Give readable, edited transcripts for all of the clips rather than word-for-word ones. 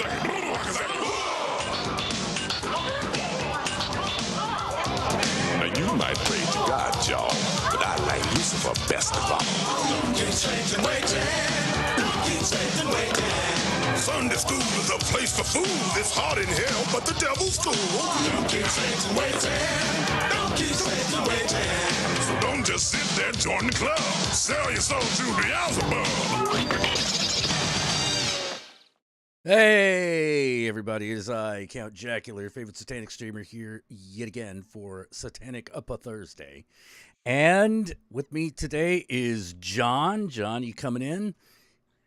Now you might pray to God, y'all, but I like Lucifer best of all. Don't keep changing, Sunday school is a place for fools. It's hot in hell, but the devil's cool. Don't keep changing, So don't just sit there, join the club. Sell your soul to Beelzebub. Hey, everybody, it is I, Count Jackula, your favorite satanic streamer here yet again for Satanic Up a Thursday. And with me today is John. John, you coming in?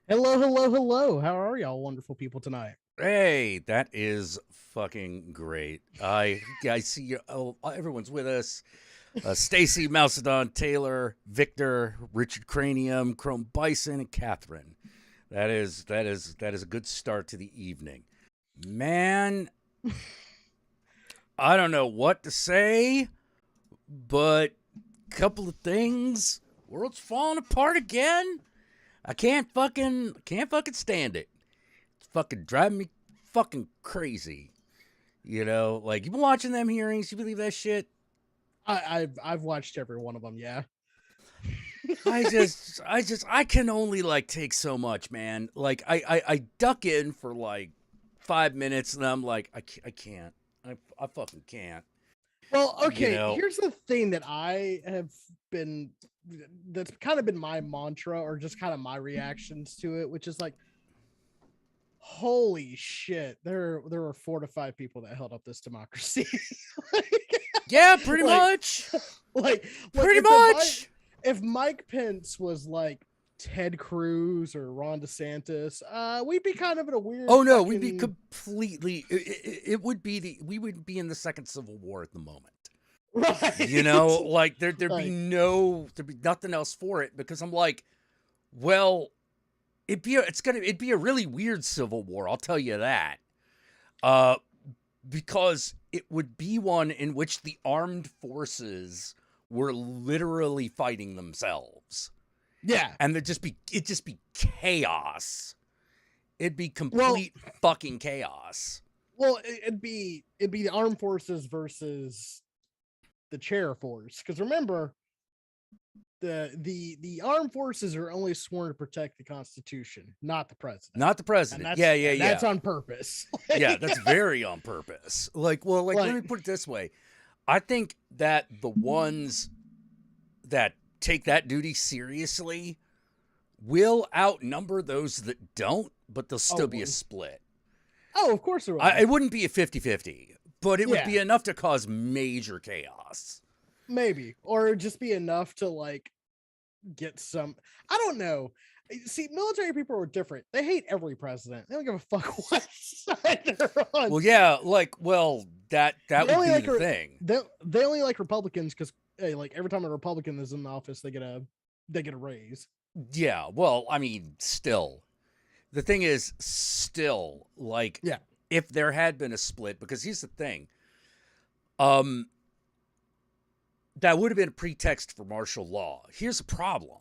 Hello, hello, hello. How are y'all wonderful people tonight? Hey, that is fucking great. I see you. Oh, everyone's with us. Stacy, Mousedon, Taylor, Victor, Richard Cranium, Chrome Bison, and Catherine. That is a good start to the evening. Man, I don't know what to say, but a couple of things. World's falling apart again. I can't fucking stand it. It's fucking driving me fucking crazy. You know, like, you've been watching them hearings, you believe that shit? I've watched every one of them, yeah. I can only like take so much, man. Like I duck in for like 5 minutes and I'm like, I can't. I fucking can't. Well, okay, You know? Here's the thing that that's kind of been my mantra, or just kind of my reactions to it, which is like, holy shit, there were 4 to 5 people that held up this democracy. Yeah, pretty much. Like Pretty much. If Mike Pence was like Ted Cruz or Ron DeSantis, we'd be kind of in a weird. Oh no, we'd be completely. It would be we would be in the second Civil War at the moment. Right. You know, like there'd Like, be nothing else for it, because I'm like, well, it'd be a really weird Civil War, I'll tell you that. Because it would be one in which the armed forces were literally fighting themselves. yeah. And it'd just be chaos. It'd be complete fucking chaos. Well, it'd be the armed forces versus the chair force. Because remember, the armed forces are only sworn to protect the Constitution, not the president. Not the president. Yeah. That's on purpose. Yeah, that's very on purpose. Like, let me put it this way. I think that the ones that take that duty seriously will outnumber those that don't, but there'll still be a split. Oh, of course there will. It wouldn't be a 50-50, but it would be enough to cause major chaos. Maybe. Or just be enough to, like, get some... I don't know. See, military people are different. They hate every president. They don't give a fuck what side they're on. Well, yeah, that would be the thing. They only like Republicans because, hey, like, every time a Republican is in office, they get a raise. Yeah, well, I mean, still. The thing is, like, if there had been a split, because here's the thing, that would have been a pretext for martial law. Here's the problem,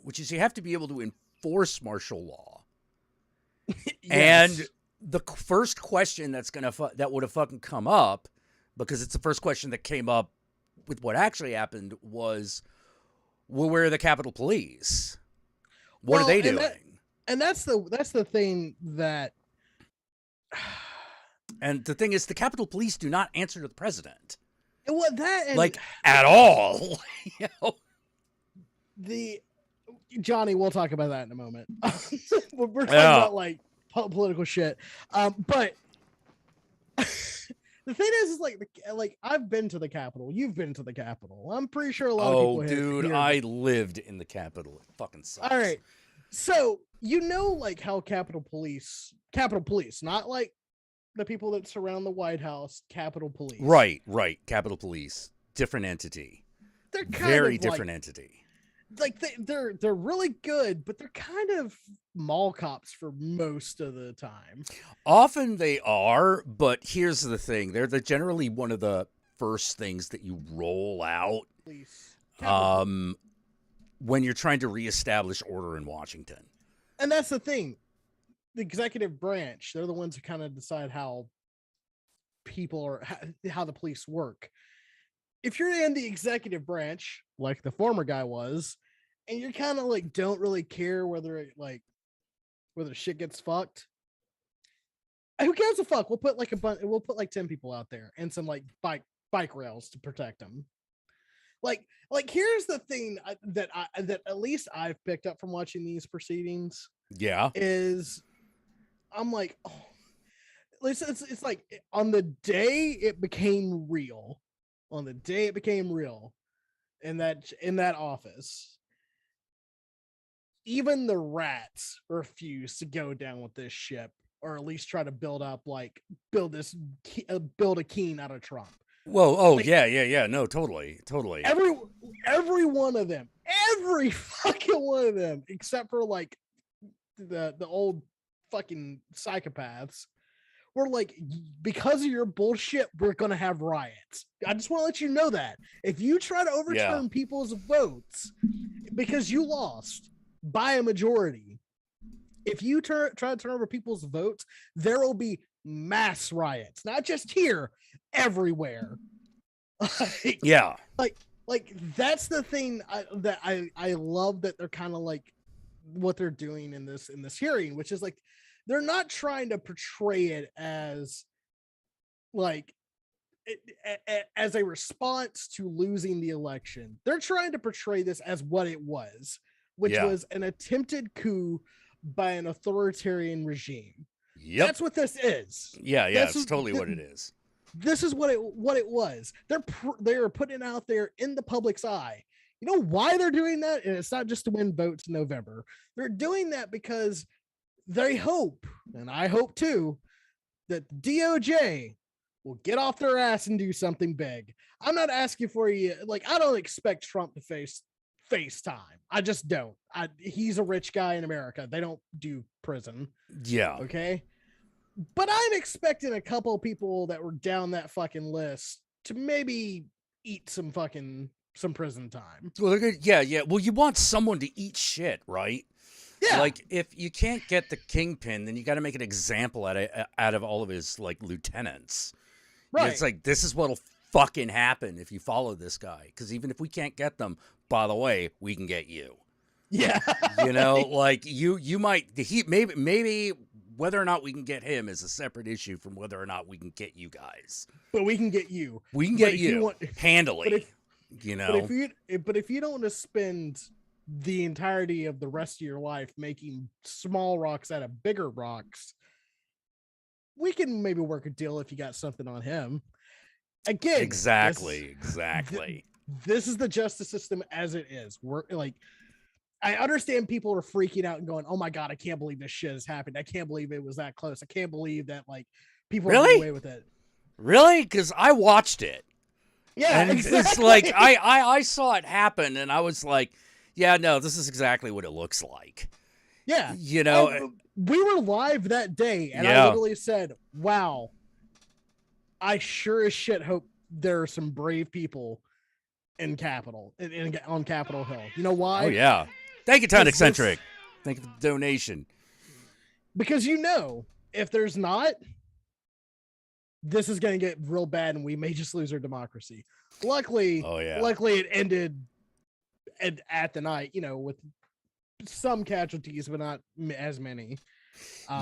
which is you have to be able to enforce martial law. Yes. And the first question that would have fucking come up, because it's the first question that came up with what actually happened, was, well, where are the Capitol Police? What are they doing? That's the thing that... And the thing is, the Capitol Police do not answer to the president. Well, that... like, at all. You know? Johnny, we'll talk about that in a moment. We're talking about, like, political shit. But the thing is like I've been to the Capitol. You've been to the Capitol. I'm pretty sure a lot of people dude, I lived in the Capitol. It fucking sucks. All right. So, you know, like, how Capitol Police, not like the people that surround the White House, Capitol Police. Right. Capitol Police. Different entity. They're kind very of different entity. Like, they're really good, but they're kind of mall cops for most of the time. Often they are, but here's the thing. They're generally one of the first things that you roll out when you're trying to reestablish order in Washington. And that's the thing. the executive branch, they're the ones who kind of decide how people are, how the police work. If you're in the executive branch, like the former guy was, and you're kind of like don't really care whether shit gets fucked, who gives a fuck? We'll put like we'll put like 10 people out there and some like bike rails to protect them. Like here's the thing that at least I've picked up from watching these proceedings. Yeah. Is I'm like, oh, it's like on the day it became real, in that office, even the rats refuse to go down with this ship, or at least try to build a Keen out of Trump. Whoa, oh, like, yeah. No, totally. Every one of them, every fucking one of them, except for like the old fucking psychopaths, were like, because of your bullshit, we're gonna have riots. I just want to let you know that if you try to overturn people's votes because you lost by a majority, if you try to turn over people's votes, there will be mass riots, not just here, everywhere. Like that's the thing that I love, that they're kind of like what they're doing in this hearing, which is like they're not trying to portray it as like as a response to losing the election. They're trying to portray this as what it was, which was an attempted coup by an authoritarian regime. Yep. That's what this is. Yeah, it's totally what it is. This is what it was. They're putting it out there in the public's eye. You know why they're doing that? And it's not just to win votes in November. They're doing that because they hope, and I hope too, that the DOJ will get off their ass and do something big. I'm not asking for you, like, I don't expect Trump to face time. I just don't. He's a rich guy in America. They don't do prison. Yeah. Okay. But I'm expecting a couple of people that were down that fucking list to maybe eat some prison time. Well, yeah. Well, you want someone to eat shit, right? Yeah. Like, if you can't get the kingpin, then you got to make an example out of all of his like lieutenants. Right. And it's like, this is what'll fucking happen if you follow this guy. Because even if we can't get them, by the way, we can get you. Yeah. You know, like you might maybe whether or not we can get him is a separate issue from whether or not we can get you guys. But we can get you. We can get you handily. You know. But if you don't want to spend the entirety of the rest of your life making small rocks out of bigger rocks, we can maybe work a deal if you got something on him. Again, exactly. This is the justice system as it is. We're like, I understand people are freaking out and going, "Oh my god, I can't believe this shit has happened. I can't believe it was that close. I can't believe that like people really are away with it." Really? Because I watched it. Yeah, and exactly. It's like I saw it happen, and I was like, "Yeah, no, this is exactly what it looks like." Yeah, you know, we were live that day, and I literally said, "Wow, I sure as shit hope there are some brave people in Capitol on Capitol Hill." You know why? Oh yeah. Thank you, Town Eccentric. Thank you for the donation. Because if there's not, this is going to get real bad, and we may just lose our democracy. Luckily, it ended at the night, with some casualties, but not as many.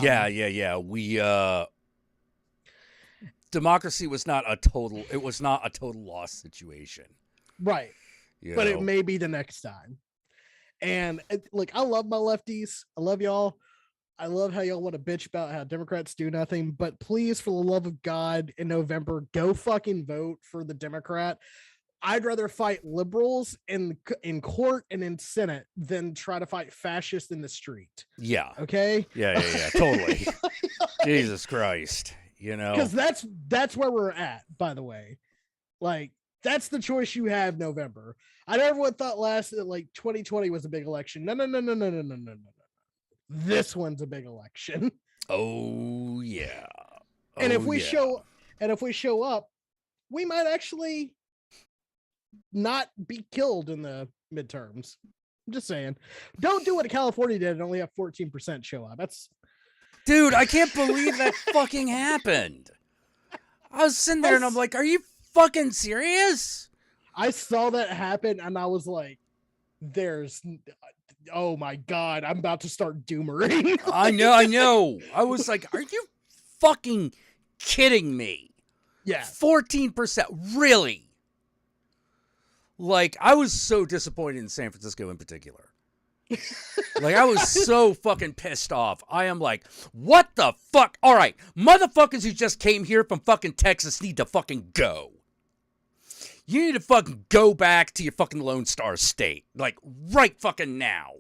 Yeah. We democracy was not a total. It was not a total loss situation, right? But it may be the next time. And look, I love my lefties. I love y'all. I love how y'all want to bitch about how Democrats do nothing, but please, for the love of God, in November, go fucking vote for the Democrat. I'd rather fight liberals in court and in Senate than try to fight fascists in the street. Yeah. Okay. Yeah. Totally. Jesus Christ. Because that's where we're at. By the way, like, that's the choice you have November. I know everyone thought last 2020 was a big election. No. This one's a big election. Oh yeah. And if we show up, we might actually not be killed in the midterms. I'm just saying. Don't do what California did and only have 14% show up. Dude, I can't believe that fucking happened. I was sitting there and I'm like, are you fucking serious? I saw that happen and I was like, oh my God, I'm about to start doomering. I know. I was like, are you fucking kidding me? Yeah. 14%. Really? Like, I was so disappointed in San Francisco in particular. Like, I was so fucking pissed off. I am like, what the fuck? All right, motherfuckers who just came here from fucking Texas need to fucking go. You need to fucking go back to your fucking Lone Star State. Like, right fucking now.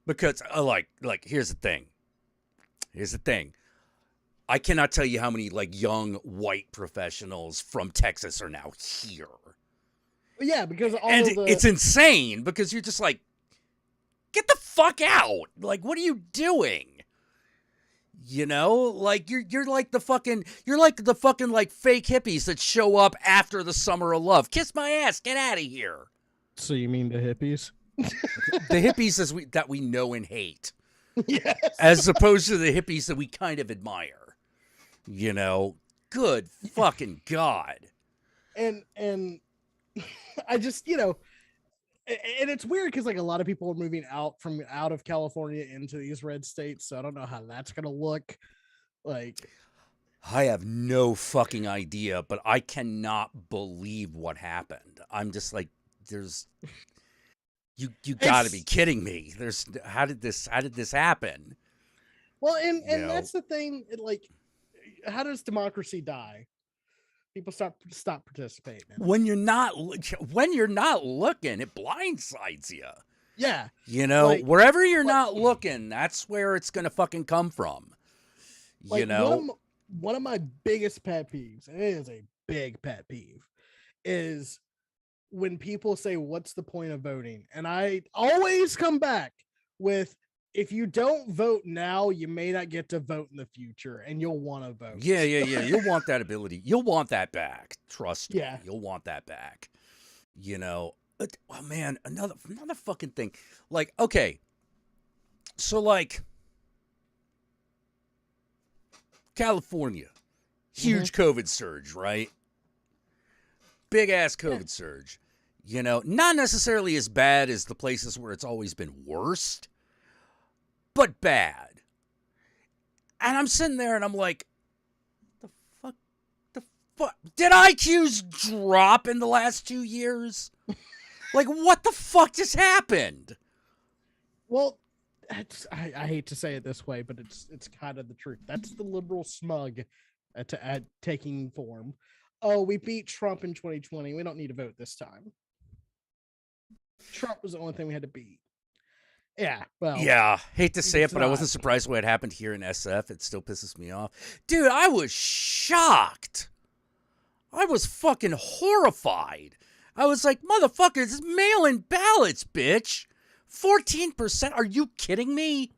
Because, like, here's the thing. Here's the thing. I cannot tell you how many, like, young white professionals from Texas are now here. Yeah, because it's insane because you're just like, get the fuck out. Like, what are you doing? You know, like you're like the fucking like fake hippies that show up after the summer of love. Kiss my ass, get out of here. So you mean the hippies? The hippies that we know and hate. Yes. As opposed to the hippies that we kind of admire. You know, good fucking God. And I just, you know, and it's weird because like a lot of people are moving out of California into these red states, so I don't know how that's gonna look. Like, I have no fucking idea, but I cannot believe what happened. I'm just like, you gotta be kidding me. How did this happen? Well, and that's the thing. Like, how does democracy die? People stop participating. When you're not looking, it blindsides you. Yeah. You know, like, wherever you're not looking, that's where it's gonna fucking come from. You know, one of my biggest pet peeves, and it is a big pet peeve, is when people say, "What's the point of voting?" And I always come back with, if you don't vote now, you may not get to vote in the future, and you'll want to vote. Yeah. You'll want that ability. You'll want that back. Trust me. Yeah. You'll want that back. You know, oh man, another fucking thing. Like, okay, so like California, huge COVID surge, right? Big ass COVID surge. You know, not necessarily as bad as the places where it's always been worst, but bad. And I'm sitting there and I'm like, the fuck? Did IQs drop in the last 2 years? Like, what the fuck just happened? Well, I hate to say it this way, but it's kind of the truth. That's the liberal smug at taking form. Oh, we beat Trump in 2020. We don't need to vote this time. Trump was the only thing we had to beat. Yeah, well. Yeah, hate to say it, but I wasn't surprised when it happened here in SF. It still pisses me off. Dude, I was shocked. I was fucking horrified. I was like, motherfucker, this is mail-in ballots, bitch. 14%? Are you kidding me?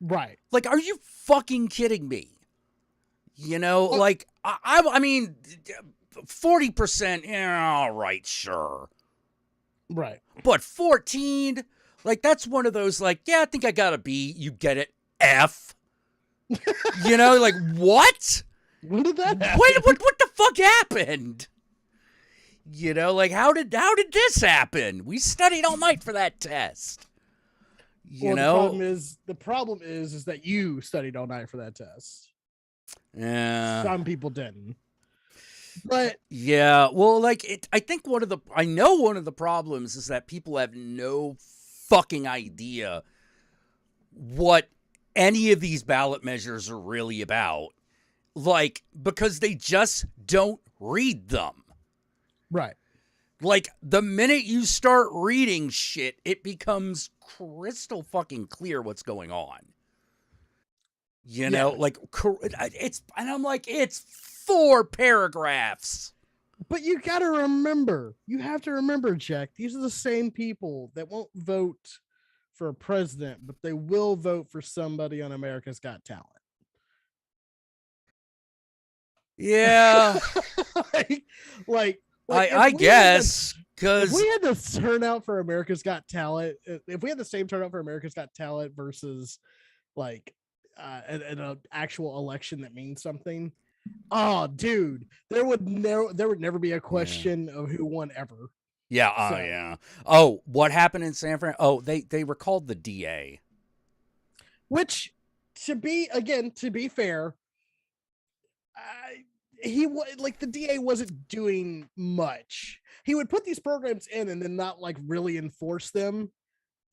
Right. Like, are you fucking kidding me? You know, like, I mean, 40%, yeah, all right, sure. Right. But 14, like, that's one of those, like, yeah, I think I got a B. You get it, F. You know, like, what? When did that happen? What the fuck happened? You know, like, how did this happen? We studied all night for that test. You know, the problem is that you studied all night for that test. Yeah, some people didn't. But yeah, well, like I think one of the problems is that people have no fucking idea what any of these ballot measures are really about. Like, because they just don't read them. Right. Like, the minute you start reading shit, it becomes crystal fucking clear what's going on. You know, like, and I'm like, it's 4 paragraphs. But you have to remember, Jack, these are the same people that won't vote for a president, but they will vote for somebody on America's Got Talent. Yeah. I guess, because if we had the turnout for America's Got Talent, if we had the same turnout for America's Got Talent versus like at an actual election that means something. Oh, dude, there would never be a question of who won ever. Yeah. Oh, yeah. Oh, what happened in San Fran? Oh, they recalled the DA. Which, to be fair, he like the DA wasn't doing much. He would put these programs in and then not like really enforce them.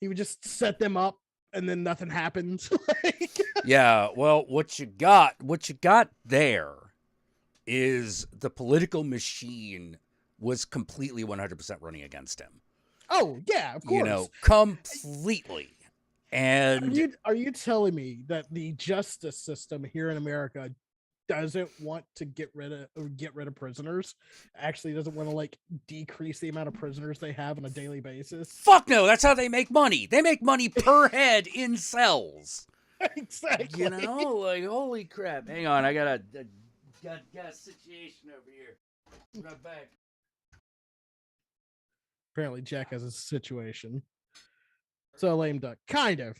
He would just set them up and then nothing happens. Yeah. Well, what you got there is the political machine was completely 100% running against him. Oh yeah, of course. You know, completely. And are you telling me that the justice system here in America doesn't want to get rid of prisoners? Actually doesn't want to like decrease the amount of prisoners they have on a daily basis? Fuck no, that's how they make money. They make money per head in cells. Exactly. You know, like holy crap. Hang on, I got a situation over here. Right back. Apparently Jack has a situation. So lame duck. Kind of.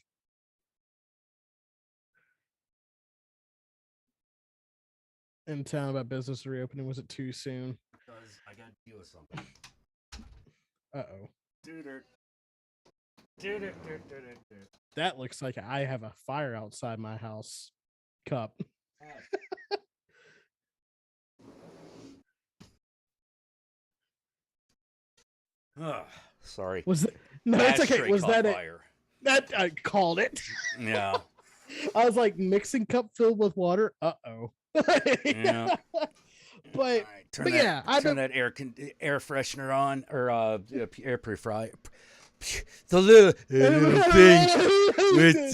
In town about business reopening. Was it too soon? Because I got to deal with something. Uh-oh. Doo-doo. That looks like I have a fire outside my house. Cup. Sorry. Was it? No, it's okay. Was that fire. it? That I called it. Yeah. I was like mixing cup filled with water. Uh-oh. Yeah. But Turn that air freshener on, or air purifier. The little thing with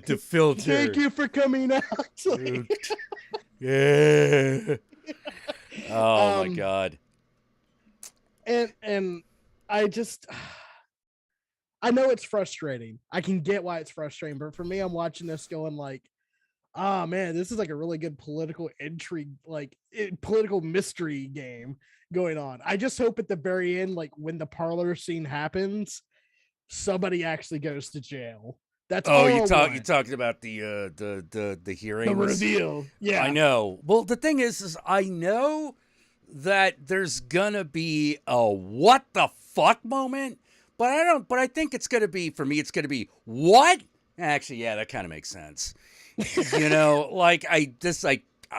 the filter. Thank you for coming out. Yeah. Oh my god. And I just, I know it's frustrating. I can get why it's frustrating, but for me, I'm watching this going like, oh man, this is like a really good political intrigue, like political mystery game going on. I just hope at the very end, like when the parlor scene happens, somebody actually goes to jail. That's you talked about the hearing, the reveal. Yeah, I know. Well, the thing is I know that there's gonna be a what the fuck moment, but I think it's gonna be, for me, it's gonna be what? Actually, yeah, that kind of makes sense. You know, like I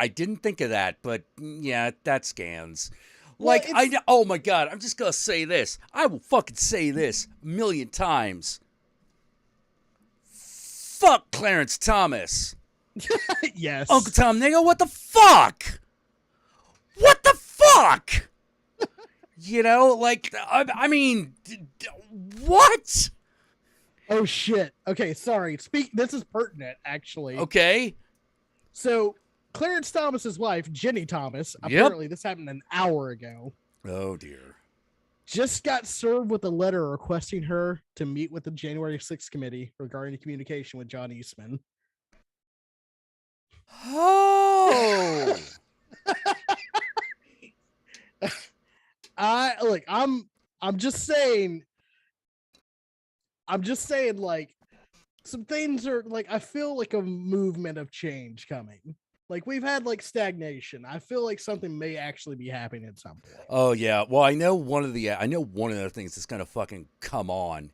didn't think of that, but yeah, that scans. Like, oh my god, I'm just gonna say this. I will fucking say this a million times. Fuck Clarence Thomas. Yes. Uncle Tom Nigga, what the fuck? What the fuck? You know, like, I mean, what? Oh shit. Okay, sorry. This is pertinent, actually. Okay. So Clarence Thomas's wife, Jenny Thomas, apparently this happened an hour ago. Oh dear. Just got served with a letter requesting her to meet with the January 6th committee regarding the communication with John Eastman. Oh. I'm just saying, like, some things are like, I feel like a movement of change coming. Like, we've had like stagnation. I feel like something may actually be happening at some point. Oh yeah. Well, I know one of the things that's gonna fucking come on,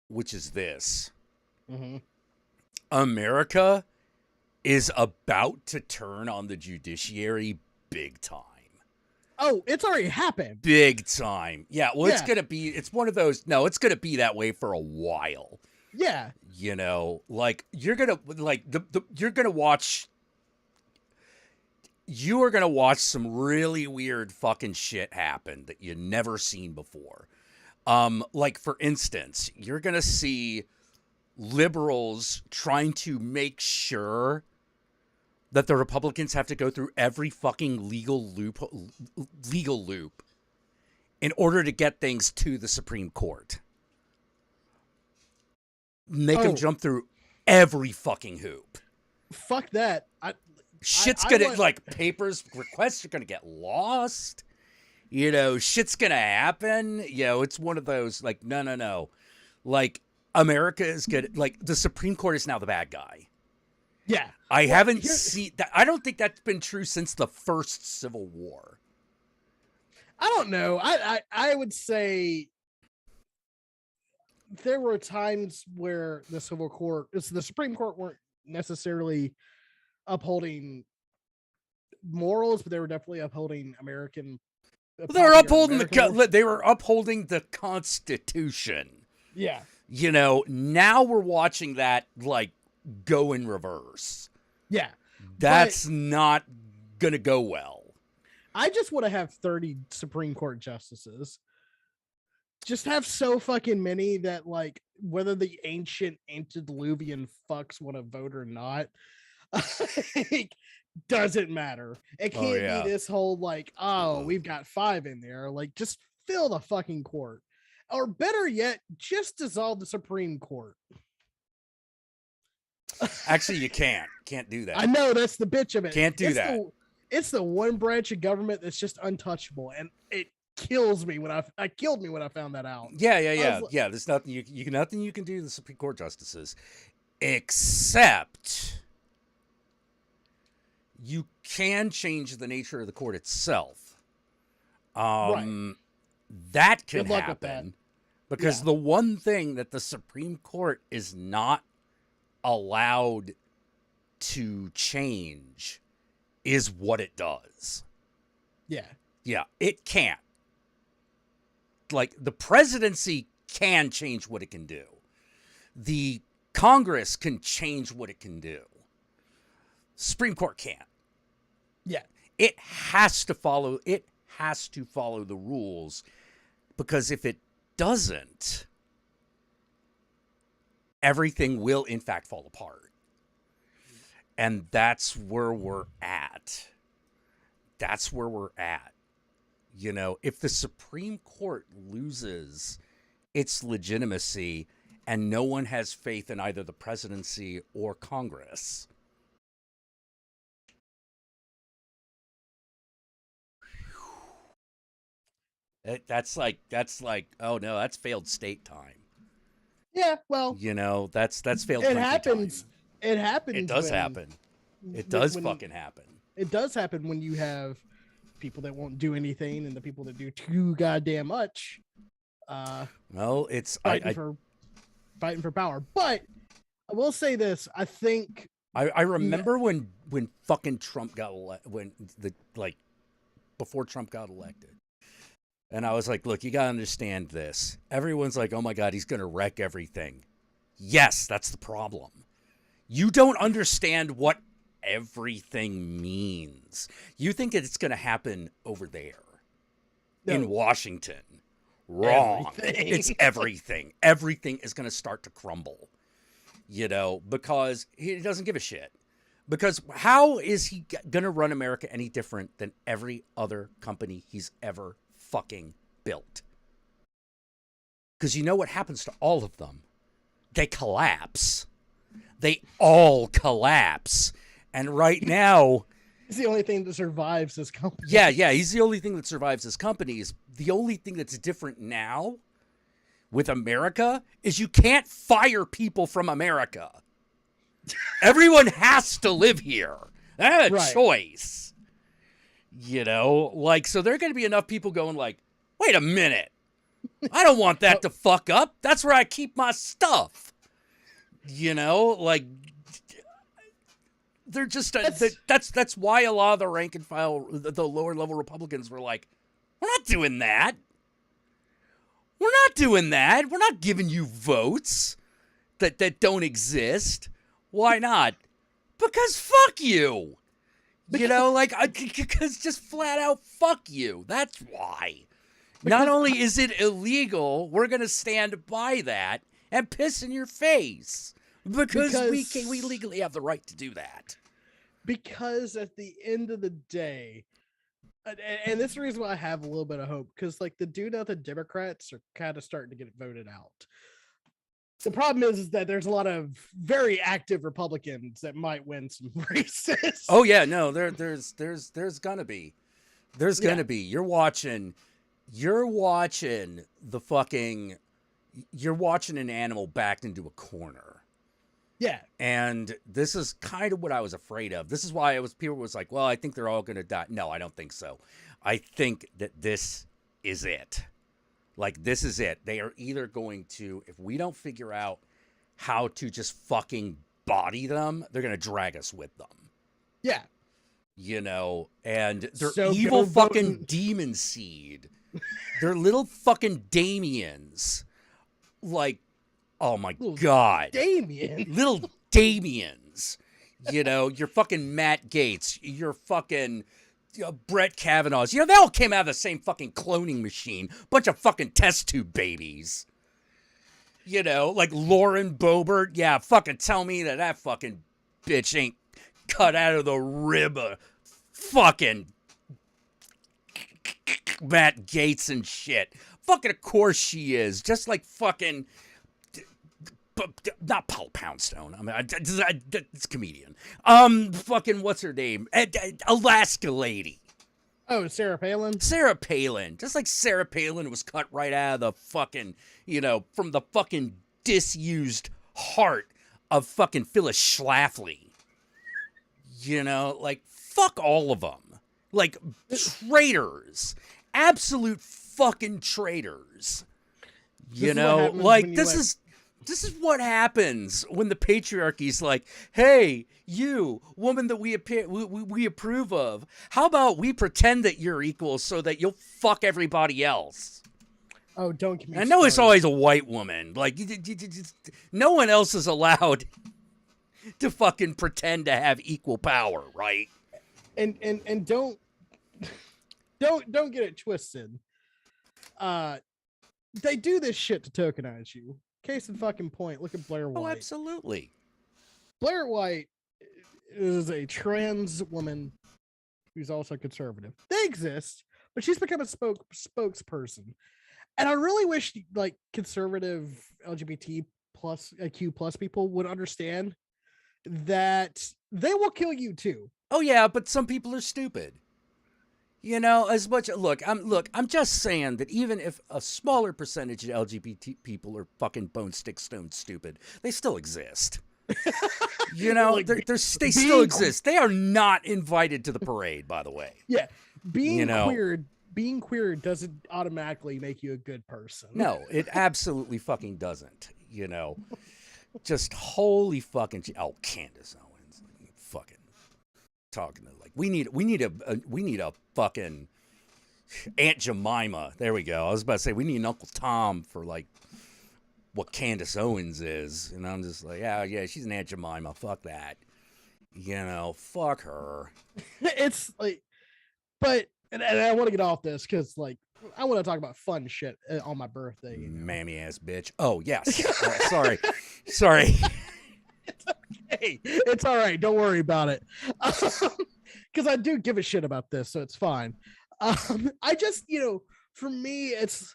which is this. Mm-hmm. America is about to turn on the judiciary big time. Oh, it's already happened. Big time. Yeah, well, it's going to be, it's one of those, no, it's going to be that way for a while. Yeah. You know, like, you're going to, like, you're going to watch, you are going to watch some really weird fucking shit happen that you've never seen before. Like, for instance, you're going to see liberals trying to make sure that the Republicans have to go through every fucking legal loop in order to get things to the Supreme Court. Make them jump through every fucking hoop. Fuck that. Papers, requests are gonna get lost. You know, shit's gonna happen. You know, it's one of those, like, no. Like, America is good. Like, the Supreme Court is now the bad guy. Yeah. I haven't seen that. I don't think that's been true since the first Civil War. I don't know. I would say there were times where the Supreme Court weren't necessarily upholding morals, but they were definitely upholding American. They were upholding the Constitution. Yeah. You know, now we're watching that like go in reverse. Yeah. That's not gonna go well. I just want to have 30 Supreme Court justices. Just have so fucking many that, like, whether the ancient antediluvian fucks want to vote or not, doesn't matter. It can't be this whole, like, oh, we've got 5 in there. Like, just fill the fucking court. Or better yet, just dissolve the Supreme Court. Actually, you can't do that. I know, that's the bitch of it. Can't do that. It's the one branch of government that's just untouchable, and it kills me when I killed me when I found that out. Yeah. There's nothing you can do to the Supreme Court justices, except you can change the nature of the court itself. Right. That can happen because the one thing that the Supreme Court is not allowed to change is what it does. Yeah, it can't. Like, the presidency can change what it can do. The Congress can change what it can do. Supreme Court can't. Yeah. It has to follow the rules, because if it doesn't, everything will in fact fall apart. And that's where we're at. You know, if the Supreme Court loses its legitimacy and no one has faith in either the presidency or Congress, that's like, oh no, that's failed state time. Yeah, well, you know, that's failed. It happens. Time. It happens. It does happen. It does fucking happen. It does happen when you have people that won't do anything and the people that do too goddamn much. Well, it's fighting for power. But I will say this: I think I remember when fucking Trump got before Trump got elected. And I was like, look, you got to understand this. Everyone's like, oh my God, he's going to wreck everything. Yes, that's the problem. You don't understand what everything means. You think it's going to happen over there in Washington. Wrong. It's everything. Everything is going to start to crumble, you know, because he doesn't give a shit. Because how is he going to run America any different than every other company he's ever fucking built? Because you know what happens to all of them? They collapse. They all collapse. And right now, he's the only thing that survives this company. Yeah, he's the only thing that survives this company. Is the only thing that's different now with America is you can't fire people from America. Everyone has to live here. They have a choice. You know, like, so there are going to be enough people going like, wait a minute. I don't want that to fuck up. That's where I keep my stuff. You know, like, they're just, that's why a lot of the rank and file, the lower level Republicans were like, we're not doing that. We're not doing that. We're not giving you votes that don't exist. Why not? Because fuck you. You know, like, because just flat out fuck you. That's why. Not only is it illegal, we're going to stand by that and piss in your face. Because we legally have the right to do that. Because at the end of the day, and this is the reason why I have a little bit of hope, because, like, the dude out the Democrats are kind of starting to get voted out. The problem is that there's a lot of very active Republicans that might win some races. Oh yeah, no, there's gonna be. There's gonna be. You're watching the fucking, you're watching an animal backed into a corner. Yeah. And this is kind of what I was afraid of. This is why people was like, well, I think they're all going to die. No, I don't think so. I think that this is it. Like, this is it. They are either going to, if we don't figure out how to just fucking body them, they're going to drag us with them. Yeah. You know, and they're So evil go fucking vote. demon seed. They're little fucking Damians. Like, oh my Little God. Damien. Little Damians. You know, you're fucking Matt Gaetz. You're fucking Brett Kavanaugh's. You know, they all came out of the same fucking cloning machine. Bunch of fucking test tube babies. You know, like Lauren Boebert. Yeah, fucking tell me that fucking bitch ain't cut out of the rib of fucking Matt Gaetz and shit. Fucking of course she is. Just like fucking... not Paul Poundstone. I mean, it's a comedian. Fucking what's her name? Alaska lady. Oh, Sarah Palin. Sarah Palin. Just like Sarah Palin was cut right out of the fucking, you know, from the fucking disused heart of fucking Phyllis Schlafly. You know, like fuck all of them. Like traitors. Absolute fucking traitors. You know, like this is what happens when the patriarchy's like, hey, you, woman that we approve of, how about we pretend that you're equal so that you'll fuck everybody else? Oh, don't get me I know started. it's always a white woman. Like, no one else is allowed to fucking pretend to have equal power, right? And don't get it twisted. They do this shit to tokenize you. Case in fucking point, look at Blair White. Oh, absolutely. Blair White is a trans woman who's also conservative. They exist, but she's become a spokesperson. And I really wish like conservative LGBT plus Q plus people would understand that they will kill you too. Oh yeah, but some people are stupid. You know, as much I'm just saying that even if a smaller percentage of LGBT people are fucking bone stick stone stupid, they still exist. You know, Like, they still exist. They are not invited to the parade, by the way. Yeah, being You know. queer doesn't automatically make you a good person. No, it absolutely fucking doesn't. You know, just holy fucking Candace Owens, fucking talking to like we need a fucking Aunt Jemima. There we go. I was about to say we need an Uncle Tom for like what Candace Owens is, and I'm just like, yeah, she's an Aunt Jemima. Fuck that. You know, fuck her. It's like, but and I want to get off this because like I want to talk about fun shit on my birthday. You know? Mammy ass bitch. Oh yes. Sorry. Hey, it's all right. Don't worry about it. Because I do give a shit about this, so it's fine. I just, you know, for me, it's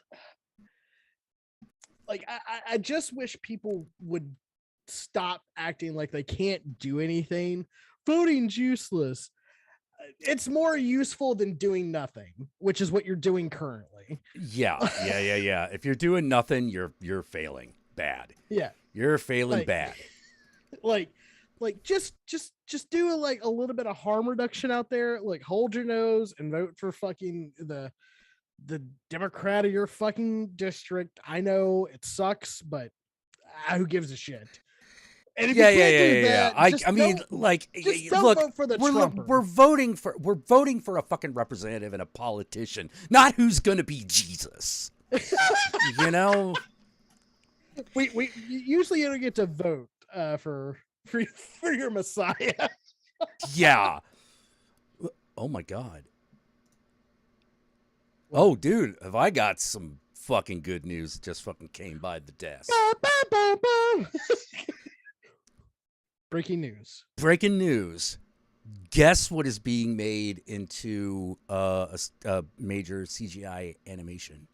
like I just wish people would stop acting like they can't do anything. Voting's useless. It's more useful than doing nothing, which is what you're doing currently. Yeah. If you're doing nothing, you're failing bad. Yeah, You're failing Like- bad. like just do like a little bit of harm reduction out there. Like hold your nose and vote for fucking the Democrat of your fucking district. I know it sucks, but who gives a shit? And if you can't do that, I mean, like, just don't look, vote for the we're Trumper. voting for a fucking representative and a politician, not who's gonna be Jesus. You know. we usually don't get to vote for your Messiah. Yeah. Oh my God. Oh, dude, have I got some fucking good news that just fucking came by the desk. Breaking news. Breaking news. Guess what is being made into a major CGI animation?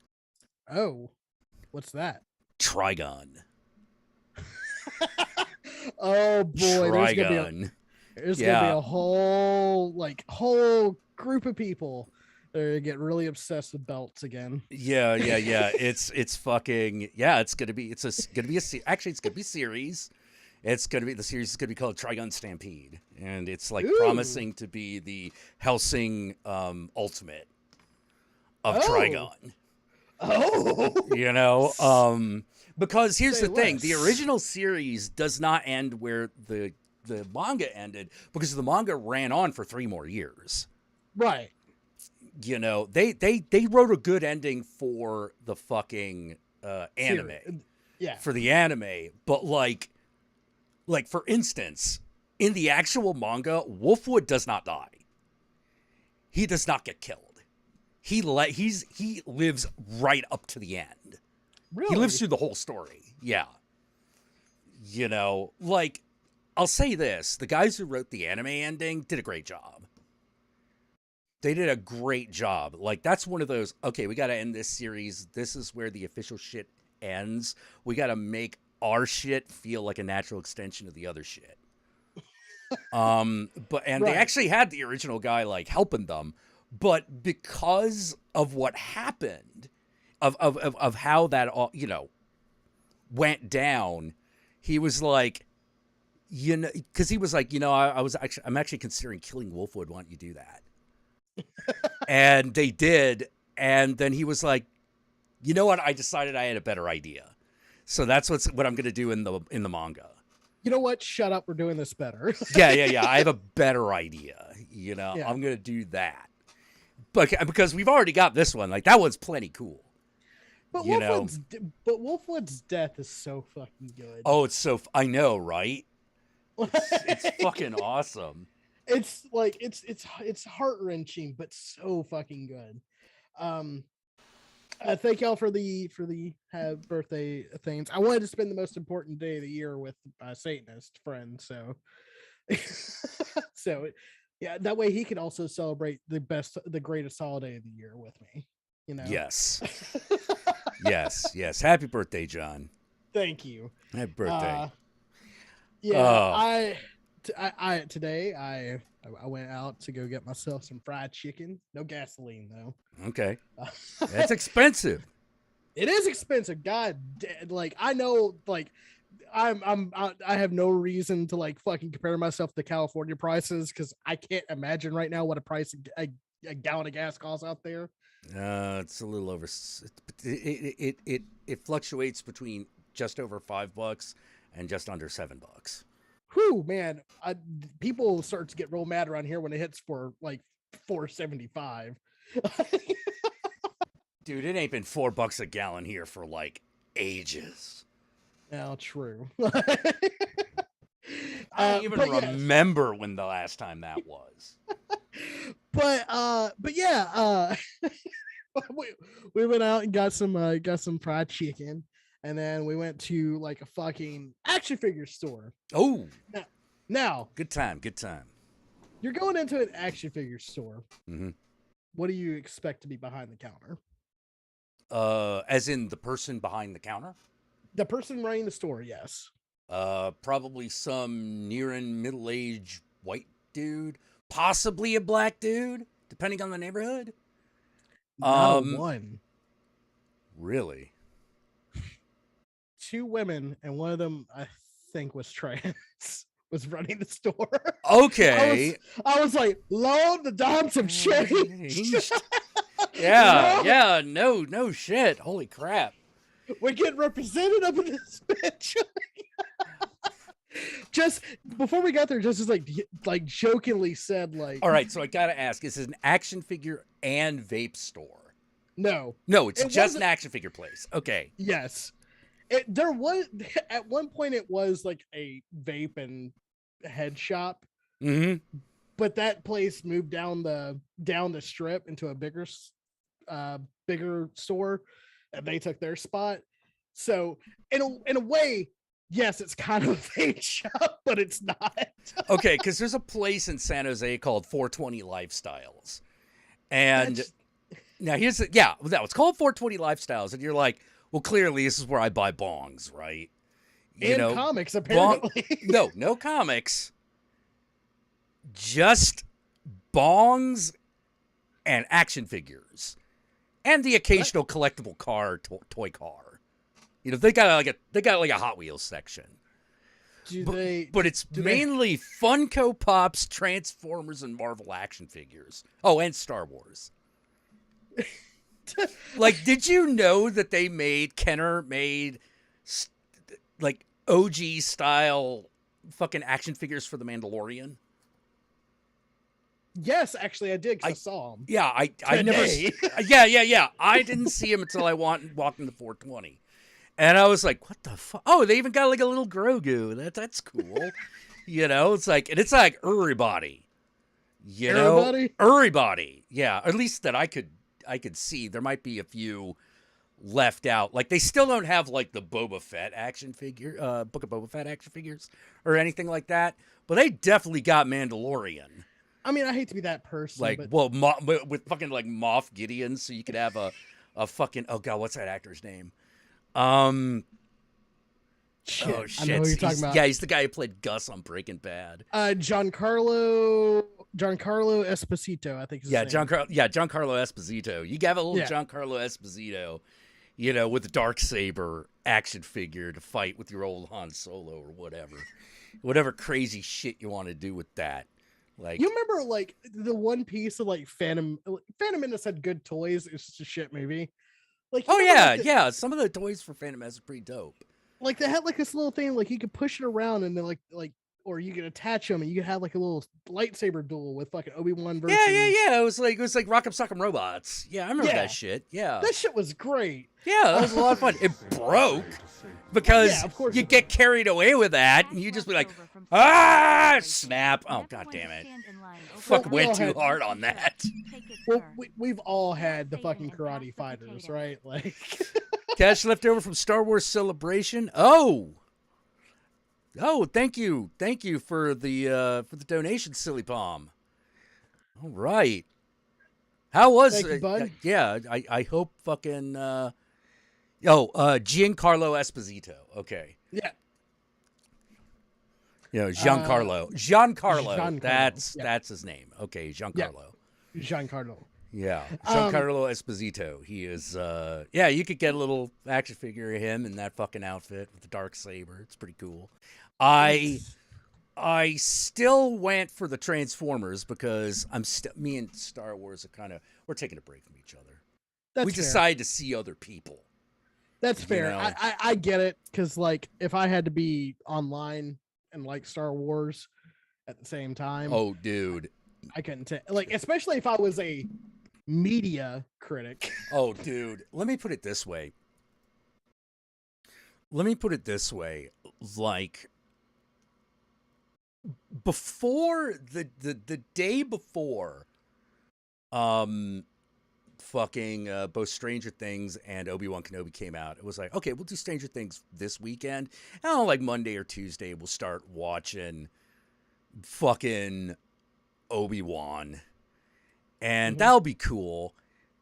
Oh, what's that? Trigon. Oh boy, Trigon. there's gonna be a whole group of people They get really obsessed with belts again. Yeah. It's fucking yeah. It's gonna be actually it's gonna be series. It's gonna be the series is gonna be called Trigun Stampede, and it's like Ooh. promising to be the Helsing Ultimate of Oh. Trigun. Oh. Because here's Say the thing: less. the original series does not end where the manga ended, because the manga ran on for 3 more years. Right. They wrote a good ending for the fucking anime. Yeah. For the anime, but like for instance, in the actual manga, Wolfwood does not die. He does not get killed. He lives right up to the end. Really? He lives through the whole story. Yeah. Like, I'll say this. The guys who wrote the anime ending did a great job. They did a great job. Like, that's one of those, okay, we got to end this series. This is where the official shit ends. We got to make our shit feel like a natural extension of the other shit. They actually had the original guy, like, helping them. But because of what happened, of how that all, went down, he was like, because he was like, I'm actually considering killing Wolfwood. Why don't you do that? And they did. And then he was like, you know what? I decided I had a better idea. So that's what I'm going to do in the manga. You know what? Shut up. We're doing this better. Yeah. I have a better idea. Yeah. I'm going to do that. But because we've already got this one, like that one's plenty cool. But Wolfwood's death is so fucking good. Oh, it's so I know, right? It's fucking awesome. It's like it's heart-wrenching, but so fucking good. Thank y'all for the birthday things. I wanted to spend the most important day of the year with a Satanist friend, so yeah, that way he can also celebrate the greatest holiday of the year with me. Yes. yes. Happy birthday, John. Thank you. Happy birthday. Today I went out to go get myself some fried chicken. No gasoline though. Okay. That's expensive. It is expensive. God, like I know, like I have no reason to like fucking compare myself to California prices because I can't imagine right now what a gallon of gas costs out there. It's a little over. It fluctuates between just over $5 and just under $7. Whew, man! People start to get real mad around here when it hits for like $4.75. Dude, it ain't been $4 a gallon here for like ages. Now, true. I don't even remember when the last time that was. But yeah, we went out and got some fried chicken, and then we went to like a fucking action figure store. Oh, now, good time. You're going into an action figure store. Mm-hmm. What do you expect to be behind the counter? As in the person behind the counter? The person running the store, yes. Probably some nearing middle-aged white dude, possibly a black dude, depending on the neighborhood. Not one. Really? 2 women, and one of them I think was trans, was running the store. Okay. I was like, Lord, the times have changed. Yeah, no shit. Holy crap. We're getting represented up in this bitch. Just before we got there, just like jokingly said, like, all right, so I gotta ask, is it an action figure and vape store? No, it's just an action figure place. Okay. Yes. There was at one point it was like a vape and head shop. Mm-hmm. But that place moved down the strip into a bigger store, and they took their spot. So in a way, yes, it's kind of a vape shop, but it's not. Okay, because there's a place in San Jose called 420 Lifestyles, and now it's called 420 Lifestyles, and you're like, well, clearly this is where I buy bongs, right? Comics, apparently. No comics. Just bongs and action figures, and the occasional collectible car, toy car. You know, they got like a Hot Wheels section. But it's mainly Funko Pops, Transformers, and Marvel action figures. Oh, and Star Wars. Like, did you know that Kenner made like OG style fucking action figures for the Mandalorian? Yes, actually, I did. 'Cause I saw him. Yeah, I never. Yeah. I didn't see him until I walked in the 420. And I was like, what the fuck? Oh, they even got like a little Grogu. That's cool. You know, it's like everybody. You know? Everybody. Yeah, at least that I could see. There might be a few left out. Like, they still don't have like the Boba Fett action figure, Book of Boba Fett action figures or anything like that. But they definitely got Mandalorian. I mean, I hate to be that person. Like, but... well, with fucking like Moff Gideon, so you could have a fucking, oh God, what's that actor's name? Shit. Oh shit! I know who you're talking about. Yeah, he's the guy who played Gus on Breaking Bad. Giancarlo Esposito, I think. Is his name. Giancarlo Esposito. You got a little Giancarlo Esposito, you know, with the Darksaber action figure to fight with your old Han Solo or whatever crazy shit you want to do with that. Like, you remember like the one piece of like Phantom Menace had good toys. It's just a shit movie. Like, yeah. Some of the toys for Phantom Menace are pretty dope. Like, they had like this little thing, like you could push it around and then like, or you could attach them and you could have like a little lightsaber duel with fucking Obi-Wan versus. Yeah. It was like Rock'em Sock'em Robots. Yeah, I remember that shit. Yeah, that shit was great. Yeah, that was a lot of fun. It broke because you get carried away with that and you just be like, snap. Oh, God damn it. Fuck, went too hard on that. Well, we've all had the fucking karate fighters, right? Like, cash left over from Star Wars Celebration. Oh, thank you for the donation, Silly Palm. All right, how was it, bud? Yeah, I hope fucking Giancarlo Esposito. Okay, yeah. You know, Giancarlo. That's his name. Okay, Giancarlo. Yeah. Giancarlo. Yeah, Giancarlo Esposito. He is. You could get a little action figure of him in that fucking outfit with the Darksaber. It's pretty cool. I still went for the Transformers because me and Star Wars are we're taking a break from each other. We decided to see other people. That's fair. You know? I get it, because like if I had to be online and like Star Wars at the same time, oh dude, I couldn't like, especially if I was a media critic. Oh dude, let me put it this way. Like, before the day before both Stranger Things and Obi-Wan Kenobi came out, it was like, okay, we'll do Stranger Things this weekend, and on like Monday or Tuesday we'll start watching fucking Obi-Wan, and that'll be cool.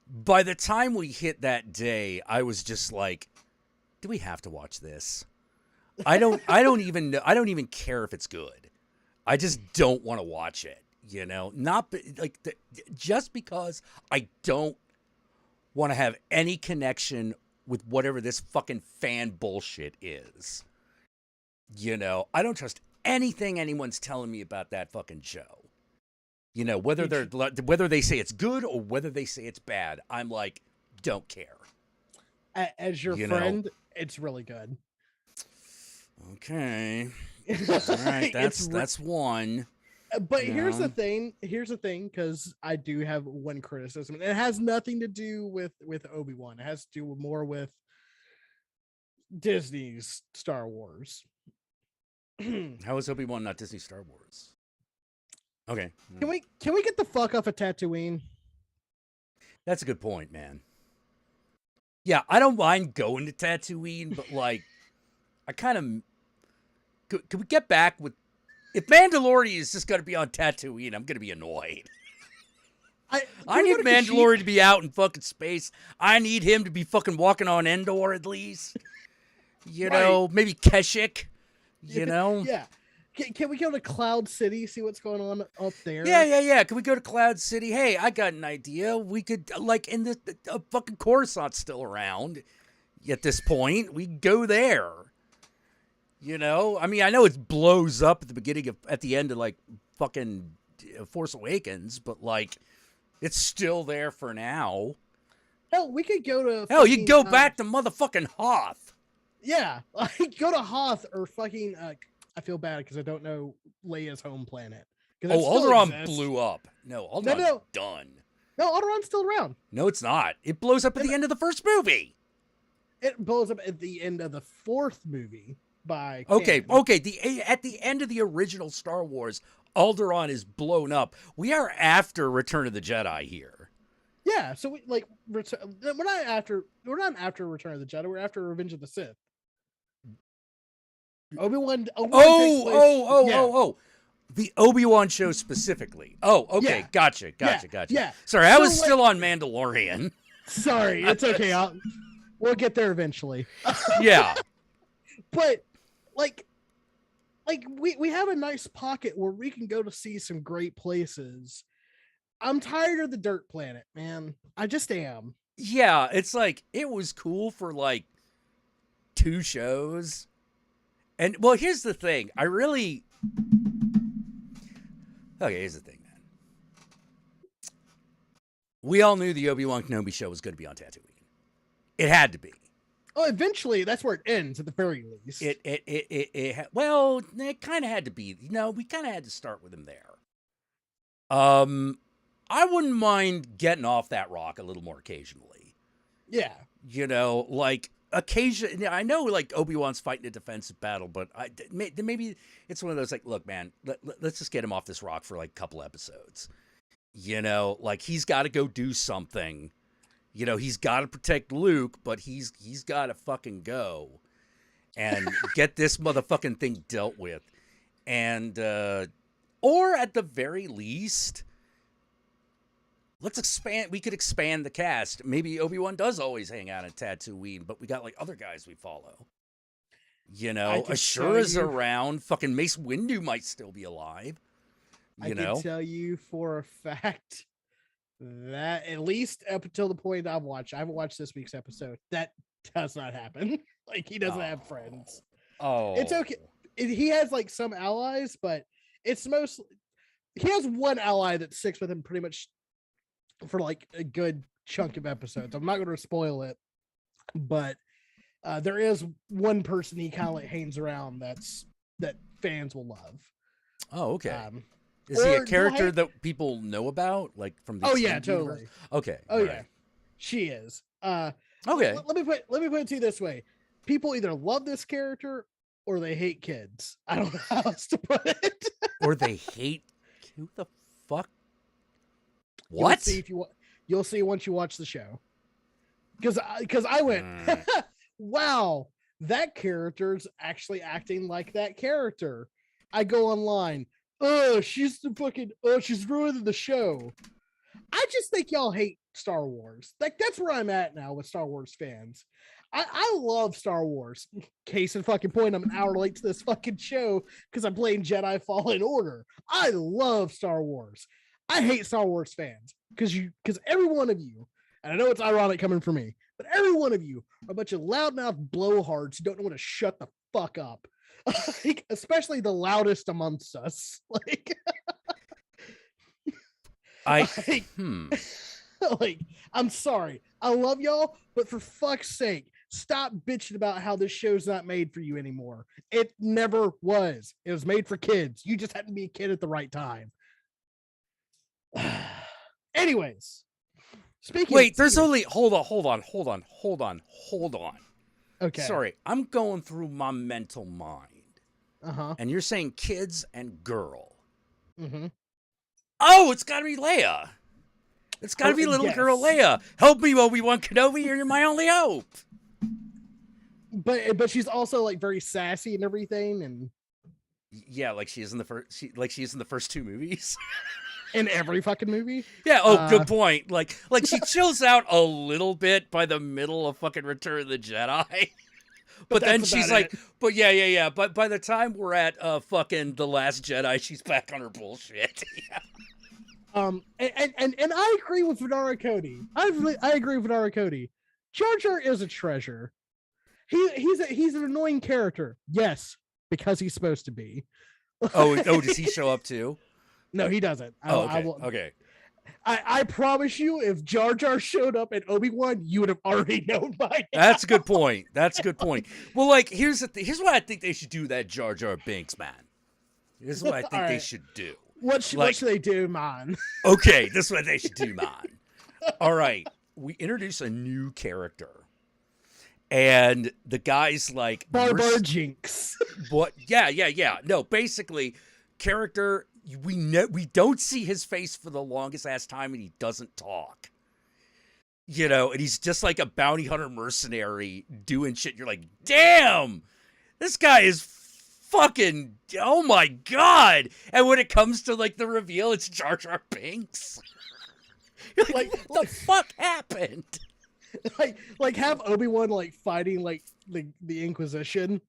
By the time we hit that day, I was just like, do we have to watch this? I don't even care if it's good. I just don't want to watch it, you know? Just because I don't want to have any connection with whatever this fucking fan bullshit is. You know, I don't trust anything anyone's telling me about that fucking show. You know, whether they say it's good or whether they say it's bad, I'm like, don't care. As your friend, it's really good. Okay. All right, that's one. But here's the thing, because I do have one criticism. It has nothing to do with Obi-Wan. It has to do more with Disney's Star Wars. How is Obi-Wan not Disney Star Wars? Okay. Can we get the fuck off of Tatooine? That's a good point, man. Yeah, I don't mind going to Tatooine, but like, I kind of could we get back with, if Mandalorian is just going to be on Tatooine, I'm going to be annoyed. I need Mandalorian to be out in fucking space. I need him to be fucking walking on Endor at least. You know, maybe Kashyyyk. You know? Yeah. Can we go to Cloud City, see what's going on up there? Yeah. Can we go to Cloud City? Hey, I got an idea. We could, like, in the fucking Coruscant's still around at this point. We go there. You know? I mean, I know it blows up at the end of, like, fucking Force Awakens, but, like, it's still there for now. Hell, we could go to. Hell, you can go back to motherfucking Hoth. Yeah, like go to Hoth or fucking. I feel bad because I don't know Leia's home planet. Alderaan blew up. No, Alderaan's done. No, Alderaan's still around. No, it's not. It blows up at the end of the first movie. It blows up at the end of the fourth movie by. Okay. Canon. At the end of the original Star Wars, Alderaan is blown up. We are after Return of the Jedi here. Yeah, so we're not after Return of the Jedi. We're after Revenge of the Sith. Obi-Wan. The Obi-Wan show specifically. Oh, okay. Yeah. Gotcha. Yeah. Sorry, I was still on Mandalorian. Sorry, it's okay. We'll get there eventually. Yeah. But like we have a nice pocket where we can go to see some great places. I'm tired of the dirt planet, man. I just am. Yeah, it's like it was cool for like 2 shows. And well, here's the thing. Okay, here's the thing, man. We all knew the Obi-Wan Kenobi show was going to be on Tatooine. It had to be. Oh, eventually, that's where it ends, at the very least. It kind of had to be. You know, we kind of had to start with him there. I wouldn't mind getting off that rock a little more occasionally. Yeah. You know, like occasionally. I know, like Obi-Wan's fighting a defensive battle, but maybe it's one of those like, look, man, let's just get him off this rock for like a couple episodes. You know, like he's got to go do something. You know, he's got to protect Luke, but he's got to fucking go and get this motherfucking thing dealt with. And, or at the very least, we could expand the cast. Maybe Obi-Wan does always hang out at Tatooine, but we got like other guys we follow. You know, Ashura's around. Fucking Mace Windu might still be alive. I can tell you for a fact that at least up until the point I haven't watched this week's episode, that does not happen. Like he doesn't have friends. Oh, it's okay. He has like some allies, but it's mostly he has one ally that sticks with him pretty much for like a good chunk of episodes. I'm not going to spoil it, but there is one person he kind of like hangs around that fans will love. Oh, okay. Is he a character that people know about, like from the? Oh yeah, totally. Universe? Okay. Oh yeah, she is. Okay. Let me put it to you this way: people either love this character or they hate kids. I don't know how else to put it. Or they hate who the fuck? What? You'll see once you watch the show. Because I went, wow, that character's actually acting like that character. I go online. She's ruining the show. I just think y'all hate Star Wars. Like that's where I'm at now with Star Wars fans. I love Star Wars. Case in fucking point, I'm an hour late to this fucking show because I'm playing Jedi Fallen Order. I love Star Wars. I hate Star Wars fans because every one of you, and I know it's ironic coming from me, but every one of you are a bunch of loudmouth blowhards who don't know when to shut the fuck up. Like, especially the loudest amongst us. Like, like, I'm sorry. I love y'all, but for fuck's sake, stop bitching about how this show's not made for you anymore. It never was. It was made for kids. You just had to be a kid at the right time. Anyways, hold on. Okay. Sorry, I'm going through my mental mind. Uh-huh. And you're saying kids and girl. Mm-hmm. Oh, it's got to be Leia. It's got to be little girl Leia. Help me, Obi-Wan Kenobi. You're my only hope. But she's also like very sassy and everything, and yeah, like she is in the first 2 movies. In every fucking movie. Yeah. Oh, good point. Like she chills out a little bit by the middle of fucking Return of the Jedi. But then that's she's about like, it. but yeah. But by the time we're at fucking The Last Jedi, she's back on her bullshit. And I agree with Venara Cody. I agree with Venara Cody. Jar Jar is a treasure. He's an annoying character. Yes, because he's supposed to be. Oh, does he show up too? No, he doesn't. Okay. I promise you, if Jar Jar showed up at Obi-Wan, you would have already known by now. That's a good point. Well, like, here's what I think they should do that Jar Jar Binks, man. Here's what I think they should do. What should they do, man? Okay, this is what they should do, man. All right, we introduce a new character. And the guy's like... Barbar Jinx. What? Yeah. No, basically, character... We don't see his face for the longest ass time, and he doesn't talk. You know, and he's just like a bounty hunter mercenary doing shit. You're like, damn, this guy is fucking, oh my God. And when it comes to like the reveal, it's Jar Jar Binks. You're like, what the fuck happened? Like have Obi-Wan like fighting like the Inquisition.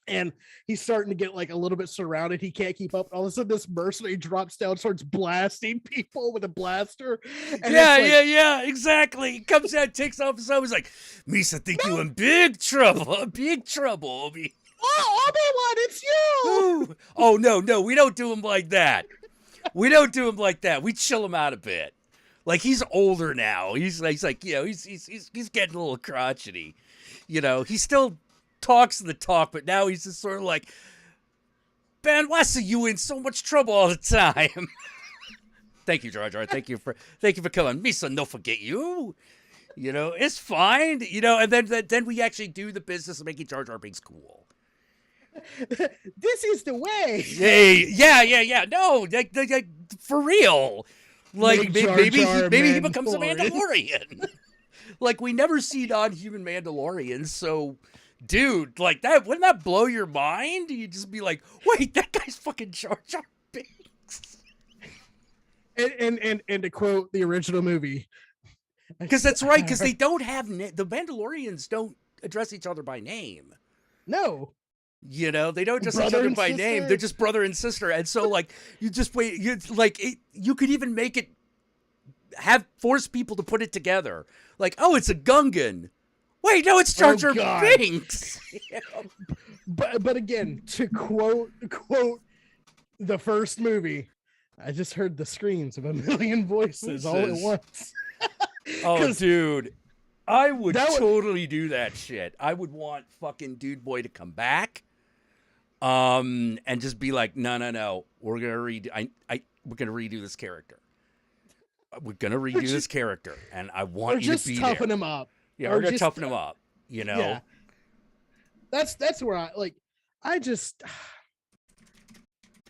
And he's starting to get like a little bit surrounded. He can't keep up. All of a sudden, this mercenary drops down, starts blasting people with a blaster. And yeah, exactly. He comes out, takes off his arm. He's like, Misa, think you in big trouble, Obi. Oh, Obi-Wan, it's you! Oh, no, we don't do him like that. We chill him out a bit. Like, he's older now. He's like, you know, he's getting a little crotchety. You know, he still talks the talk, but now he's just sort of like, Ben, why are you in so much trouble all the time? Thank you, Jar Jar. Thank you for coming. Misa, no forget you. You know, it's fine. You know, and then we actually do the business of making Jar Jar Binks cool. This is the way. Hey, yeah. No, like, for real. Like maybe he becomes a Mandalorian. Like, we never see non-human Mandalorians, so. Dude, like that, wouldn't that blow your mind? You'd just be like, wait, that guy's fucking Jar Jar Binks. And to quote the original movie. Because that's right, because they don't have, the Mandalorians don't address each other by name. No. You know, they don't address each other by name. They're just brother and sister. And so, like, you just wait, you could even make it, force people to put it together. Like, oh, it's a Gungan. Wait, no, it's Jar Jar Binks. But again, to quote the first movie, I just heard the screams of a million voices all at once. Oh, dude, I would totally do that shit. I would want fucking Dude Boy to come back, and just be like, no, we're gonna redo this character. We're gonna redo this character, and I want you to be there. Just toughen him up. Yeah, we're gonna toughen him up, you know. Yeah. That's where I just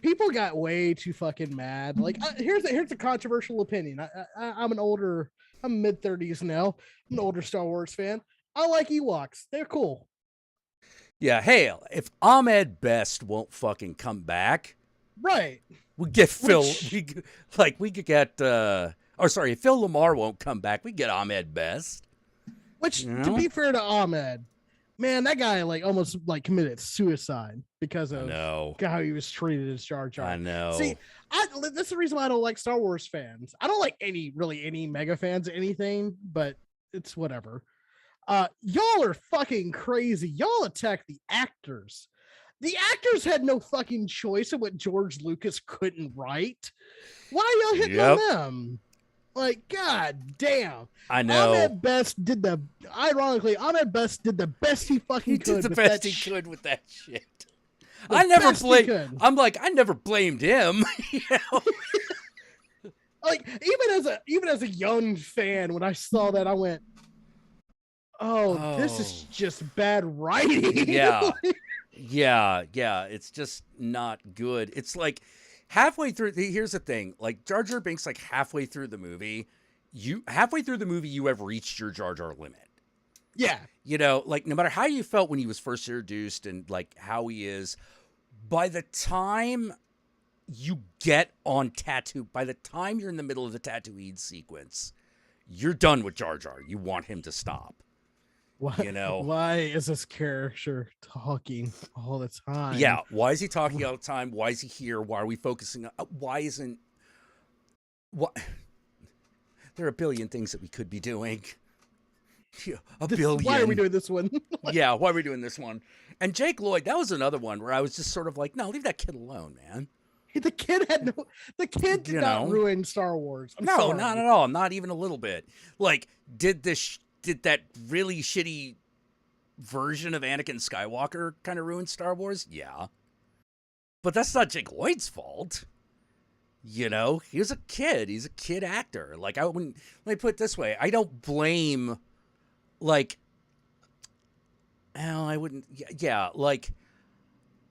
people got way too fucking mad. Like, here's a controversial opinion. I'm mid-30s now. I'm an older Star Wars fan. I like Ewoks. They're cool. Yeah, hell, if Ahmed Best won't fucking come back, right? We get Phil. We could get. If Phil Lamar won't come back, we get Ahmed Best. Which, to be fair to Ahmed, man, that guy like almost like committed suicide because of how he was treated as Jar Jar. I know. See, that's the reason why I don't like Star Wars fans. I don't like any mega fans of anything, but it's whatever. Y'all are fucking crazy. Y'all attack the actors. The actors had no fucking choice of what George Lucas couldn't write. Why are y'all hitting on them? Like, god damn. I know. Ahmed Best did the best he fucking could. He did the best he could with that shit. I never blamed him. You know? Like, even as a young fan, when I saw that, I went, oh, this is just bad writing. Yeah. Yeah. It's just not good. It's like halfway through, here's the thing, like Jar Jar Binks, like halfway through the movie, you have reached your Jar Jar limit. Yeah. You know, like no matter how you felt when he was first introduced and like how he is, by the time you get on Tatooine, by the time you're in the middle of the Tatooine sequence, you're done with Jar Jar. You want him to stop. Why, You know? why is this character talking all the time? Yeah. Why is he talking all the time? Why is he here? Why are we focusing on? Why isn't? What? There are a billion things that we could be doing. Yeah, billion. Why are we doing this one? Yeah, why are we doing this one? And Jake Lloyd, that was another one where I was just sort of like, no, leave that kid alone, man. The kid did not ruin Star Wars. I'm no, sorry. not at all. Not even a little bit. Like, did that really shitty version of Anakin Skywalker kind of ruin Star Wars? Yeah. But that's not Jake Lloyd's fault. You know, he was a kid. He's a kid actor. Like, let me put it this way. I don't blame, like, I wouldn't, yeah, like,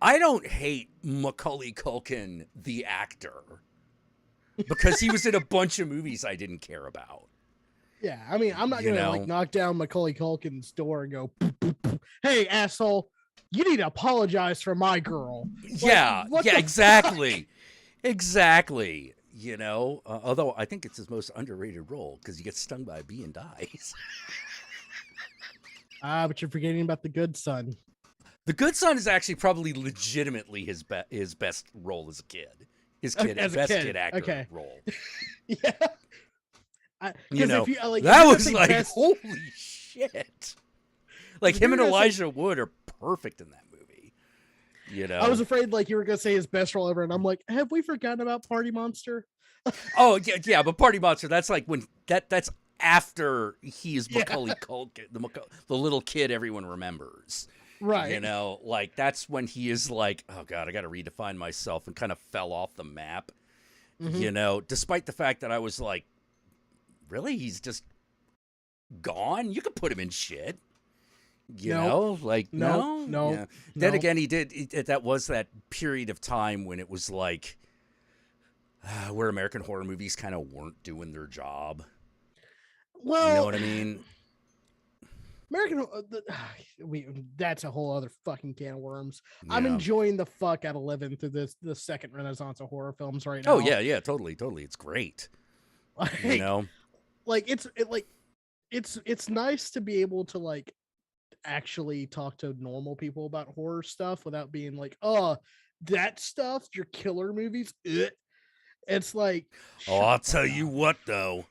I don't hate Macaulay Culkin, the actor, because he was in a bunch of movies I didn't care about. Yeah, I mean, I'm not going to, like, knock down Macaulay Culkin's door and go, poof, poof, poof. Hey, asshole, you need to apologize for my girl. Yeah, like, yeah, exactly. Exactly. You know, although I think it's his most underrated role because he gets stung by a bee and dies. But you're forgetting about The Good Son. The Good Son is actually probably legitimately his best role as a kid. His best kid actor role. Yeah. You know, if you, like, that was like, holy shit. Like, him and Elijah Wood are perfect in that movie. You know, I was afraid like you were gonna say his best role ever, and I'm like, have we forgotten about Party Monster? Oh yeah, but Party Monster, that's like when that's after he is Macaulay Culkin, the little kid everyone remembers. Right. You know, like that's when he is like, oh God, I got to redefine myself, and kind of fell off the map. Mm-hmm. You know, despite the fact that I was like, really, he's just gone. You could put him in shit. You know, like no. Yeah. Then again, he did. That was that period of time when it was like where American horror movies kind of weren't doing their job. Well, you know what I mean? That's a whole other fucking can of worms. Yeah. I'm enjoying the fuck out of living through the second renaissance of horror films right now. Oh yeah, totally. It's great. Like, you know, like it's nice to be able to like actually talk to normal people about horror stuff without being like, oh, that stuff, your killer movies. It's like, I'll tell you what though.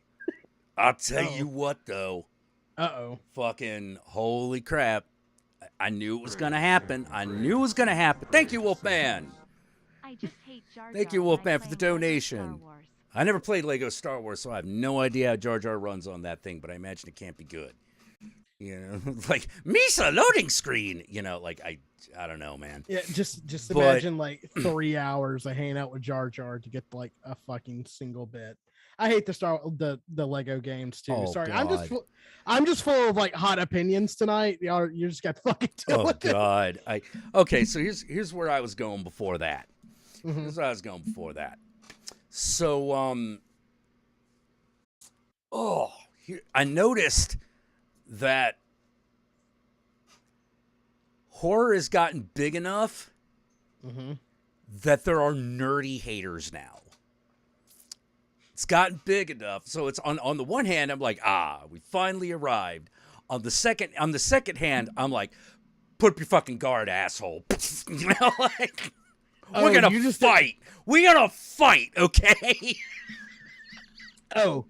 Uh-oh. Fucking holy crap. I knew it was going to happen. Thank you, Wolfman. I just hate Jar Jar. Thank you, Wolfman, for the donation. I never played Lego Star Wars, so I have no idea how Jar Jar runs on that thing, but I imagine it can't be good. You know, like Misa loading screen. You know, like I don't know, man. Yeah, just imagine like 3 hours of hanging out with Jar Jar to get like a fucking single bit. I hate the Lego games too. Oh, sorry, God. I'm just full of like hot opinions tonight. You just got fucking. Oh God. Okay. So here's where I was going before that. Mm-hmm. Here's where I was going before that. So I noticed that horror has gotten big enough that there are nerdy haters now. It's gotten big enough, so it's on the one hand, I'm like, we finally arrived. On the second hand, I'm like, put up your fucking guard, asshole. You know, like we're gonna fight. We're gonna fight, okay? Oh,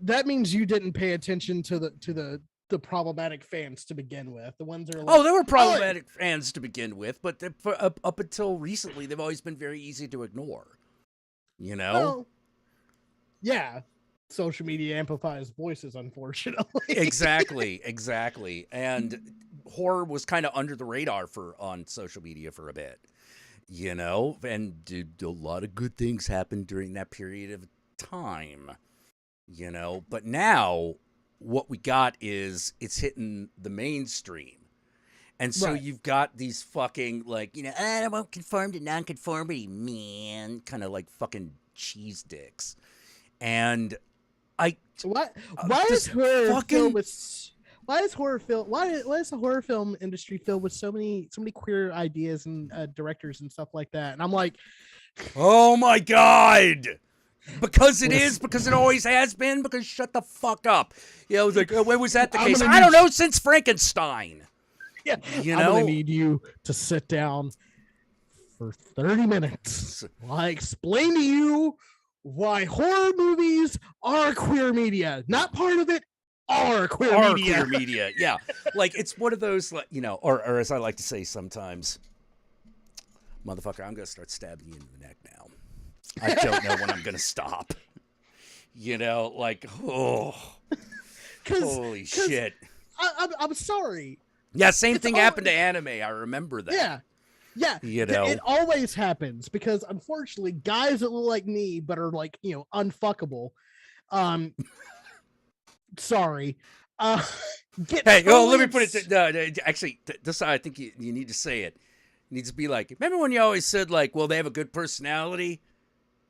that means you didn't pay attention to the problematic fans to begin with. The ones that are like, they were problematic fans to begin with, but up until recently, they've always been very easy to ignore. You know. Well, yeah, social media amplifies voices, unfortunately. Exactly. And horror was kind of under the radar on social media for a bit, you know, and a lot of good things happened during that period of time, you know. But now what we got is it's hitting the mainstream. And so you've got these fucking like, you know, I won't conform to nonconformity, man, kind of like fucking cheese dicks. And why is the horror film industry filled with so many queer ideas and directors and stuff like that? And I'm like, oh my God, Because it is, because it always has been, because shut the fuck up. You know, like, when was that the I'm case? gonna I don't need know, since Frankenstein. Yeah, You I'm know? gonna need you to sit down for 30 minutes while I explain to you why horror movies are queer media. Not part of it, are queer media. Queer media, yeah. Like, it's one of those, like, you know, or as I like to say sometimes, motherfucker, I'm gonna start stabbing you in the neck now. I don't know when I'm gonna stop. You know, like, oh, holy shit. I'm sorry. Yeah, same It's thing all- happened to anime. I remember that. Yeah. Yeah. You know, It always happens because unfortunately, guys that look like me but are like, unfuckable. Sorry. Get hey, oh, let totally me put it. Actually, this I think you need to say it. It needs to be like, remember when you always said, like, well, they have a good personality?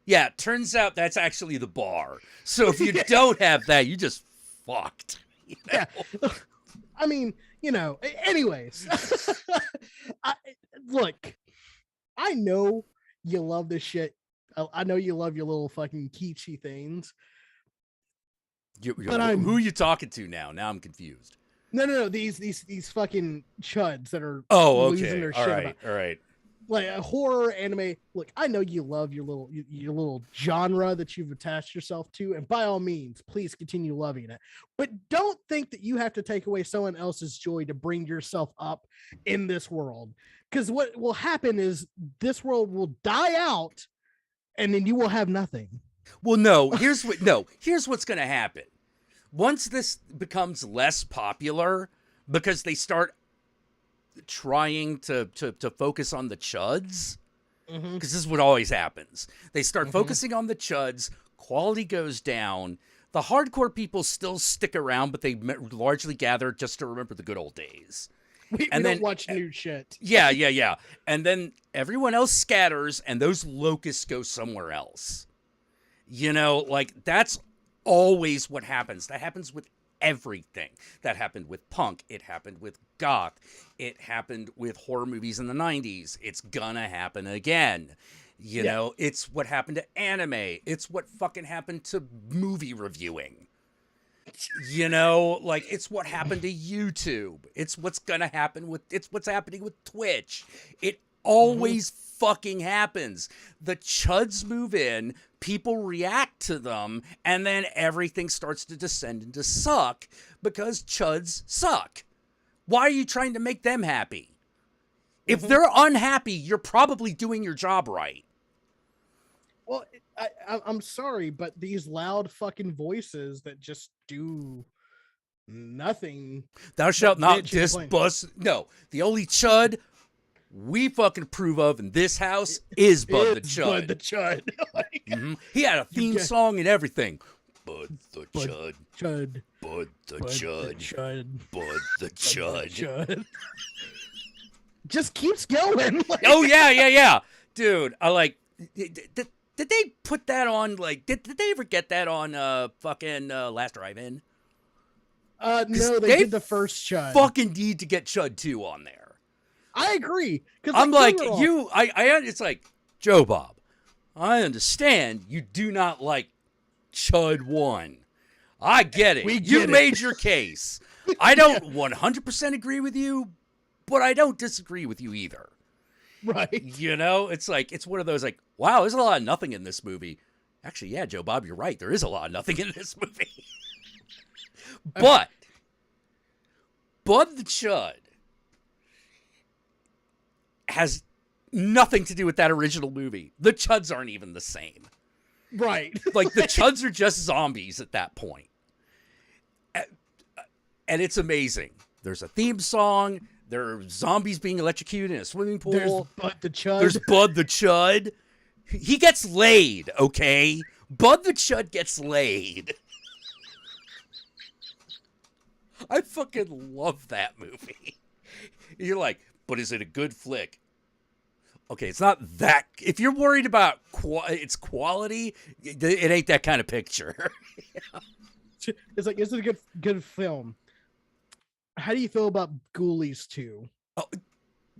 Yeah, turns out that's actually the bar. So if you don't have that, you just fucked. You know? Yeah. I mean, anyways. Look, I know you love this shit. I know you love your little fucking kitschy things. But who are you talking to now? Now I'm confused. No. These fucking chuds that are losing their all shit right, about all right. like a horror anime. Look, I know you love your little genre that you've attached yourself to, and by all means, please continue loving it. But don't think that you have to take away someone else's joy to bring yourself up in this world. Because what will happen is this world will die out, and then you will have nothing. Well, here's what's going to happen. Once this becomes less popular, because they start trying to focus on the chuds, because this is what always happens. They start focusing on the chuds, quality goes down. The hardcore people still stick around, but they largely gather just to remember the good old days. We don't watch new shit. Yeah. And then everyone else scatters, and those locusts go somewhere else. You know, like, that's always what happens. That happens with everything. That happened with punk. It happened with goth. It happened with horror movies in the 90s. It's gonna happen again. You know, it's what happened to anime. It's what fucking happened to movie reviewing. You know, like, it's what happened to YouTube. It's what's gonna happen it's what's happening with Twitch. It always fucking happens. The chuds move in, people react to them, and then everything starts to descend into suck because chuds suck. Why are you trying to make them happy? If they're unhappy, you're probably doing your job right. Well, I'm sorry, but these loud fucking voices that just do nothing. Thou shalt not bitch and complain. disbust. No, the only chud we fucking approve of in this house is Bud the It's Chud. Bud the Chud. Like, He had a theme song and everything. Bud the Bud Chud. Chud. Bud the Bud Chud. the Chud. Bud the Bud the Chud. Chud. Just keeps going. Like, Oh, yeah. Dude, I like... Did they put that on, like... Did they ever get that on fucking Last Drive-In? no, they did the first Chud. Fucking need to get Chud 2 on there. I agree. I'm like, it's like, Joe Bob, I understand you do not like Chud 1. I get it. You made your case. I don't 100% agree with you, but I don't disagree with you either. Right. You know, it's like, it's one of those like, wow, there's a lot of nothing in this movie. Actually, yeah, Joe Bob, you're right. There is a lot of nothing in this movie. But Bud the Chud has nothing to do with that original movie. The chuds aren't even the same. Right. Like, the chuds are just zombies at that point. And it's amazing. There's a theme song. There are zombies being electrocuted in a swimming pool. There's Bud the Chud. There's Bud the Chud. He gets laid, okay? Bud the Chud gets laid. I fucking love that movie. You're like, but is it a good flick? Okay, it's not that. If you're worried about its quality, it ain't that kind of picture. It's like, is it a good film? How do you feel about Ghoulies 2?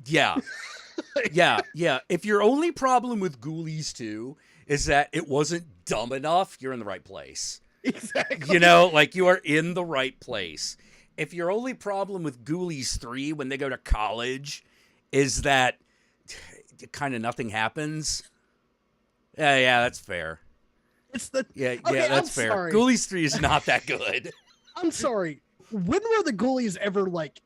Yeah. Yeah. If your only problem with Ghoulies 2 is that it wasn't dumb enough, you're in the right place. Exactly. You know, like you are in the right place. If your only problem with Ghoulies 3 when they go to college is that kind of nothing happens, yeah, that's fair. It's the Yeah, Okay, that's I'm fair. sorry. Ghoulies 3 is not that good. I'm sorry. When were the Ghoulies ever like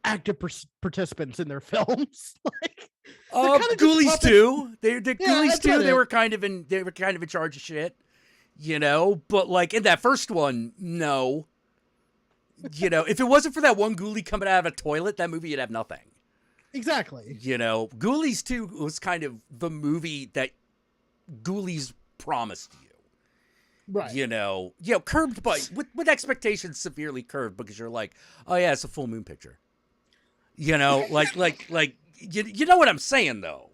active participants in their films? Like, they're kinda just Ghoulies puppets. 2. They Yeah, Ghoulies I 2, get they it. were kind of in charge of shit. You know, but like in that first one, no. You know, if it wasn't for that one ghoulie coming out of a toilet, that movie would have nothing. Exactly. You know, Ghoulies 2 was kind of the movie that Ghoulies promised you. Right. You know, curbed by with expectations severely curbed because you're like, oh yeah, it's a full moon picture. You know, like you know what I'm saying though.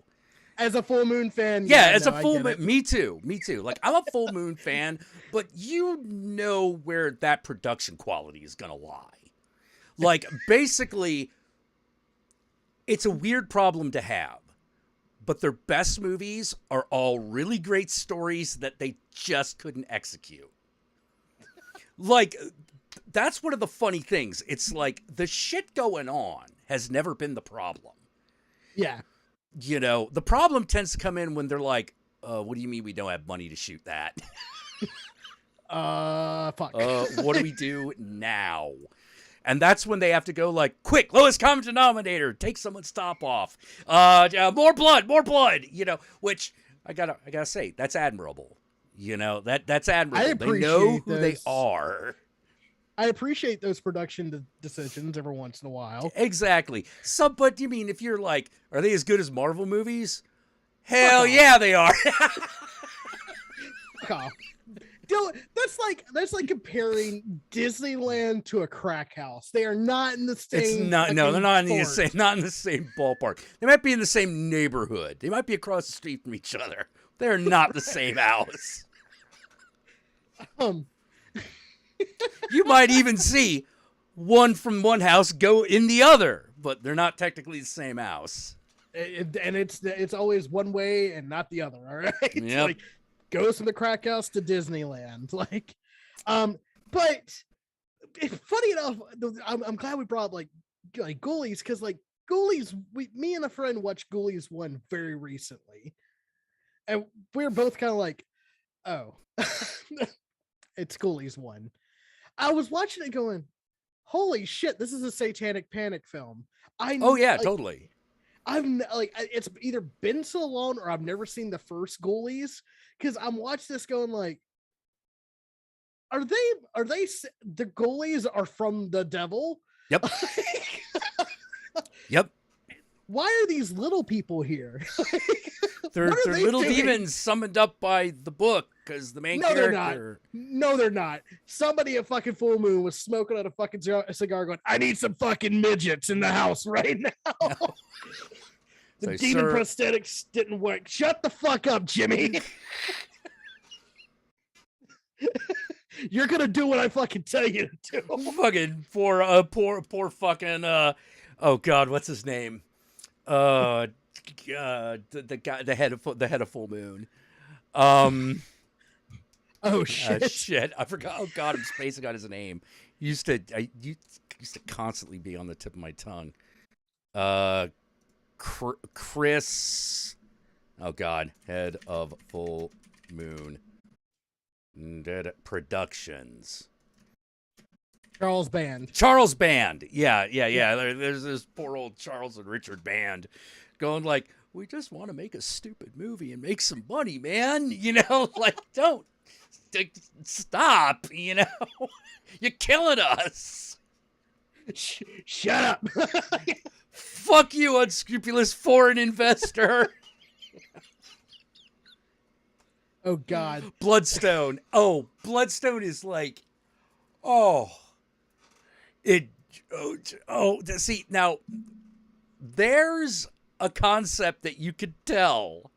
As a full moon fan, Yeah, as no, a full I get moon, it. me too. Like I'm a full moon fan, but you know where that production quality is gonna lie. Like basically, it's a weird problem to have, but their best movies are all really great stories that they just couldn't execute. Like that's one of the funny things. It's like the shit going on has never been the problem. Yeah. You know, the problem tends to come in when they're like, what do you mean we don't have money to shoot that? Fuck. What do we do now? And that's when they have to go like, quick, lowest common denominator, take someone's top off. More blood, you know, which I gotta say, that's admirable. You know, that's admirable. They know who they are. I appreciate those production decisions every once in a while. Exactly. But you mean if you're like, are they as good as Marvel movies? Hell yeah, they are. Dude, that's like comparing Disneyland to a crack house. They are not in the same. It's not. No, they're not in the same. Not in the same ballpark. They might be in the same neighborhood. They might be across the street from each other. They're not the same house. You might even see one from one house go in the other, but they're not technically the same house. And it's always one way and not the other. All right. Yep. Like goes from the crack house to Disneyland. Like, but funny enough, I'm glad we brought up like Ghoulies because like Ghoulies, me and a friend watched Ghoulies 1 very recently, and we were both kind of like, oh, it's Ghoulies 1. I was watching it going, holy shit, this is a satanic panic film. Totally. I've like it's either been so long or I've never seen the first Ghoulies because I'm watching this going like, are they the Ghoulies are from the devil? Yep. Yep. Why are these little people here? They're they little doing? Demons summoned up by the book because the main character. They're not. No, they're not. Somebody at fucking full moon was smoking on a fucking cigar going, I need some fucking midgets in the house right now. No. The demon prosthetics didn't work. Shut the fuck up, Jimmy. You're gonna do what I fucking tell you to do. Fucking poor fucking oh god, what's his name? The guy, the head of Full Moon. Oh shit. Shit, I forgot. Oh god, I'm spacing on his name. Used to constantly be on the tip of my tongue. Chris. Oh god, head of Full Moon Productions. Charles Band. Yeah. There's this poor old Charles and Richard Band going like, we just want to make a stupid movie and make some money, man. You know, like, don't stop, you know. You're killing us. Shut up. Fuck you, unscrupulous foreign investor. Oh, God. Bloodstone. Oh, Bloodstone is like, see, now, there's a concept that you could tell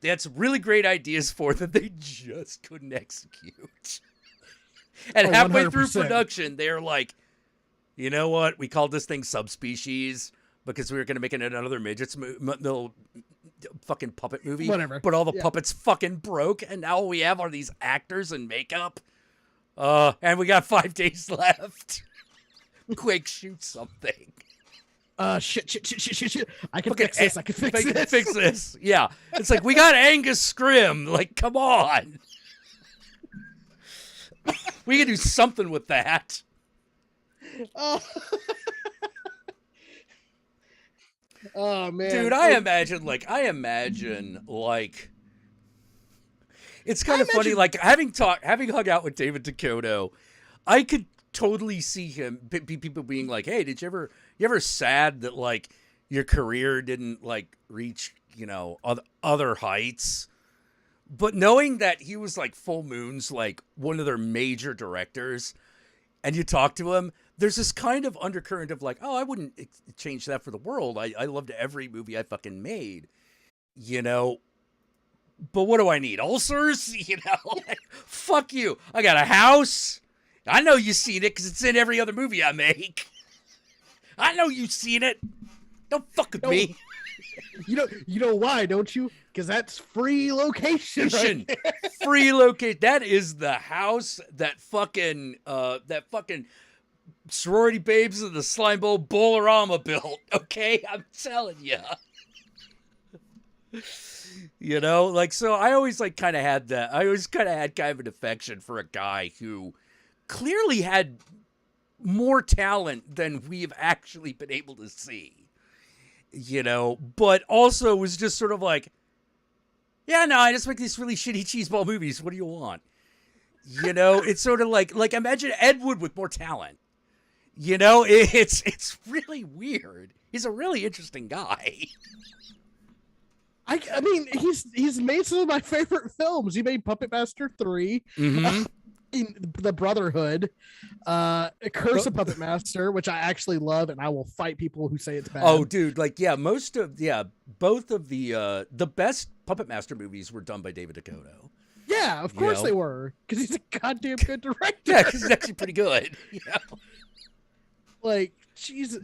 they had some really great ideas for that they just couldn't execute. And halfway 100%. through production, they're like, you know what? We called this thing Subspecies, because we were going to make it another midgets little fucking puppet movie. Whatever. But all the Yeah. puppets fucking broke, and now all we have are these actors and makeup. And we got 5 days left. Quick, shoot something. Shit. I can Fucking fix this. I can fix this. Fix this. Yeah. It's like, we got Angus Scrim. Like, come on. We can do something with that. Oh. Oh man, Dude, I imagine it's kind of funny, like having hung out with David Dakota, I could totally see him people being like, "Hey, you ever sad that like your career didn't like reach, other heights?" But knowing that he was like Full Moon's like one of their major directors, and you talk to him, there's this kind of undercurrent of like, oh, I wouldn't change that for the world. I loved every movie I fucking made, But what do I need? Ulcers? Fuck you. I got a house. I know you've seen it because it's in every other movie I make. I know you've seen it. Don't fuck with me. You know why, don't you? Because that's free location. Right there. Free location. That is the house that fucking sorority babes of the Slime Bowl Bolorama built. Okay, I'm telling you. So I always kind of had that. I always kind of had kind of an affection for a guy who clearly had more talent than we've actually been able to see. But also was just sort of like, yeah, no, I just make these really shitty cheeseball movies. What do you want? It's sort of like imagine Ed Wood with more talent. It's really weird. He's a really interesting guy. I mean, he's made some of my favorite films. He made Puppet Master 3, The Brotherhood, Curse of Puppet Master, which I actually love, and I will fight people who say it's bad. Oh, dude, both of the best Puppet Master movies were done by David Dakota. Yeah, of course they were, because he's a goddamn good director. Yeah, because he's actually pretty good. Like, Jesus,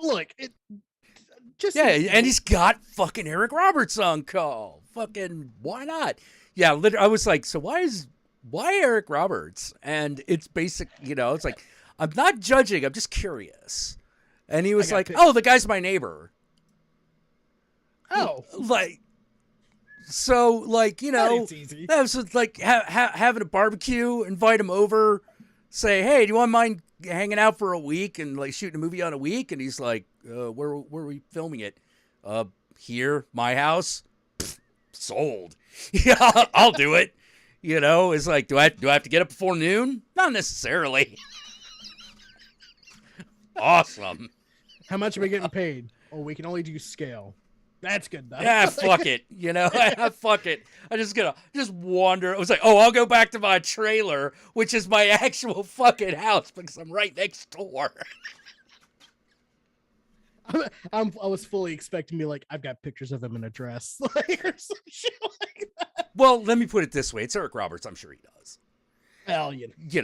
look, it. Just and he's got fucking Eric Roberts on call. Fucking why not? Yeah, I was like, so why Eric Roberts? And it's basic, it's like, I'm not judging, I'm just curious. And he was like, oh, the guy's my neighbor. Oh, that was like having a barbecue, invite him over, say, hey, do you want mind hanging out for a week and like shooting a movie on a week? And he's like, where are we filming it? Here, my house. Pfft, sold. Yeah, I'll do it. It's like, do I have to get up before noon? Not necessarily. Awesome. How much are we getting paid? Oh, we can only do scale. That's good enough. Yeah, fuck it. Fuck it. I just wander. I was like, oh, I'll go back to my trailer, which is my actual fucking house because I'm right next door. I was fully expecting to be like, I've got pictures of him in a dress, or some shit like that. Well, let me put it this way: it's Eric Roberts. I'm sure he does. Hell,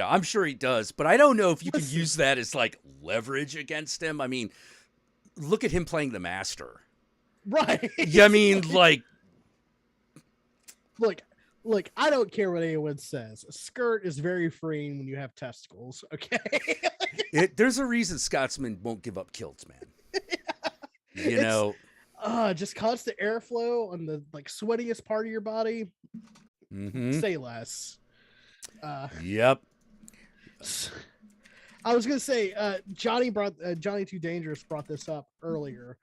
I'm sure he does, but I don't know if you can use that as like leverage against him. I mean, look at him playing the Master. Right. Yeah, I mean, like, look, I don't care what anyone says. A skirt is very freeing when you have testicles. Okay. There's a reason Scotsmen won't give up kilts, man. Just constant airflow on the sweatiest part of your body. Say less. Yep. I was gonna say, Johnny Too Dangerous brought this up earlier.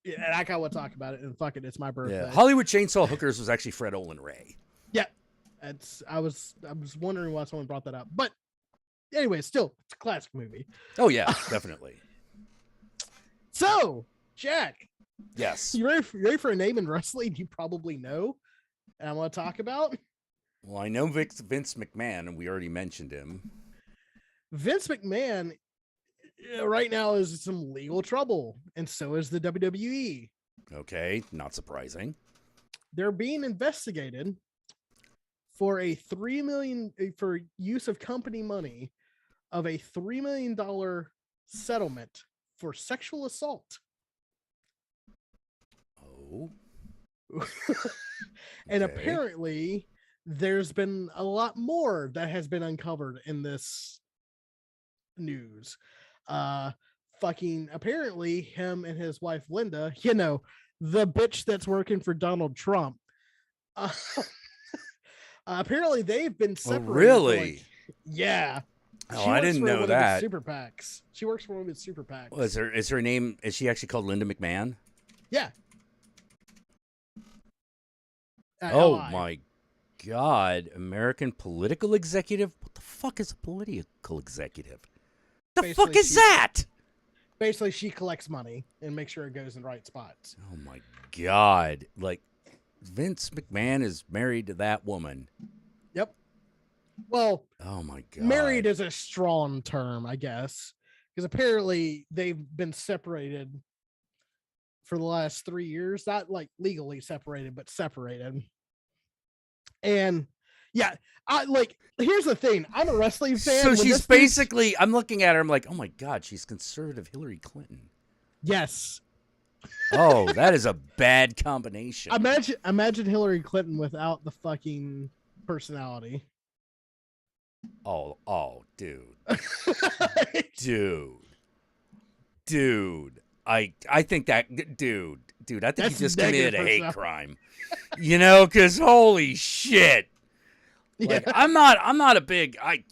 And I kind of want to talk about it. And fuck it, it's my birthday. Yeah. Hollywood Chainsaw Hookers was actually Fred Olin Ray. Yeah, I was wondering why someone brought that up, but anyway, still, it's a classic movie. Oh yeah, definitely. So, Jack. Yes. You ready for a name in wrestling you probably know, and I want to talk about? Well, I know Vince McMahon, and we already mentioned him. Vince McMahon right now is in some legal trouble, and so is the WWE. Okay, not surprising. They're being investigated for for use of company money of a $3 million settlement for sexual assault. Oh. And Okay. apparently there's been a lot more that has been uncovered in this news. Fucking apparently him and his wife Linda, the bitch that's working for Donald Trump. Uh, apparently they've been Oh, separated. really? Yeah. Oh, She I works didn't for know one of that. his super PACs. She works for one of his super PACs. Well, is her name? Is she actually called Linda McMahon? Yeah. Oh LI. my God! American political executive. What the fuck is a political executive? The Basically, fuck is that? Basically, she collects money and makes sure it goes in the right spots. Oh my God! Like Vince McMahon is married to that woman. Yep. Well, Oh my God! married is a strong term, I guess, because apparently they've been separated for the last 3 years. Not like legally separated, but separated. And yeah, here's the thing. I'm a wrestling fan. So When she's this news- basically. I'm looking at her. I'm like, oh my God! She's conservative Hillary Clinton. yes. Oh, that is a bad combination. Imagine Hillary Clinton without the fucking personality. Oh, dude. Dude. I think that dude, I think That's you just negative committed a hate personality. crime. Because holy shit. Like Yeah. I'm not a big I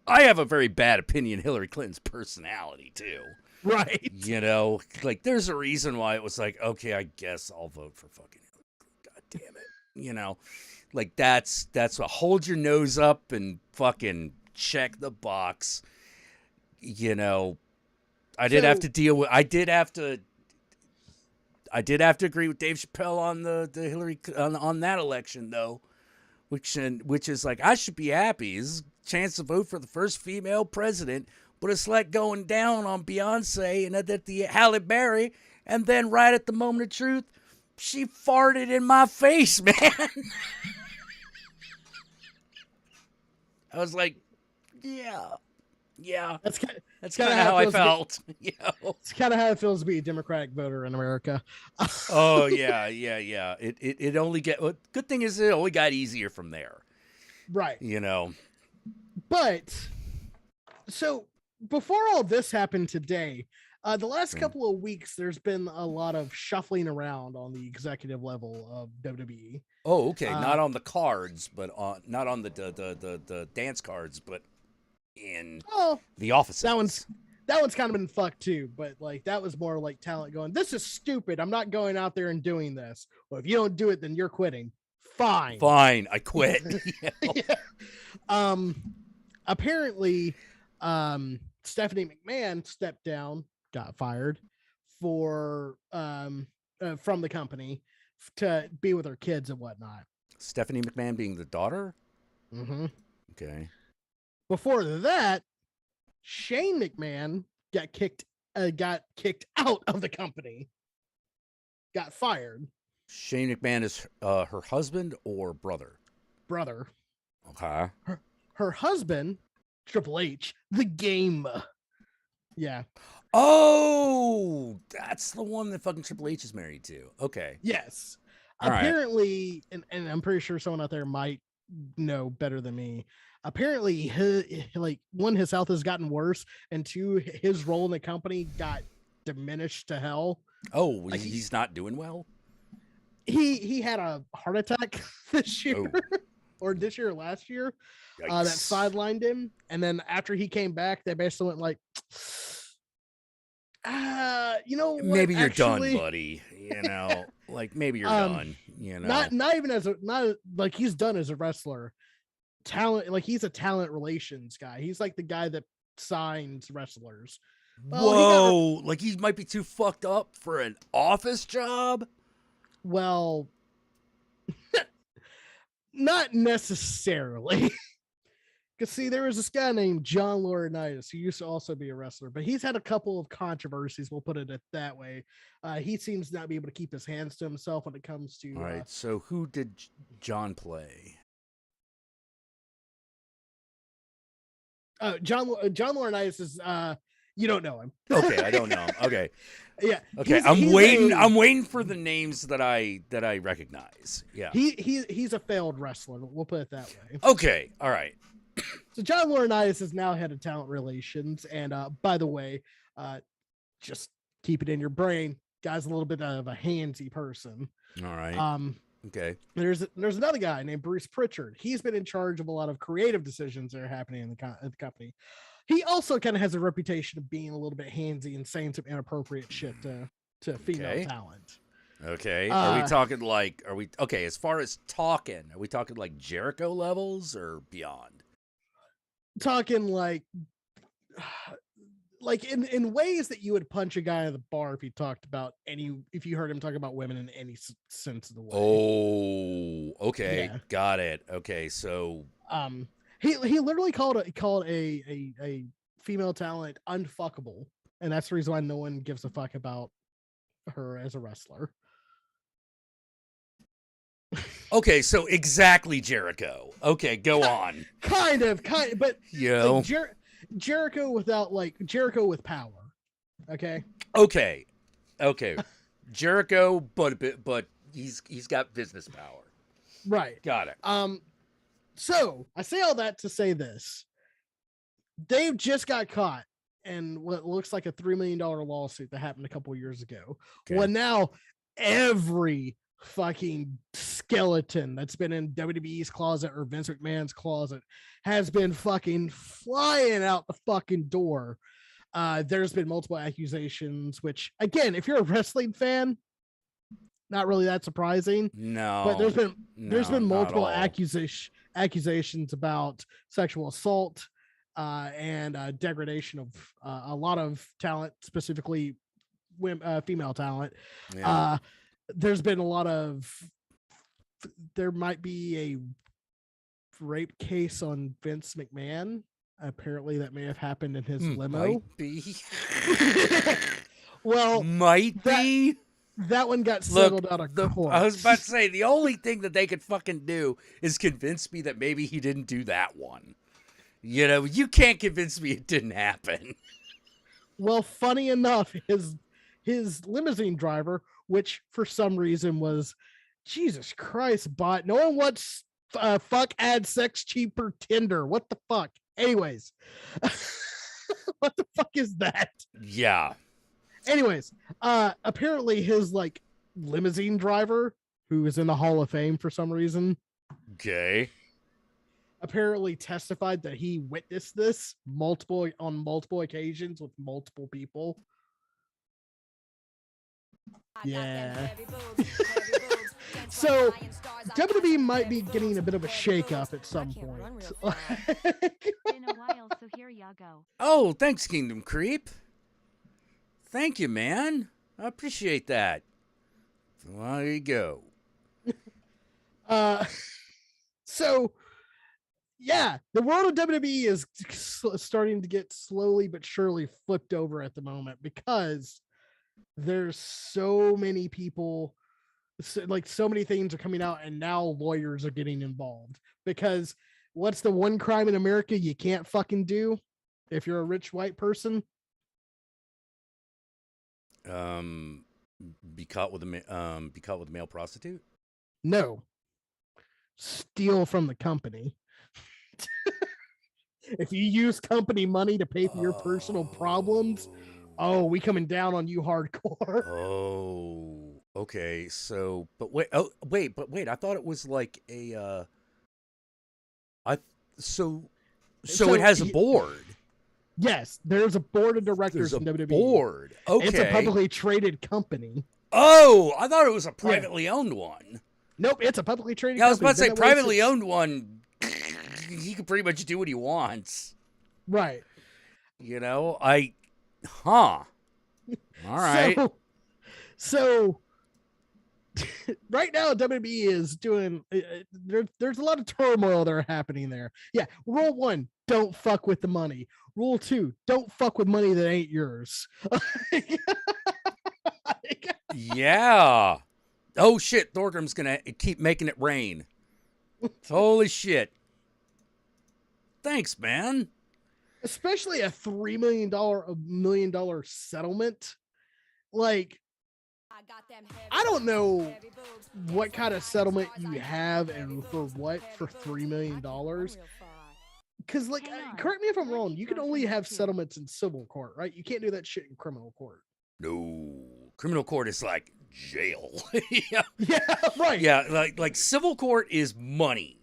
have a very bad opinion of Hillary Clinton's personality too. Right. Like there's a reason why it was like, okay, I guess I'll vote for fucking Hillary Clinton. God damn it. Like that's what hold your nose up and fucking check the box. I did have to agree with Dave Chappelle on the Hillary on that election though, which is like I should be happy. This is a chance to vote for the first female president, but it's like going down on Beyonce and at the Halle Berry, and then right at the moment of truth, she farted in my face, man. I was like, yeah. That's kind That's kinda kind of how how it I feels felt. It's kind of how it feels to be a Democratic voter in America. Oh yeah. It only good thing is it only got easier from there. Right. But so before all this happened today, the last couple of weeks, there's been a lot of shuffling around on the executive level of WWE. Oh, okay. Not on the cards, but not on the dance cards, but in the offices. That one's kind of been fucked too, but like that was more like talent going, this is stupid. I'm not going out there and doing this. Well, if you don't do it, then you're quitting. Fine, I quit. Yeah. Apparently, Stephanie McMahon stepped down, got fired for from the company to be with her kids and whatnot. Stephanie McMahon being the daughter? Mm-hmm. Okay. Before that, Shane McMahon got kicked out of the company, got fired. Shane McMahon is her husband or brother? Brother. Okay. Her husband, Triple H, the Game. Yeah. Oh, that's the one that fucking Triple H is married to. Okay. Yes. All right. Apparently, and I'm pretty sure someone out there might know better than me. Apparently, his health has gotten worse, and two, his role in the company got diminished to hell. Oh, Like, he's not doing well? He had a heart attack this year, or this year or last year, that sidelined him. And then after he came back, they basically went like, you know what, maybe you're actually, done, buddy. Like maybe you're done. Not even not like he's done as a wrestler. Talent, like he's a talent relations guy. He's like the guy that signs wrestlers. Well, whoa, like he might be too fucked up for an office job? Well, not necessarily. Because see, there was this guy named John Laurinaitis who used to also be a wrestler, but he's had a couple of controversies. We'll put it that way. He seems not be able to keep his hands to himself when it comes to. All right. So who did John play? John Laurinaitis is You don't know him. Okay, I don't know him. Okay. Yeah. Okay, I'm waiting for the names that I recognize. Yeah. He's a failed wrestler. We'll put it that way. Okay. All right. So John Laurinaitis is now head of talent relations, and by the way, just keep it in your brain. Guy's a little bit of a handsy person. All right. Okay. There's another guy named Bruce Pritchard. He's been in charge of a lot of creative decisions that are happening in the company. He also kind of has a reputation of being a little bit handsy and saying some inappropriate shit to female talent. Okay. Are we talking like? Okay? As far as talking, are we talking like Jericho levels or beyond? Talking like in ways that you would punch a guy in the bar if if you heard him talk about women in any sense of the way. Oh, okay. Yeah. Got it. Okay. So he literally called a female talent unfuckable, and that's the reason why no one gives a fuck about her as a wrestler. Okay, so exactly Jericho. Okay, go on. Kind of, but like Jericho without Jericho with power. Okay. Jericho, but he's got business power. Right. Got it. So I say all that to say this: Dave just got caught in what looks like a $3 million lawsuit that happened a couple of years ago. Okay. Well, now every fucking skeleton that's been in WWE's closet or Vince McMahon's closet has been fucking flying out the fucking door. There's been multiple accusations, which again, if you're a wrestling fan, not really that surprising. No, but there's been multiple accusations about sexual assault and degradation of a lot of talent, specifically female talent. Yeah. There's been a lot of. There might be a rape case on Vince McMahon. Apparently, that may have happened in his limo. Might be. Well, might be. That one got settled out of court. I was about to say, the only thing that they could fucking do is convince me that maybe he didn't do that one. You know, you can't convince me it didn't happen. Well, funny enough, his limousine driver, which for some reason was, Jesus Christ, bot. No one wants fuck add sex cheaper Tinder. What the fuck? Anyways, what the fuck is that? Yeah. Anyways, apparently his limousine driver, who is in the Hall of Fame for some reason. Okay. Apparently testified that he witnessed this on multiple occasions with multiple people. Yeah. So WWE might be getting a bit of a shakeup at some point. In a while, so here ya go. Oh, thanks, Kingdom Creep. Thank you, man. I appreciate that. Well, there you go. So yeah, the world of WWE is starting to get slowly but surely flipped over at the moment because there's so many people, so many things are coming out, and now lawyers are getting involved because what's the one crime in America you can't fucking do if you're a rich white person? Be caught with a male prostitute? No. Steal from the company. If you use company money to pay for your personal problems, we coming down on you hardcore. Oh, okay. So, but wait, I thought it was like a, so it has a board. Yes, there's a board of directors in WWE. Board. Okay. It's a publicly traded company. Oh, I thought it was a privately owned one. Nope, it's a publicly traded company. I was company. about to say, privately owned one, he can pretty much do what he wants. Right. You know, all right. So right now, WWE is doing, there's a lot of turmoil that are happening there. Yeah. Rule 1, don't fuck with the money. Rule 2, don't fuck with money that ain't yours. Yeah. Oh shit, Thorgrim's gonna keep making it rain. Holy shit. Thanks, man. especially a $3 million settlement. Like, I don't know what kind of settlement you have and for what for $3 million. Because, like, correct me if I'm wrong, you can only have settlements in civil court, right? You can't do that shit in criminal court. No, criminal court is like jail. Yeah, Yeah, right. yeah. Like civil court is money.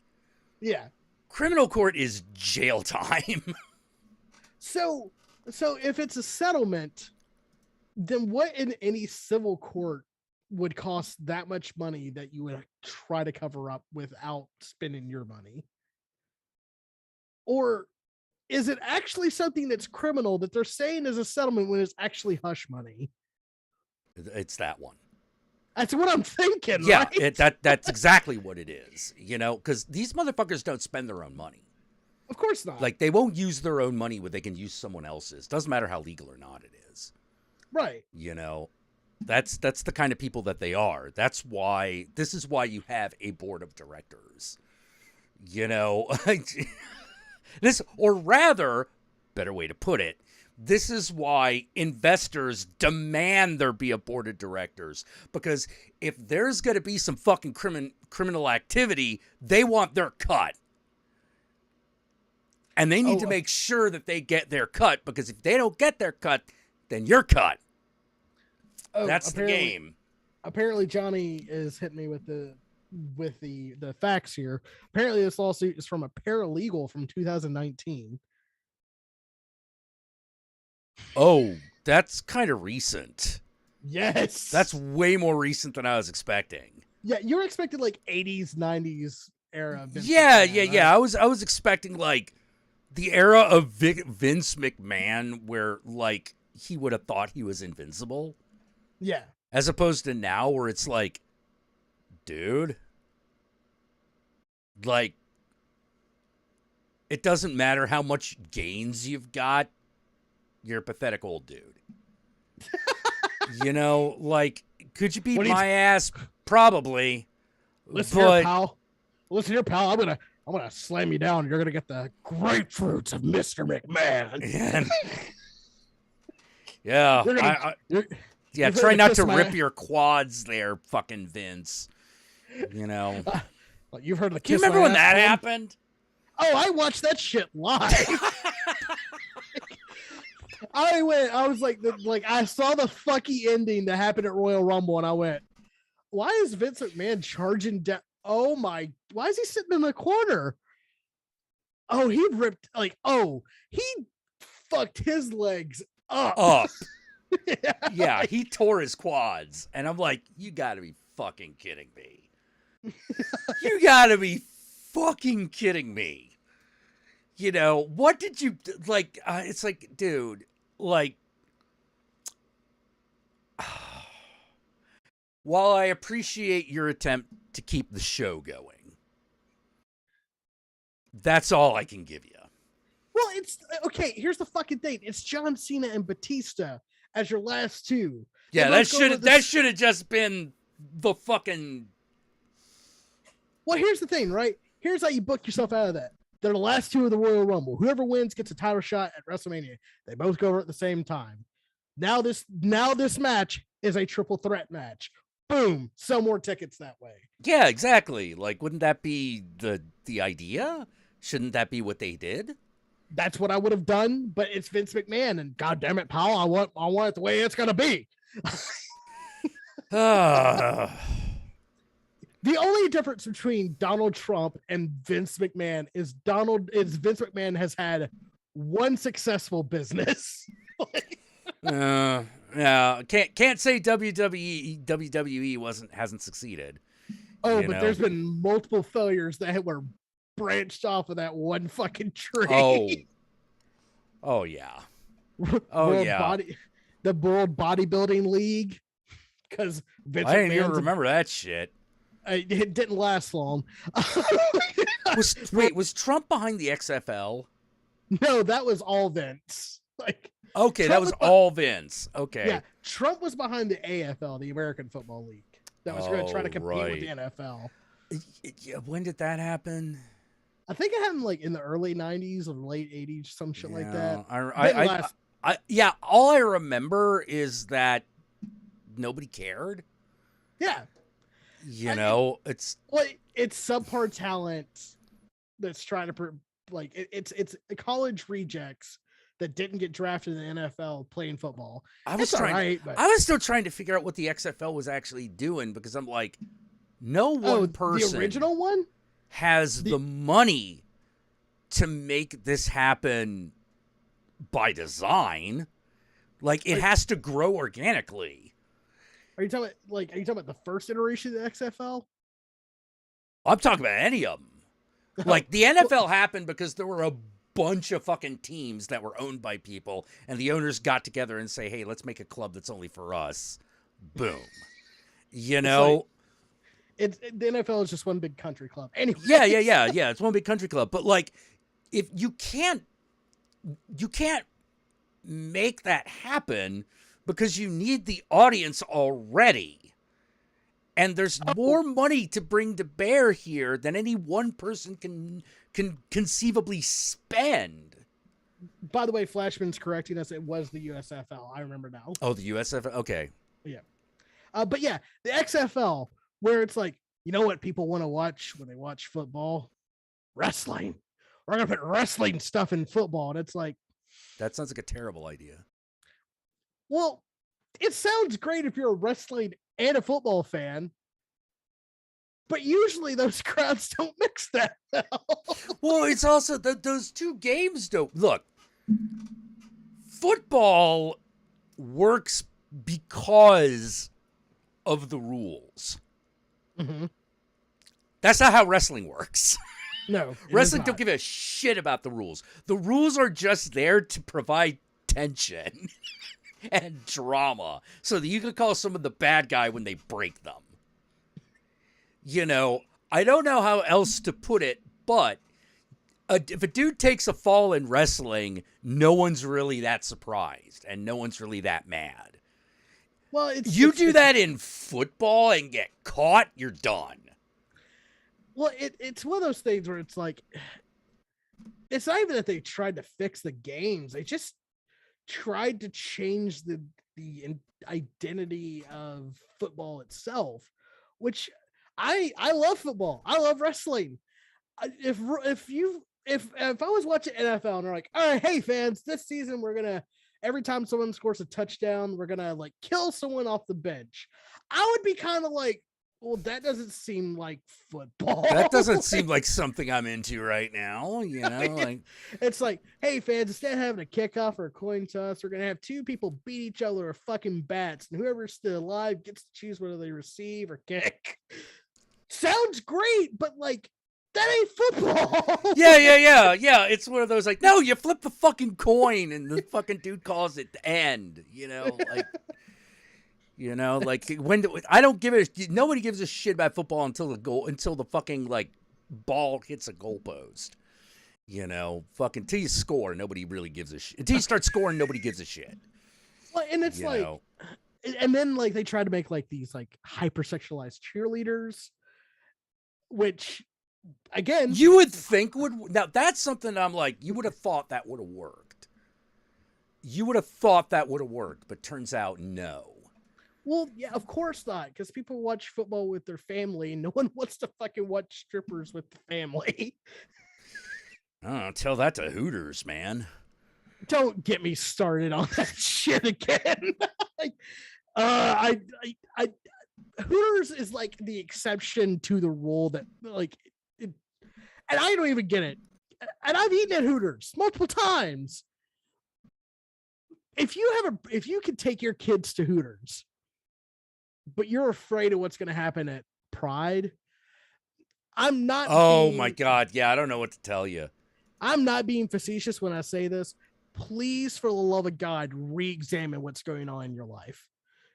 Yeah. Criminal court is jail time. So if it's a settlement, then what in any civil court would cost that much money that you would try to cover up without spending your money? Or is it actually something that's criminal that they're saying is a settlement when it's actually hush money? It's that one. That's what I'm thinking. Yeah, right? that's exactly what it is. You know, because these motherfuckers don't spend their own money. Of course not. Like, they won't use their own money when they can use someone else's. Doesn't matter how legal or not it is. right. You know, that's the kind of people that they are. This is why you have a board of directors. You know, or rather, better way to put it, this is why investors demand there be a board of directors. Because if there's going to be some fucking criminal activity, they want their cut. And they need to make sure that they get their cut, because if they don't get their cut, then you're cut. That's the game. Apparently, Johnny is hitting me with the facts here. Apparently, this lawsuit is from a paralegal from 2019. Oh, that's kind of recent. Yes, That's way more recent than I was expecting. Yeah, you were expecting like 80s, 90s era. Yeah. I was expecting like the era of Vince McMahon, where like he would have thought he was invincible. Yeah. As opposed to now, where it's like, dude, like, it doesn't matter how much gains you've got, you're a pathetic old dude. You know, like, could you beat my ass? Probably. Listen here, pal. I'm gonna slam you down. You're gonna get the grapefruits of Mr. McMahon. Yeah. Try not to rip your quads there, fucking Vince. You know. You've heard the kiss. Do you remember when that happened? Oh, I watched that shit live. I was like, I saw the fucky ending that happened at Royal Rumble, and I went, why is Vince McMahon charging down? Oh my, why is he sitting in the corner? Oh, he fucked his legs up. Yeah, he tore his quads. And I'm like, you gotta be fucking kidding me. You gotta be fucking kidding me. You know, what did you, like, it's like, dude, like, while I appreciate your attempt to keep the show going, that's all I can give you. Well, it's okay. Here's the fucking thing. It's John Cena and Batista as your last two. Yeah, that should have just been the fucking. Well, here's the thing, right? Here's how you book yourself out of that. They're the last two of the Royal Rumble. Whoever wins gets a title shot at WrestleMania. They both go over at the same time. Now this match is a triple threat match. Boom, sell more tickets that way. Yeah, exactly. Like, wouldn't that be the idea? Shouldn't that be what they did? That's what I would have done, but it's Vince McMahon, and God damn it, pal, I want it the way it's gonna be. The only difference between Donald Trump and Vince McMahon is Vince McMahon has had one successful business. Yeah, can't say WWE hasn't succeeded. Oh, but there's been multiple failures that were branched off of that one fucking tree. Oh yeah. The World Bodybuilding League, because Vince I didn't even remember that shit. It didn't last long. Was Trump behind the XFL? No, that was all Vince. Okay, that was all Vince. Okay. Yeah, Trump was behind the AFL, the American Football League. That was going to try to compete with the NFL. When did that happen? I think it happened like in the early 90s or late 80s, some shit like that. Yeah, all I remember is that nobody cared. Yeah. You know, it's subpar talent that's trying to it's college rejects that didn't get drafted in the NFL playing football. I was still trying to figure out what the XFL was actually doing, because I'm like, no one person, the original one, has the money to make this happen by design. Like, it has to grow organically. Are you talking about the first iteration of the XFL? I'm talking about any of them. Like, the NFL happened because there were a bunch of fucking teams that were owned by people, and the owners got together and say, hey, let's make a club that's only for us. Boom. You know? The NFL is just one big country club. Anyway. Yeah. It's one big country club. But, like, if you can't make that happen because you need the audience already. And there's more money to bring to bear here than any one person can conceivably spend. By the way, Flashman's correcting us. It was the USFL. I remember now. Oh, the USFL? Okay. Yeah. But yeah, the XFL, where it's like, you know what people want to watch when they watch football? Wrestling. We're going to put wrestling stuff in football. And it's like... That sounds like a terrible idea. Well, it sounds great if you're a wrestling and a football fan, but usually those crowds don't mix that well. Well, it's also those two games don't... Look, football works because of the rules. Mm-hmm. That's not how wrestling works. No. Wrestling don't give a shit about the rules. The rules are just there to provide tension and drama so that you can call someone the bad guy when they break them. You know, I don't know how else to put it, but if a dude takes a fall in wrestling, no one's really that surprised and no one's really that mad. Well, you do that in football and get caught, you're done. Well, it's one of those things where it's like, it's not even that they tried to fix the games. They just tried to change the identity of football itself, which I love football. I love wrestling. If I was watching NFL and they're like, all right, hey fans, this season we're going to, every time someone scores a touchdown, we're going to like kill someone off the bench. I would be kind of like, well, that doesn't seem like football. That doesn't seem like something I'm into right now. You know, like it's like, hey fans, instead of having a kickoff or a coin toss, we're gonna have two people beat each other with fucking bats, and whoever's still alive gets to choose whether they receive or kick. Sounds great, but like that ain't football. Yeah. It's one of those like, no, you flip the fucking coin and the fucking dude calls it the end. You know, like. You know, like nobody gives a shit about football until the fucking like ball hits a goalpost. You know, fucking till you score, nobody really gives a shit. Until you start scoring, nobody gives a shit. Well, and it's and then like they try to make like these like hypersexualized cheerleaders, which again, you would think now that's something I'm like, you would have thought that would have worked. But turns out no. Well, yeah, of course not, because people watch football with their family. No one wants to fucking watch strippers with the family. Oh, tell that to Hooters, man. Don't get me started on that shit again. Hooters is like the exception to the rule that like, and I don't even get it. And I've eaten at Hooters multiple times. If you could take your kids to Hooters, but you're afraid of what's going to happen at Pride, I'm not. Oh my God. Yeah. I don't know what to tell you. I'm not being facetious when I say this. Please, for the love of God, re-examine what's going on in your life.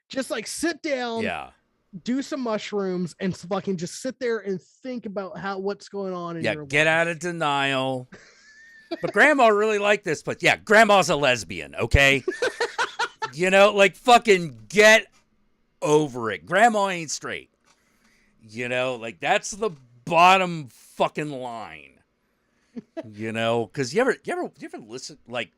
Just like sit down, do some mushrooms, and fucking just sit there and think about what's going on in your life. Get out of denial. But grandma really liked this, but yeah, grandma's a lesbian, okay? You know, like fucking get over it. Grandma ain't straight. You know, like that's the bottom fucking line. You know, because you ever listen like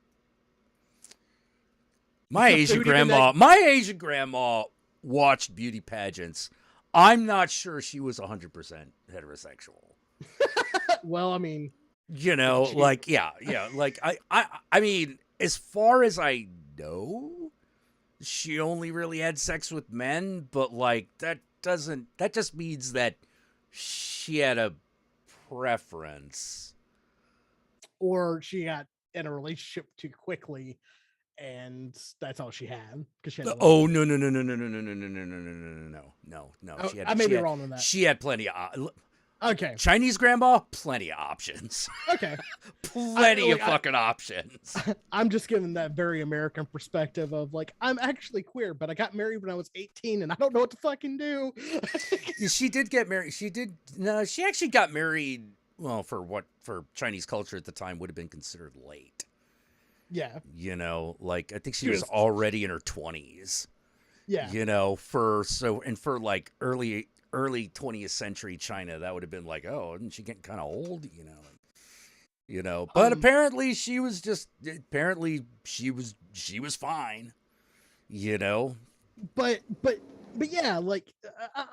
my Is the Asian food even grandma. My Asian grandma watched beauty pageants. I'm not sure she was 100% heterosexual. Well, I mean, You look know, at you. like yeah. Like I mean, as far as I know, she only really had sex with men, but like that just means that she had a preference. Or she got in a relationship too quickly, and that's all she had because she had to Oh leave. no. Oh, I may be wrong on that. She had plenty of Okay, Chinese grandma, plenty of options, okay. plenty of Like, fucking options. I'm just giving that very American perspective of like I'm actually queer, but I got married when I was 18, and I don't know what to fucking do. She did get married. She actually got married. Well, for Chinese culture at the time would have been considered late. Yeah, You know, like I think she She was was- already in her 20s. yeah. You know, for like early 20th century China, that would have been like, oh, isn't she getting kind of old? You know. But apparently she was fine. You know. But yeah, like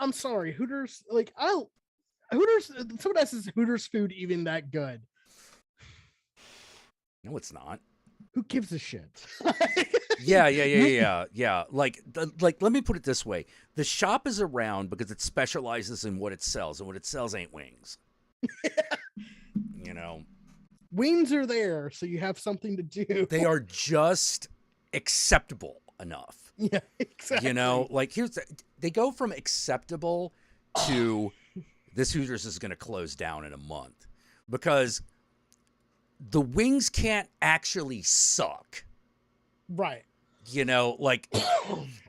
I'm sorry, Hooters. Like Hooters. Someone asks, is Hooters food even that good? No, it's not. Who gives a shit? Yeah. Like let me put it this way: the shop is around because it specializes in what it sells, and what it sells ain't wings. You know, Wings are there, so you have something to do. they are just acceptable enough. Yeah, exactly. You know, like they go from acceptable to this Hooters is going to close down in a month because the wings can't actually suck. Right. You know, like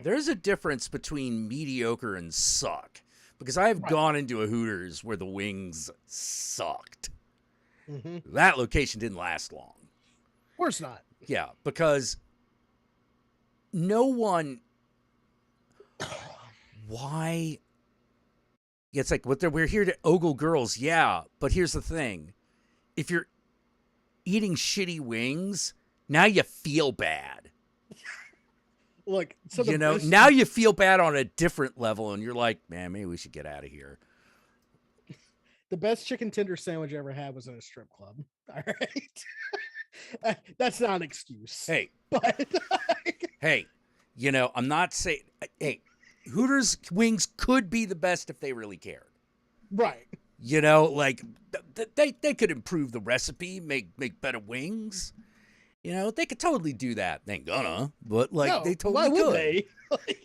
there's a difference between mediocre and suck because I have gone into a Hooters where the wings sucked. Mm-hmm. That location didn't last long. Of course not. Yeah, because no one. Why? It's like we're here to ogle girls, yeah. But here's the thing: if you're eating shitty wings, now you feel bad. Look, so You know, now you feel bad on a different level, and you're like, man, maybe we should get out of here. the best chicken tender sandwich I ever had was in a strip club. All right. That's not an excuse. Hey, But hey, you know, I'm not saying. Hey, Hooters wings could be the best if they really cared. right. You know, like they could improve the recipe, make better wings. You know, they could totally do that. They ain't gonna, but like No, they totally why would could. they?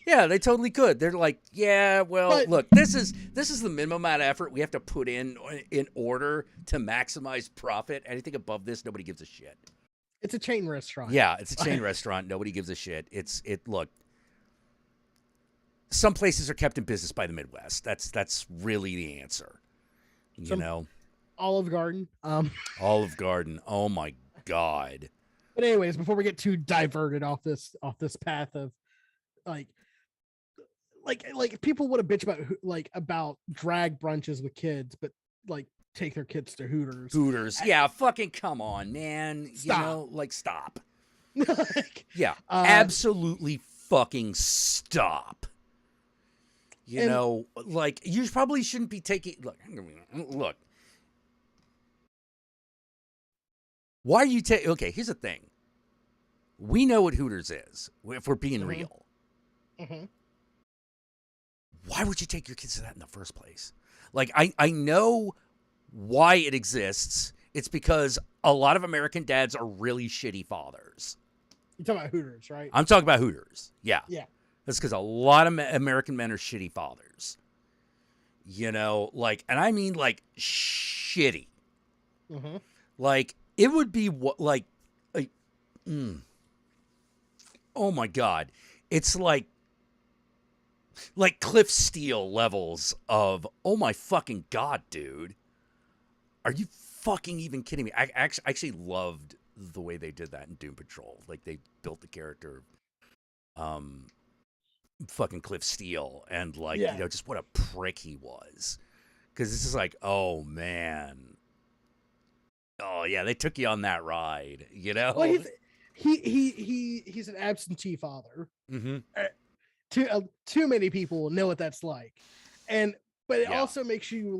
Yeah, they totally could. They're like, yeah, well, But- look, this is the minimum amount of effort we have to put in order to maximize profit. Anything above this, nobody gives a shit. It's a chain restaurant. Yeah, it's a chain restaurant. Nobody gives a shit. Look. Some places are kept in business by the Midwest. That's really the answer. You know, Olive Garden. Olive Garden. Oh my God. But anyways, before we get too diverted off this path of like people would have bitch about drag brunches with kids, but like take their kids to Hooters. Hooters. Yeah, fucking come on, man. Stop. You know, like stop. Like, Yeah, absolutely fucking stop. You And- know, like you probably shouldn't be taking. Look. Why are you taking? Okay, here's the thing. We know what Hooters is. If we're being real, Mhm. why would you take your kids to that in the first place? Like, I know why it exists. It's because a lot of American dads are really shitty fathers. You're talking about Hooters, right? I'm talking about Hooters. Yeah. Yeah. That's because a lot of American men are shitty fathers. You know, like, and I mean like shitty. Mm-hmm. Like, it would be oh my God. It's like Cliff Steele levels of, oh my fucking God, dude. Are you fucking even kidding me? I actually loved the way they did that in Doom Patrol. Like, they built the character fucking Cliff Steele and like, Yeah. you know, just what a prick he was. Because this is like, oh man. Oh yeah, they took you on that ride, you know. Well, he's an absentee father. Mm-hmm. Too many people know what that's like, but it Yeah. also makes you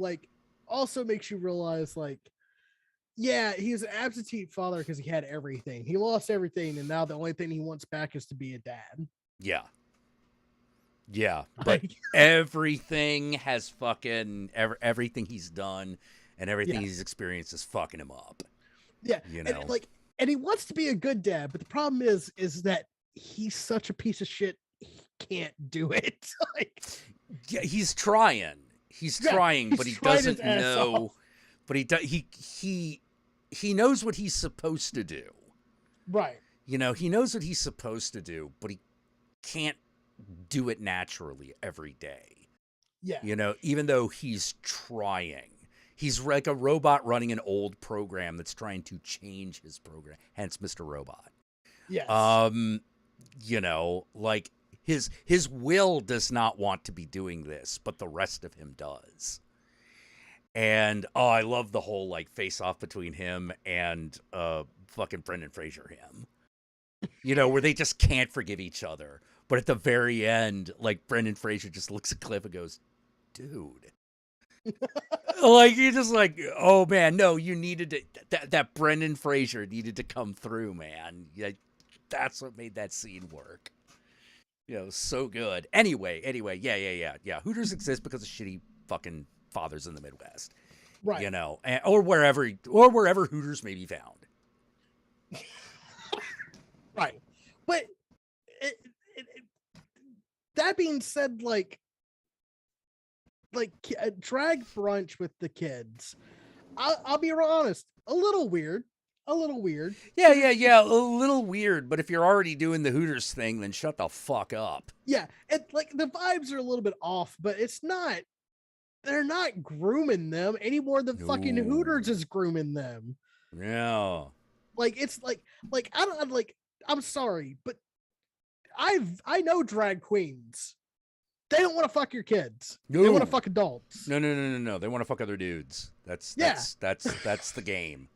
realize like, yeah, he's an absentee father because he had everything. He lost everything, and now the only thing he wants back is to be a dad. Yeah. Yeah, but everything has fucking everything he's done and everything he's experienced is fucking him up. Yeah, you know, and he wants to be a good dad, but the problem is that he's such a piece of shit. He can't do it. Like, yeah, he's trying. He's trying, but he doesn't know. But he knows what he's supposed to do. Right. You know, he knows what he's supposed to do, but he can't do it naturally every day. Yeah. You know, even though he's trying. He's like a robot running an old program that's trying to change his program. Hence Mr. Robot. Yes. You know, like his will does not want to be doing this, but the rest of him does. And I love the whole like face off between him and fucking Brendan Fraser him. You know, where they just can't forgive each other. But at the very end, like Brendan Fraser just looks at Cliff and goes, dude. Like you're just like, oh man, no, you needed to that Brendan Fraser needed to come through, man. Yeah, that's what made that scene work. You know, so good. Anyway, yeah. Hooters exist because of shitty fucking fathers in the Midwest. Right. You know, or wherever Hooters may be found. Right. But that being said, like a drag brunch with the kids, I'll be real honest, a little weird. Yeah, a little weird, but if you're already doing the Hooters thing, then shut the fuck up. Yeah, and like the vibes are a little bit off, but they're not grooming them any more than fucking Hooters is grooming them. Yeah. Like it's like I'm sorry, but I know drag queens. They don't want to fuck your kids. No. They want to fuck adults. No. They want to fuck other dudes. That's the game.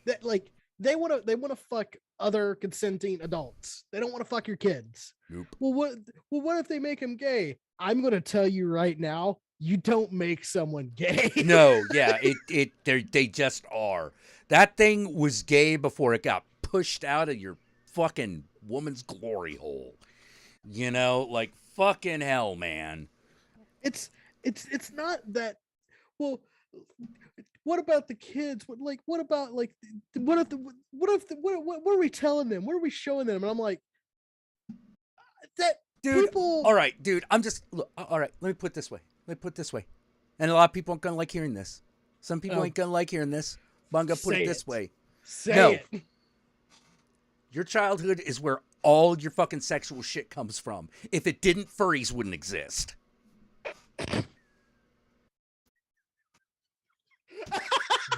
That like they want to fuck other consenting adults. They don't want to fuck your kids. Nope. Well, what if they make him gay? I'm going to tell you right now, you don't make someone gay. No, yeah, they just are. That thing was gay before it got pushed out of your fucking woman's glory hole. You know, like fucking hell, man. It's not that. Well, what about the kids? What are we telling them? What are we showing them? And I'm like, that dude. People. All right, dude. All right. Let me put it this way. And a lot of people aren't gonna like hearing this. Some people ain't gonna like hearing this. But I'm gonna put it this way. Say it. Your childhood is where all your fucking sexual shit comes from. If it didn't, furries wouldn't exist.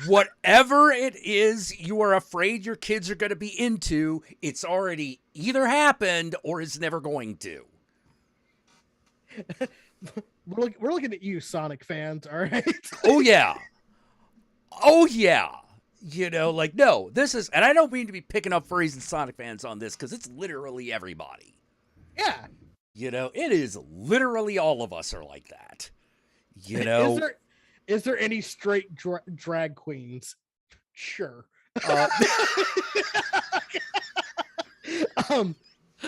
Whatever it is you are afraid your kids are going to be into, it's already either happened or is never going to. We're looking at you, Sonic fans, all right? Oh, yeah. You know, like, no, this is, and I don't mean to be picking up furries and Sonic fans on this because it's literally everybody. Yeah. You know, it is literally all of us are like that. You know? Is there any straight drag queens? Sure.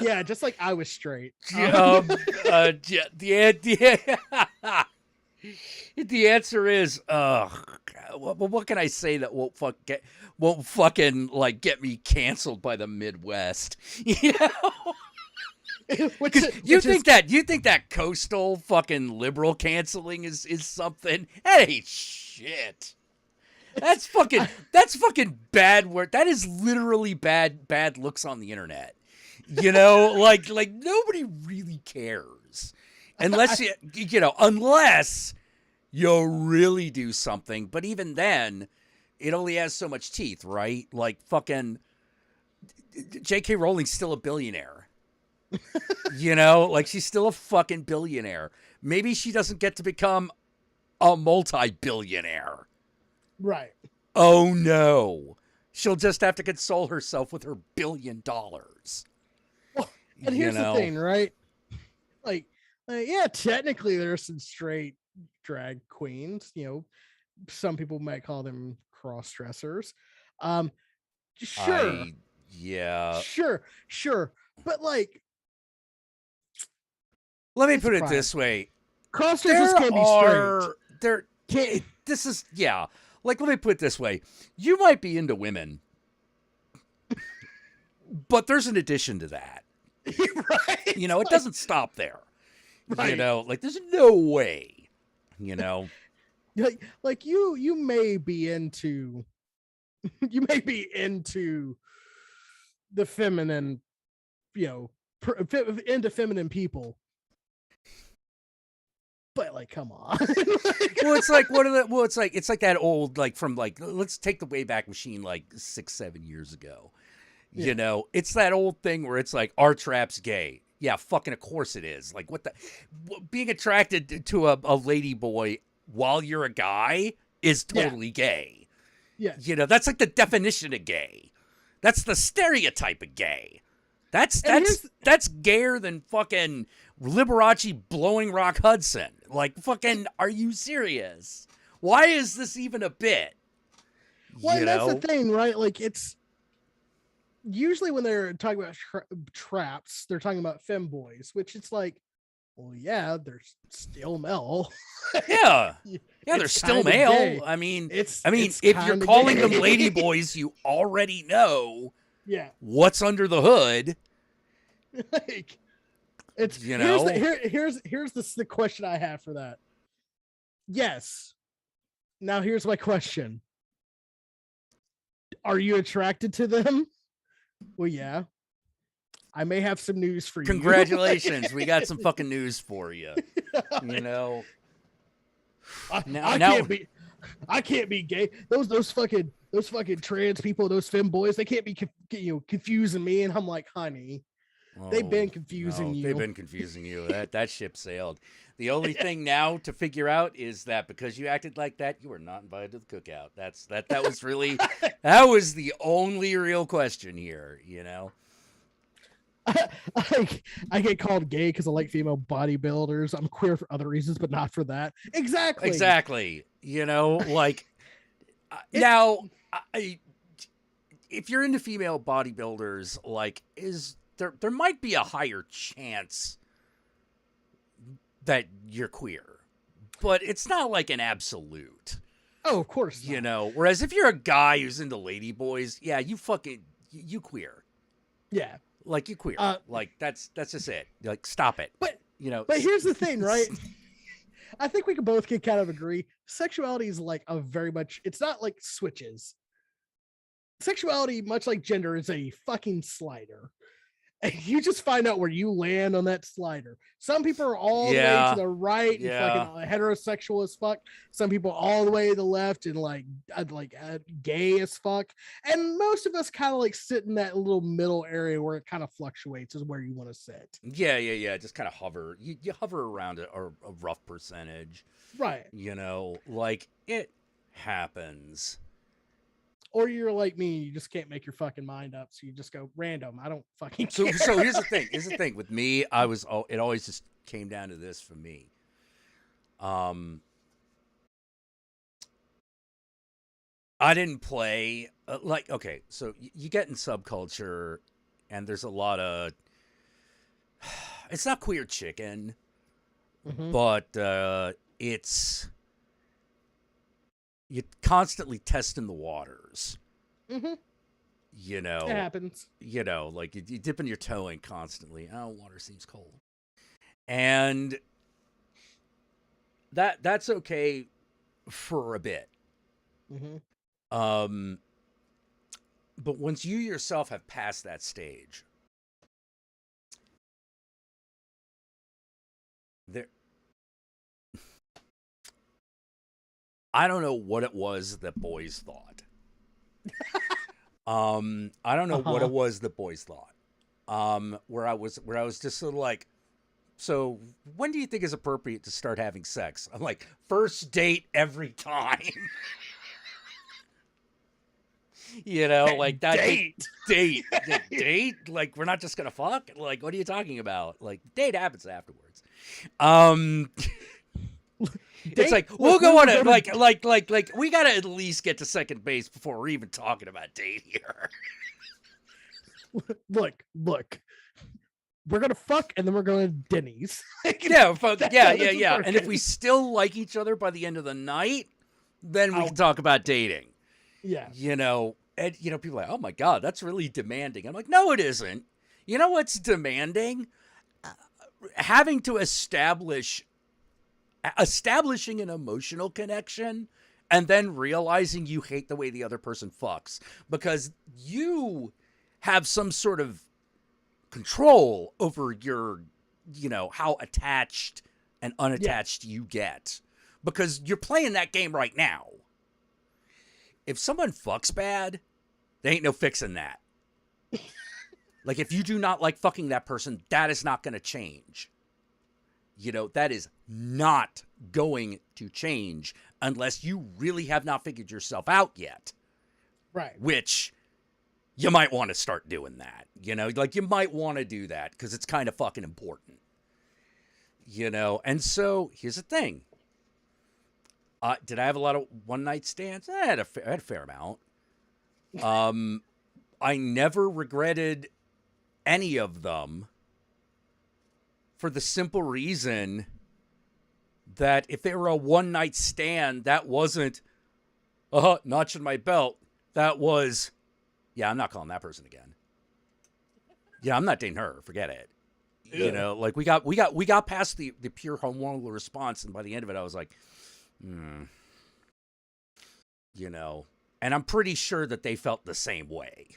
Yeah, just like I was straight. The answer is, what can I say that won't fucking like get me canceled by the Midwest? You know? You think that coastal fucking liberal canceling is something? That ain't shit. That's fucking bad work. That is literally bad looks on the internet. You know, like nobody really cares unless unless you really do something. But even then, it only has so much teeth, right? Like fucking J.K. Rowling's still a billionaire. You know, like she's still a fucking billionaire. Maybe she doesn't get to become a multi-billionaire. Right. Oh no. She'll just have to console herself with her $1 billion. Well, and here's the thing, right? Like, yeah, technically there's some straight drag queens. Some people might call them cross dressers. Sure, Yeah. sure, but like, Let me it's put it pride. this way. Cross dressers can't be straight. This is, yeah. Like, let me put it this way. You might be into women, but there's an addition to that. Right? It doesn't stop there. Right. Like, there's no way, Like you may be into the feminine, into feminine people. But like, come on. Well, it's like it's like that old, like, from, like, let's take the Wayback Machine like 6-7 years ago. Yeah. It's that old thing where it's like, our trap's gay. Yeah, fucking of course it is. Like, being attracted to a lady boy while you're a guy is totally gay. Yeah. That's like the definition of gay. That's the stereotype of gay. That's gayer than fucking Liberace blowing Rock Hudson. Like, fucking, are you serious? Why is this even a bit? Well, that's the thing, right? Like, it's usually when they're talking about traps, they're talking about femboys, which it's like, well, yeah, they're still male. Yeah, they're still male. Gay. I mean, it's if you're calling gay. them lady boys, you already know yeah what's under the hood. Like, it's here's the question I have for that. Yes. Now here's my question. Are you attracted to them? Well, yeah. I may have some news for you. Congratulations. We got some fucking news for you. I can't be gay. Those fucking trans people, those femboys, they can't be confusing me. And I'm like, honey, they've been confusing you. They've been confusing you. That ship sailed. The only thing now to figure out is that because you acted like that, you were not invited to the cookout. That was really that was the only real question here. I get called gay because I like female bodybuilders. I'm queer for other reasons, but not for that. Exactly. Like, now, if you're into female bodybuilders, like, there might be a higher chance that you're queer, but it's not like an absolute. Oh, of course not. Whereas if you're a guy who's into lady boys, yeah, you queer. Yeah. Like, you queer. Like, that's just it. Like, stop it. But here's the thing, right? I think we can both kind of agree. Sexuality is like it's not like switches. Sexuality, much like gender, is a fucking slider. And you just find out where you land on that slider. Some people are all the way to the right and fucking heterosexual as fuck. Some people all the way to the left and like gay as fuck. And most of us kind of like sit in that little middle area where it kind of fluctuates is where you want to sit. Yeah. Just kind of hover. You hover around a rough percentage. Right. Like, it happens. Or you're like me, you just can't make your fucking mind up, so you just go random. I don't fucking care. So here's the thing. With me, it always just came down to this for me. I didn't play okay, so you get in subculture, and there's a lot of it's not queer chicken, but it's. You're constantly testing the waters. Mm-hmm. It happens. Like you're dipping your toe in constantly. Oh, water seems cold. And that's okay for a bit. Mm-hmm. But once you yourself have passed that stage, I don't know what it was that boys thought. I don't know what it was that boys thought. Where I was just sort of like, so when do you think is appropriate to start having sex? I'm like, first date every time. You know, like that Date. date. Like we're not just gonna fuck. Like what are you talking about? Like date happens afterwards. Um, it's Date- like look, we'll go we on will it. go Like we gotta at least get to second base before we're even talking about date here. Look. We're gonna fuck and then we're going to Denny's. Yeah, fuck, That's yeah, how yeah, this is yeah. And if we working. still like each other by the end of the night, then we can talk about dating. Yeah. You know, and people are like, oh my God, that's really demanding. I'm like, no, it isn't. You know what's demanding? Having to establishing an emotional connection and then realizing you hate the way the other person fucks because you have some sort of control over your, how attached and unattached you get because you're playing that game right now. If someone fucks bad, there ain't no fixing that. Like, if you do not like fucking that person, that is not going to change. That is not going to change unless you really have not figured yourself out yet. Right. Which you might want to start doing that. Like you might want to do that because it's kind of fucking important. And so here's the thing. Did I have a lot of one night stands? I had a fair amount. I never regretted any of them for the simple reason that if they were a one night stand, that wasn't notch in my belt. That was, yeah, I'm not calling that person again. Yeah, I'm not dating her. Forget it. Yeah. Like we got past the pure hormonal response, and by the end of it, I was like, and I'm pretty sure that they felt the same way.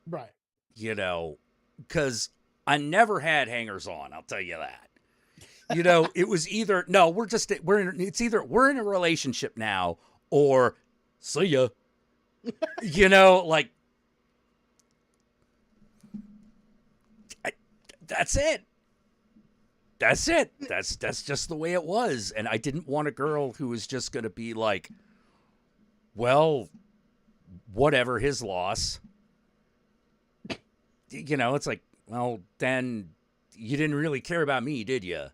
Right. Because I never had hangers on. I'll tell you that. It was either no, it's either we're in a relationship now or see ya. Like that's it. That's it. That's just the way it was. And I didn't want a girl who was just going to be like, well, whatever, his loss. It's like, well, then you didn't really care about me, did you? Of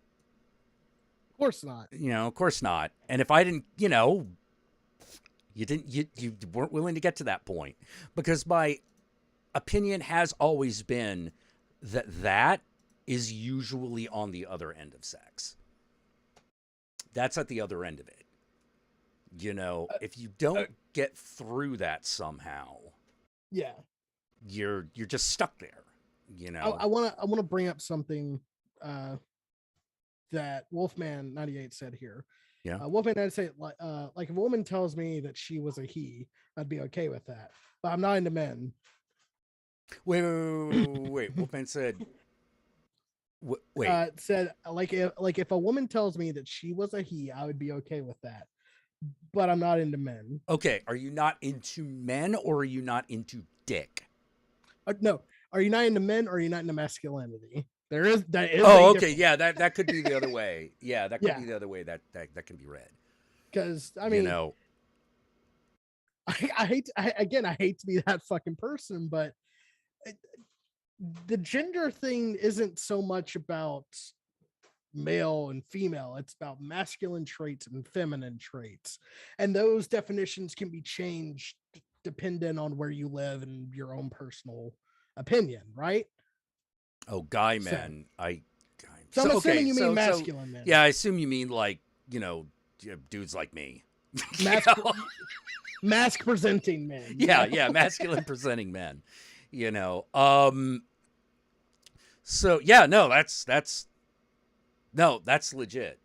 course not. Of course not. And if I didn't, you weren't willing to get to that point because my opinion has always been that is usually on the other end of sex. That's at the other end of it. If you don't get through that somehow, Yeah. you're just stuck there. I want to bring up something that Wolfman 98 said here. Yeah. Wolfman 98 said like if a woman tells me that she was a he, I'd be okay with that. But I'm not into men. Wait. Wolfman said. Wait. Said like if a woman tells me that she was a he, I would be okay with that. But I'm not into men. Okay, are you not into men or are you not into dick? No, are you not into men or are you not into masculinity? That is. Oh, okay, yeah, that could be the other way. Yeah, that could be the other way that can be read. Because I mean, I hate to be that fucking person, but the gender thing isn't so much about male and female. It's about masculine traits and feminine traits, and those definitions can be changed depending on where you live and your own personal opinion, right? Oh, guy men. So I'm assuming you mean masculine men. Yeah, I assume you mean like dudes like me. Mask presenting men. Yeah, masculine presenting men. So yeah, no, that's legit.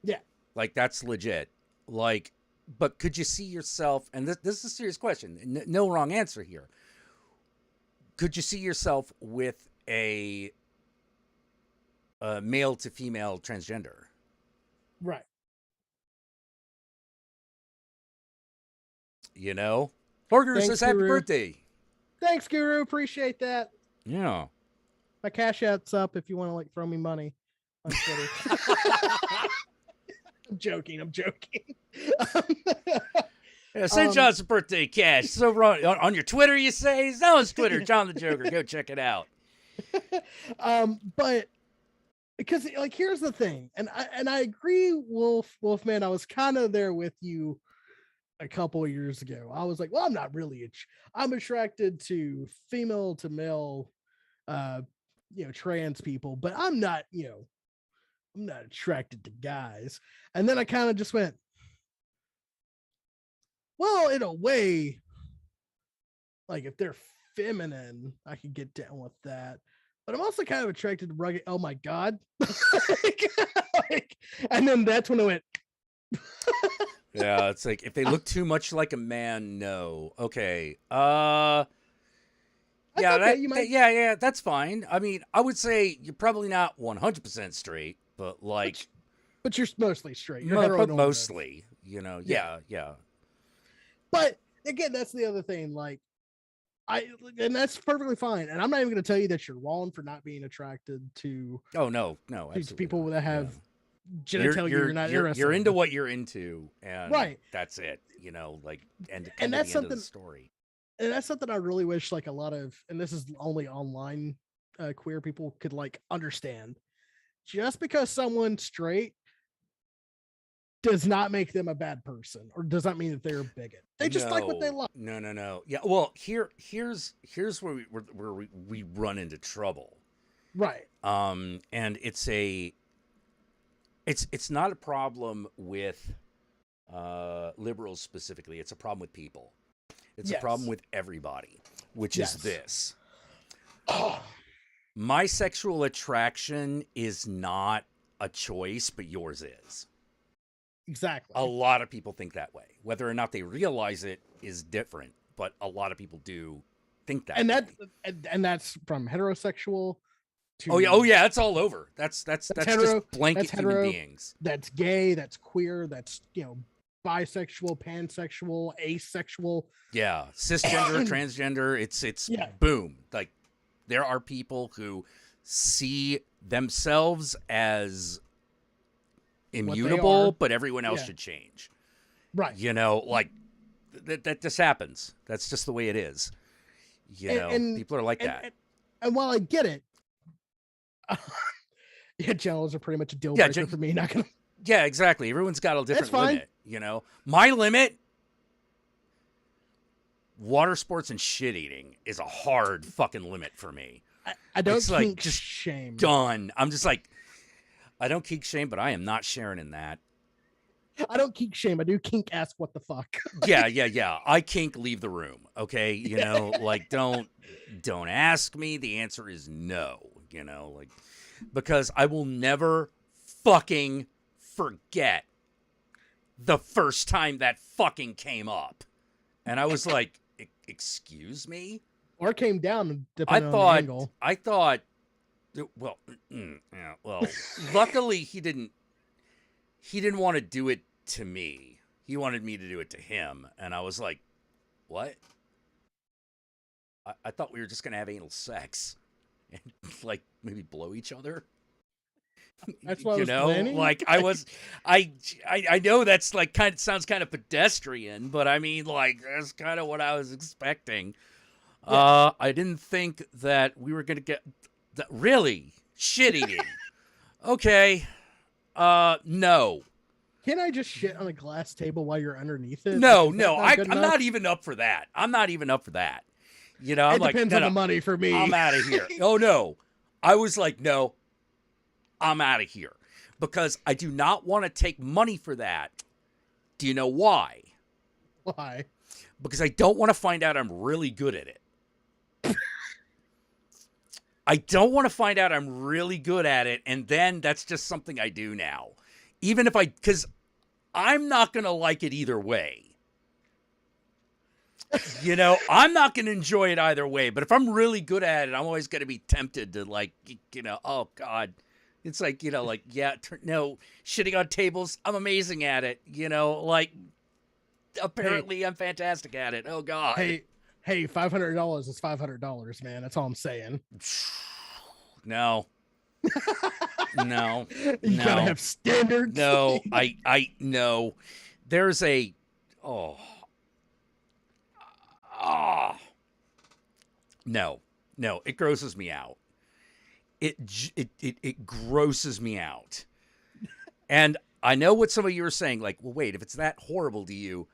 Yeah. Like that's legit. Like, but could you see yourself, and this is a serious question, no wrong answer here. Could you see yourself with a male to female transgender? Right. Borger Thanks, says happy Guru. birthday. Thanks, Guru. Appreciate that. Yeah. My cash app's up if you want to like throw me money on Twitter. I'm joking. Yeah, send John some birthday cash. It's over on your Twitter, you say? It's on his Twitter, John the Joker. Go check it out. But because like here's the thing, and I agree, Wolfman. I was kind of there with you a couple of years ago. I was like, well, I'm not really I'm attracted to female to male, trans people, but I'm not attracted to guys. And then I kind of just went, well, in a way, like if they're feminine, I could get down with that. But I'm also kind of attracted to rugged. Oh my god! And then that's when I went. Yeah, it's like if they look too much like a man, no. Okay. Yeah, that's fine. I mean, I would say you're probably not 100% straight, but like, but you're mostly straight. You're but mostly, yeah. But again, that's the other thing. Like, and that's perfectly fine. And I'm not even going to tell you that you're wrong for not being attracted to. Oh no, people that have genitalia you're not interested. You're into what you're into, and right. That's it. And that's the end something. Of the story. And that's something I really wish, like a lot of, and this is only online queer people could like understand. Just because someone's straight does not make them a bad person, or does not mean that they're a bigot. They just like what they like. No. Yeah. Well, here's where we run into trouble. Right. And it's not a problem with liberals specifically. It's a problem with people. It's a problem with everybody, which is this. My sexual attraction is not a choice, but yours is. Exactly. A lot of people think that way. Whether or not they realize it is different, but a lot of people do think that. And that's from heterosexual to oh yeah, it's all over. That's just blanket human beings. That's gay, that's queer, that's bisexual, pansexual, asexual. Yeah, cisgender, transgender, it's boom. Like there are people who see themselves as immutable, but everyone else should change. Right. Like that just happens. That's just the way it is. People are like that. And while I get it, genitals are pretty much a deal breaker for me. Not gonna. Yeah, exactly. Everyone's got a different limit. My limit. Water sports and shit eating is a hard fucking limit for me. I don't it's kink like just shame. Done. I'm just like, I don't kink shame, but I am not sharing in that. I don't kink shame. I do kink ask what the fuck. Yeah. I kink leave the room. Okay. Like don't ask me. The answer is no. Because I will never fucking forget the first time that fucking came up. And I was like, excuse me? Or came down depending on the angle. I thought, luckily he didn't want to do it to me. He wanted me to do it to him. And I was like, what? I thought we were just going to have anal sex and like maybe blow each other. That's what I was planning. Like I know that's like sounds kind of pedestrian, but I mean like that's kind of what I was expecting. Yeah. I didn't think that we were gonna get that really shit eating. Okay, no. Can I just shit on a glass table while you're underneath it? No, I'm not even up for that. I'm it like, depends on the money for me. I'm out of here. Oh no, I was like, no. I'm out of here because I do not want to take money for that. Do you know why? Why? Because I don't want to find out I'm really good at it. I don't want to find out I'm really good at it, and then that's just something I do now. Even if because I'm not going to like it either way. I'm not going to enjoy it either way, but if I'm really good at it, I'm always going to be tempted to like, oh God. It's like, no, shitting on tables, I'm amazing at it, apparently I'm fantastic at it. Oh, God. Hey, $500 is $500, man. That's all I'm saying. No. No. You gotta have standards. No, I no. There's No, it grosses me out. It grosses me out. And I know what some of you are saying, like, well, wait, if it's that horrible to you,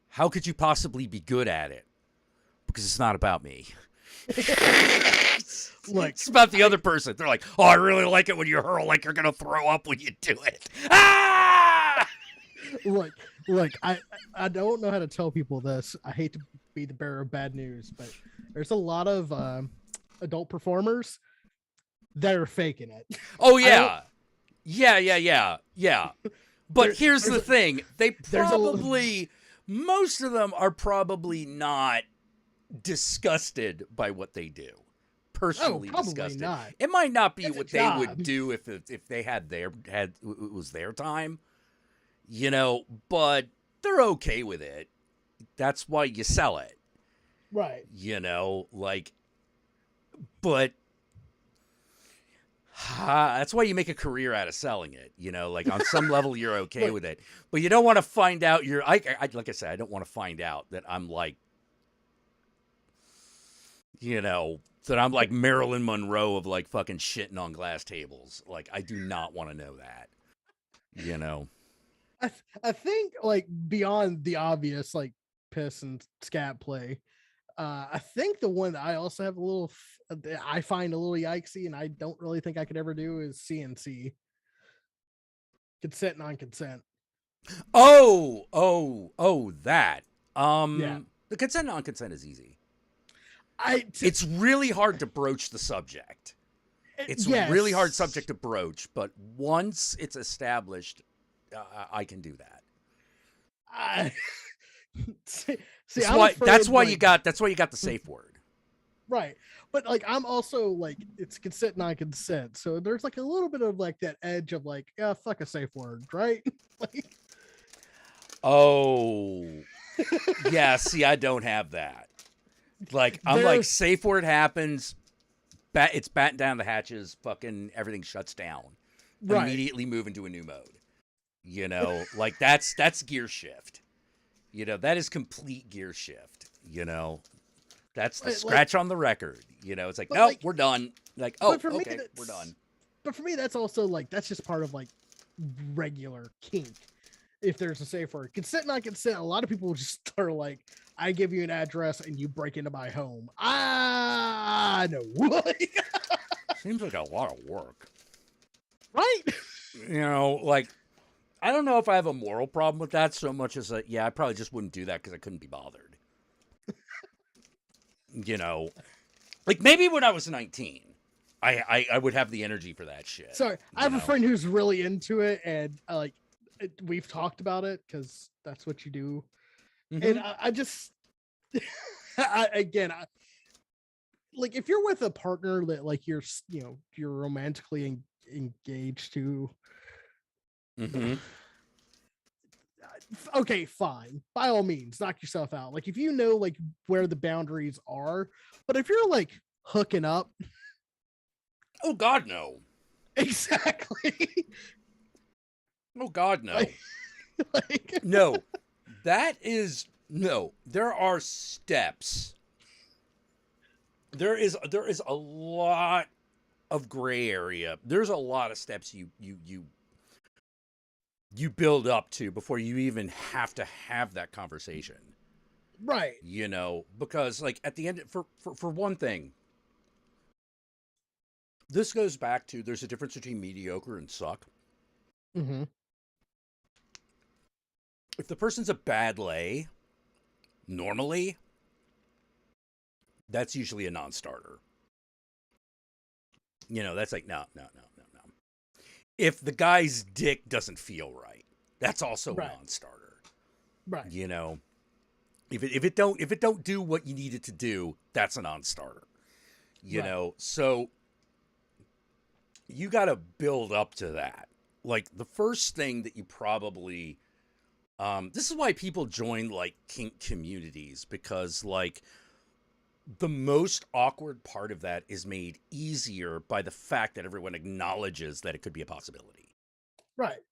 how could you possibly be good at it? Because it's not about me. Look, It's about the other person. They're like, oh, I really like it when you hurl like you're going to throw up when you do it. Ah! look, I don't know how to tell people this. I hate to be the bearer of bad news, but there's a lot of adult performers that are faking it. Oh, yeah. Yeah. But here's the thing. They probably, most of them are probably not disgusted by what they do. Personally disgusted. Not. It might not be It's what a they job. would do if they had it was their time, you know, but they're okay with it. That's why you sell it. Right. You know, like, but that's why you make a career out of selling it. You know, like on some level you're okay with it, but you don't want to find out like I said, I don't want to find out that I'm like, you know, that I'm like Marilyn Monroe of like fucking shitting on glass tables. Like, I do not want to know that, you know. I think like beyond the obvious like piss and scat play, I think the one that I also have a little, I find a little yikesy, and I don't really think I could ever do is CNC, consent non-consent. That. Yeah. The consent non-consent is easy. It's It's really hard to broach the subject. It's really hard subject to broach, but once it's established, I can do that. See, that's why you got the safe word. Right. But like I'm also like it's consent non-consent. So there's like a little bit of like that edge of like, yeah, fuck a safe word, right? Like oh. Yeah, see, I don't have that. Like I'm like safe word happens, it's batten down the hatches, fucking everything shuts down. Right. Immediately move into a new mode. You know, like that's gear shift. You know, that is complete gear shift, you know. That's the scratch on the record. You know, it's like, nope, we're done. Like, oh, okay, we're done. But for me, that's also like, that's just part of like regular kink. If there's a safe word, consent, not consent, a lot of people just start like, I give you an address and you break into my home. No. Seems like a lot of work. Right? You know, like, I don't know if I have a moral problem with that so much as that, yeah, I probably just wouldn't do that because I couldn't be bothered. You know, like maybe when I was 19, I would have the energy for that shit. Sorry, I have a friend who's really into it, and like we've talked about it because that's what you do. Mm-hmm. And I just, like if you're with a partner that like you're romantically engaged to. Mm-hmm. Okay, fine. By all means, knock yourself out. Like if you know like where the boundaries are, but if you're like hooking up, oh God, no. Exactly. Oh God, no. No. That is no. There are steps. There is a lot of gray area. There's a lot of steps you build up to before you even have to have that conversation. Right. You know, because like at the end, for one thing, this goes back to there's a difference between mediocre and suck. Mm-hmm. If the person's a bad lay, normally, that's usually a non-starter. You know, that's like, no. If the guy's dick doesn't feel right, that's also a non-starter. Right. You know, if it don't do what you need it to do, that's a non-starter. You know, so you got to build up to that. Like the first thing that you probably, this is why people join like kink communities, because like the most awkward part of that is made easier by the fact that everyone acknowledges that it could be a possibility. Right.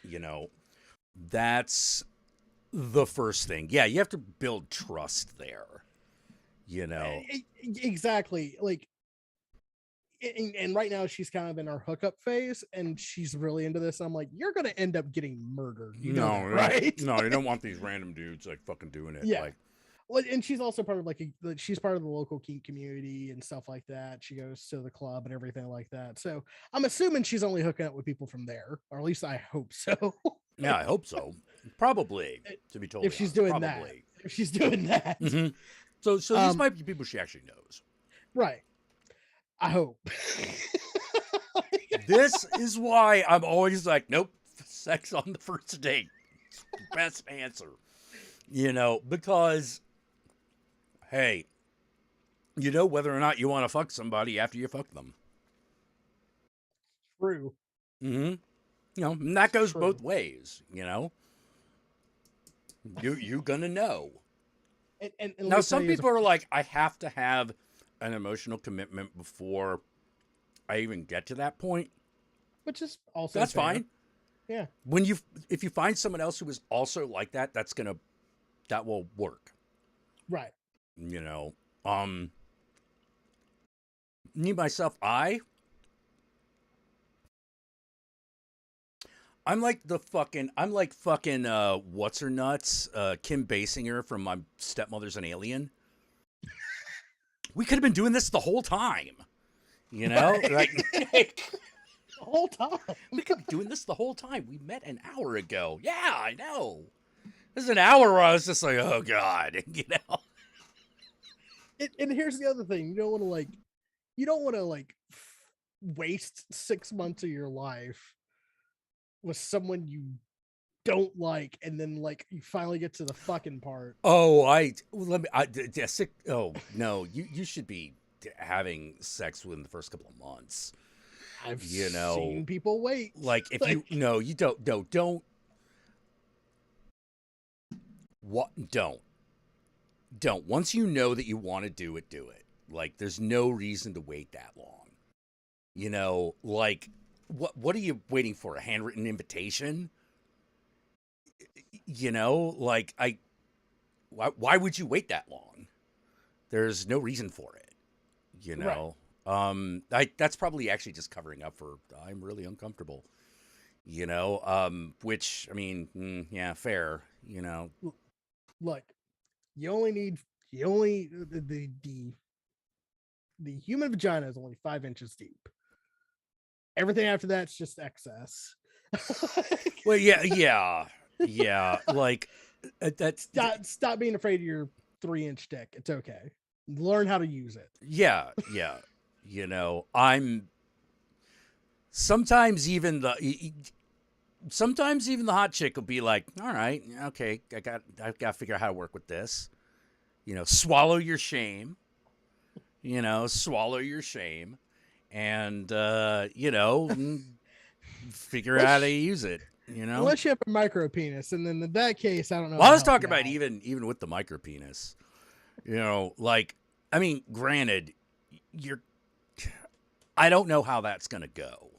You know, that's the first thing. Yeah, you have to build trust there. You know, Exactly. Like, and right now she's kind of in her hookup phase, and she's really into this. I'm like, you're gonna end up getting murdered. You know that, right? No, you don't want these random dudes like fucking doing it. Yeah. Like, Well, and she's also part of she's part of the local kink community and stuff like that. She goes to the club and everything like that. So I'm assuming she's only hooking up with people from there, or at least I hope so. yeah, I hope so. Probably, to be told. If she's doing probably. that, if she's doing that, Mm-hmm. So these might be people she actually knows. right? I hope. This is why I'm always like, nope, sex on the first date. It's the best answer. You know, because, hey, you know whether or not you want to fuck somebody after you fuck them. True. Mm-hmm. You know, and that goes True. both ways, you know. You're gonna know. And Now, some people are like, I have to have an emotional commitment before I even get to that point. which is also That's fair. fine. Yeah. If you find someone else who is also like that, that will work. Right. You know, me myself, I'm like fucking what's her nuts, Kim Basinger from My Stepmother's an Alien. We could have been doing this the whole time. You know, like The whole time. we could be doing this the whole time. We met an hour ago. Yeah, I know. There's an hour where I was just like, oh God, you know. And here's the other thing: you don't want to waste 6 months of your life with someone you don't like, and then you finally get to the fucking part. Oh, oh no, you should be having sex within the first couple of months. I've seen people wait. Like if you don't. What don't. Once you know that you want to do it, do it. Like there's no reason to wait that long. You know, like what are you waiting for? A handwritten invitation? You know, like why would you wait that long? There's no reason for it. You know. Right. That's probably actually just covering up for I'm really uncomfortable. You know, which I mean, yeah, fair. You know, Look, you only need the human vagina is only 5 inches deep. Everything after that's just excess. well, yeah. Like that's stop being afraid of your 3-inch dick. It's okay. Learn how to use it. Yeah. You know, I'm sometimes even the hot chick will be like, all right, okay, I've got to figure out how to work with this. You know, swallow your shame. You know, and you know, figure out how to use it. You know, unless you have a micro penis, and then in that case, I don't know. Well, I was talking about even with the micro penis. You know, like I mean, granted, I don't know how that's gonna go.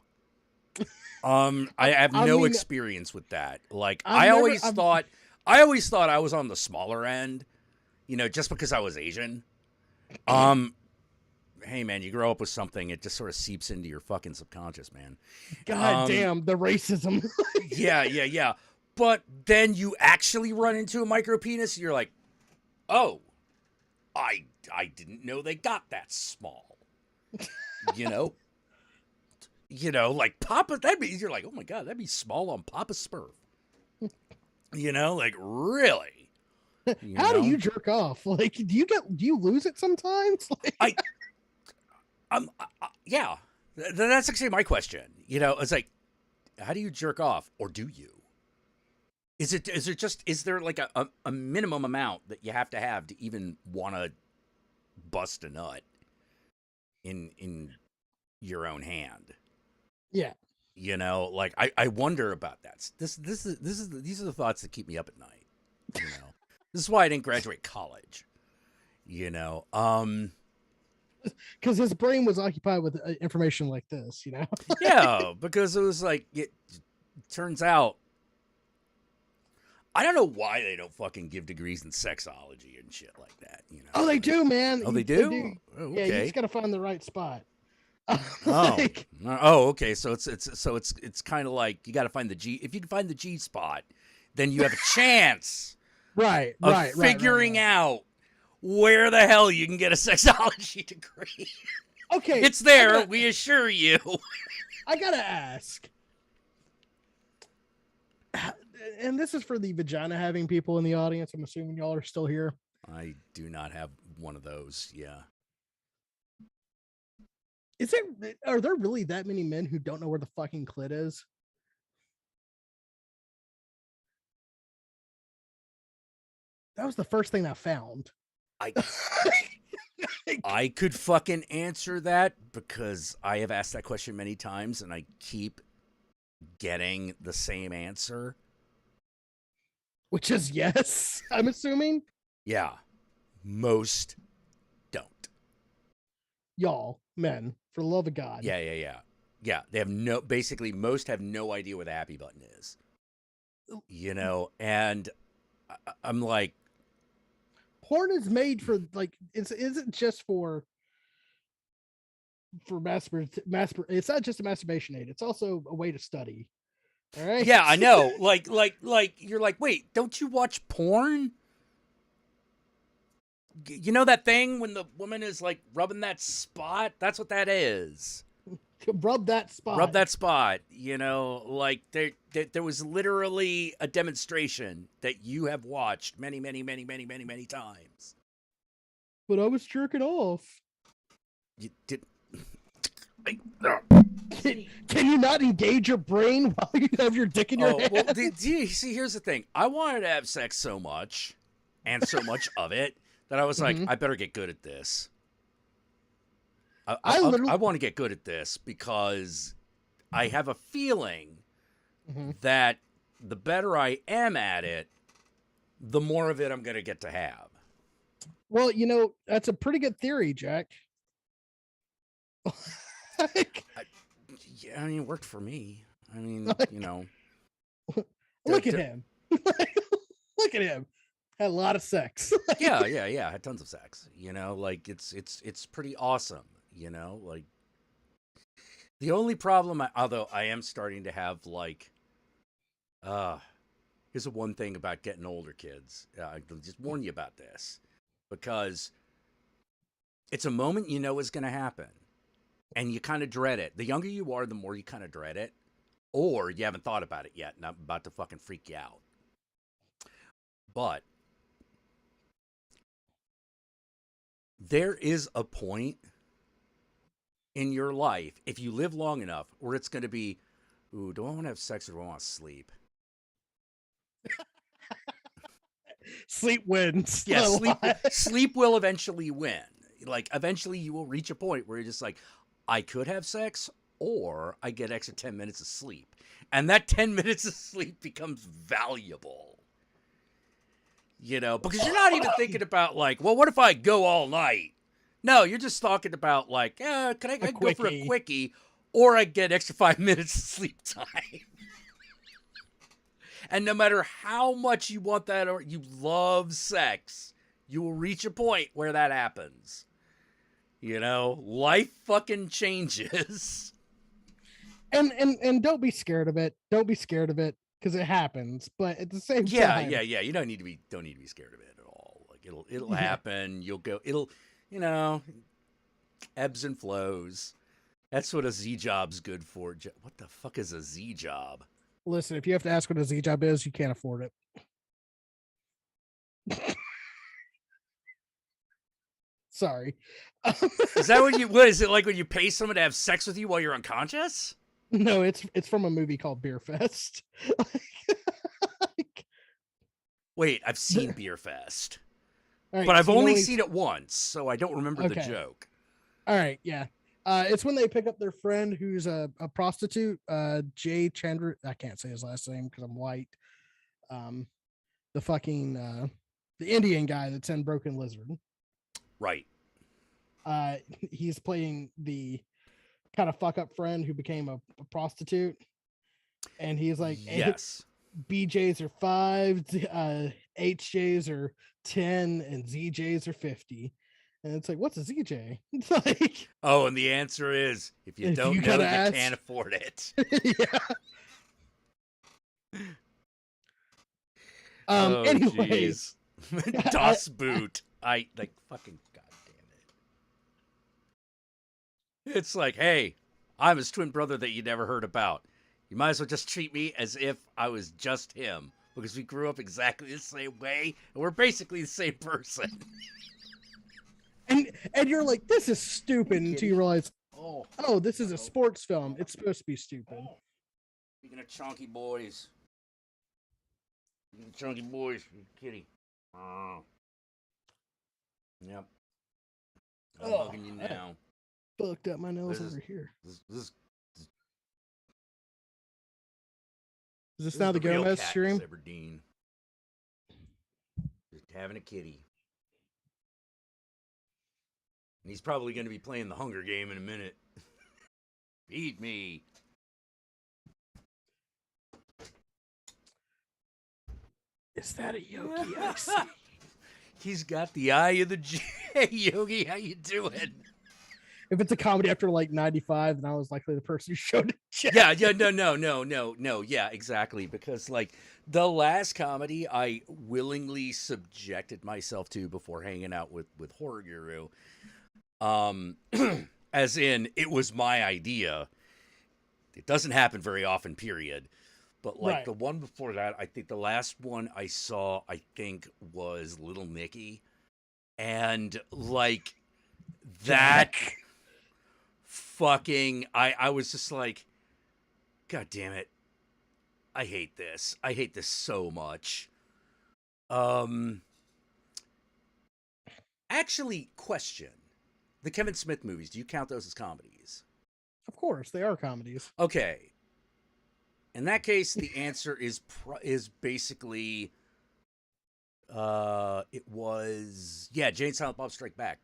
I have no experience with that. Like I always thought I was on the smaller end, you know, just because I was Asian. Hey man, you grow up with something, it just sort of seeps into your fucking subconscious, man. God damn, the racism. Yeah. But then you actually run into a micro penis and you're like, oh, I didn't know they got that small. You know, like Papa, you're like, oh my God, that'd be small on Papa's Smurf. You know, like really. How do you jerk off? Like, do you lose it sometimes? Yeah, that's actually my question. You know, it's like, how do you jerk off, or do you? Is there like a minimum amount that you have to even want to bust a nut in your own hand? Yeah. You know, like I wonder about that. These are the thoughts that keep me up at night. You know, this is why I didn't graduate college. You know, because his brain was occupied with information like this. You know. Yeah, because it was like it turns out I don't know why they don't fucking give degrees in sexology and shit like that. You know? Oh, they do, man. Oh, they do? Oh, Yeah, you okay. just gotta find the right spot. Oh, Like, okay. So it's kind of like you got to find the G. If you can find the G spot, then you have a chance right, of right, figuring right. out where the hell you can get a sexology degree. Okay, It's there, we assure you. I gotta ask, and this is for the vagina having people in the audience. I'm assuming y'all are still here. I do not have one of those. Yeah. Are there really that many men who don't know where the fucking clit is? That was the first thing I found. I I could fucking answer that because I have asked that question many times and I keep getting the same answer. Which is yes, I'm assuming. Yeah. Most don't. Y'all, men, for the love of God. Yeah. They have most have no idea where the happy button is. You know, and I'm like, porn is made for like it isn't just for it's not just a masturbation aid, it's also a way to study. All right. yeah, I know. Like you're like, wait, don't you watch porn? You know that thing when the woman is like rubbing that spot? That's what that is. Rub that spot. Rub that spot. You know, like there was literally a demonstration that you have watched many times. But I was jerking off. You did. Can you not engage your brain while you have your dick in your hand? Well, see, here's the thing. I wanted to have sex so much, and so much of it, that I was like, I better get good at this. I want to get good at this because I have a feeling that the better I am at it, the more of it I'm going to get to have. Well, you know, that's a pretty good theory, Jack. Yeah, I mean, it worked for me. I mean, you know. Look at him. Look at him. Had a lot of sex. yeah. Had tons of sex. You know, like it's pretty awesome. You know, like the only problem, although I am starting to have like, here's the one thing about getting older, kids. I'll just warn you about this because it's a moment you know is going to happen, and you kind of dread it. The younger you are, the more you kind of dread it, or you haven't thought about it yet, and I'm about to fucking freak you out. But there is a point in your life, if you live long enough, where it's going to be, ooh, do I want to have sex or do I want to sleep? Sleep wins. Yeah, sleep will eventually win. Like, eventually you will reach a point where you're just like, I could have sex or I get extra 10 minutes of sleep. And that 10 minutes of sleep becomes valuable. You know, because you're not even thinking about like, well, what if I go all night? No, you're just talking about like, can I go for a quickie or I get extra 5 minutes of sleep time. And no matter how much you want that or you love sex, you will reach a point where that happens. You know, life fucking changes. And don't be scared of it. Don't be scared of it because it happens. But at the same time, yeah. You don't need to be scared of it at all. Like it'll happen. It'll you know, ebbs and flows. That's what a Z job's good for. What the fuck is a Z job? Listen, if you have to ask what a Z job is, you can't afford it. Sorry. Is that what is it like when you pay someone to have sex with you while you're unconscious? No, it's from a movie called Beer Fest. Wait, I've seen Beer Fest. Right, but I've only seen it once, so I don't remember the joke. All right, yeah. It's when they pick up their friend who's a prostitute, Jay Chandra. I can't say his last name because I'm white. The fucking the Indian guy that's in Broken Lizard. Right. He's playing the kind of fuck up friend who became a prostitute, and he's like, yes. BJs are 5, HJs are 10, and ZJs are 50. And it's like, what's a ZJ? It's like, Oh, and the answer is if you If don't you know, you gotta ask- can't afford it. yeah. Oh, Anyways, jeez. Das Boot. I like fucking goddamn it. It's like, hey, I'm his twin brother that you never heard about. You might as well just treat me as if I was just him because we grew up exactly the same way and we're basically the same person. and you're like, this is stupid until you realize, Oh, this is a sports film. It's supposed to be stupid. speaking of chunky boys. Chunky boys, kitty. Yep. I'm Oh, bugging you now. Fucked up my nose This is- over here. This Is this now the real Gomez Katniss stream? Everdeen. Just having a kitty. And he's probably going to be playing the Hunger Game in a minute. Feed me. Is that a Yogi? I see. He's got the eye of the Hey, Yogi, how you doing? If it's a comedy after like 95, then I was likely the person who showed it. Yeah, no. Yeah, exactly. Because, like, the last comedy I willingly subjected myself to before hanging out with Horror Guru, as in, it was my idea. It doesn't happen very often, period. But, like, Right. the one before that, I think the last one I saw, I think, was Little Nicky. And, like, that fucking... I was just like, God damn it. I hate this. I hate this so much. Actually, question. The Kevin Smith movies, do you count those as comedies? Of course, they are comedies. Okay. In that case, the answer is basically it was Jane Silent Bob Strike Back.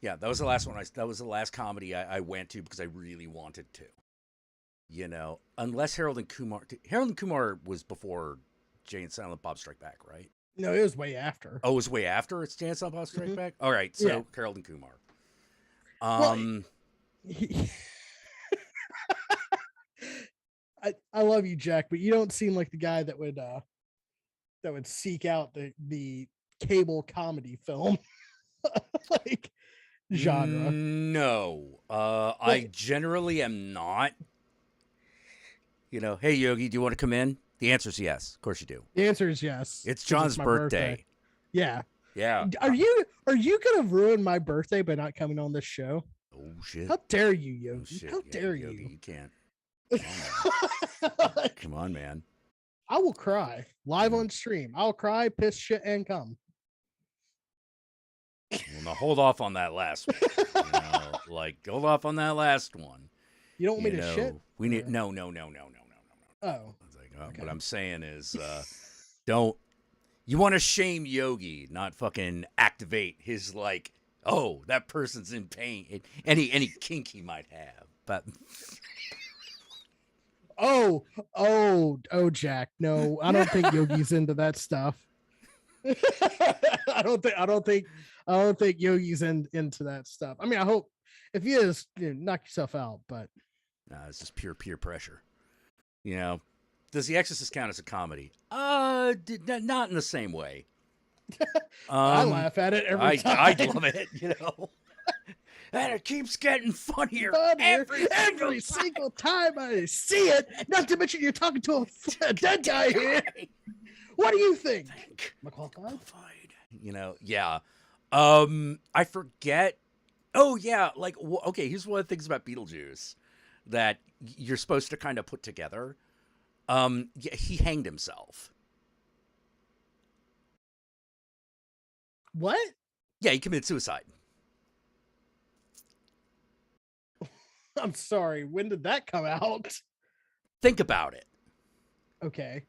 Yeah, that was the last one. That was the last comedy I went to because I really wanted to. You know, unless Harold and Kumar. Harold and Kumar was before Jane Silent Bob Strike Back, right? No, it was way after. Oh, it was way after it's Jane Silent Bob Strike Back. All right, so Yeah. Harold and Kumar. Well, I love you, Jack, but you don't seem like the guy that would seek out the cable comedy film like genre. No, I generally am not. You know, hey Yogi, do you want to come in? The answer is yes. Of course you do. The answer is yes. It's 'cause John's my birthday. Yeah. Yeah. Are you gonna ruin my birthday by not coming on this show? Oh shit. How dare you, Oh, Yogi? shit. How Yeah, dare Yogi, you? you can't. Come on, man. I will cry live on stream. I'll cry, piss, shit, and come. Well, now hold off on that last one. You know, like hold off on that last one. You don't want me You to know, shit? we need Or- no. Oh, It's like, Okay. What I'm saying is, don't. You want to shame Yogi, not fucking activate his like. Oh, that person's in pain. Any kink he might have, but oh, Jack. No, I don't think Yogi's into that stuff. I don't think Yogi's into that stuff. I mean, I hope if he is, knock yourself out. But nah, it's just pure peer pressure. You know, does The Exorcist count as a comedy? Not in the same way. I laugh at it every time. I love it. You know, and it keeps getting funnier Every single time I see it. Not to mention you're talking to a dead guy here. What do you think? McCall? You know, yeah. I forget. Oh yeah, like okay. Here's one of the things about Beetlejuice that you're supposed to kind of put together. Yeah, he hanged himself. What? Yeah, he committed suicide. I'm sorry. When did that come out? Think about it. Okay.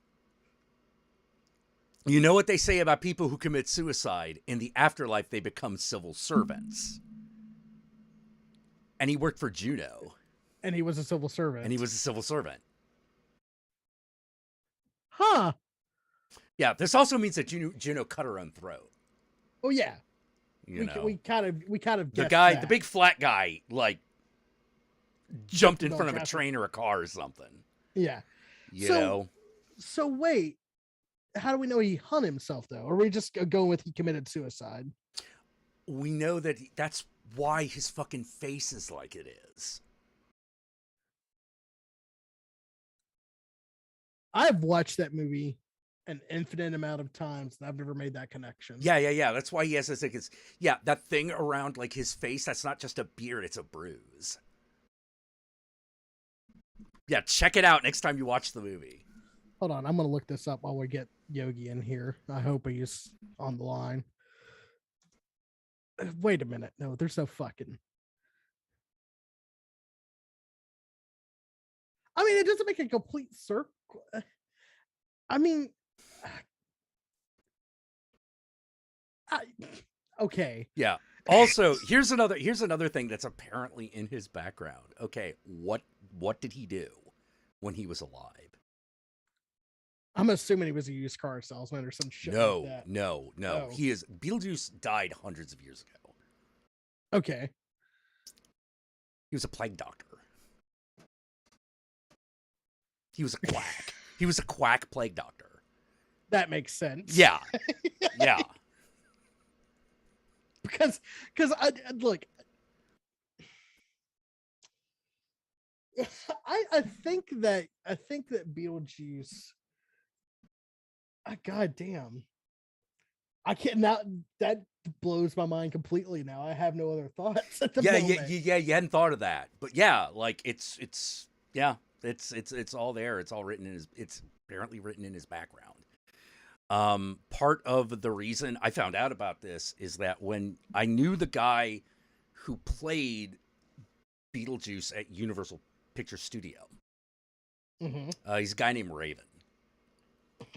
You know what they say about people who commit suicide? In the afterlife, they become civil servants. And he worked for Juno. And he was a civil servant. And he was a civil servant. Huh. Yeah, this also means that Juno cut her own throat. Oh yeah. You know, We kind of the guessed guy, that. the big flat guy, like jumped in Bill front of a Jackson. train or a car or something. Yeah. You So- know, So wait, how do we know he hung himself though? Or are we just going with he committed suicide? we know that that's why his fucking face is like it is. I've watched that movie an infinite amount of times and I've never made that connection. Yeah. That's why he has this. Like, that thing around like his face. That's not just a beard; it's a bruise. Yeah, check it out next time you watch the movie. Hold on, I'm gonna look this up while we get Yogi in here. I hope he's on the line. Wait a minute. No, there's no fucking. I mean, it doesn't make a complete circle. I mean, okay. Yeah. Also, here's another thing that's apparently in his background. Okay, what did he do when he was alive? I'm assuming he was a used car salesman or some shit like that. No. Oh. Beetlejuice died hundreds of years ago. Okay. He was a plague doctor. He was a quack. He was a quack plague doctor. That makes sense. Yeah. Yeah. because I look, I think that Beetlejuice. God damn. I can't now. That blows my mind completely. Now I have no other thoughts at the moment. Yeah. You hadn't thought of that, but yeah, like it's all there. It's all written in his. It's apparently written in his background. Part of the reason I found out about this is that when I knew the guy who played Beetlejuice at Universal Pictures Studio, he's a guy named Raven.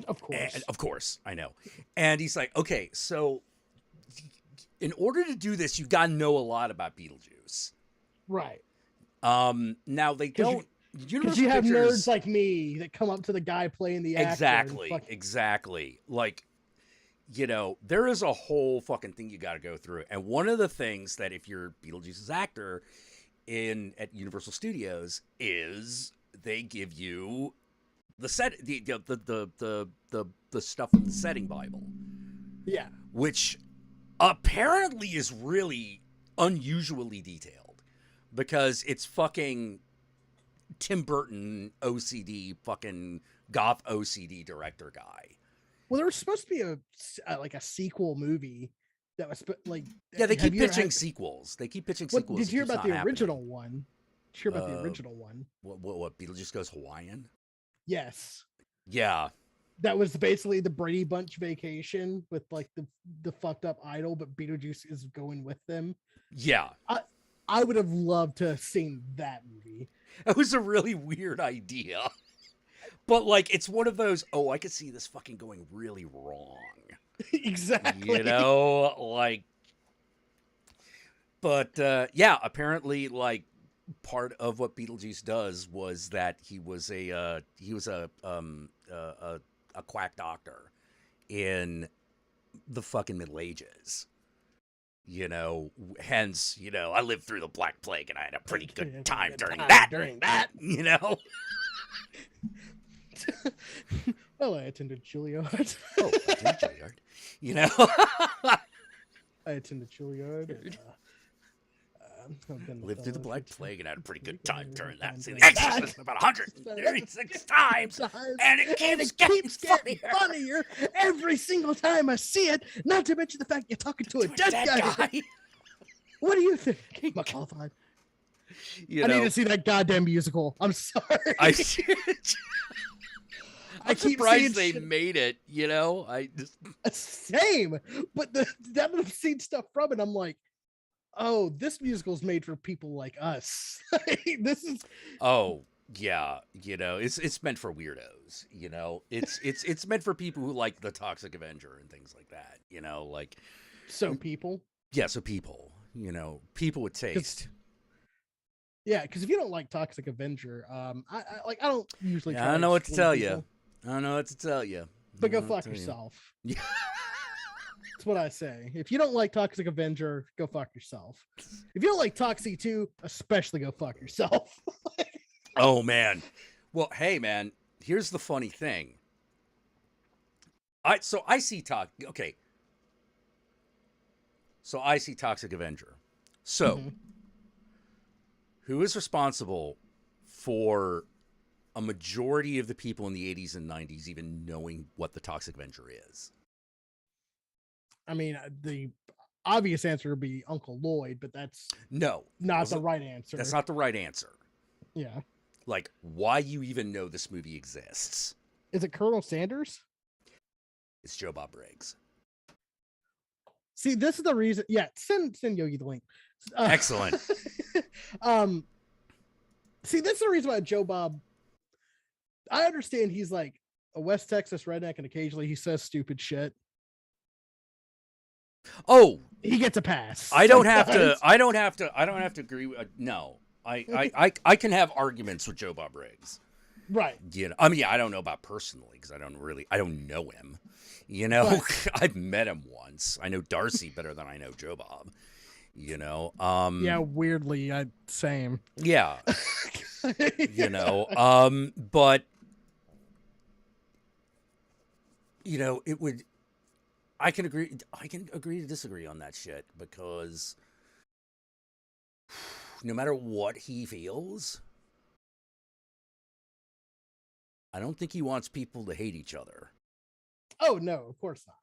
Of course. Of course, I know. And he's like, okay, so in order to do this, you got to know a lot about Beetlejuice. Right. Now they don't. Because you have nerds like me that come up to the guy playing the actor. Exactly. Like, you know, there is a whole fucking thing you got to go through. And one of the things that if you're Beetlejuice's actor at Universal Studios is they give you the stuff from the setting Bible. Yeah. Which apparently is really unusually detailed because it's fucking Tim Burton OCD fucking goth OCD director guy. Well, there was supposed to be a sequel movie that was like. Yeah, they keep pitching sequels. They keep pitching sequels. Did you hear about the original one? Did you hear about the original one? What? Beetlejuice Goes Hawaiian? Yes. Yeah. That was basically the Brady Bunch vacation with like the fucked up idol, but Beetlejuice is going with them. Yeah. I would have loved to have seen that movie. It was a really weird idea. But like it's one of those, oh, I could see this fucking going really wrong. Exactly. You know, like but yeah, apparently like part of what Beetlejuice does was that he was a quack doctor in the fucking Middle Ages. You know, hence, you know, I lived through the Black Plague and I had a pretty good time during that. You know? Well, I attended Juilliard. Oh, I did Juilliard. You know? I attended Juilliard. Lived through the Black Plague and had a pretty good time during that. See, The Exorcist about 136 times, and it keeps getting funnier every single time I see it. Not to mention the fact you're talking to a dead guy. What do you think? Am I qualified? I need to see that goddamn musical. I'm sorry. I'm keep surprised they made it. You know, same. But that I've seen stuff from it, I'm like, oh, this musical's made for people like us. This is. Oh yeah, you know, it's meant for weirdos. You know, it's meant for people who like the Toxic Avenger and things like that. You know, like. So people. Yeah, so people. You know, people with taste. Yeah, because if you don't like Toxic Avenger, I don't usually. I don't know what to tell you. I don't know what to tell you. But go fuck yourself. Yeah. That's what I say. If you don't like Toxic Avenger, go fuck yourself. If you don't like Toxie 2, especially go fuck yourself. Oh, man. Well, hey, man, here's the funny thing. I see okay. So I see Toxic Avenger. So, who is responsible for a majority of the people in the 80s and 90s even knowing what the Toxic Avenger is? I mean, the obvious answer would be Uncle Lloyd, but that's not the right answer. That's not the right answer. Yeah. Like, why you even know this movie exists? Is it Colonel Sanders? It's Joe Bob Briggs. See, this is the reason. Yeah, send Yogi the link. Excellent. See, this is the reason why Joe Bob. I understand he's like a West Texas redneck, and occasionally he says stupid shit. Oh, he gets a pass. I don't have to agree with. No, I can have arguments with Joe Bob Briggs. Right. You know, I mean, I don't know about personally because I don't know him. You know, right. I've met him once. I know Darcy better than I know Joe Bob. You know. Yeah, weirdly, same. Yeah. You know, but you know, it would. I can agree to disagree on that shit because no matter what he feels, I don't think he wants people to hate each other. Oh no, of course not.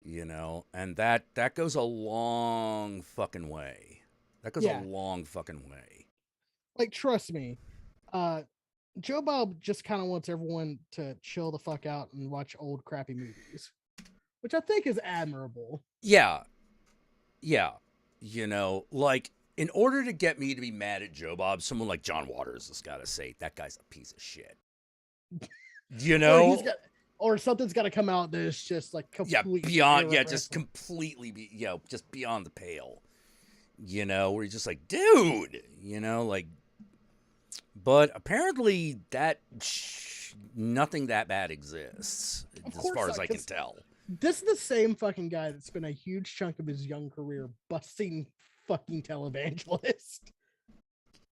You know, and that goes a long fucking way. That goes a long fucking way. Like, trust me, Joe Bob just kind of wants everyone to chill the fuck out and watch old crappy movies, which I think is admirable. Yeah. Yeah. You know, like, in order to get me to be mad at Joe Bob, someone like John Waters has got to say, that guy's a piece of shit. You know? Or something's got to come out that is just like completely just completely just beyond the pale. You know, where you're just like, dude, you know, like, but apparently nothing that bad exists as far as I can tell. This is the same fucking guy that spent a huge chunk of his young career busting fucking televangelist.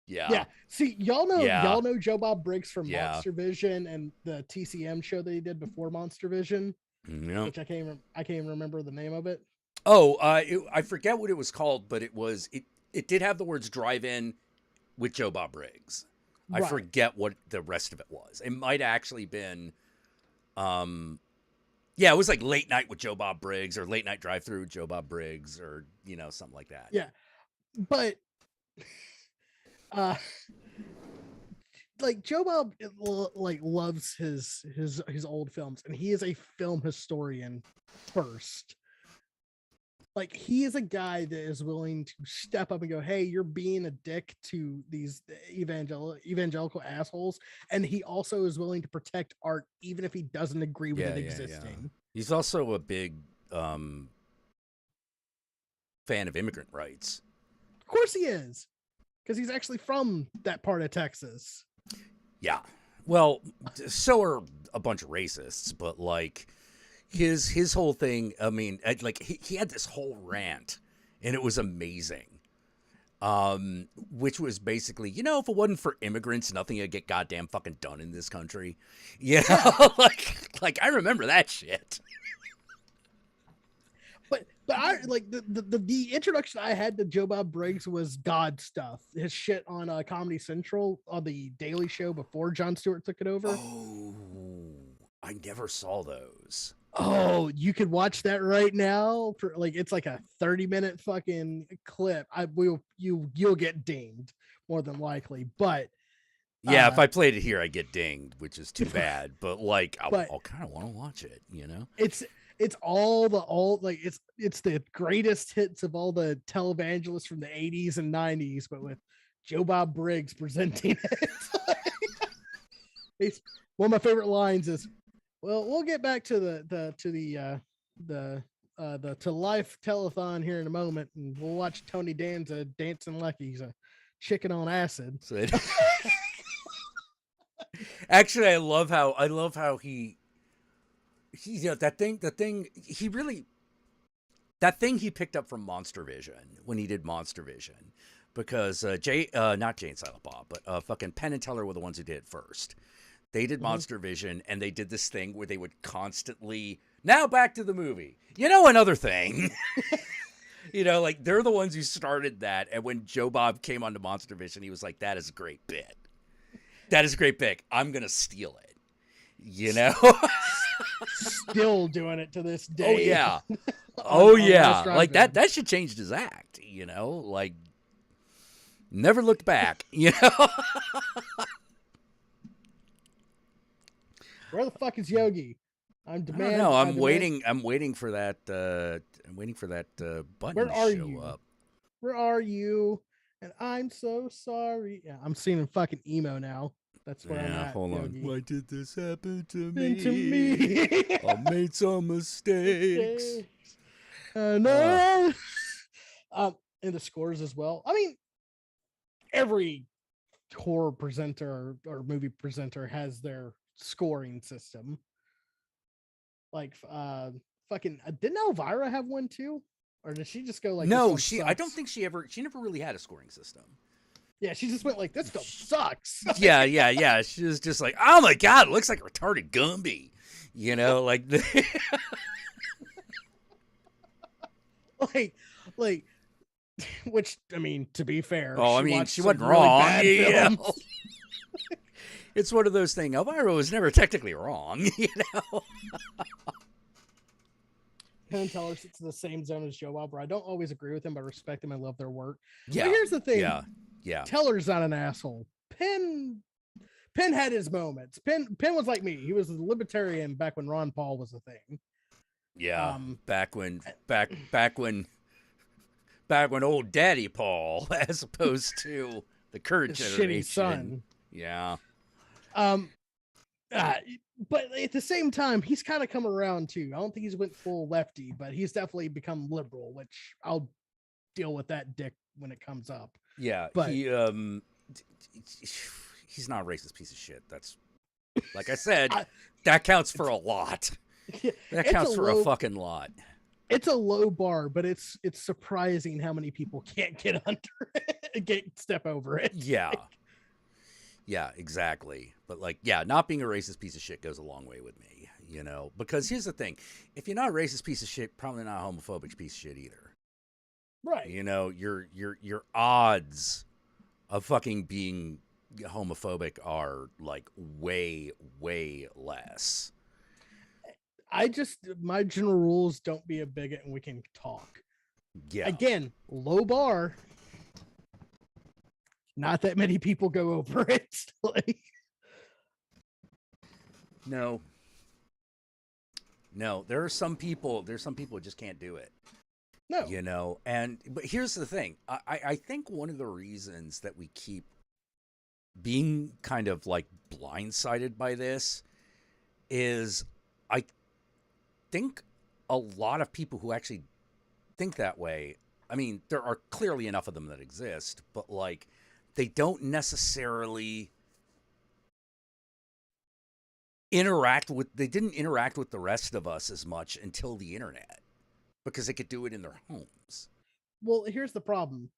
Yeah. Yeah. See, y'all know Joe Bob Briggs from Monster Vision and the TCM show that he did before Monster Vision, which I can't even remember the name of it. Oh, I forget what it was called, but it did have the words drive-in with Joe Bob Briggs. Right. I forget what the rest of it was. It might actually been, it was like Late Night with Joe Bob Briggs or Late Night Drive-Thru with Joe Bob Briggs or, you know, something like that. Yeah. But, like Joe Bob like loves his old films, and he is a film historian first. Like, he is a guy that is willing to step up and go, hey, you're being a dick to these evangelical assholes. And he also is willing to protect art, even if he doesn't agree with it existing. Yeah. He's also a big fan of immigrant rights. Of course he is. Because he's actually from that part of Texas. Yeah. Well, so are a bunch of racists, but like his whole thing, I mean, like he had this whole rant and it was amazing. Which was basically, you know, if it wasn't for immigrants, nothing would get goddamn fucking done in this country. You know, like I remember that shit. But I like the introduction I had to Joe Bob Briggs was God stuff. His shit on Comedy Central on the Daily Show before Jon Stewart took it over. Oh, I never saw those. Oh, you could watch that right now for like it's like a 30-minute fucking clip. You'll get dinged more than likely, but yeah, if I played it here, I get dinged, which is too bad. But like, I'll kind of want to watch it. You know, it's it's the greatest hits of all the televangelists from the 80s and 90s, but with Joe Bob Briggs presenting it. One of my favorite lines is, well, we'll get back to the To Life telethon here in a moment, and we'll watch Tony Danza dancing like he's a chicken on acid. Actually, I love how he you know, that thing he really that thing he picked up from Monster Vision when he did Monster Vision, because not Jay and Silent Bob, but fucking Penn and Teller were the ones who did it first. They did Monster Vision, and they did this thing where they would constantly, now back to the movie. You know, another thing. You know, like, they're the ones who started that, and when Joe Bob came onto Monster Vision, he was like, that is a great bit. That is a great bit. I'm going to steal it. You know? Still doing it to this day. Oh, yeah. On yeah. Restaurant Like, Video. that should change his act, you know? Like, never looked back, you know? Where the fuck is Yogi? I don't know. I'm waiting for that. I'm waiting for that button Where to are show you? up. Where are you? And I'm so sorry. Yeah, I'm seeing fucking emo now. That's where I'm Yeah, at. hold on. Yogi. Why did this happen to Happen to me. I made some mistakes. No. And the scores as well. I mean, every horror presenter or movie presenter has their scoring system. Like, fucking, didn't Elvira have one too? Or did she just go like, this No, one I don't sucks? think she never really had a scoring system. Yeah, she just went like, this film sucks. Yeah. She was just like, oh my God, it looks like a retarded Gumby. You know, like, like, which, I mean, to be fair, oh, I she mean, watched she some wasn't really wrong. bad Yeah. films. It's one of those things. Elvira was never technically wrong, you know? Penn and Teller sits in the same zone as Joe Bob, where I don't always agree with him, but I respect him. I love their work. Yeah. But here's the thing. Yeah. Teller's not an asshole. Penn had his moments. Penn was like me. He was a libertarian back when Ron Paul was a thing. Yeah. Back when old Daddy Paul, as opposed to the current His generation. shitty son. Yeah. But at the same time, he's kind of come around too. I don't think he's went full lefty, but he's definitely become liberal, which I'll deal with that dick when it comes up. Yeah, but he's not a racist piece of shit. That's, like I said, that counts for a lot. That counts for a fucking lot. It's a low bar, but it's surprising how many people can't get under it, step over it. Yeah. Yeah, exactly. But like, yeah, not being a racist piece of shit goes a long way with me, you know, because here's the thing. If you're not a racist piece of shit, probably not a homophobic piece of shit either. Right. You know, your odds of fucking being homophobic are like way, way less. My general rules, don't be a bigot and we can talk. Yeah. Again, low bar. Not that many people go over it. Like, no, there are some people who just can't do it. no. You know, but here's the thing. I think one of the reasons that we keep being kind of like blindsided by this is I think a lot of people who actually think that way, I mean, there are clearly enough of them that exist, but like, they don't necessarily they didn't interact with the rest of us as much until the internet, because they could do it in their homes. Well, here's the problem.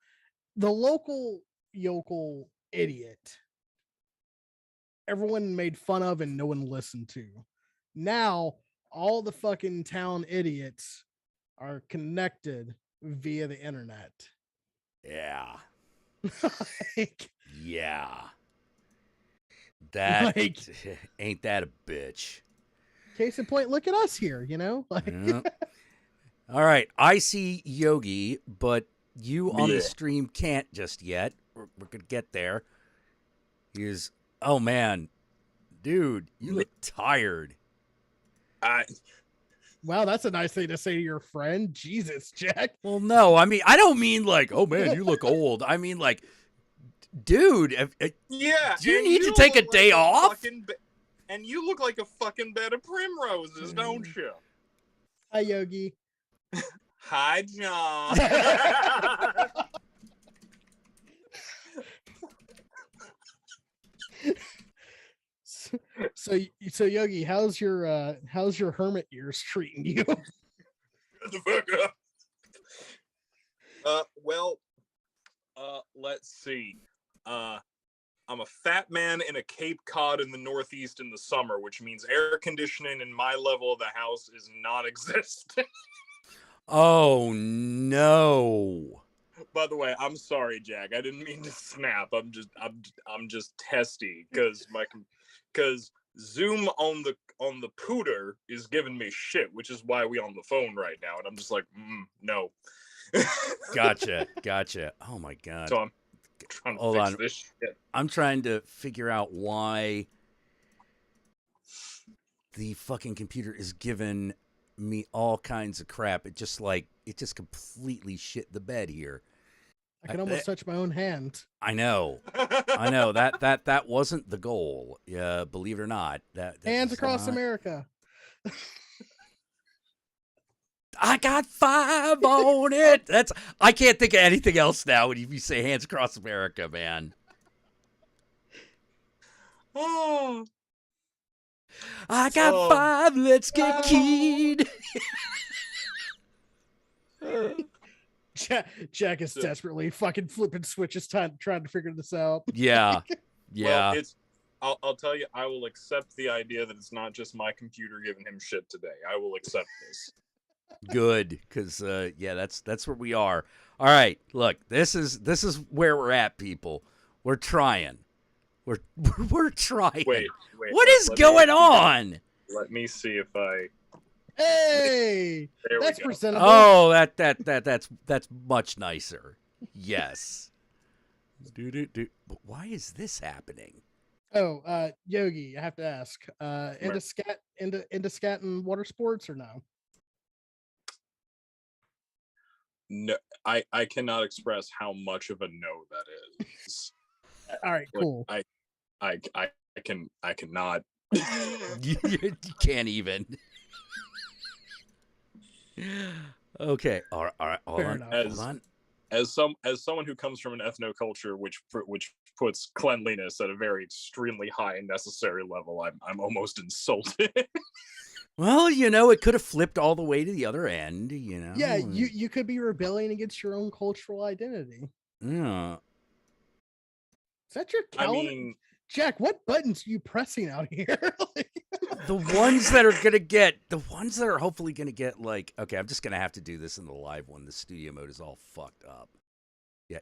The local yokel idiot, everyone made fun of and no one listened to. Now, all the fucking town idiots are connected via the internet. Yeah. Like, Yeah. That like, ain't that a bitch. case in point, look at us here, you know? Like, Yeah. All right, I see Yogi, but you on the stream can't just yet. We're gonna get there. Oh man, dude, you look tired. wow, that's a nice thing to say to your friend. Jesus, Jack. Well, no, I mean, I don't mean like, oh man, you look old. I mean like, dude, yeah. do you need to take a day off? And you look like a fucking bed of primroses, don't you? Hi, Yogi. Hi, John. So Yogi, how's your hermit years treating you? Shut the fuck up. Let's see. I'm a fat man in a Cape Cod in the Northeast in the summer, which means air conditioning in my level of the house is non-existent. Oh no. By the way, I'm sorry, Jack. I didn't mean to snap. I'm just testy because Zoom on the pooter is giving me shit, which is why we on the phone right now, and I'm just like, no. Gotcha. Oh my god. So I'm trying to Hold fix on. this shit. I'm trying to figure out why the fucking computer is giving me all kinds of crap. It just completely shit the bed here. I can almost touch my own hand. I know. That wasn't the goal. Yeah, believe it or not. That Hands was across not- America. I got 5 on it. I can't think of anything else now when you say hands across America, man. Oh, I got 5. Let's get keyed. Jack is desperately fucking flipping switches, trying to figure this out. Yeah. Well, I'll tell you, I will accept the idea that it's not just my computer giving him shit today. I will accept this. Good, because that's where we are. All right, look, this is where we're at, people. We're trying. We're trying. Wait. What is going on? Let me see if I. Hey, There we that's go. presentable. Oh, that's much nicer. Yes. But why is this happening? Oh, Yogi, I have to ask. Into scat and water sports or no? No, I cannot express how much of a no that is. All right, cool. I cannot. You can't even. Okay. All right. Hold Fair on. enough. Hold on. As someone who comes from an ethnoculture which puts cleanliness at a very extremely high and necessary level, I'm almost insulted. Well, it could have flipped all the way to the other end. Yeah, you could be rebelling against your own cultural identity. Yeah. Is that your calendar? I mean, Jack, what buttons are you pressing out here? The ones that are hopefully gonna get okay, I'm just gonna have to do this in the live one. The studio mode is all fucked up.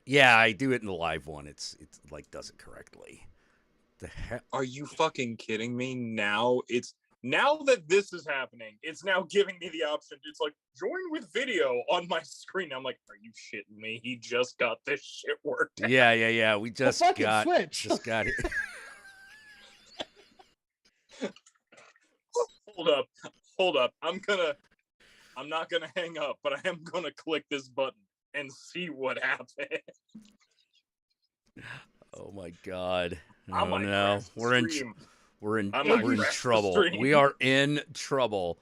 Yeah, I do it in the live one. It's does it correctly. The hell? are you fucking kidding me? Now that this is happening, it's now giving me the option. It's like, join with video on my screen. I'm like, are you shitting me? He just got this shit worked out. Yeah. We just fucking got switch. just got it. Hold up. I'm not gonna hang up, but I am gonna click this button and see what happens. Oh my god. I Oh might no. crash the We're in stream. we're in I might we're in crash the trouble. stream. We are in trouble.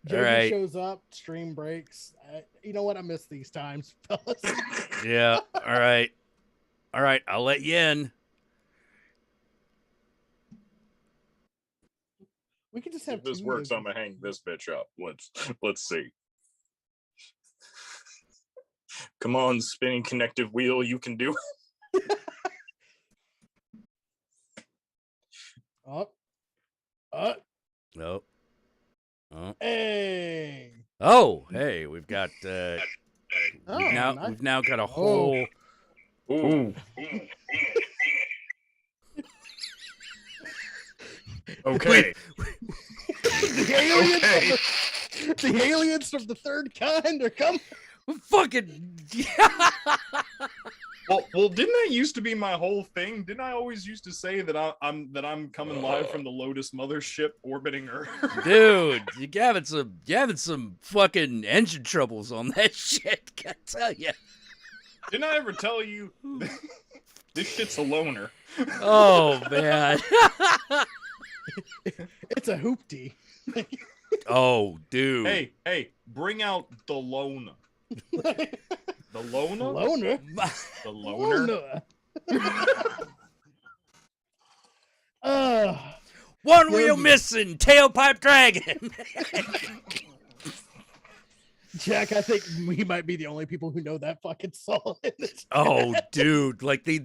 Yogi All right. shows up, stream breaks. You know what? I miss these times, fellas. Yeah. All right. I'll let you in. We could just have If this two works, Yogis. I'm gonna hang this bitch up. Let's see. Come on, spinning connective wheel, you can do it. Up. Nope. Oh. Hey. Oh, hey, we've got Oh, nice. we've now got a whole Ooh. Okay. The aliens from the third kind are coming. fucking Well, didn't that used to be my whole thing? Didn't I always used to say that I'm coming live from the Lotus mothership orbiting Earth? dude, you having some fucking engine troubles on that shit. Gotta tell you. Didn't I ever tell you this shit's a loner? Oh man. It's a hoopty. Oh, dude. Hey, bring out the loner. The loner? Loner. The loner? Loner. One wheel Yogi. missing, tailpipe dragon. Jack, I think we might be the only people who know that fucking song. Oh, dude! Like the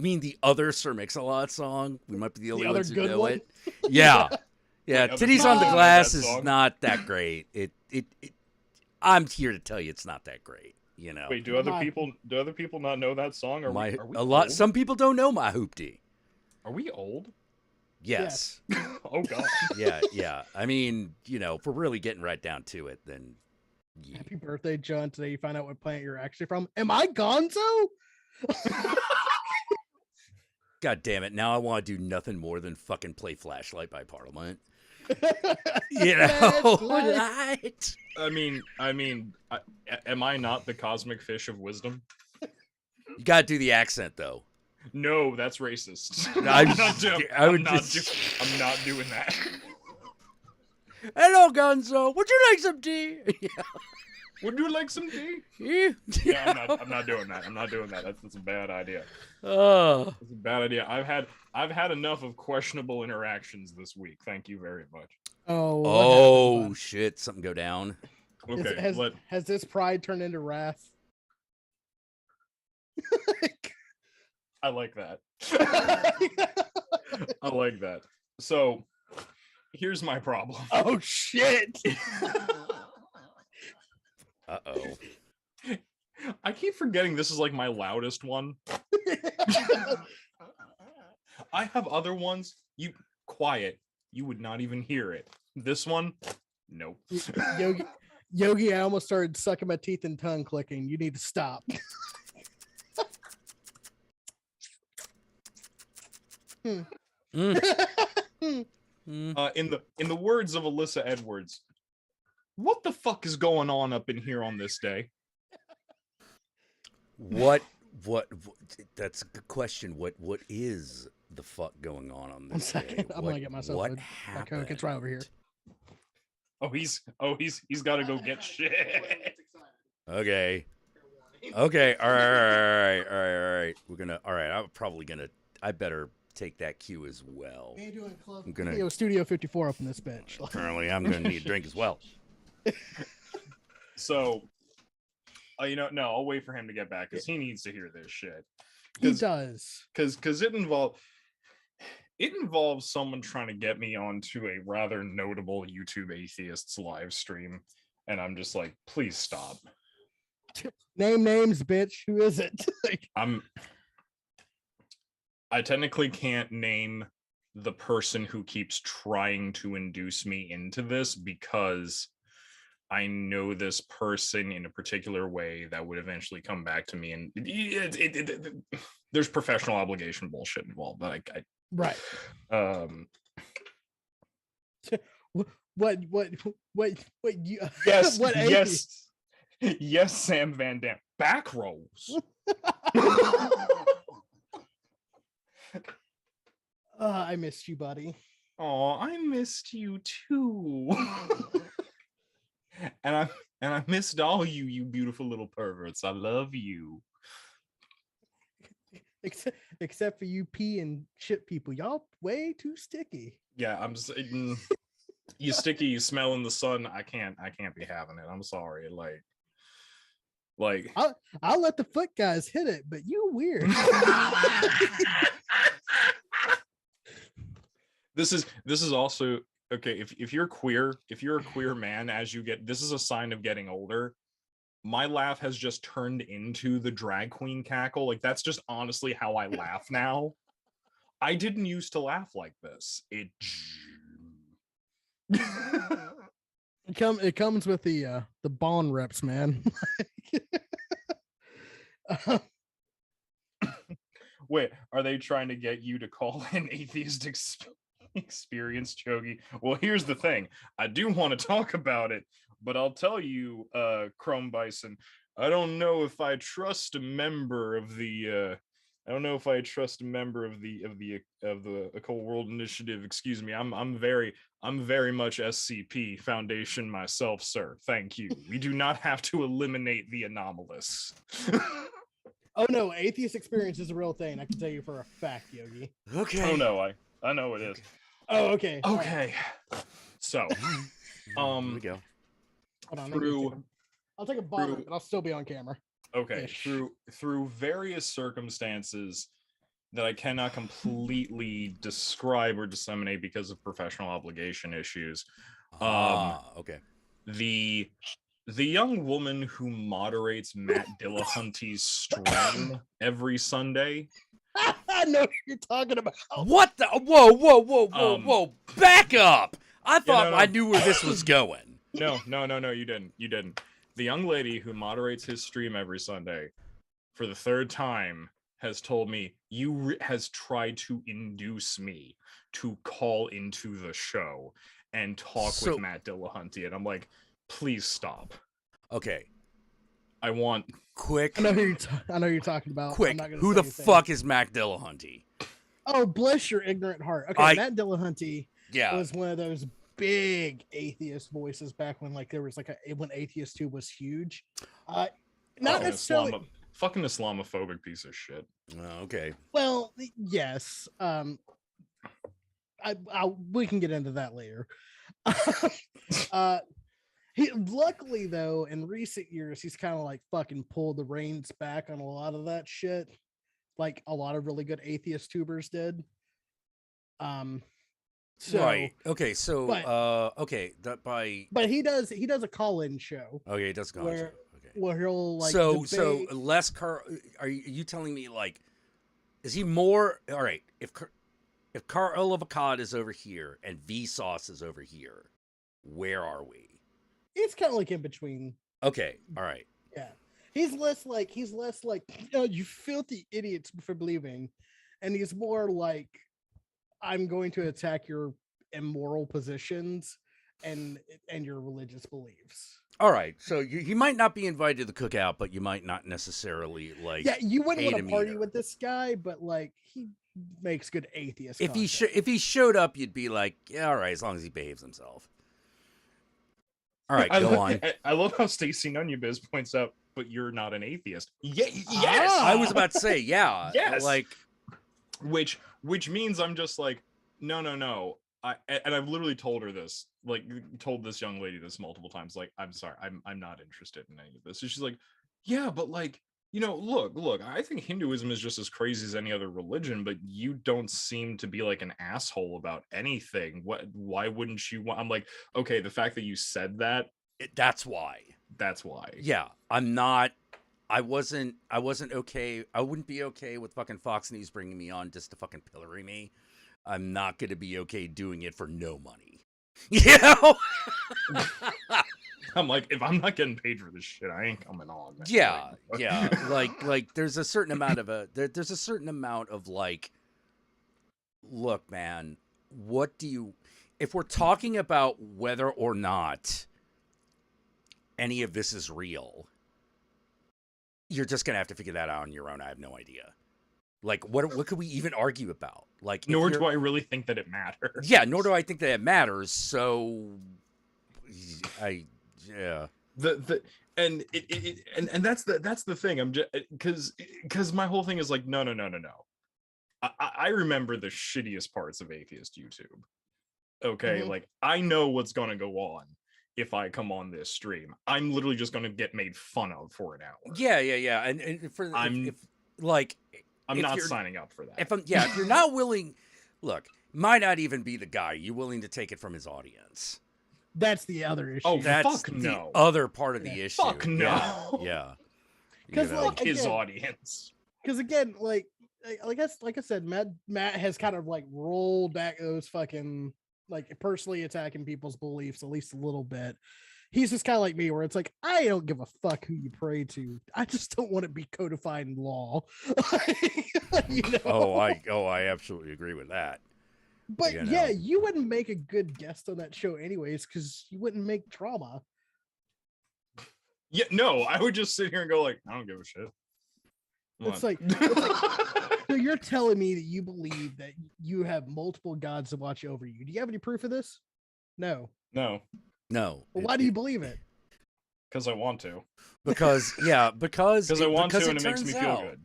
mean the other Sir Mix-a-Lot song? We might be the only other ones who good know one? it. Yeah, yeah. Wait, other Titties people on the know Glass that is song? not that great. It. I'm here to tell you it's not that great. You know. Wait, do other My- people not know that song? Are we a lot. old? Some people don't know my hoopty. Are we old? Yes. Oh god. Yeah. I mean, you know, if we're really getting right down to it, then. Yeah. Happy birthday, John. Today you find out what planet you're actually from. Am I Gonzo? God damn it! Now I want to do nothing more than fucking play Flashlight by Parliament. You know, Flashlight. light. I mean, am I not the cosmic fish of wisdom? You gotta do the accent though. No, that's racist. No, I'm I'm not doing that. Hello, Gonzo. Would you like some tea? Would you like some tea? Yeah. Yeah, I'm not doing that. I'm not doing that. That's a bad idea. Oh. That's a bad idea. I've had enough of questionable interactions this week. Thank you very much. Oh, what Oh happened, shit! Something go down. bud? Okay, Has this pride turned into wrath? I like that. I like that. So, here's my problem. Oh shit! Uh-oh. I keep forgetting this is like my loudest one. I have other ones. You quiet. You would not even hear it. This one, nope. Yogi, I almost started sucking my teeth and tongue clicking. You need to stop. Mm. Mm. In the words of Alyssa Edwards, what the fuck is going on up in here on this day? What? That's a good question. What is the fuck going on this day? second, I'm gonna get myself what a happened? Coke. It's right over here. He's got to go get shit. Okay. Okay. All right. We're gonna. All right. I'm probably gonna. I better take that cue as well. I'm gonna. Yo, Studio 54 up in this bitch. Apparently, I'm gonna need a drink as well. So, no, I'll wait for him to get back because he needs to hear this shit. He does. Because it involves someone trying to get me onto a rather notable YouTube atheists live stream, and I'm just like, please stop. Name names, bitch. Who is it? I technically can't name the person who keeps trying to induce me into this because I know this person in a particular way that would eventually come back to me, and there's professional obligation bullshit involved. I Right. What you Yes, what yes, Sam Van Dam. Back rolls. I missed you, buddy. Oh, I missed you too. and I missed all you beautiful little perverts. I love you. Except for you pee and shit people. Y'all way too sticky. Yeah, I'm just you sticky, you smell in the sun. I can't be having it. I'm sorry. Like I'll let the foot guys hit it, but you weird. This is also okay. If you're a queer man, as you get, this is a sign of getting older. My laugh has just turned into the drag queen cackle. Like, that's just honestly how I laugh now. I didn't used to laugh like this. It comes with the bond reps, man. Wait, are they trying to get you to call an atheist experience, Chogi? Well, here's the thing. I do want to talk about it, but I'll tell you, Chrome Bison, I don't know if I trust a member of the Occult World Initiative. Excuse me. I'm very much SCP Foundation myself, sir. Thank you. We do not have to eliminate the anomalous. Oh no, atheist experience is a real thing. I can tell you for a fact, Yogi. Okay. Oh no, I know it is. Oh, okay. all right. Okay. So, Here we go. Hold on. through I'll take a bottle, through- but I'll still be on camera. okay, Ish. through various circumstances that I cannot completely describe or disseminate because of professional obligation issues. Okay. The young woman who moderates Matt Dillahunty's stream every Sunday. I know what you're talking about. What the? Whoa! Back up! I thought no. I knew where this was going. No, you didn't. The young lady who moderates his stream every Sunday, for the third time, has told me has tried to induce me to call into the show and talk with Matt Dillahunty, and I'm like, please stop. Okay. I want Quick. I know who you're talking about. Quick. I'm not gonna Who say the anything. fuck is Matt Dillahunty? Oh, bless your ignorant heart. Okay, Matt Dillahunty Yeah. was one of those big atheist voices back when there was when Atheist Tube was huge. Not necessarily. fucking Islamophobic piece of shit. Okay. Well, yes. We can get into that later. Luckily though, in recent years, he's kind of fucking pulled the reins back on a lot of that shit, like a lot of really good atheist tubers did. So, right. Okay. So. But he does a call-in show. Okay. He does a call-in show. Okay. Where he'll So debate. less Carl. Are you telling me is he more? All right. If Carl Avocado is over here and Vsauce is over here, where are we? It's kind of in between. Okay. All right. Yeah. He's less like you filthy idiots for believing, and he's more like, I'm going to attack your immoral positions and your religious beliefs. All right. So he might not be invited to the cookout, but you might not necessarily Yeah, you wouldn't hate want him to party either. with this guy, but he makes good atheist. If he showed up, you'd be like, yeah, all right, as long as he behaves himself. All right, go on. I love how Stacy Nunyabiz points out, but you're not an atheist. Yes. I was about to say, yeah. Yes. Which means I'm just like, no. And I've literally told her this, told this young lady this multiple times. I'm sorry, I'm not interested in any of this. So she's like, yeah, but look, I think Hinduism is just as crazy as any other religion, but you don't seem to be an asshole about anything. Why wouldn't you want? I'm like, okay, the fact that you said that, that's why. Yeah, I'm not. I wasn't okay. I wouldn't be okay with fucking Fox News bringing me on just to fucking pillory me. I'm not going to be okay doing it for no money. You know? I'm like, if I'm not getting paid for this shit, I ain't coming on. Man. Yeah. Like there's a certain amount of look, man, if we're talking about whether or not any of this is real, you're just going to have to figure that out on your own. I have no idea. What could we even argue about? Nor do I really think that it matters. Yeah, nor do I think that it matters. So, yeah. And that's the thing. I'm just because my whole thing is no. I remember the shittiest parts of atheist YouTube. Okay, Mhm. I know what's gonna go on if I come on this stream. I'm literally just gonna get made fun of for an hour. Yeah. And I'm not signing up for that. If you're not willing, look, might not even be the guy. You willing to take it from his audience? That's the other issue. Oh, That's fuck the no. other part of the issue. Fuck no. Yeah. Because Fuck his audience. Because again, like I said, Matt has kind of rolled back those fucking personally attacking people's beliefs at least a little bit. He's just kind of like me, where it's I don't give a fuck who you pray to. I just don't want it be codified in law. You know? I absolutely agree with that. But you know. yeah, you wouldn't make a good guest on that show anyways, because you wouldn't make drama. Yeah, no, I would just sit here and go I don't give a shit. It's like so you're telling me that you believe that you have multiple gods to watch over you. Do you have any proof of this? No. No, No. Well, why do you believe it? because I want to. Because I want Because it and it makes turns me feel out- good.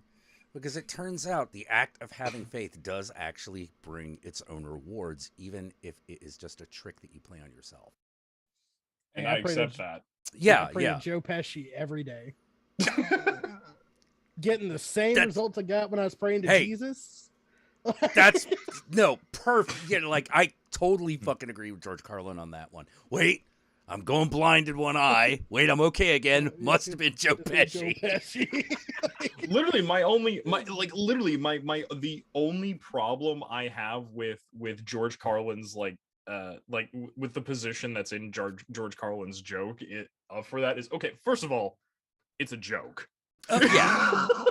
Because it turns out the act of having faith does actually bring its own rewards, even if it is just a trick that you play on yourself. And Hey, I I pray to accept that. Yeah, I pray yeah. to Joe Pesci every day. Getting the same That's- results I got when I was praying to Hey. Jesus. That's no perfect. Yeah, like I totally fucking agree with George Carlin on that one. Wait, I'm going blind in one eye. Wait, I'm okay again. Must have been Joe Joe Pesci. Pesci. Literally, the only problem I have with George Carlin's with the position that's in George Carlin's joke for that is, okay, first of all, it's a joke.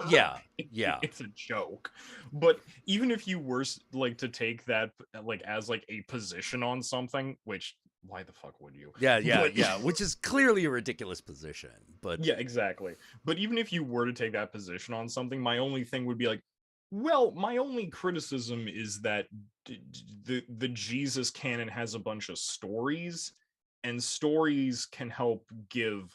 Yeah, yeah. It's a joke. But even if you were to take that as a position on something, which why the fuck would you? Yeah, But- which is clearly a ridiculous position. But Yeah, exactly. But even if you were to take that position on something, my only thing would be well, my only criticism is that the Jesus canon has a bunch of stories, and stories can help give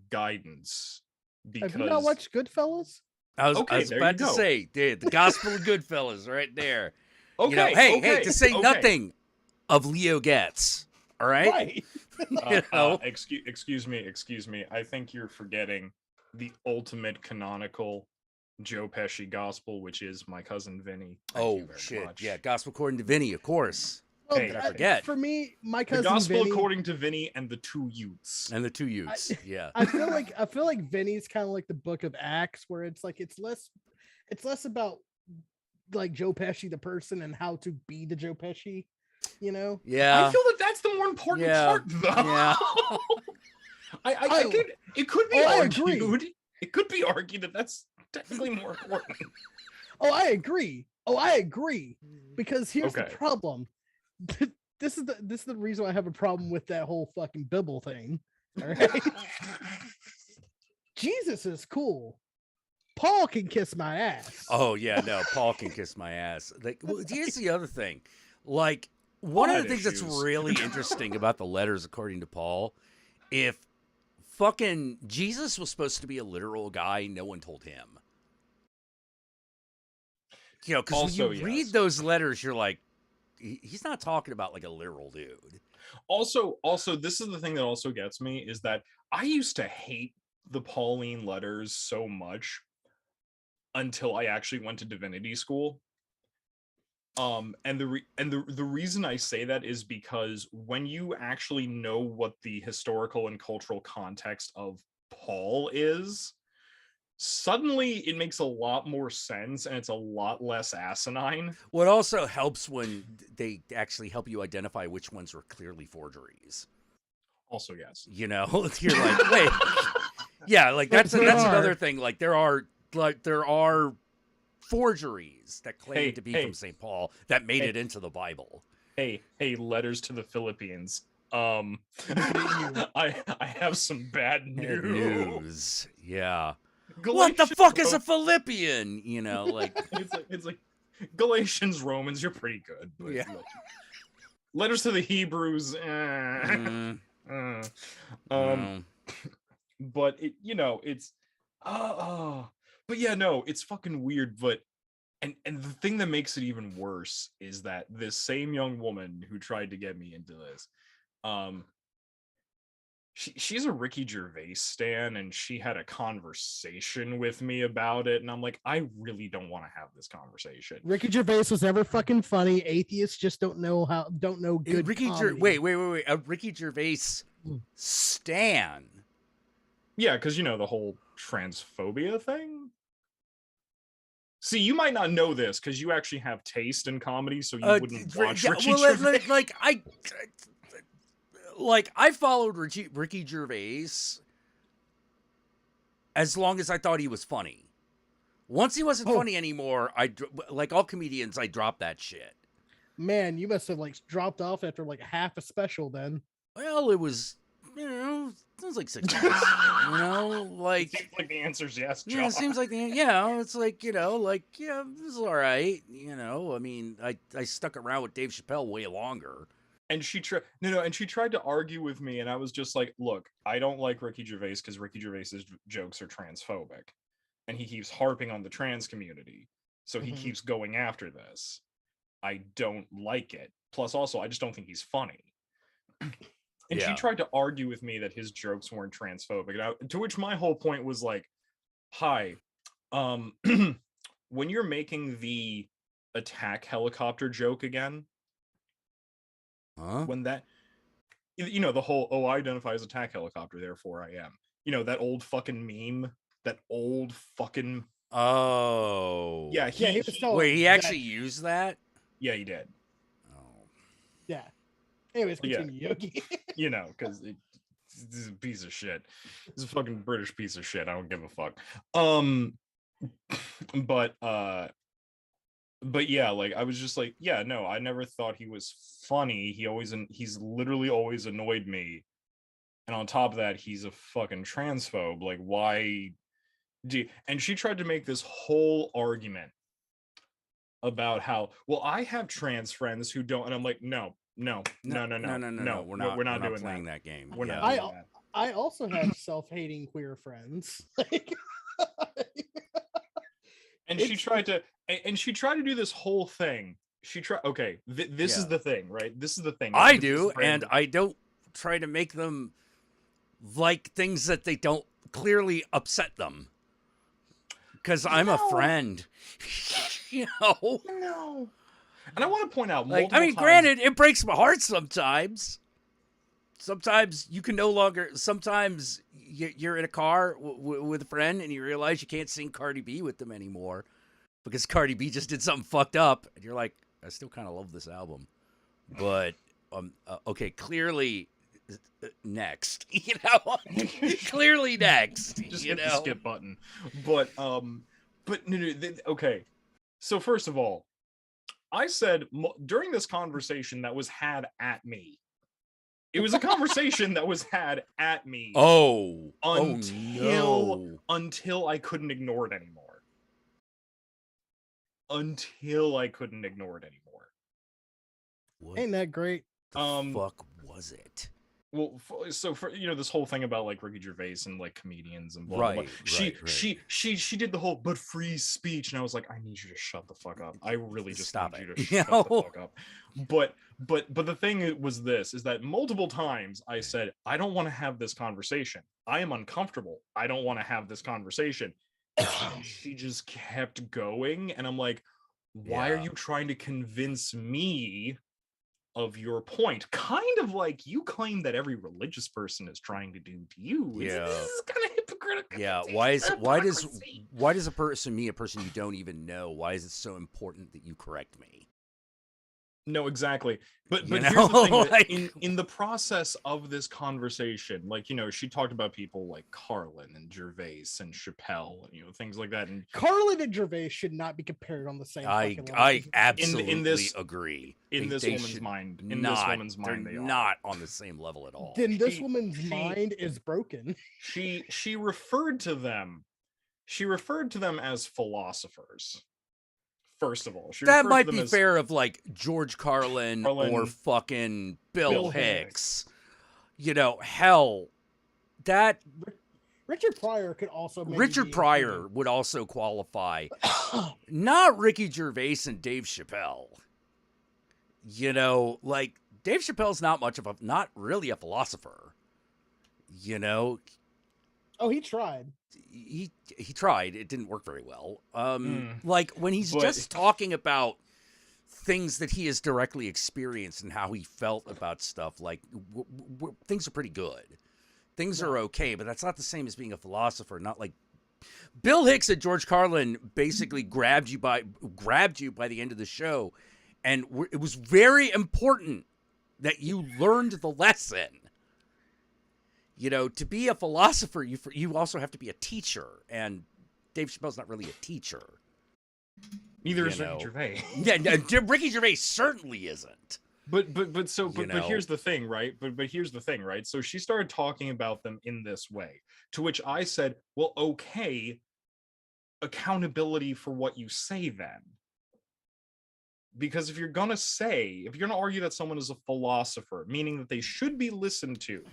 guidance. Because Have you not watched Goodfellas? I Okay, was there about you to go. say, dude, the Gospel of Goodfellas right there. okay, You know, hey, okay, to say okay. nothing of Leo Getz. All right. Right. You know? Excuse me. I think you're forgetting the ultimate canonical Joe Pesci gospel, which is My Cousin Vinny. Thank you very Shit. much. Yeah, Gospel according to Vinny, of course. Well, Hey, did I forget? For me, my The cousin gospel Vinny, according to Vinny and the two Utes. And the two youths. Yeah. I feel like Vinny's kind of like the Book of Acts, where it's less about like Joe Pesci the person and how to be the Joe Pesci, you know. Yeah. I feel that that's the more important Yeah, part, though. yeah. It could be I argued. agree. It could be argued that that's technically more important. Oh, I agree. Because here's the Okay. problem. This is the reason why I have a problem with that whole fucking Bible thing. All right. Jesus is cool. Paul can kiss my ass. Oh yeah, no, Paul can kiss my ass. Like, well, here's the other thing. Like, one of had the things that's issues. really interesting about the letters according to Paul, if fucking Jesus was supposed to be a literal guy, no one told him. You know, because when you Also, read yes. those letters, you're like, he's not talking about like a literal dude. Also, this is the thing that also gets me is that I used to hate the Pauline letters so much until I actually went to divinity school. And the reason I say that is because when you actually know what the historical and cultural context of Paul is, suddenly it makes a lot more sense and it's a lot less asinine. What also helps when they actually help you identify which ones were clearly forgeries. Also, yes. You know, you're like, wait, yeah, like that's There another are. thing. Like there are forgeries that claim Hey, to be hey. from St. Paul that made Hey. it into the Bible. Hey, letters to the Philippines. at I have some bad Bad news. news. Yeah. What the Galatians, fuck is a Philippian? You know, like it's like Galatians, Romans, you're pretty good. But Yeah. like, letters to the Hebrews. mm, Um, but it, it's but yeah, no, it's fucking weird. But and the thing that makes it even worse is that this same young woman who tried to get me into this, she's a Ricky Gervais stan, and she had a conversation with me about it, and I'm like, I really don't want to have this conversation. Ricky Gervais was never fucking funny. Atheists just don't know good Ricky comedy. wait. A Ricky Gervais stan. Yeah, because the whole transphobia thing. See, you might not know this because you actually have taste in comedy, so you wouldn't watch Ricky Gervais. I followed Ricky Gervais as long as I thought he was funny. Once he wasn't funny anymore, like all comedians, I dropped that shit. Man, you must have like dropped off after like half a special then. Well, it was, it was like 6 months. Like Seems like the answer's yes, John. yeah, it seems like it's like it was all right. I mean, I stuck around with Dave Chappelle way longer. And she tried to argue with me, and I was just like, look, I don't like Ricky Gervais because Ricky Gervais's jokes are transphobic. and he keeps harping on the trans community. So he Mhm. keeps going after this. I don't like it. Plus, also, I just don't think he's funny. And she Yeah. tried to argue with me that his jokes weren't transphobic. To which my whole point was like, hi, when you're making the attack helicopter joke again, Huh? when that, you know, the whole, oh, I identify as attack helicopter, therefore I am. You know, that old fucking meme, that old fucking, Oh. yeah, Yeah, he was telling Wait, he that- actually used that? yeah, he did. Oh. Yeah. Anyways, Yeah. continue, Yogi. You know, because this is a piece of shit. This is a fucking British piece of shit. I don't give a fuck. But yeah, like I was just like, yeah, no, I never thought he was funny. He's literally always annoyed me. And on top of that, he's a fucking transphobe. Like, why and she tried to make this whole argument about how, well, I have trans friends who don't, and I'm like, no. No. We're not doing playing that. that game. We're Yeah. not doing that. I also have self-hating queer friends. Like, And she It's- tried to do this whole thing. Okay, this is Yeah. the thing, right? This is the thing. I This do, is brand and new. I don't try to make them like things that they don't clearly upset them. Because I'm a No. friend. You know? No. And I want to point out, Like, I mean, multiple times- granted, it breaks my heart sometimes. Sometimes you can no longer. Sometimes you're in a car with a friend and you realize you can't sing Cardi B with them anymore because Cardi B just did something fucked up, and you're like, I still kind of love this album, but okay, clearly next, you know, clearly next, just you hit the know. skip button. But no, okay. So first of all, I said during this conversation that was had at me. It was a conversation that was had at me until I couldn't ignore it anymore. What ain't that great? the fuck was it? Well, so for this whole thing about like Ricky Gervais and like comedians and blah, blah, blah. Right, right. She did the whole but free speech, and I was like, I need you to shut the fuck up. I really just Stop need it. you to You shut know? the fuck up. But the thing was this, is that multiple times I said, I don't want to have this conversation. I am uncomfortable. I don't want to have this conversation. And she just kept going, and I'm like, why are Yeah. you trying to convince me of your point? Kind of like you claim that every religious person is trying to do to you. Yeah. This is kind of hypocritical. Yeah, It's why does hypocrisy. a person you don't even know, why is it so important that you correct me? No, exactly. But You here's know, the thing, that like- in the process of this conversation, like, she talked about people like Carlin and Gervais and Chappelle and things like that. And Carlin and Gervais should not be compared on the same. fucking level. I absolutely this- agree. in this woman's should mind, they're they are not on the same level at all. Then this She- woman's she- mind is broken. She referred to them as philosophers. First of all, she That referred might to them be as- fair of like George Carlin or Carlin, fucking Bill Bill Hicks. Hell, that Richard Pryor could also. Maybe Richard be Pryor would also qualify. Not Ricky Gervais and Dave Chappelle. Like Dave Chappelle's not really a philosopher. Oh, he tried. He tried. It didn't work very well. Mm. Like when he's But- just talking about things that he has directly experienced and how he felt about stuff, like things are pretty good. Things are okay, but that's not the same as being a philosopher. Not like Bill Hicks and George Carlin basically grabbed you by the end of the show, and it was very important that you learned the lesson. To be a philosopher, you also have to be a teacher, and Dave Chappelle's not really a teacher. Neither is Ricky Gervais. Yeah, Ricky Gervais certainly isn't. But here's the thing, right? But here's the thing, right? So she started talking about them in this way, to which I said, well, okay, accountability for what you say then. Because if you're gonna argue that someone is a philosopher, meaning that they should be listened to,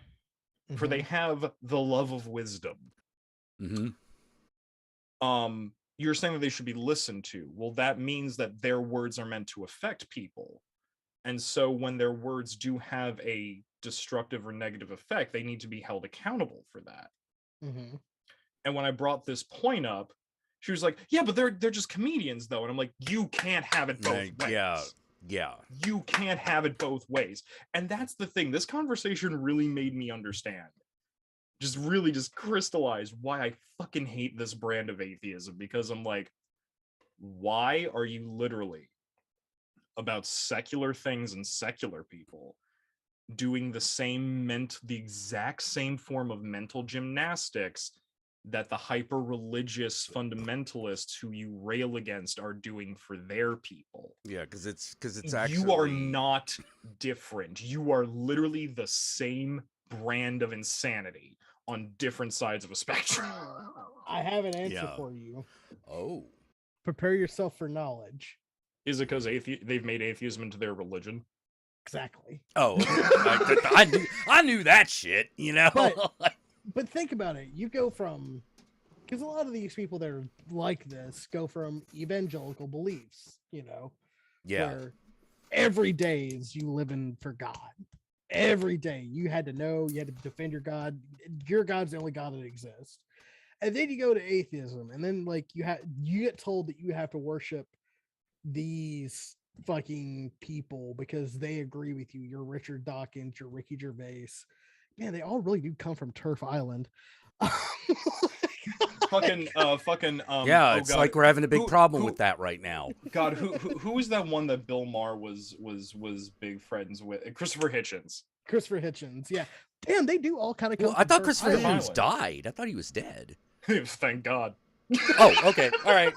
for they have the love of wisdom. Mm-hmm. you're saying that they should be listened to. Well, that means that their words are meant to affect people. And so when their words do have a destructive or negative effect, they need to be held accountable for that. Mhm. And when I brought this point up, she was like, "Yeah, but they're just comedians, though." And I'm like, "You can't have it both ways. Yeah. You can't have it both ways." And that's the thing. This conversation really made me understand. Just crystallized why I fucking hate this brand of atheism, because I'm like, why are you literally about secular things and secular people doing the exact same form of mental gymnastics that the hyper religious fundamentalists who you rail against are doing for their people? Yeah, because it's actually, you are not different. You are literally the same brand of insanity on different sides of a spectrum. I have an answer Yeah. for you. Oh. Prepare yourself for knowledge. Is it because they've made atheism into their religion? Exactly. Oh, I knew that shit, you know. But think about it. You go from, because a lot of these people that are like this go from evangelical beliefs, Yeah. where every day is you living for God. Every day you had to know, you had to defend your God. Your God's the only God that exists. And then you go to atheism, and then like you get told that you have to worship these fucking people because they agree with you. You're Richard Dawkins, you're Ricky Gervais. Man, they all really do come from Turf Island. fucking Yeah, oh it's God. like we're having a big Who- problem who- with that right now. God, who was that one that Bill Maher was big friends with? Christopher Hitchens. Christopher Hitchens, yeah. Damn, they do all kind of. Well, I thought Christopher Island. Hitchens died. I thought he was dead. Thank God. Oh, okay. All right,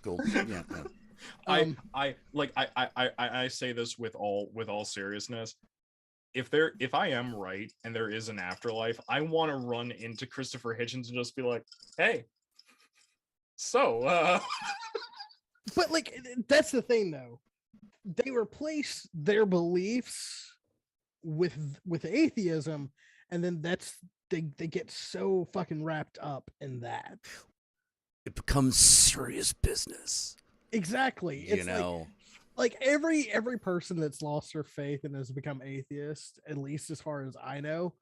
cool. Yeah. I say this with all seriousness. If I am right and there is an afterlife, I want to run into Christopher Hitchens and just be like, "Hey, so But like, that's the thing, though. They replace their beliefs with atheism, and then they get so fucking wrapped up in that. It becomes serious business. Exactly. It's You know. like every person that's lost their faith and has become atheist, at least as far as I know.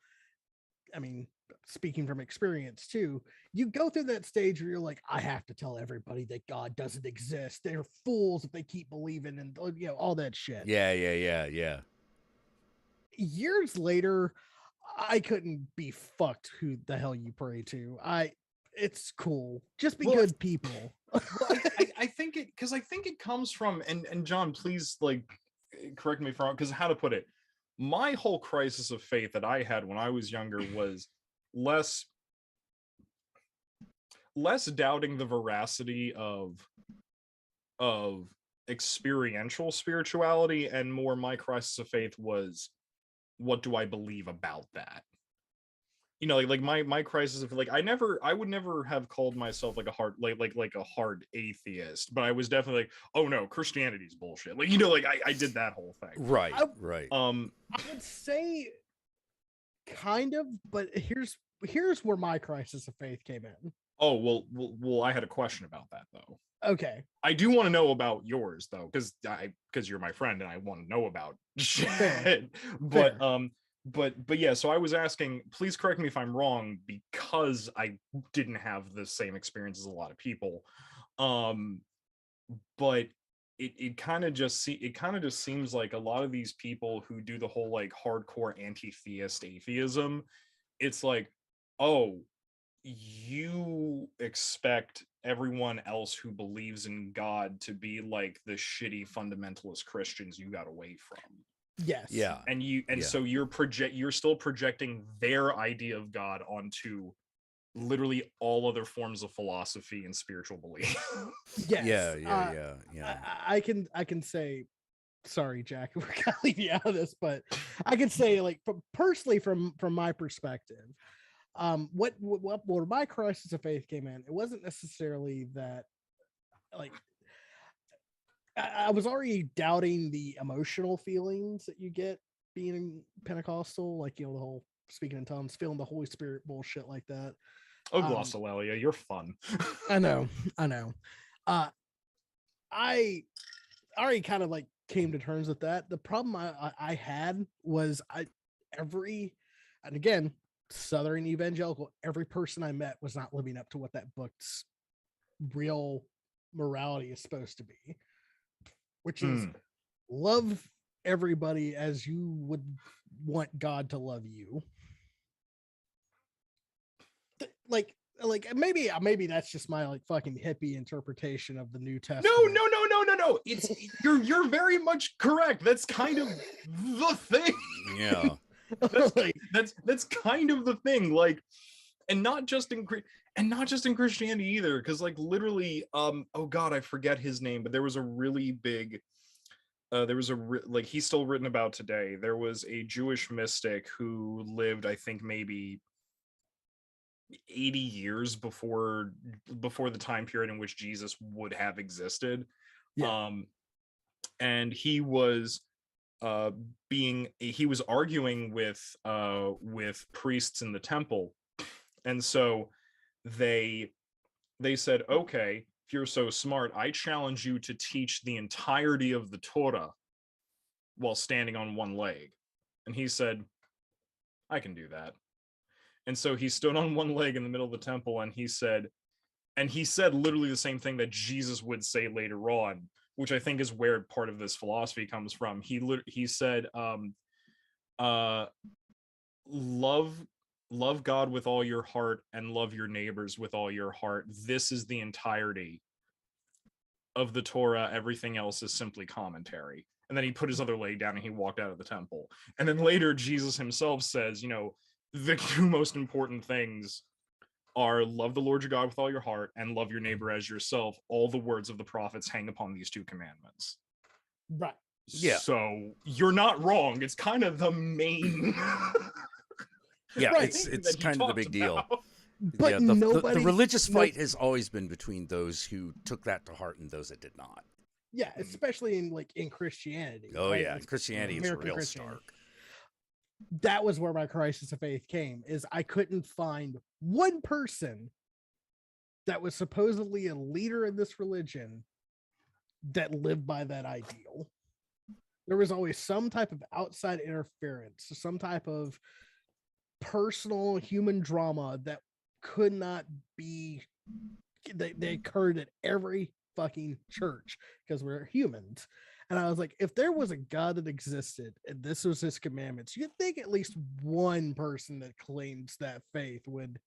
I mean, speaking from experience too, you go through that stage where you're like, I have to tell everybody that God doesn't exist. They're fools if they keep believing and all that shit. Yeah. Years later, I couldn't be fucked who the hell you pray to. It's cool. Just be good people. I think it comes from, and John, please correct me if I'm wrong, because how to put it, my whole crisis of faith that I had when I was younger was less doubting the veracity of experiential spirituality, and more my crisis of faith was, what do I believe about that? Like my crisis of I would never have called myself like a hard a hard atheist, but I was definitely like, oh no, Christianity's bullshit. I did that whole thing. Right. I would say kind of, but here's where my crisis of faith came in. Oh, well, I had a question about that though. Okay. I do want to know about yours though, because you're my friend and I want to know about shit. Fair. But yeah, so I was asking, please correct me if I'm wrong, because I didn't have the same experience as a lot of people. But it kind of just seems like a lot of these people who do the whole hardcore anti-theist atheism, it's like, oh, you expect everyone else who believes in God to be like the shitty fundamentalist Christians you got away from. Yes. Yeah. So you're still projecting their idea of God onto literally all other forms of philosophy and spiritual belief. Yes. Yeah. I can say, sorry, Jack, we're gonna leave you out of this, but I can say, personally, from my perspective, what my crisis of faith came in, it wasn't necessarily that I was already doubting the emotional feelings that you get being Pentecostal, the whole speaking in tongues, feeling the Holy Spirit bullshit like that. Oh, glossolalia, you're fun. I know. I already kind of like came to terms with that. The problem I had was and again, Southern evangelical, every person I met was not living up to what that book's real morality is supposed to be, which is love everybody as you would want God to love you. Like maybe that's just my like fucking hippie interpretation of the New Testament. No. It's you're very much correct. That's kind of the thing. Yeah. That's kind of the thing. Like, and not just in Christianity either, because like literally, oh god, I forget his name, but there was a really big like he's still written about today. There was a Jewish mystic who lived, I think, maybe 80 years before the time period in which Jesus would have existed. Yeah. And he was he was arguing with priests in the temple, and so they said, okay, if you're so smart, I challenge you to teach the entirety of the Torah while standing on one leg. And he said, I can do that. And so he stood on one leg in the middle of the temple, and he said literally the same thing that Jesus would say later on, which I think is where part of this philosophy comes from. He said, love God with all your heart and love your neighbors with all your heart. This is the entirety of the Torah. Everything else is simply commentary. And then he put his other leg down and he walked out of the temple. And then later Jesus himself says, the two most important things are love the Lord your God with all your heart and love your neighbor as yourself. All the words of the prophets hang upon these two commandments. Right. Yeah. So you're not wrong. It's kind of the main. Yeah, Right. it's kind of the big deal. But yeah, nobody, the religious fight has always been between those who took that to heart and those that did not. Yeah, especially in Christianity. Oh right? yeah, in Christianity it's real stark. That was where my crisis of faith came, is I couldn't find one person that was supposedly a leader in this religion that lived by that ideal. There was always some type of outside interference, some type of personal human drama that could not be, they occurred at every fucking church because we're humans. And I was like, if there was a God that existed and this was his commandments, you'd think at least one person that claims that faith would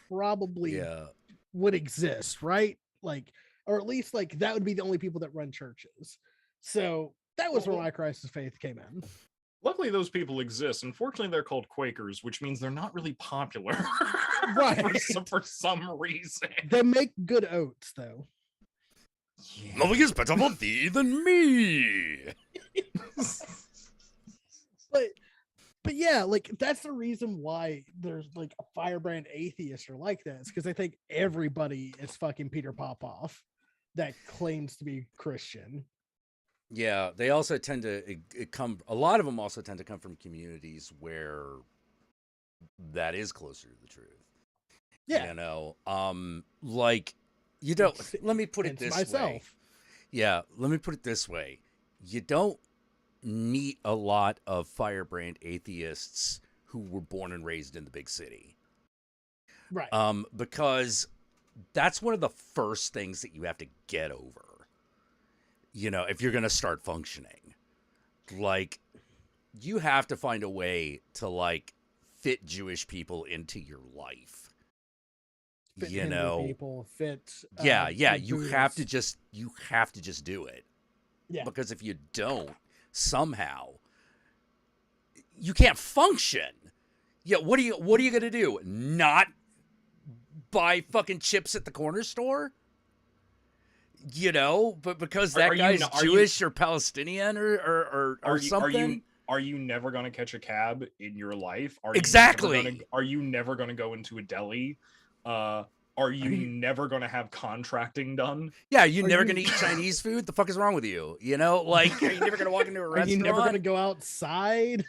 probably would exist, right? Like, or at least like that would be the only people that run churches. So that was where my crisis of faith came in. Luckily, those people exist. Unfortunately, they're called Quakers, which means they're not really popular. Right. for some reason. They make good oats, though. Yeah. Nothing is better for thee than me. But yeah, like that's the reason why there's like a firebrand atheist or like this, because I think everybody is fucking Peter Popoff that claims to be Christian. Yeah, they also tend to a lot of them also tend to come from communities where that is closer to the truth. Yeah. Like, let me put it this way. Yeah, let me put it this way. You don't meet a lot of firebrand atheists who were born and raised in the big city. Right. Because that's one of the first things that you have to get over. If you're going to start functioning, like, you have to find a way to like fit Jewish people into your life. Fit people, fit. Yeah. You have to just do it. Yeah. Because if you don't, somehow you can't function. Yeah. What are you going to do? Not buy fucking chips at the corner store? But because that guy's Jewish or Palestinian or something. Are you never going to catch a cab in your life? Exactly. Are you never going to go into a deli? Are you never going to have contracting done? Yeah, you never going to eat Chinese food? The fuck is wrong with you? Like, are you never going to walk into a restaurant? Are you never going to go outside?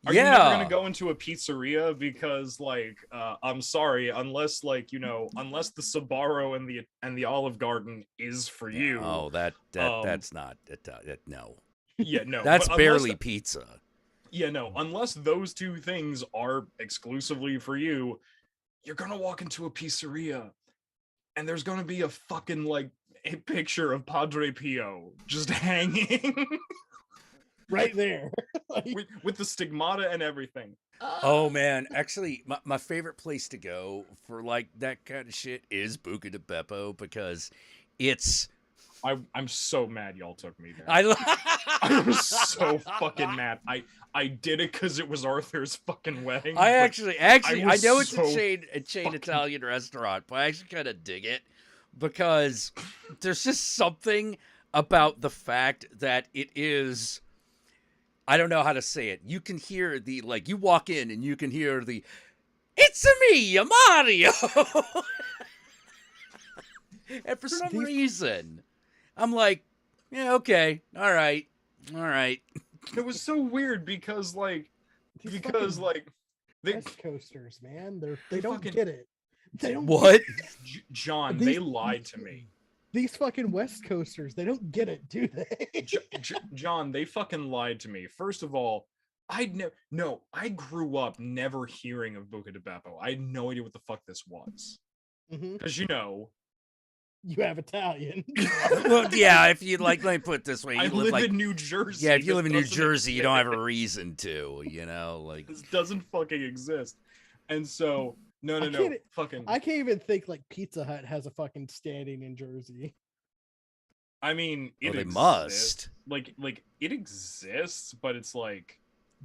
Are you never Yeah. gonna go into a pizzeria? Because like, I'm sorry, unless like, you know, unless the Sbarro and the Olive Garden is for you. Oh, that's not no. Yeah, no. That's but unless, barely pizza. yeah, no. Unless those two things are exclusively for you, you're gonna walk into a pizzeria, and there's gonna be a fucking like a picture of Padre Pio just hanging right there. Like, with the stigmata and everything. Oh man, actually, my favorite place to go for like that kind of shit is Buca de Beppo because it's. I'm so mad y'all took me there. I I'm so fucking mad. I did it because it was Arthur's fucking wedding. I but actually, I I know it's was so a chain Italian restaurant, but I actually kind of dig it because there's just something about the fact that it is. I don't know how to say it. You can hear the like. You walk in and you can hear the. It's me, Mario. And for some reason, I'm like, yeah, okay, all right. it was so weird because like these because fucking like they, West Coasters, man, they they don't fucking- get it. They don't What? John, These- they lied to me. These fucking West Coasters, they don't get it, do they? John, they fucking lied to me. First of all, I grew up never hearing of Buca de Beppo. I had no idea what the fuck this was. Mhm. Because you know, You have Italian. Well, yeah. If you like, let me put it this way: you I live like, in New Jersey. yeah. If you This live in New doesn't Jersey, you don't have a exist. reason to. You know, like. This doesn't fucking exist. And so, no, can't- fucking. I can't even think like Pizza Hut has a fucking standing in Jersey. I mean, it Oh, they exists. must. Like it exists, but it's like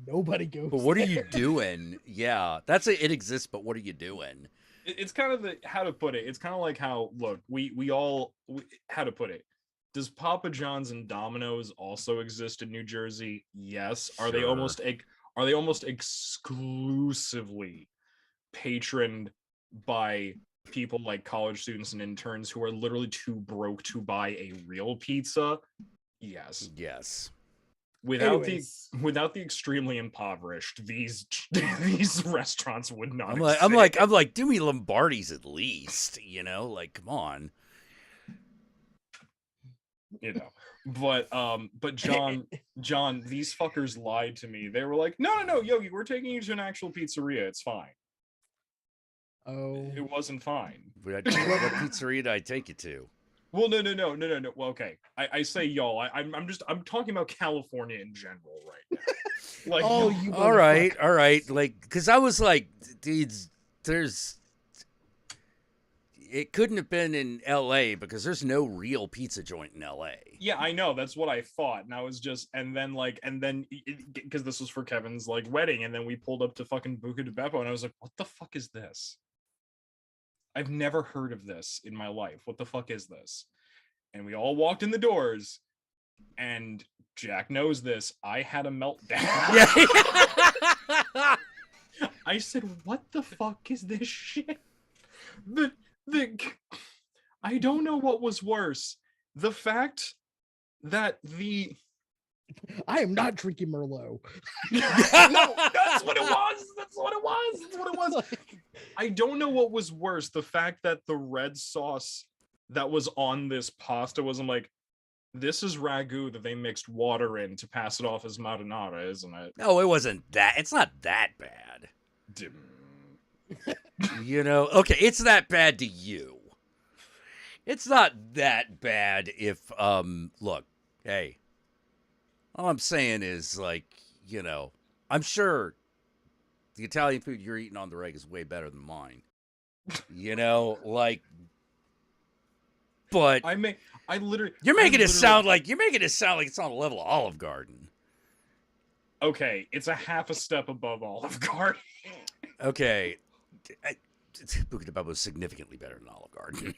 Nobody goes. But what are you there. doing? Yeah, that's it exists, but what are you doing? it's kind of the how to put it. It's kind of like how look how to put it. Does Papa John's and Domino's also exist in New Jersey? Yes. Are they Sure. almost exclusively patroned by people like college students and interns who are literally too broke to buy a real pizza? Yes. Yes. Anyways. Without the extremely impoverished, these these restaurants would not. I'm like, do me Lombardi's at least, you know? Like, come on. You know. But John, these fuckers lied to me. They were like, no, Yogi, we're taking you to an actual pizzeria. It's fine. Oh, It wasn't fine. What pizzeria did I take you to? Well, no. Well, okay. I say y'all. I'm talking about California in general right now. Like, oh, you. All right. Like, because I was like, it couldn't have been in L.A. because there's no real pizza joint in L.A. yeah, I know. That's what I thought, and I was just, and then because this was for Kevin's like wedding, and then we pulled up to fucking Buca de Beppo, and I was like, what the fuck is this? I've never heard of this in my life. What the fuck is this? And we all walked in the doors, and Jack knows this. I had a meltdown. Yeah. I said, what the fuck is this shit? I don't know what was worse. The fact that I am not drinking Merlot. no, that's what it was. That's what it was. I don't know what was worse. The fact that the red sauce that was on this pasta was, I'm like, this is ragu that they mixed water in to pass it off as marinara, isn't it? No, it wasn't that. It's not that bad. You know, okay, it's that bad to you. It's not that bad if, look, hey, all I'm saying is, like, you know, I'm sure the Italian food you're eating on the reg is way better than mine. You know, like, but I literally. you're making it sound like it's on the level of Olive Garden. Okay, it's a half a step above Olive Garden. Okay, Buca de Beppo is significantly better than Olive Garden.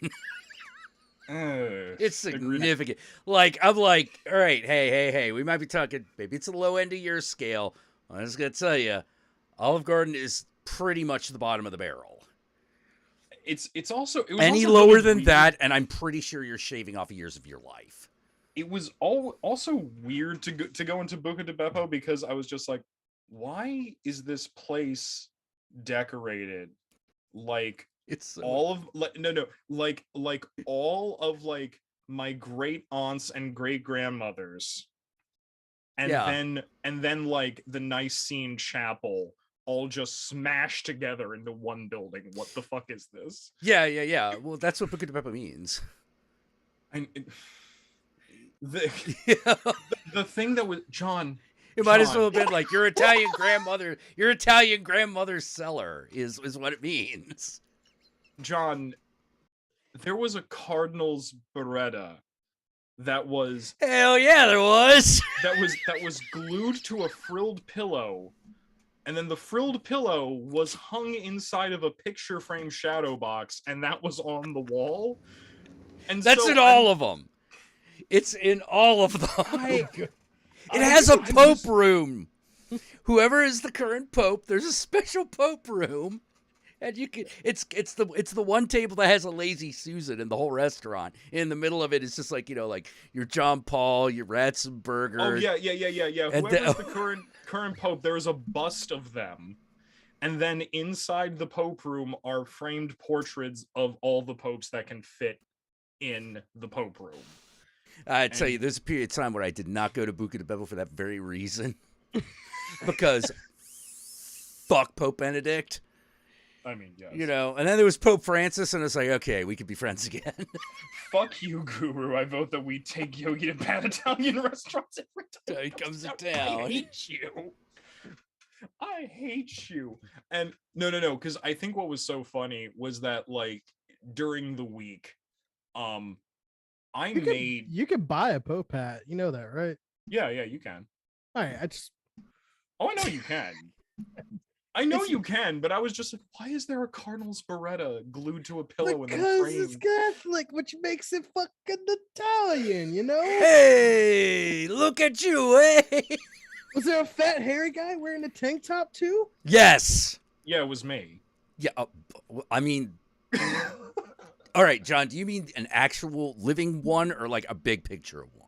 It's significant. Like, I'm like, all right, hey, we might be talking, maybe it's the low end of your scale. I'm just gonna tell you, Olive Garden is pretty much the bottom of the barrel. It was Any also lower really than weird. that, and I'm pretty sure you're shaving off years of your life. It was also weird to go into Buca de Beppo because I was just like, why is this place decorated like It's so all of like all of like my great aunts and great grandmothers, and Yeah. then like the Nicene Chapel all just smashed together into one building. What the fuck is this? yeah. Well, that's what Buca de Beppo means. And the Yeah. the thing that was John. It might as John, well have been like your Italian grandmother's cellar is what it means. John, there was a Cardinals Beretta that was Hell yeah, there was. that was glued to a frilled pillow, and then the frilled pillow was hung inside of a picture frame shadow box, and that was on the wall. And That's so in all of them. It's in all of them. I It has a I Pope was- room. Whoever is the current Pope, there's a special Pope room. And you can it's the one table that has a lazy Susan in the whole restaurant. In the middle of it is just like, like your John Paul, your Ratzenberger. Oh yeah. And Whoever's the current Pope, there's a bust of them. And then inside the Pope room are framed portraits of all the popes that can fit in the Pope room. I tell you, there's a period of time where I did not go to Buca de Beppo for that very reason. Because fuck Pope Benedict. I mean, yes. And then there was Pope Francis, and it's like, okay, we could be friends again. Fuck you, Guru. I vote that we take Yogi to bad Italian restaurants every time He comes to I town. hate you. I hate you. And no, because I think what was so funny was that like during the week, You could buy a Pope hat. You know that, right? Yeah, you can. All right, I just Oh, I know you can. I know you can, but I was just like, why is there a Cardinals Beretta glued to a pillow in the because frame? it's Catholic, which makes it fucking Italian, you know? Hey, look at you, eh? Was there a fat hairy guy wearing a tank top too? Yes. Yeah, it was me. Yeah, I mean, all right, John, do you mean an actual living one or like a big picture of one?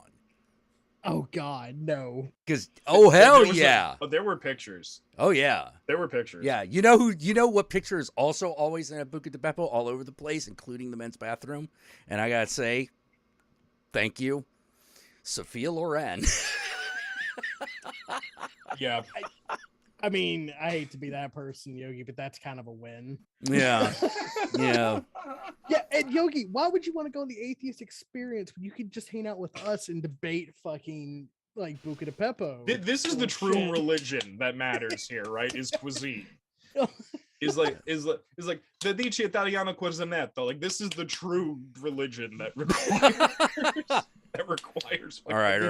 Oh God, no. Because hell There was yeah. There were pictures. Oh yeah. There were pictures. Yeah, you know what picture is also always in a Buca de Beppo all over the place, including the men's bathroom? And I gotta say, thank you, Sophia Loren. Yeah. I mean, I hate to be that person, Yogi, but that's kind of a win. Yeah. Yeah. Yeah, and Yogi, why would you want to go on the atheist experience when you could just hang out with us and debate fucking like Buca de Beppo? This is the true Bullshit. religion that matters here, right? Is cuisine. Is like the dice italiano cuisinetto. Like this is the true religion that requires All right.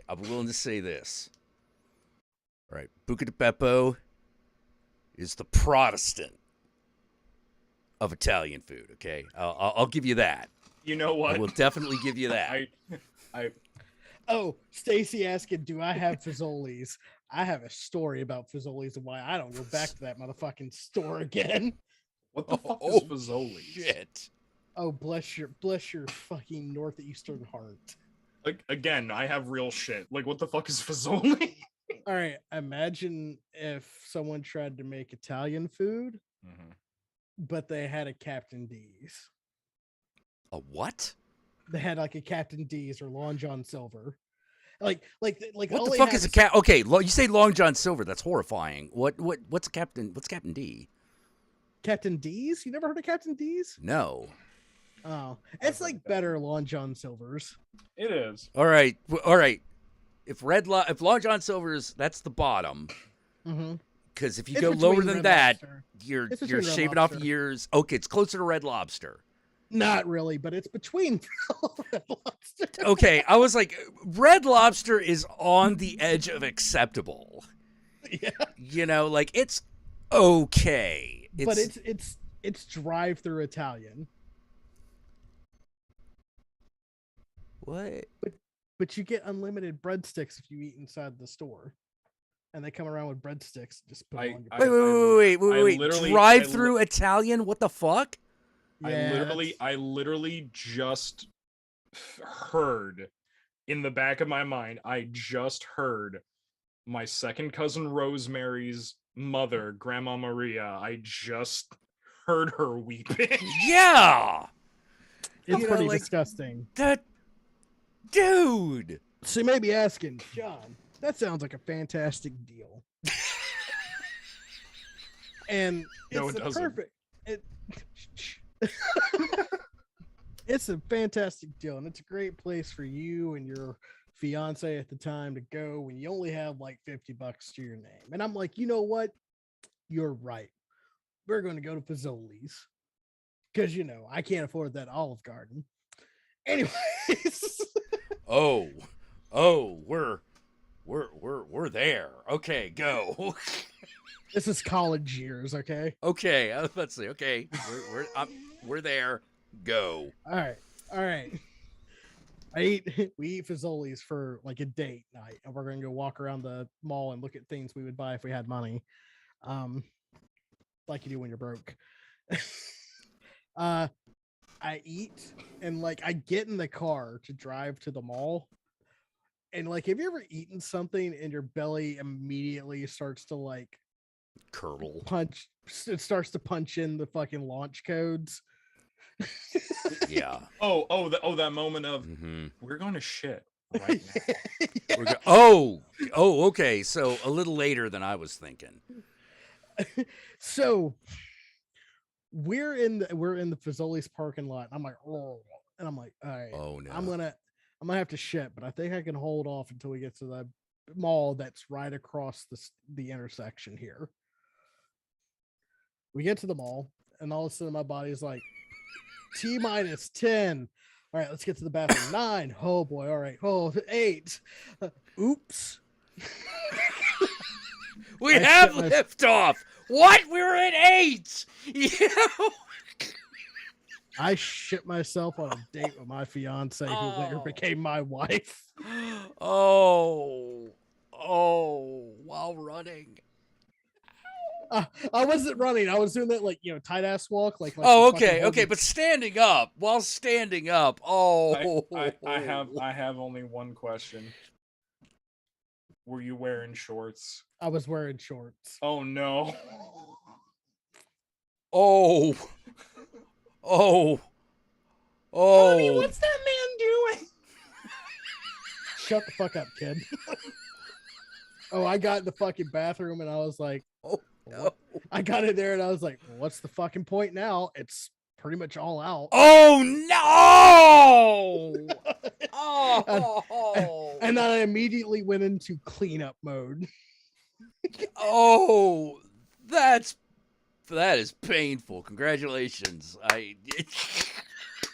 I'm willing to say this. All right, Buca de Beppo is the Protestant of Italian food. Okay, I'll give you that. You know what? I will definitely give you that. Oh, Stacy asking, do I have Fazoli's? I have a story about Fazoli's and why I don't go back to that motherfucking store again. What the fuck is Fazoli's? Shit. Oh, bless your fucking northeastern heart. Like again, I have real shit. Like what the fuck is Fazoli? All right, imagine if someone tried to make Italian food, but they had a Captain D's. A what? They had like a Captain D's or Long John Silver. Like What all the they fuck have is a cat? Okay, you say Long John Silver. That's horrifying. What's Captain D? Captain D's? You never heard of Captain D's? No. Oh, it's like better Long John Silvers. It is. All right. If Long John Silver's, that's the bottom. Mm-hmm. Because if you It's go lower between than Red that, Lobster. you're It's between Red shaving off Lobster. years. Okay, it's closer to Red Lobster. Not really, but it's between Red Lobster. Okay, I was like, Red Lobster is on the edge of acceptable. Yeah, Like it's okay. but it's drive-through Italian. What? But you get unlimited breadsticks if you eat inside the store, and they come around with breadsticks. Just put them on your. Wait. literally- Drive-through Italian? What the fuck? Yeah, I literally just heard in the back of my mind. I just heard my second cousin Rosemary's mother, Grandma Maria. I just heard her weeping. Yeah, It's You know, pretty like- disgusting. that dude. So you may be asking, John, that sounds like a fantastic deal. And No, it's it a doesn't. perfect. It's a fantastic deal, and it's a great place for you and your fiance at the time to go when you only have like $50 to your name. And I'm like, you know what? You're right. We're going to go to Fazoli's because I can't afford that Olive Garden. Anyways, Oh, we're there. Okay, go. this is college years, okay? Okay, I was about to say. Okay, we're there. Go. All right. We eat Fazoli's for like a date night, and we're gonna go walk around the mall and look at things we would buy if we had money, like you do when you're broke. I eat, and like I get in the car to drive to the mall, and like, have you ever eaten something and your belly immediately starts to like Curdle. punch? It starts to punch in the fucking launch codes. Yeah. That moment of Mm-hmm. we're going to shit right now. Okay. So a little later than I was thinking. So we're in the Fazoli's parking lot. I'm like, oh, and I'm like, all right, Oh no. I'm gonna have to shit, but I think I can hold off until we get to the mall that's right across the intersection here. We get to the mall, and all of a sudden my body's like, T-10. All right, let's get to the bathroom. 9. Oh boy. All right. Oh, 8. Oops. We I have shit my- liftoff. What? We were at 8. I shit myself on a date with my fiance, who later Oh. became my wife. Oh, while running. I wasn't running. I was doing that like tight ass walk. Like Oh, the fucking okay, holding- but standing up. While standing up. Oh, I have only one question. Were you wearing shorts? I was wearing shorts. Oh no. Oh, Honey, oh. what's that man doing? Shut the fuck up, kid. Oh, I got in the fucking bathroom and I was like, Oh, no. I got in there and I was like, well, what's the fucking point now? It's pretty much all out. Oh no! Oh, And then I immediately went into cleanup mode. oh, that is painful. Congratulations.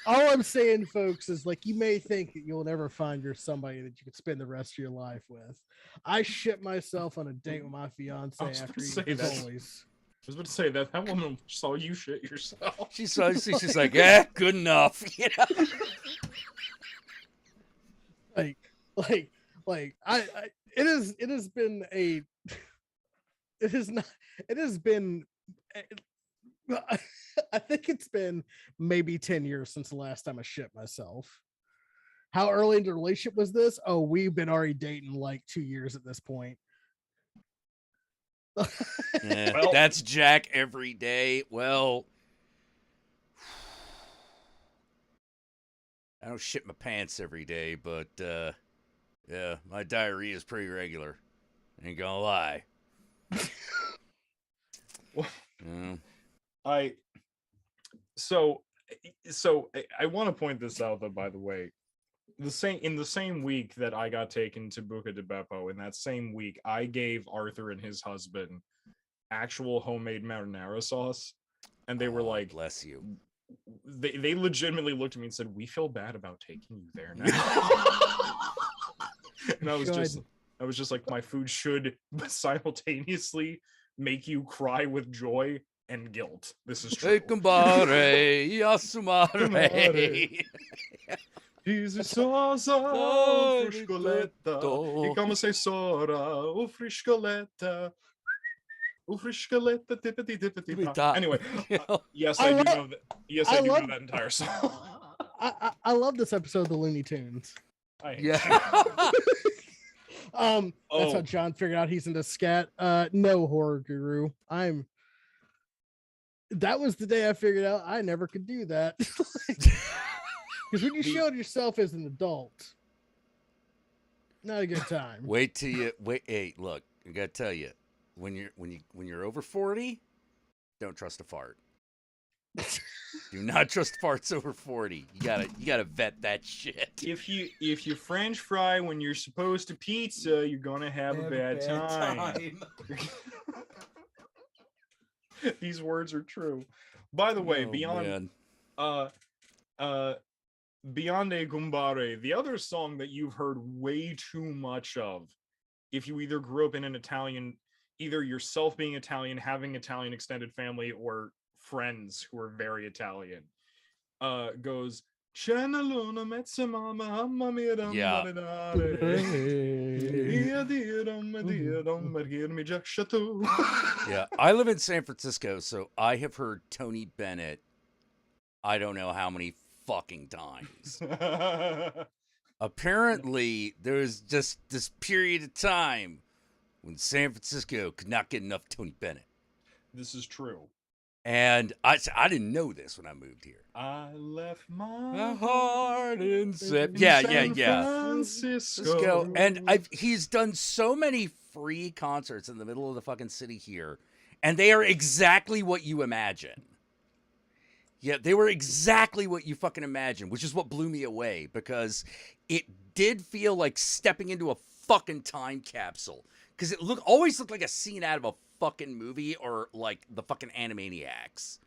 All I'm saying, folks, is like you may think that you'll never find somebody that you could spend the rest of your life with. I shit myself on a date with my fiance I was after about to eating say that. Fazoli's. I was about to say that woman saw you shit yourself. she's like, good enough. You know? Like it has been I think it's been maybe 10 years since the last time I shit myself. How early into the relationship was this? Oh, we've been already dating like 2 years at this point. Yeah, Well- that's Jack every day. Well, I don't shit my pants every day, but yeah, my diarrhea is pretty regular. Ain't gonna lie. Well, Yeah. I want to point this out though, by the way. In the same week that I got taken to Buca de Beppo, in that same week, I gave Arthur and his husband actual homemade marinara sauce, and they were Oh, like, bless you. they legitimately looked at me and said, "We feel bad about taking you there now." And I was just like, my food should simultaneously make you cry with joy and guilt. This is true. Compare, assumare. Sosa, Dai, fruscoletta. tutto. E come sei sora, o friscoletta. O friscoletta, tippity tippity. Tippity-top. Anyway, yes, I I do love- know that. Yes, I I do love- know that entire song. I love this episode of the Looney Tunes. I hate Yeah. That's how Oh. John figured out he's into scat. No, horror guru. That was the day I figured out I never could do that. Because when you showed yourself as an adult, not a good time. Wait till you wait. Hey, look, I gotta tell you, when you're over 40, don't trust a fart. Do not trust farts over 40. You gotta vet that shit. If you French fry when you're supposed to pizza, you're gonna have a bad time. These words are true. By the way, Oh, beyond man. Beyond a Gumbare, the other song that you've heard way too much of, if you either grew up in an Italian, either yourself being Italian, having Italian extended family, or friends who are very Italian, goes C'è una luna mezza mamma mia da Yeah. Yeah, I live in San Francisco, so I have heard Tony Bennett I don't know how many fucking times. Apparently, there was just this period of time when San Francisco could not get enough Tony Bennett. This is true. And I didn't know this when I moved here. I left my heart in San Francisco. And he's done so many free concerts in the middle of the fucking city here, and they are exactly what you imagine. Yeah, they were exactly what you fucking imagine, which is what blew me away, because it did feel like stepping into a fucking time capsule. Because it always looked like a scene out of a fucking movie, or like the fucking Animaniacs.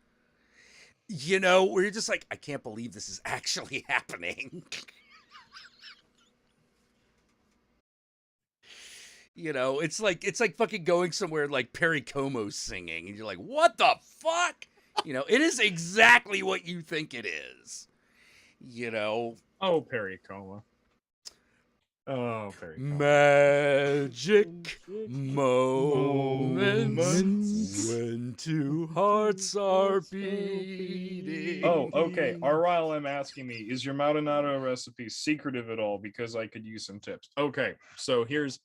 You know, where you're just like, I can't believe this is actually happening. You know, it's like fucking going somewhere like Perry Como's singing, and you're like, what the fuck? You know, it is exactly what you think it is. You know. Oh, Perry Como. Oh, Perry Como. Magic moments when two hearts are beating. Oh, okay. RLM asking me, is your marinara recipe secretive at all? Because I could use some tips. Okay, so here's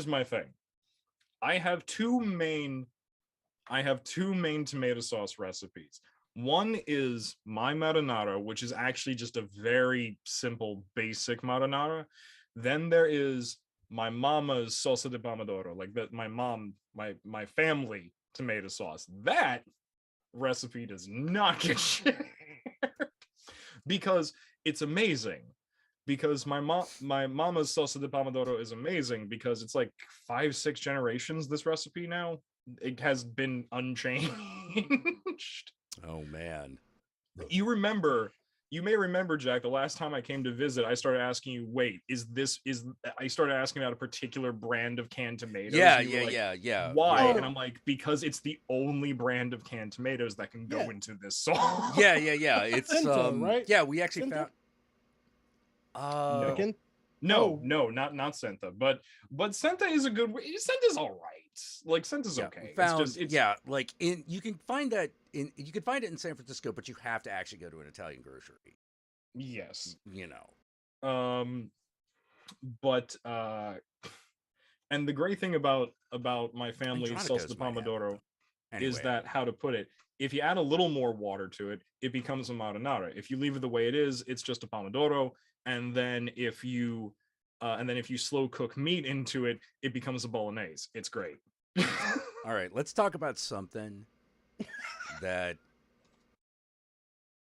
my thing. I have two main tomato sauce recipes. One is my marinara, which is actually just a very simple, basic marinara. Then there is my mama's salsa de pomodoro, like that. My family tomato sauce. That recipe does not get shared because it's amazing. Because my mama's salsa de pomodoro is amazing because it's like 5-6 generations. This recipe now. It has been unchanged. Oh man. You may remember, Jack, the last time I came to visit, I started asking you, wait, I started asking about a particular brand of canned tomatoes. Yeah. Why? Right. And I'm like, because it's the only brand of canned tomatoes that can go into this song. Yeah. It's Senta, right? Yeah, we actually Senta? found No, not Senta, but Senta is a good. Senta's all right. Like Senta's okay. You can find it in San Francisco, but you have to actually go to an Italian grocery. Yes. You know. But and the great thing about my family salsa de might have pomodoro it. is that, how to put it, if you add a little more water to it, it becomes a marinara. If you leave it the way it is, it's just a pomodoro. And then if you slow cook meat into it, it becomes a bolognese. It's great. All right, let's talk about something that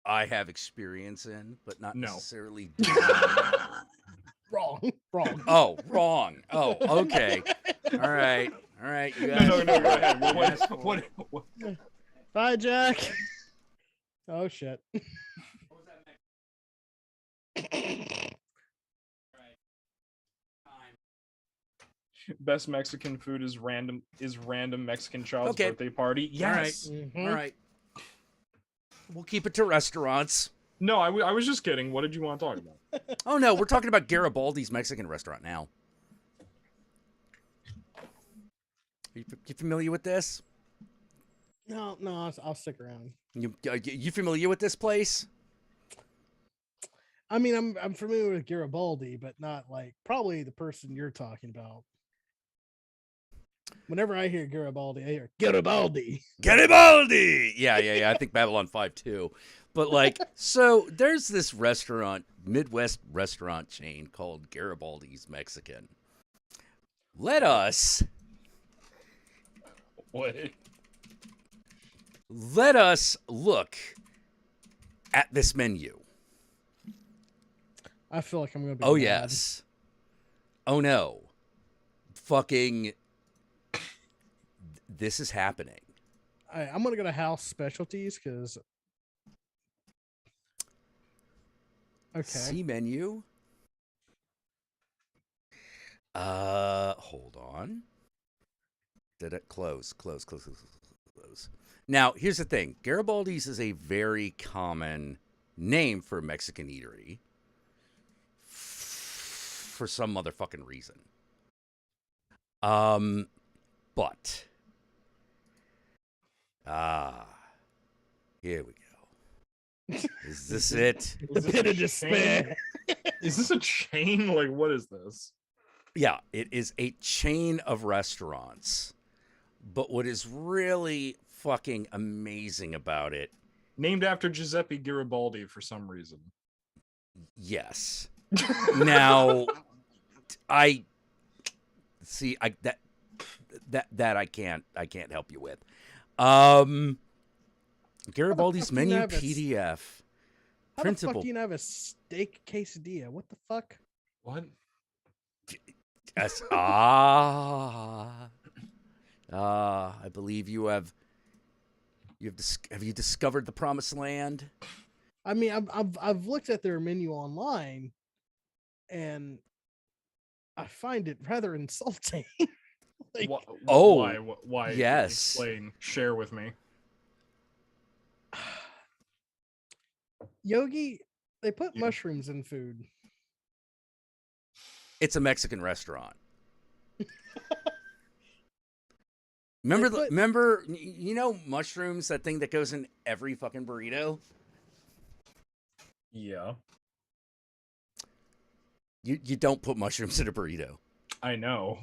I have experience in, but not necessarily. Wrong. Oh, wrong. Oh, okay. All right. You no, go ahead. What? Bye, Jack. Oh shit. Best Mexican food is random Mexican child's birthday party. Yes. All right. We'll keep it to restaurants. No, I was just kidding. What did you want to talk about? Oh no, we're talking about Garibaldi's Mexican restaurant now. You familiar with this? No, I'll stick around. You familiar with this place? I mean, I'm familiar with Garibaldi, but not like probably the person you're talking about. Whenever I hear Garibaldi, I hear Garibaldi. Garibaldi. Yeah. I think Babylon 5 too. But like, so there's this restaurant, Midwest restaurant chain called Garibaldi's Mexican. Let us What? look at this menu. I feel like I'm gonna be. Oh mad. yes. Oh no. Fucking. This is happening. I'm gonna go to House Specialties because. Okay. See menu. Hold on. Did it close? Close. Now, here's the thing. Garibaldi's is a very common name for a Mexican eatery. For some motherfucking reason. But. Here we go. Is this it? The pit of despair. Is this a chain? Like, what is this? Yeah, it is a chain of restaurants. But what is really fucking amazing about it, Named after Giuseppe Garibaldi for some reason. yes. Now, I see. That I can't help you with. Garibaldi's fuck do you menu have a PDF. How the fuck do you have a steak quesadilla? What the fuck? What? Yes. I believe you have. Have you discovered the promised land? I mean, I've looked at their menu online, and I find it rather insulting. Like, Why? Yes. Explain. Share with me. Yogi, they put Yeah. mushrooms in food. It's a Mexican restaurant. Remember, you know mushrooms, that thing that goes in every fucking burrito? Yeah. You don't put mushrooms in a burrito. I know.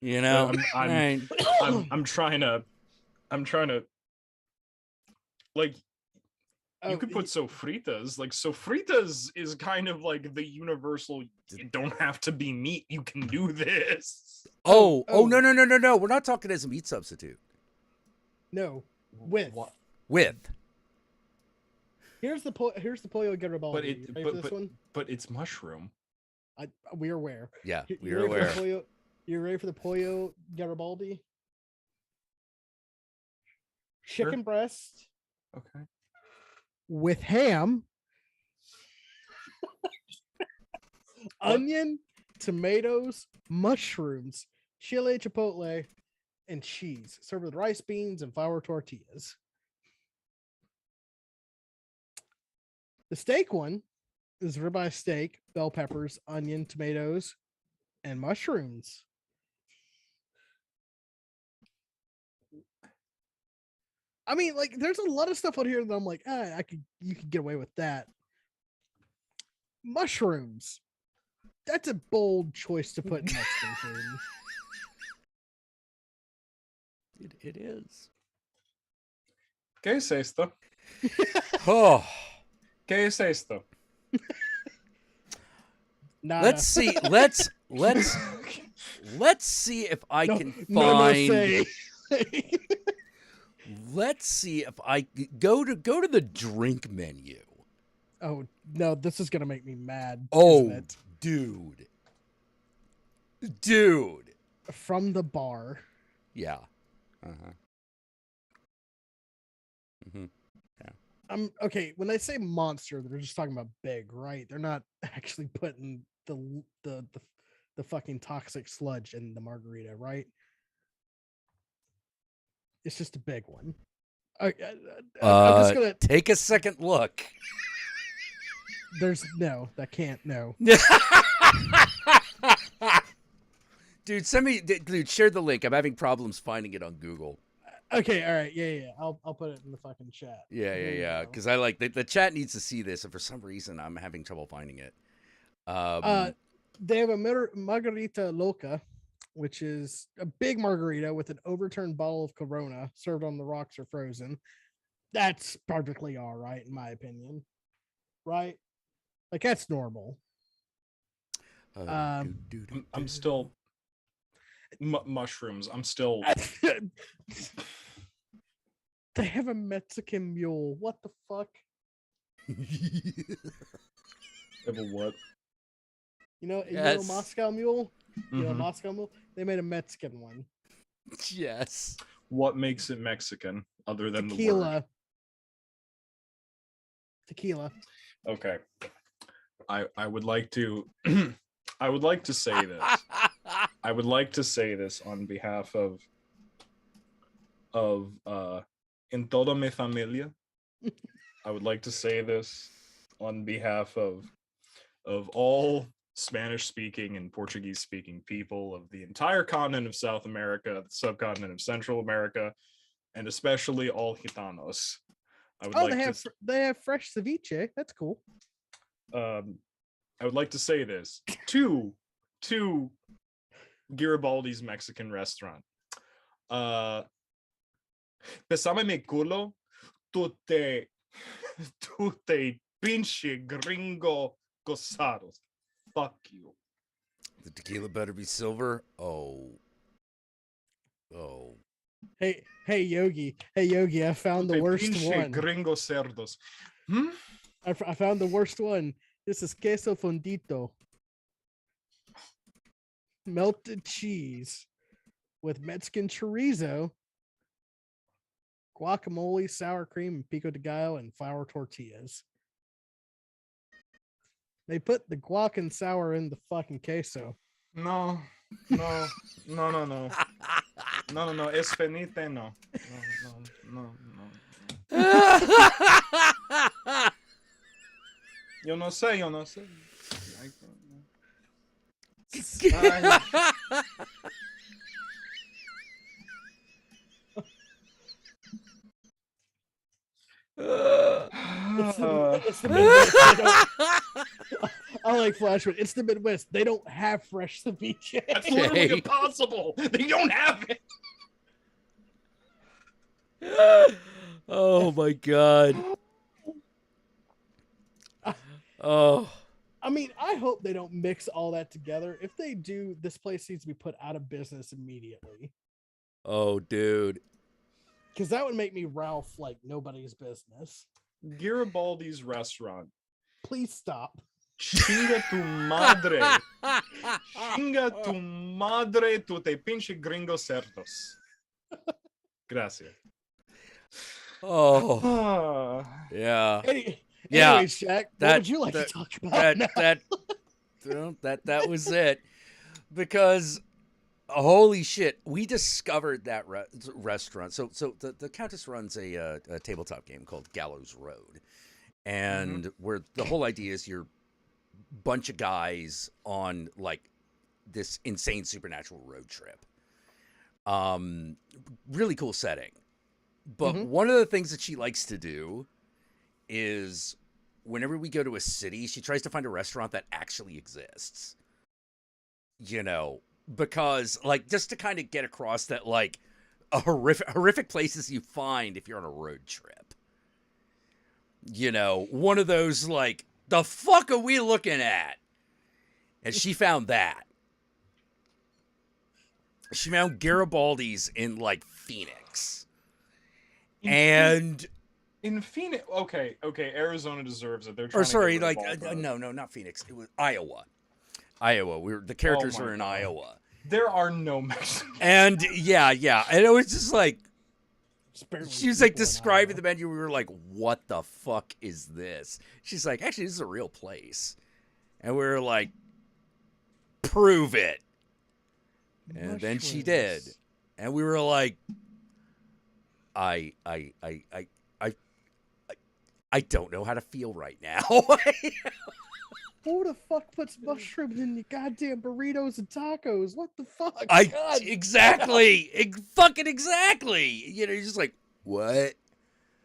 You know? I'm trying to like you could put sofritas. Like sofritas is kind of like the universal. You don't have to be meat. You can do this. No. We're not talking as a meat substitute. No, with. What? With. Here's the pollo Garibaldi. But You ready for this one? but it's mushroom. We're aware. Yeah, You we're ready for the aware. pollo- You ready for the pollo Garibaldi? Sure. Chicken breast Okay. with ham, onion, tomatoes, mushrooms, chile, chipotle, and cheese. Served with rice, beans, and flour tortillas. The steak one is ribeye steak, bell peppers, onion, tomatoes, and mushrooms. I mean, like, there's a lot of stuff on here that I'm like, you could get away with that. Mushrooms. That's a bold choice to put in Mexican food. It is. ¿Qué es esto? Oh. ¿Qué es esto? Nada. Let's see. Let's see if I can no find. say. Let's see if I go to the drink menu. Oh no, this is gonna make me mad. Oh, isn't it? dude. From the bar. Yeah. Okay. When they say monster, they're just talking about big, right? They're not actually putting the fucking toxic sludge in the margarita, right? It's just a big one. I'm just gonna. Take a second look. There's no, that can't. No. Dude, share the link. I'm having problems finding it on Google. Okay, all right, yeah. I'll put it in the fucking chat. Yeah, There you go. because I like the chat needs to see this, and for some reason I'm having trouble finding it. They have a margarita loca, which is a big margarita with an overturned bottle of Corona served on the rocks or frozen. That's perfectly all right, in my opinion. Right? Like, that's normal. I'm still mushrooms. I'm still. They have a Mexican mule. What the fuck? Have a what? You know Yes. Moscow mule? You know Mhm. Moscow mule? They made a Mexican one. Yes. What makes it Mexican other than the word? Tequila. Okay. I would like to I would like to say this. I would like to say this on behalf of in toda mi familia. I would like to say this on behalf of all Spanish speaking and Portuguese speaking people of the entire continent of South America, the subcontinent of Central America, and especially all Gitanos. I would Oh, like they have fresh ceviche. That's cool. I would like to say this to Garibaldi's Mexican restaurant. Pesame mi culo, tu te pinche gringo gozados. Fuck you. The tequila better be silver. Oh. Hey Yogi. Hey Yogi, I found the Te worst pinche one. gringo cerdos. I found the worst one. This is queso fundito. Melted cheese with Mexican chorizo, guacamole, sour cream, and pico de gallo, and flour tortillas. They put the guac and sour in the fucking queso. No. Es finite, no. No. Yo no sé. It's the Midwest. I like Flash, but it's the Midwest. They don't have fresh ceviche. That's literally impossible. They don't have it. Oh my god. Oh. I mean, I hope they don't mix all that together. If they do, this place needs to be put out of business immediately. Oh, dude. Because that would make me Ralph like nobody's business. Garibaldi's restaurant. Please stop. Chinga tu madre. Chinga tu madre, tu te pinche gringo cerdos. Gracias. Oh. Yeah. Anyways, Jack, what would you like to talk about? That was it. Because holy shit, we discovered that restaurant. So the Countess runs a tabletop game called Gallows Road, and where the whole idea is you're a bunch of guys on like this insane supernatural road trip. Really cool setting. But one of the things that she likes to do is whenever we go to a city, she tries to find a restaurant that actually exists. You know, because like just to kind of get across that like a horrific places you find if you're on a road trip. You know, one of those like, the fuck are we looking at? And she found that. She found Garibaldi's in like Phoenix. In Phoenix, okay, Arizona deserves it. They're or trying sorry, to like no, not Phoenix. It was Iowa. The characters are in God. Iowa. There are no Mexicans. And yeah, and it was just like she was like describing the menu. We were like, "What the fuck is this?" She's like, "Actually, this is a real place," and we were like, "Prove it." And then she did, and we were like, I don't know how to feel right now. Who the fuck puts mushrooms in your goddamn burritos and tacos? What the fuck? God. Exactly, fucking exactly. You know, you're just like, what?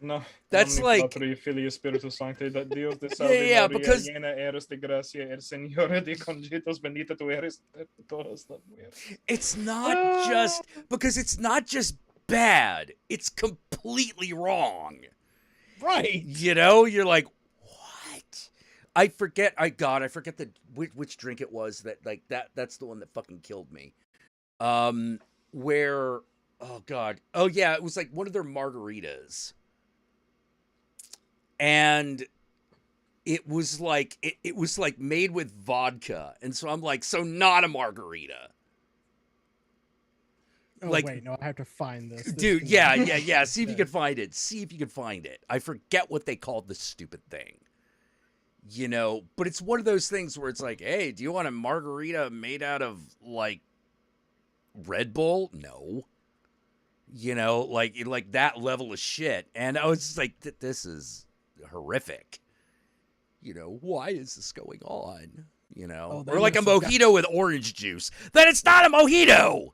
No, That's Domini like, Patri, Filii, Spiritus Sancti, that Dios te yeah, salve yeah, Maria, because llena eres de gracia, el Señor de conjitos, bendita tú eres entre todas las mujeres. it's not just because it's not just bad. It's completely wrong. Right. You know, you're like, what? I forget. I forget which drink it was that like that's the one that fucking killed me. Where, oh god, oh yeah, it was like one of their margaritas, and it was like it was like made with vodka, and so I'm like, so not a margarita. Oh Like, wait, no, I have to find this. This dude, cannot yeah, be yeah, yeah. See if you can good. find it. See if you can find it. I forget what they called the stupid thing. You know, but it's one of those things where it's like, hey, do you want a margarita made out of like Red Bull? No. You know, like that level of shit. And I was just like, this is horrific. You know, why is this going on? You know, Oh, they or like a must have got- mojito with orange juice. Then it's not a mojito.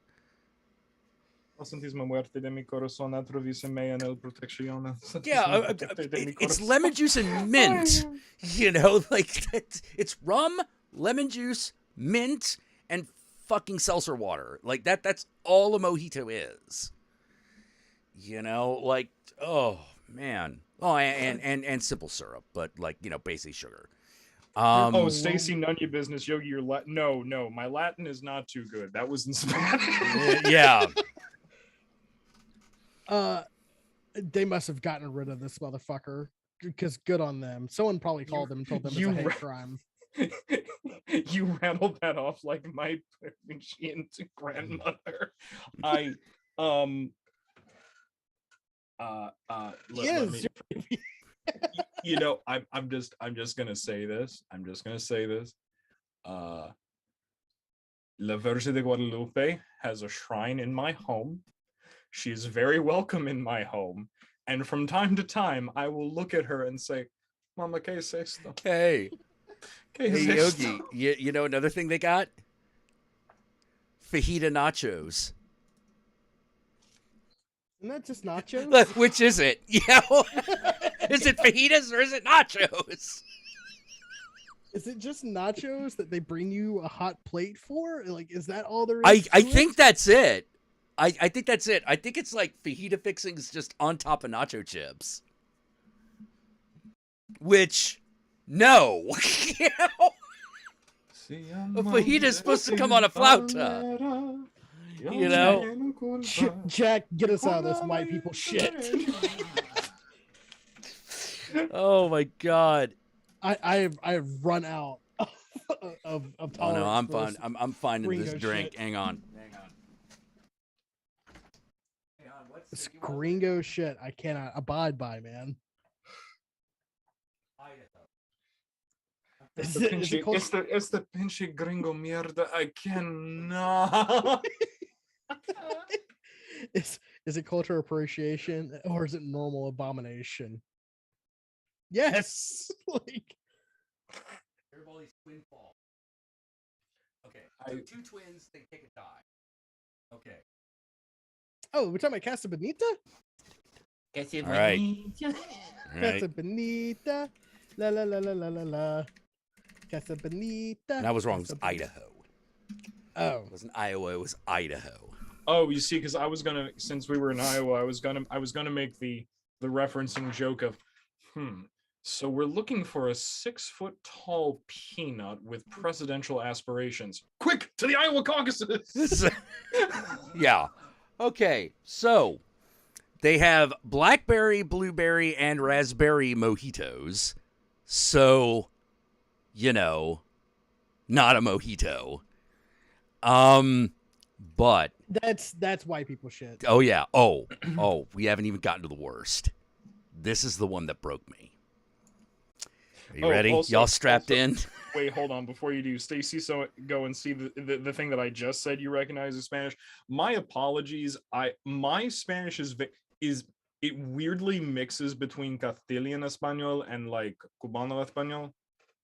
Santísima muerte de mi corazón, atravisa mea nel protección. Yeah, it's lemon juice and mint. You know, like it's rum, lemon juice, mint, and fucking seltzer water. Like that's all a mojito is. You know, like, oh man. Oh, and simple syrup, but like, you know, basic sugar. Oh, Stacy, none of your business, Yogi. Your no, my Latin is not too good. That was in Spanish. Yeah. They must have gotten rid of this motherfucker because good on them. Someone probably called them and told them it's a hate crime. You rattled that off like my ancient grandmother. I let me, you know, I'm just gonna say this. La Virgen de Guadalupe has a shrine in my home. She is very welcome in my home, and from time to time, I will look at her and say, "Mama, ¿qué es esto? Hey, ¿Qué es hey, esto?" Yogi. You know another thing they got? Fajita nachos. Isn't that just nachos? Which is it? You know? Is it fajitas or is it nachos? Is it just nachos that they bring you a hot plate for? Like, is that all there is? I to think it? that's it. I think that's it. I think it's like fajita fixings just on top of nacho chips. Which, no. You know? A fajita is supposed to come on a flauta. You know? Jack, get us out of this white people shit. Oh my god. I've run out of Oh tolerance. no, I'm for fine. this. I'm finding this gringo drink. shit. Hang on. This gringo shit I cannot abide by, man. Is it called- Este pinche gringo mierda. I cannot. is it culture appreciation or is it normal abomination? Yes. Like Everybody's twin fall. Okay. So two twins, they take a die. Okay. oh, we're talking about Casa Bonita? All right. All right. Casa Bonita. La la la la la la la. Casa Bonita. And I was wrong. It Casa was Bonita. Idaho. Oh. It wasn't Iowa. It was Idaho. Oh, you see, because I was gonna, since we were in Iowa, I was gonna make the referencing joke of, so we're looking for a 6-foot-tall peanut with presidential aspirations. Quick to the Iowa caucuses. Yeah. Okay. So they have blackberry, blueberry, and raspberry mojitos. So, you know, not a mojito. But That's white people shit. oh yeah. Oh, we haven't even gotten to the worst. This is the one that broke me. Are you ready? Also- Y'all strapped also- in? Wait, hold on. Before you do, Stacy, so go and see the thing that I just said you recognize as Spanish. My apologies. My Spanish is it weirdly mixes between Castilian Espanol and like Cubano Espanol.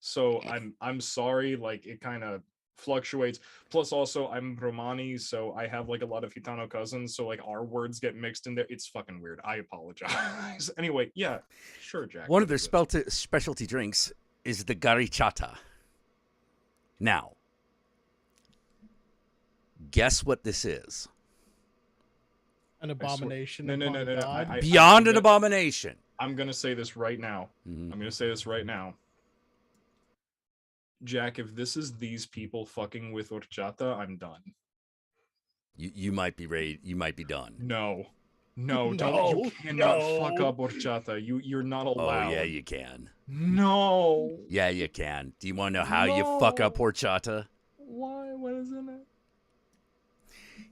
So I'm sorry, like it kind of fluctuates. Plus also I'm Romani, so I have like a lot of Gitano cousins, so like our words get mixed in there. It's fucking weird. I apologize. Anyway, yeah, sure, Jack. One what of their is it? specialty drinks is the garichata. Now, guess what this is? An abomination. No, no, no, upon no, no. God. Beyond an abomination. I'm gonna say this right now. Mhm. I'm gonna say this right now. Jack, if this is these people fucking with horchata, I'm done. You might be ready. You might be done. No. No, don't. No, You cannot no. fuck up horchata. You're not allowed. Oh yeah, you can. No. Yeah, you can. Do you want to know how you fuck up No. horchata? Why? What is in it?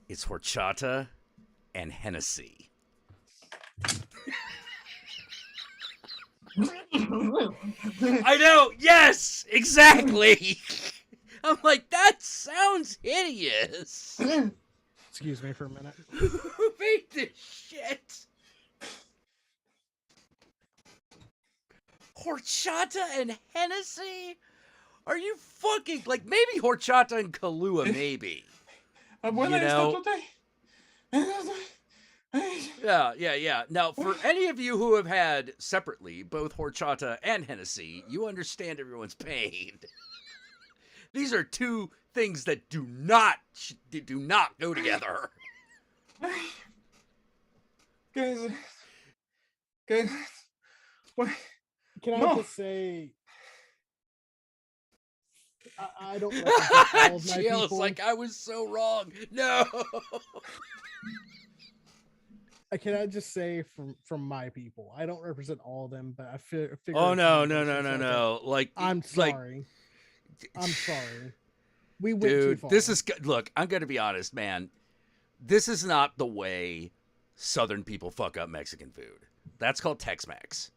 It's horchata and Hennessy. I know. Yes, exactly. I'm like, that sounds hideous. Excuse me for a minute. Who made this shit? Horchata and Hennessy? Are you fucking like maybe horchata and Kahlua? Maybe. You know? Yeah. Now, for any of you who have had separately both horchata and Hennessy, you understand everyone's pain. These are two things that do not go together. Guys, what? Can I No. just say, I don't represent all of my Jill's people. like, I was so wrong. No. Can I just say from my people? I don't represent all of them, but I figure. Oh no. Like I'm like, sorry. I'm sorry. We went too dude, far. this is look. I'm gonna be honest, man. This is not the way Southern people fuck up Mexican food. That's called Tex-Mex.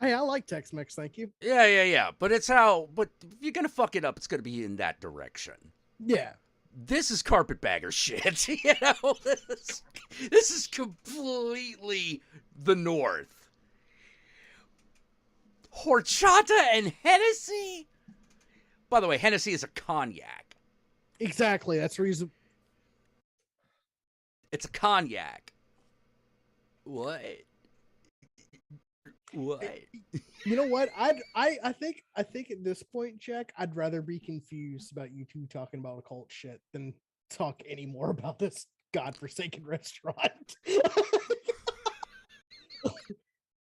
Hey, I like Tex-Mex. Thank you. Yeah. But it's how. But if you're gonna fuck it up, it's gonna be in that direction. Yeah. This is carpetbagger shit. You know, this is completely the North. Horchata and Hennessy. By the way, Hennessy is a cognac. Exactly. That's the reason. It's a cognac. What? What? You know what? I think at this point, Jack, I'd rather be confused about you two talking about occult shit than talk anymore about this godforsaken restaurant.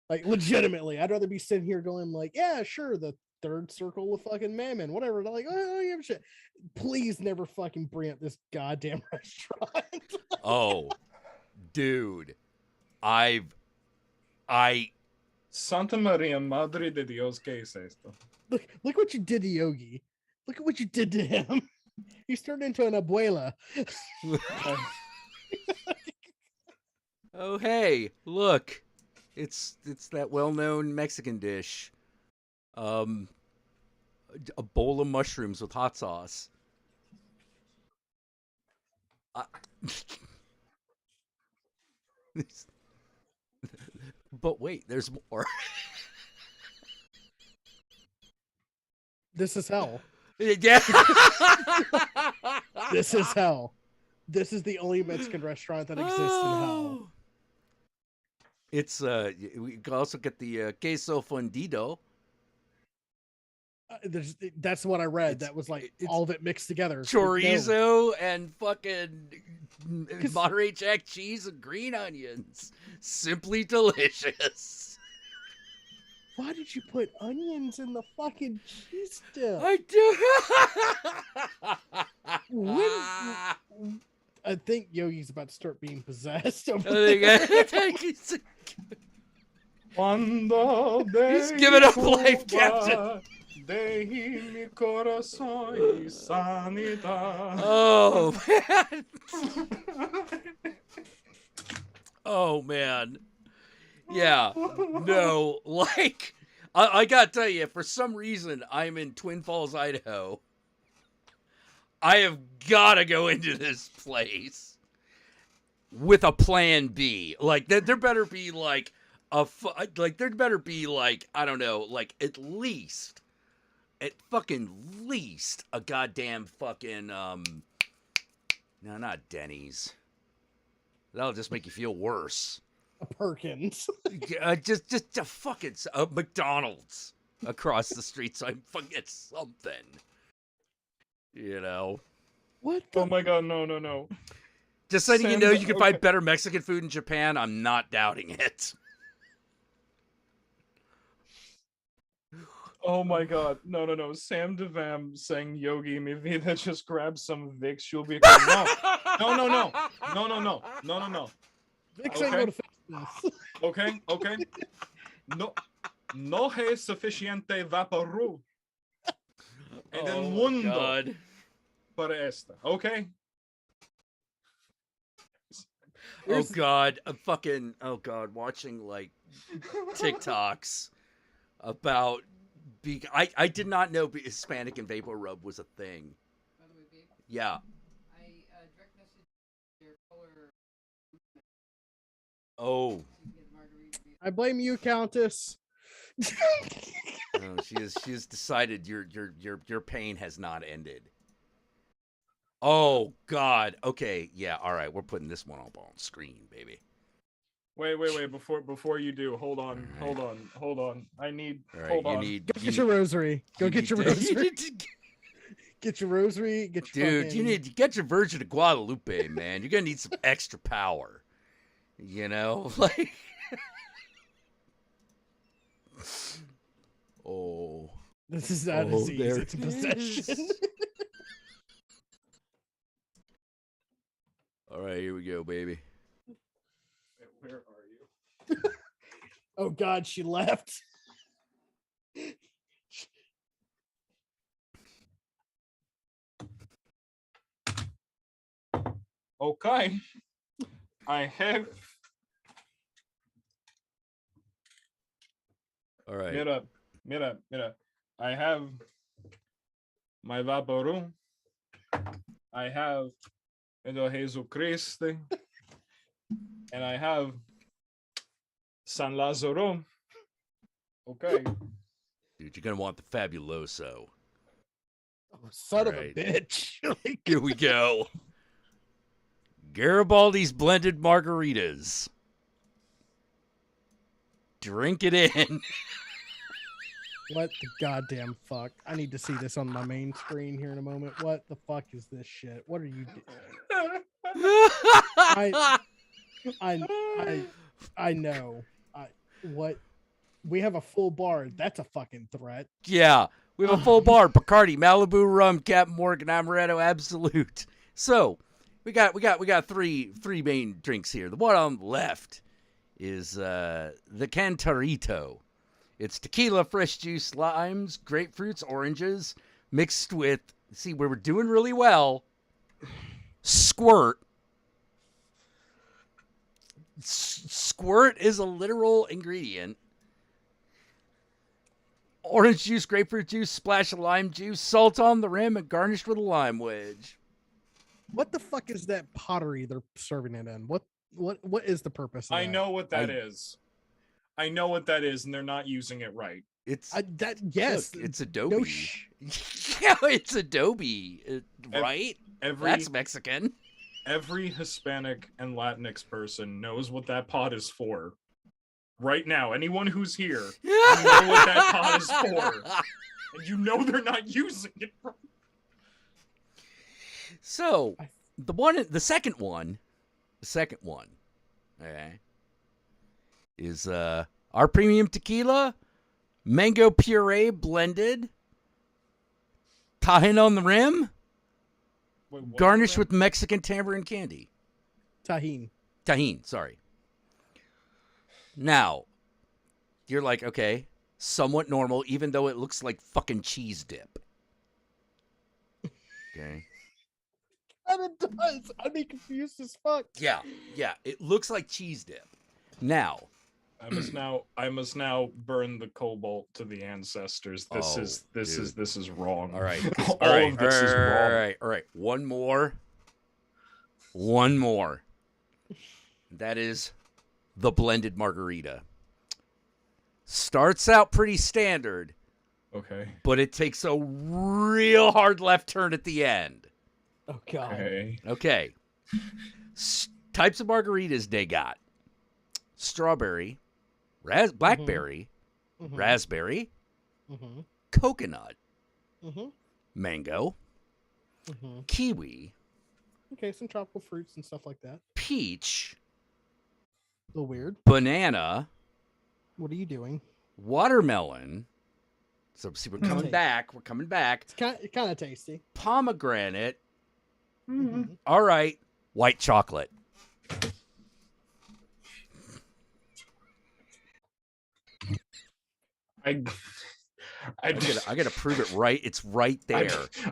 Like legitimately, I'd rather be sitting here going like, yeah, sure, the third circle with fucking Mammon, whatever. Like, oh, yeah, shit. Please never fucking bring up this goddamn restaurant. Oh, dude, I. Santa Maria Madre de Dios, ¿qué es esto? Look what you did to Yogi. Look at what you did to him. He's turned into an abuela. Oh, hey, look, it's that well-known Mexican dish, a bowl of mushrooms with hot sauce. But wait, there's more. This is hell. Yeah. This is hell. This is the only Mexican restaurant that exists in hell. Oh. It's we can also get the queso fundido. That's what I read. It's- That was like it's all of it mixed together. Chorizo and fucking 'Cause- Monterey Jack cheese and green onions. Simply delicious. Why did you put onions in the fucking cheese dip? I do. When- I think Yogi's about to start being possessed. Over I think there. Cuando He's de giving up mi life, Cuba, de mi corazón y sanidad. Oh man. Oh man. Yeah. No, like I gotta tell you, for some reason I'm in Twin Falls, Idaho. I have gotta go into this place with a plan B. Like there better be like there better be like, I don't know, like at least at fucking least a goddamn fucking no, not Denny's. That'll just make you feel worse. A Perkins. Just a fucking McDonald's across the street, so I can fucking get something. You know. What? The... Oh my god, no. Just so you Sam, know, you can find okay. better Mexican food in Japan. I'm not doubting it. Oh my god, no. Sam Devam saying Yogi mi vida, just grab some Vicks, you'll be okay. No. Vicks ain't Okay. gonna fix this. Okay. No es suficiente vaporu. En el mundo God. para esta. Okay. Oh god, watching like TikToks about I did not know Hispanic and Vapor Rub was a thing. By the way, babe, Yeah. I direct messaged your color Oh. so you can get margarita. I blame you, Countess. No, she has decided your pain has not ended. Oh god. Okay, yeah, all right. We're putting this one up on screen, baby. Wait. Before you do, hold on. I need. All right, hold you on. need Go get your rosary. Go get your rosary. Dude, Get your rosary. Get your you need to get your Virgin of Guadalupe, man. You're gonna need some extra power. You know, like. Oh. This is not a Oh, disease. there It's a it possession. All right, here we go, baby. Where are you? Oh God, she left. Okay. I have. All right. Mira. I have my Vaporu. I have el Jesus Christ. And I have San Lazaro. Okay. Dude, you're gonna want the Fabuloso. Oh, son of Right. a bitch. Like, Here we go. Garibaldi's blended margaritas. Drink it in. what the goddamn fuck? I need to see this on my main screen here in a moment. What the fuck is this shit? What are you doing? I know. What? We have a full bar. That's a fucking threat. Yeah, we have a full bar: Bacardi, Malibu Rum, Captain Morgan, Amaretto Absolute. So we got three main drinks here. The one on the left is the Cantarito. It's tequila, fresh juice, limes, grapefruits, oranges, mixed with. See, we're doing really well. Squirt. Squirt is a literal ingredient. Orange juice, grapefruit juice, splash of lime juice, salt on the rim, and garnished with a lime wedge. What the fuck is that pottery they're serving it in? What is the purpose of I that? know what that is. I know what that is, and they're not using it right. It's yes. look, it's Adobe. No Yeah, it's Adobe, right? That's Mexican. Every Hispanic and Latinx person knows what that pot is for. Right now, anyone who's here, you know what that pot is for. And you know they're not using it right. So, the second one, okay, is our premium tequila, mango puree blended, Tajín on the rim, Wait, what? garnished with Mexican tamarind candy. Tajín. Sorry. Now, you're like, okay, somewhat normal, even though it looks like fucking cheese dip. Okay. And it does. I'd be confused as fuck. Yeah, it looks like cheese dip. Now, I must now burn the cobalt to the ancestors. This is wrong. all right, All of this is wrong. all right. One more. That is the blended margarita. Starts out pretty standard, Okay. but it takes a real hard left turn at the end. Oh God. Okay. Okay. Types of margaritas they got: strawberry, blackberry, Mm-hmm. raspberry, Mm-hmm. coconut, Mm-hmm. mango, Mm-hmm. kiwi, Okay, some tropical fruits and stuff like that. peach, A little weird. banana, What are you doing? watermelon. So see, we're coming Tasty. back. We're coming back. It's kind of tasty. Pomegranate. Mm-hmm. All right. White chocolate. I gotta prove it right. It's right there.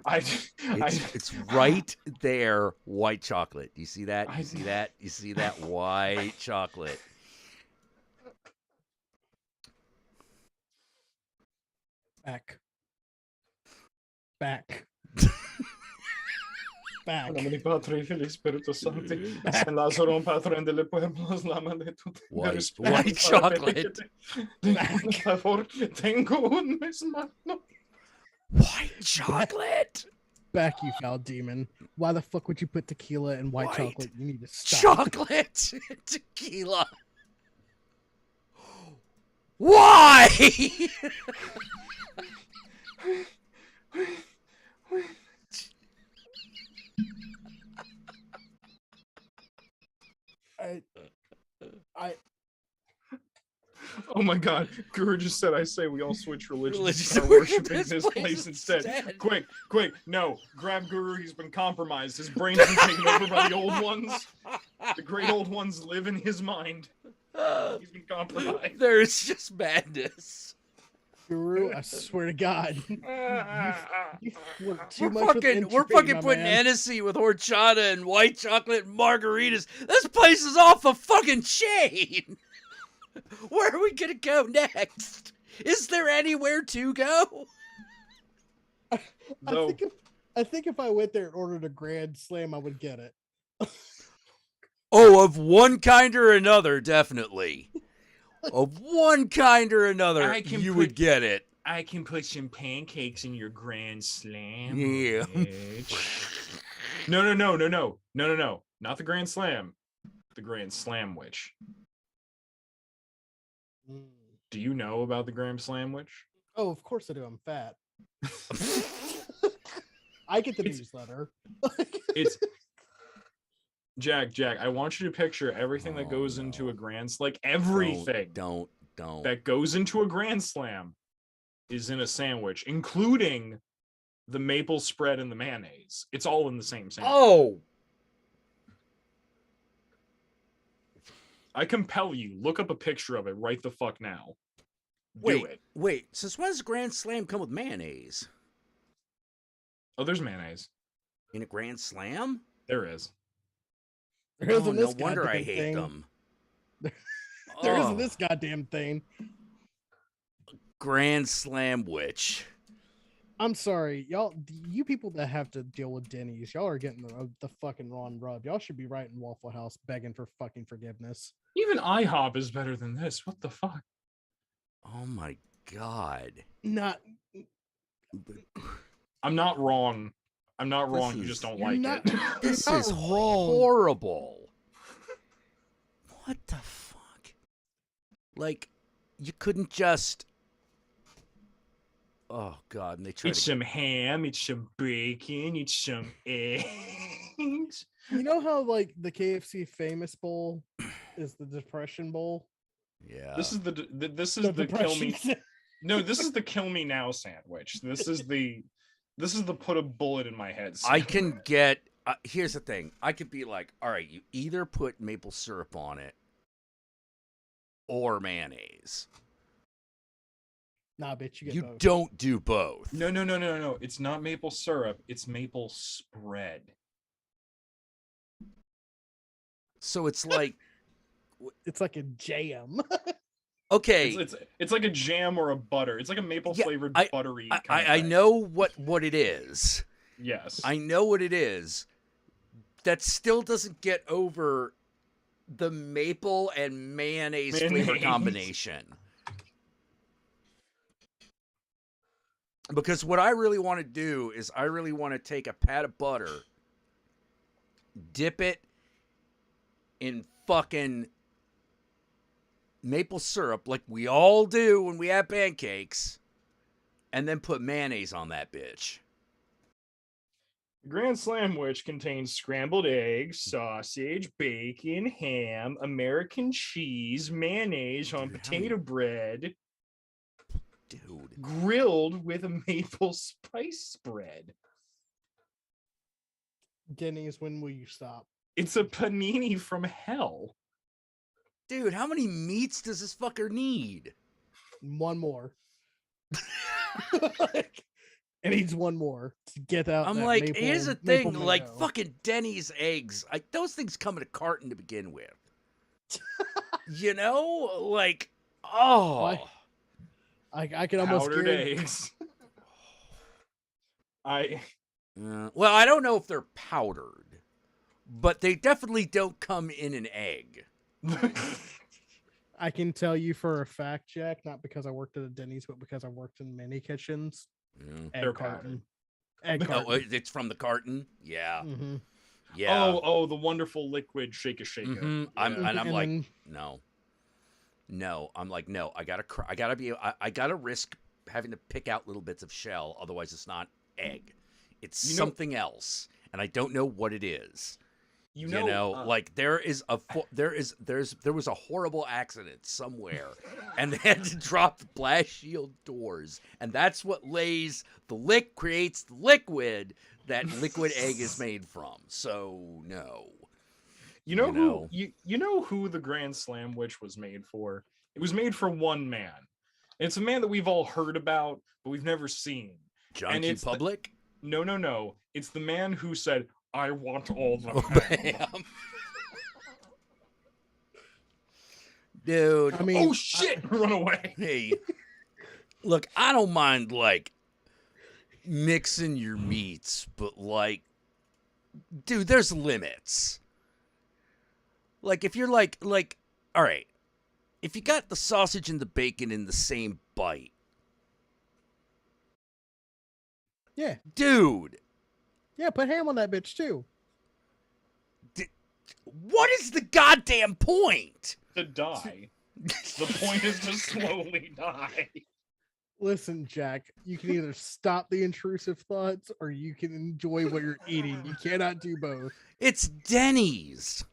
It's right there. White chocolate. Do you see that? You see that? You see that? White chocolate. Back. Back. Back. Nomine Patri, Filii, Spiritus Sancti, San Lazarum, Patron de le Pueblos, Lama de tu White chocolate. Por favor, tengo un mismo. White chocolate. Back, you foul demon. Why the fuck would you put tequila in white White chocolate? You need to stop. Chocolate. Tequila. Why? I Oh my god, Guru just said, I say we all switch religions and Religions start and worship worshiping this this place place instead. instead. Quick, no. Grab Guru, he's been compromised. His brain's been taken over by the old ones. The great old ones live in his mind. He's been compromised. There's just madness. Guru, I swear to God. You flirt too We're much with fucking entropy, my putting man. Hennessy with horchata and white chocolate and margaritas. This place is off the fucking chain. Where are we gonna go next? Is there anywhere to go? No. I think if I went there and ordered a Grand Slam, I would get it. Oh, of one kind or another, definitely. Of one kind or another, I can you put- would get it. I can put some pancakes in your Grand Slam. Yeah. bitch. No. Not the Grand Slam. The Grand Slam Witch. Do you know about the Grand Slam Witch? Oh, of course I do. I'm fat. I get the It's- newsletter. It's Jack, I want you to picture everything that Oh, goes into no. a like everything Don't. that goes into a Grand Slam is in a sandwich, including the maple spread and the mayonnaise. It's all in the same sandwich. Oh, I compel you, look up a picture of it right the fuck now. wait, Do it. wait. Since when does Grand Slam come with mayonnaise? Oh, there's mayonnaise. In a Grand Slam? There is. There Oh, isn't no this wonder I goddamn hate thing. them. There Oh, isn't this goddamn thing. Grand Slam Witch. I'm sorry, y'all. You people that have to deal with Denny's, y'all are getting the fucking wrong rub. Y'all should be writing Waffle House begging for fucking forgiveness. Even IHOP is better than this. What the fuck? Oh my god. Not. I'm not wrong. I'm not This wrong. You is- just don't You're like not- it. This You're is not wrong. horrible. What the fuck? Like, you couldn't just. Oh god, and they tried It's to. some ham, it's some bacon, it's some eggs. You know how like the KFC famous bowl is the Depression Bowl. Yeah. This is this is The the kill me. Depression. No, this is the kill me now sandwich. This is the put a bullet in my head. I sandwich. can get. Here's the thing. I could be like, all right, you either put maple syrup on it or mayonnaise. Nah, bitch, you get You both. don't do both. No. It's not maple syrup. It's maple spread. So it's like, It's like a jam. okay, It's like a jam or a butter. It's like a maple Yeah, flavored I- buttery. I, kind of I thing. know what it is. Yes. I know what it is. That still doesn't get over the maple and mayonnaise flavor Mayonnaise. combination. Because what I really want to do is I really want to take a pat of butter, dip it in fucking maple syrup like we all do when we have pancakes, and then put mayonnaise on that bitch. The Grand Slamwich contains scrambled eggs, sausage, bacon, ham, American cheese, mayonnaise on Dude, how many- potato bread, Dude. grilled with a maple spice spread. Denny's, when will you stop? It's a panini from hell. Dude, how many meats does this fucker need? One more. It needs one more to get out. I'm that like, maple, here's the maple thing, like mango. fucking Denny's eggs, like those things come in a carton to begin with. You know, like, oh, Why? I can almost Powdered guarantee. eggs. I well, I don't know if they're powdered, but they definitely don't come in an egg. I can tell you for a fact, Jack, not because I worked at a Denny's, but because I worked in many kitchens. Yeah. Egg They're carton. Egg Oh, carton. it's from the carton. Yeah, Mhm. yeah. oh, the wonderful liquid shake a shake. Mhm. I'm And like, then- no. I'm like, no. I gotta risk having to pick out little bits of shell. Otherwise, it's not egg. It's You know- something else, and I don't know what it is. You know, Like there was a horrible accident somewhere, and they had to drop the blast shield doors, and that's what creates the liquid that liquid egg is made from. So no. you know know. you know who the Grand Slam Witch was made for? It was made for one man. And it's a man that we've all heard about, but we've never seen. John And Q. it's the- Public. No. It's the man who said, "I want all the Oh, ham." bam. Dude. I mean, Oh shit! Run away. Hey, look, I don't mind like mixing your meats, but like, dude, there's limits. Like, if you're like, all right, if you got the sausage and the bacon in the same bite, yeah, dude, put ham on that bitch too. what is the goddamn point? To die. The point is to slowly die. Listen, Jack, you can either stop the intrusive thoughts or you can enjoy what you're eating. You cannot do both. It's Denny's.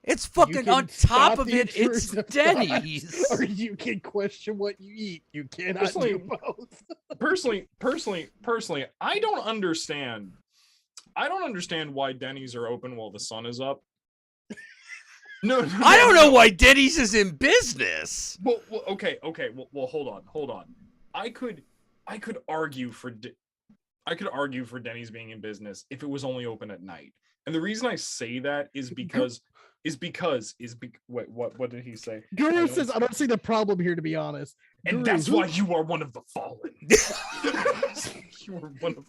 It's fucking can on top stop of the it. It's intrusive Denny's. Or you can question what you eat. You cannot Personally- do both. Personally, I don't understand. I don't understand why Denny's are open while the sun is up. No, I don't know why Denny's is in business. Well, okay. Well, hold on. I could argue for Denny's being in business if it was only open at night. And the reason I say that is because wait, what did he say? Guru says, I don't see the problem here, to be honest. And Guru, that's who- why you are one of the fallen. You are one of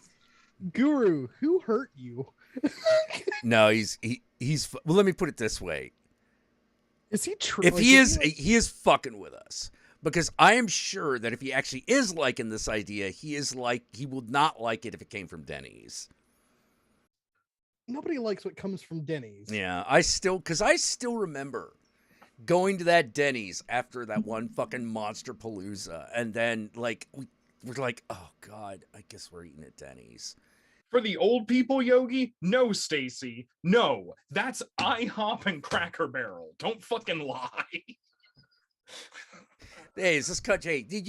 Guru, who hurt you? No, he's well, let me put it this way. Is he true? If he is fucking with us, because I am sure that if he actually is liking this idea, he would not like it if it came from Denny's. Nobody likes what comes from Denny's. Yeah, I still remember going to that Denny's after that one fucking Monster Palooza, and then like we're like, oh god, I guess we're eating at Denny's. For the old people, Yogi, no, Stacy, no. That's IHOP and Cracker Barrel. Don't fucking lie. Hey, is this country? Hey,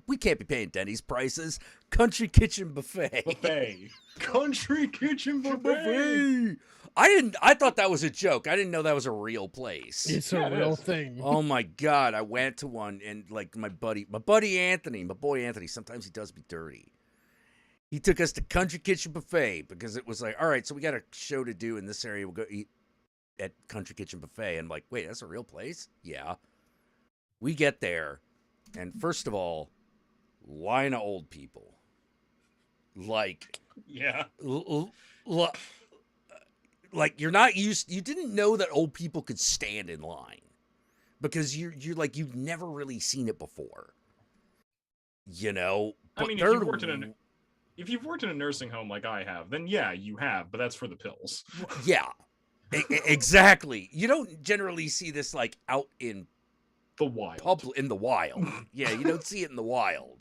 we can't be paying Denny's prices. Country Kitchen Buffet. Buffet. Country Kitchen Buffet. I thought that was a joke. I didn't know that was a real place. It's Yeah, a it real is. thing. Oh my god, I went to one, and like my boy Anthony, sometimes he does me dirty. He took us to Country Kitchen Buffet because it was like, all right, so we got a show to do in this area. We'll go eat at Country Kitchen Buffet. And I'm like, wait, that's a real place? Yeah. We get there, and first of all, line of old people. Like, Yeah. like you're not used. You didn't know that old people could stand in line because you're like you've never really seen it before, you know. I mean, if you've worked in a nursing home like I have, then yeah, you have, but that's for the pills. Yeah, exactly. You don't generally see this like out in The wild. in the wild. Yeah, you don't see it in the wild.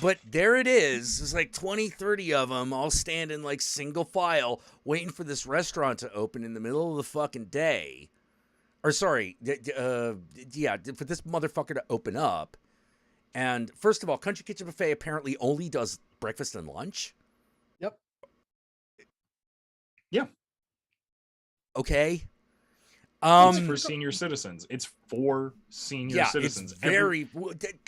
But there it is. There's like 20, 30 of them all standing like single file waiting for this restaurant to open in the middle of the fucking day. Or sorry, for this motherfucker to open up. And first of all, Country Kitchen Buffet apparently only does breakfast and lunch. Yep. Yeah. Okay. It's for senior citizens. It's for senior citizens. It's very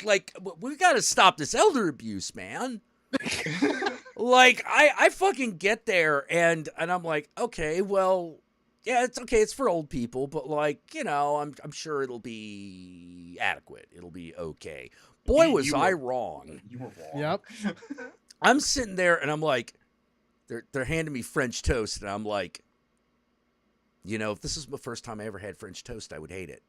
like we got to stop this elder abuse, man. Like I fucking get there and I'm like, okay, well, yeah, it's okay. It's for old people, but like, you know, I'm sure it'll be adequate. It'll be okay. Boy, was I wrong. You were wrong. Yep. I'm sitting there and I'm like, they're handing me French toast, and I'm like, you know, if this is the first time I ever had French toast, I would hate it.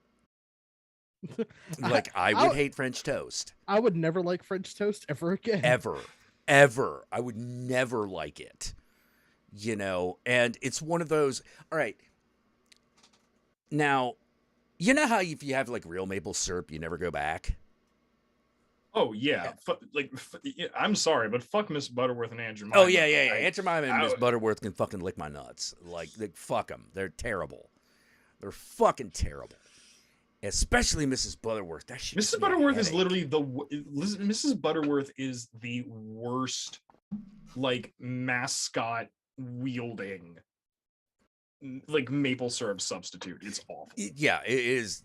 Like, I would hate French toast. I would never like French toast ever again. Ever. I would never like it. You know, and it's one of those, all right. Now, you know how if you have like real maple syrup, you never go back? Oh yeah, I'm sorry, but fuck Miss Butterworth and Aunt Jemima. Oh yeah. Aunt Jemima and Miss Butterworth can fucking lick my nuts. Like fuck them. They're terrible. They're fucking terrible. Especially Mrs. Butterworth. That shit. Mrs. Butterworth is literally Mrs. Butterworth is the worst, like, mascot wielding, like, maple syrup substitute. It's awful. Yeah, it is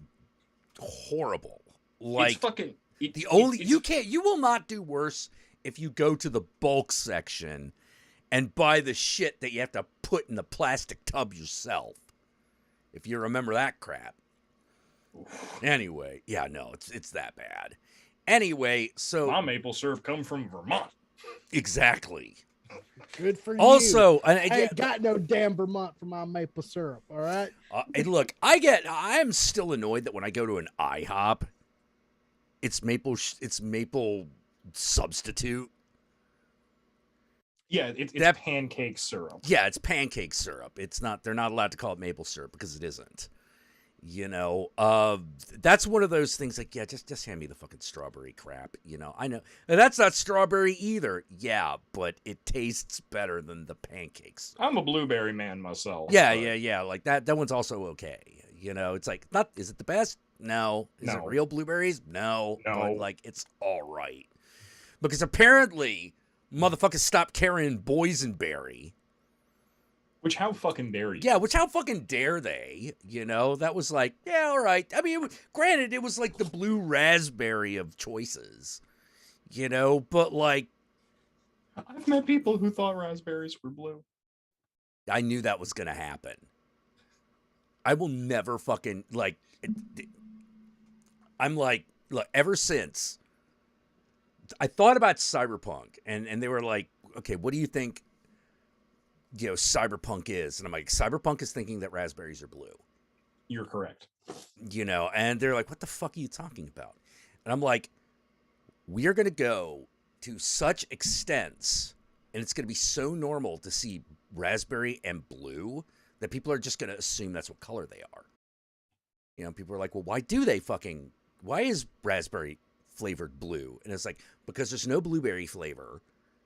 horrible. Like, it's fucking. You will not do worse if you go to the bulk section and buy the shit that you have to put in the plastic tub yourself. If you remember that crap. Anyway, yeah, no, it's that bad. Anyway, so my maple syrup come from Vermont. Exactly. Good for you. Also, I ain't got no damn Vermont for my maple syrup. All right. And look, I'm still annoyed that when I go to an IHOP, it's maple substitute. Yeah, it's pancake syrup. Yeah, it's pancake syrup. It's not. They're not allowed to call it maple syrup because it isn't. You know, that's one of those things. Like, yeah, just hand me the fucking strawberry crap. You know, I know and that's not strawberry either. Yeah, but it tastes better than the pancakes. I'm a blueberry man myself. Yeah, yeah. Like that one's also okay. You know, it's like not. Is it the best? No. Is it real blueberries? No. But like, it's all right because apparently motherfuckers stopped carrying boysenberry. Which how fucking dare you? Yeah, which how fucking dare they? You know, that was like, yeah, all right. I mean, granted, it was like the blue raspberry of choices, you know, but like. I've met people who thought raspberries were blue. I knew that was going to happen. I will never fucking, like, I'm like, look, ever since I thought about Cyberpunk and they were like, okay, what do you think? You know, cyberpunk is, and I'm like, cyberpunk is thinking that raspberries are blue. You're correct. You know, and they're like, what the fuck are you talking about? And I'm like, we are going to go to such extents, and it's going to be so normal to see raspberry and blue that people are just going to assume that's what color they are. You know, people are like, well, why is raspberry flavored blue? And it's like, because there's no blueberry flavor.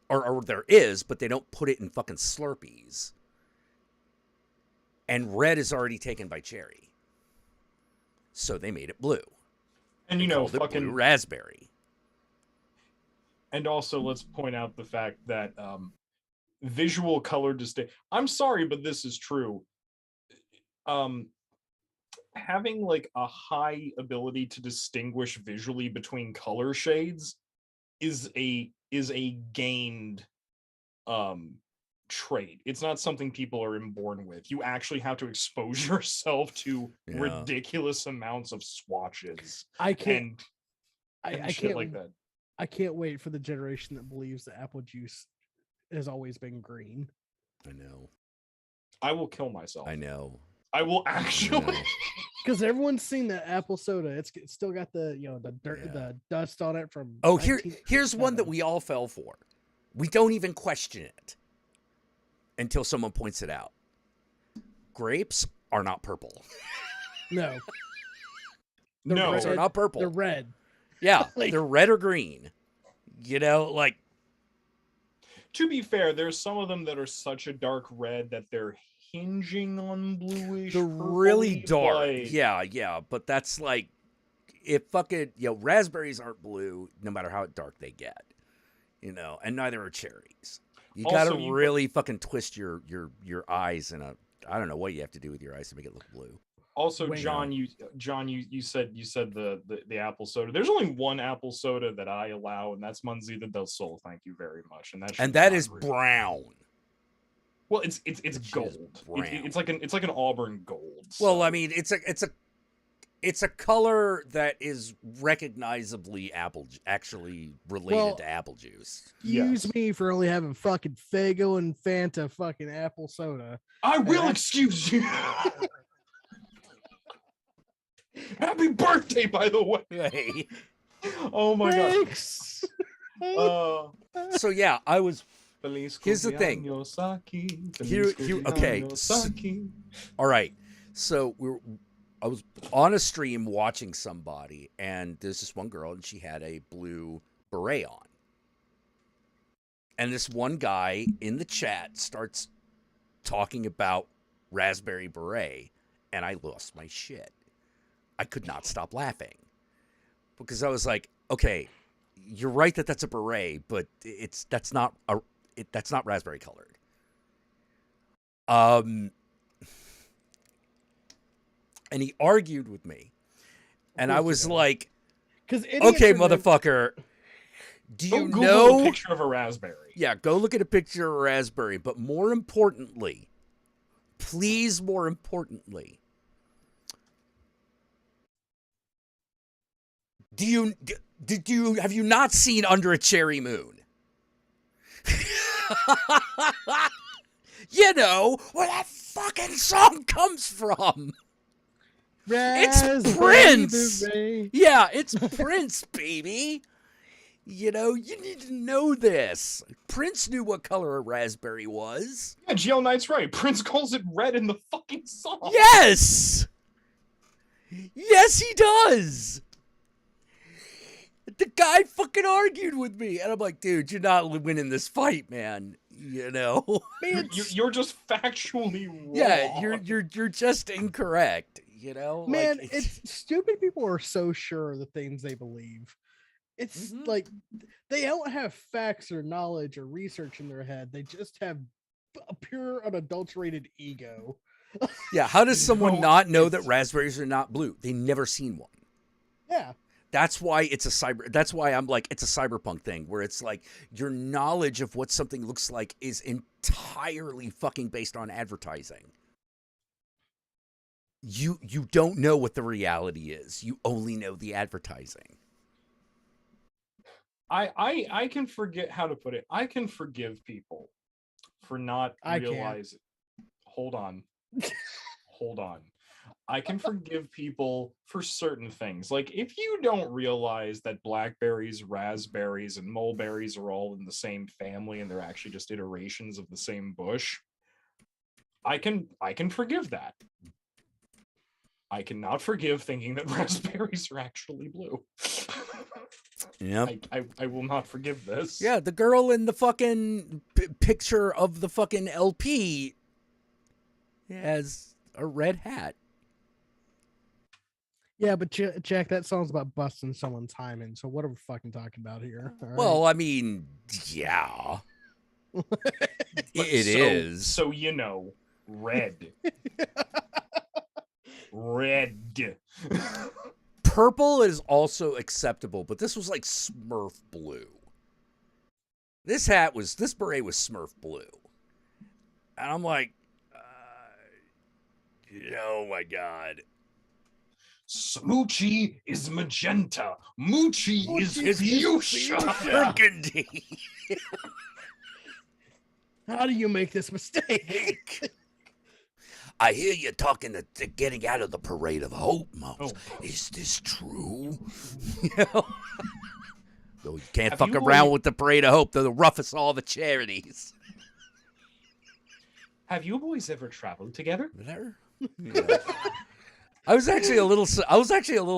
Or there is, but they don't put it in fucking Slurpees. And red is already taken by cherry. So they made it blue. And you know, fucking blue raspberry. And also, let's point out the fact that visual color distinction. I'm sorry, but this is true. Having like a high ability to distinguish visually between color shades is a gained trait. It's not something people are inborn with. You actually have to expose yourself to ridiculous amounts of swatches. I can't like that. I can't wait for the generation that believes that apple juice has always been green. I know. I will kill myself. I know. I will actually. Because everyone's seen that apple soda. It's still got the the dirt, Yeah. the dust on it from. Oh, here's one that 1967. we all fell for. We don't even question it until someone points it out. Grapes are not purple. No, No, Grapes are not purple. they're red. Yeah, Like- they're red or green. You know, like to be fair, there's some of them that are such a dark red that they're hinging on bluish. they're really purpley, dark. but- Yeah, but that's like if fucking raspberries aren't blue, no matter how dark they get. You know, and neither are cherries. You Also, gotta you- really fucking twist your eyes in a. I don't know what you have to do with your eyes to make it look blue. Also, Wait, John, you said the apple soda. There's only one apple soda that I allow, and that's Manzita del Sol. Thank you very much. And that is brown. Well, it's Which is gold. brown. It's like an auburn gold. Well, so- I mean, it's a color that is recognizably actually related Well, to apple juice. Excuse Yes. me for only having fucking Fago and Fanta fucking apple soda. I will that's- excuse you. Happy birthday, by the way. Hey. Oh my god. Thanks. So yeah, I was Feliz Here's the thing. cumpleaños aquí, Here- feliz okay, cumpleaños aquí. all right. So I was on a stream watching somebody, and there's this one girl, and she had a blue beret on. And this one guy in the chat starts talking about raspberry beret, and I lost my shit. I could not stop laughing because I was like, okay, you're right that that's a beret, but that's not raspberry colored. And he argued with me, and I course he was does. like, Because okay, motherfucker, do Go you Google know? a picture of a raspberry. Yeah, go look at a picture of a raspberry. But more importantly, please, more importantly, have you not seen Under a Cherry Moon? You know where that fucking song comes from. It's Prince. Yeah, it's Prince, baby. You know, you need to know this. Prince knew what color a raspberry was. Yeah, GL Knight's right. Prince calls it red in the fucking song. Yes! Yes, he does! The guy fucking argued with me. And I'm like, dude, you're not winning this fight, man. You know? You're just factually wrong. Yeah, you're just incorrect. You know? Man, Like, it's stupid people are so sure of the things they believe. It's Mhm. like they don't have facts or knowledge or research in their head. They just have a pure unadulterated ego. yeah, how does someone No, not know that it's- raspberries are not blue? They never seen one. Yeah. That's why that's why I'm like, it's a cyberpunk thing where it's like your knowledge of what something looks like is entirely fucking based on advertising. You don't know what the reality is. You only know the advertising. I can forget how to put it. I can forgive people for not I can't. realizing. Hold on. Hold on. I can forgive people for certain things. Like if you don't realize that blackberries, raspberries, and mulberries are all in the same family and they're actually just iterations of the same bush, I can forgive that. I cannot forgive thinking that raspberries are actually blue. Yep. I will not forgive this. Yeah, the girl in the fucking picture of the fucking LP has a red hat. Yeah, but Jack, that song's about busting someone's hymen. So what are we fucking talking about here? All right? Well, I mean, yeah. It is. So you know, red. Red. Purple is also acceptable, but this was like Smurf blue. This beret was Smurf blue. And I'm like, oh my God. Smoochie is magenta. Moochie is fuchsia. Burgundy. How do you make this mistake? I hear you talking to getting out of the parade of hope, Mouse. Oh. Is this true? You know? Though you can't Have fuck you around boy- with the parade of hope. They're the roughest of all the charities. Have you boys ever traveled together? There? Yeah. I was actually a little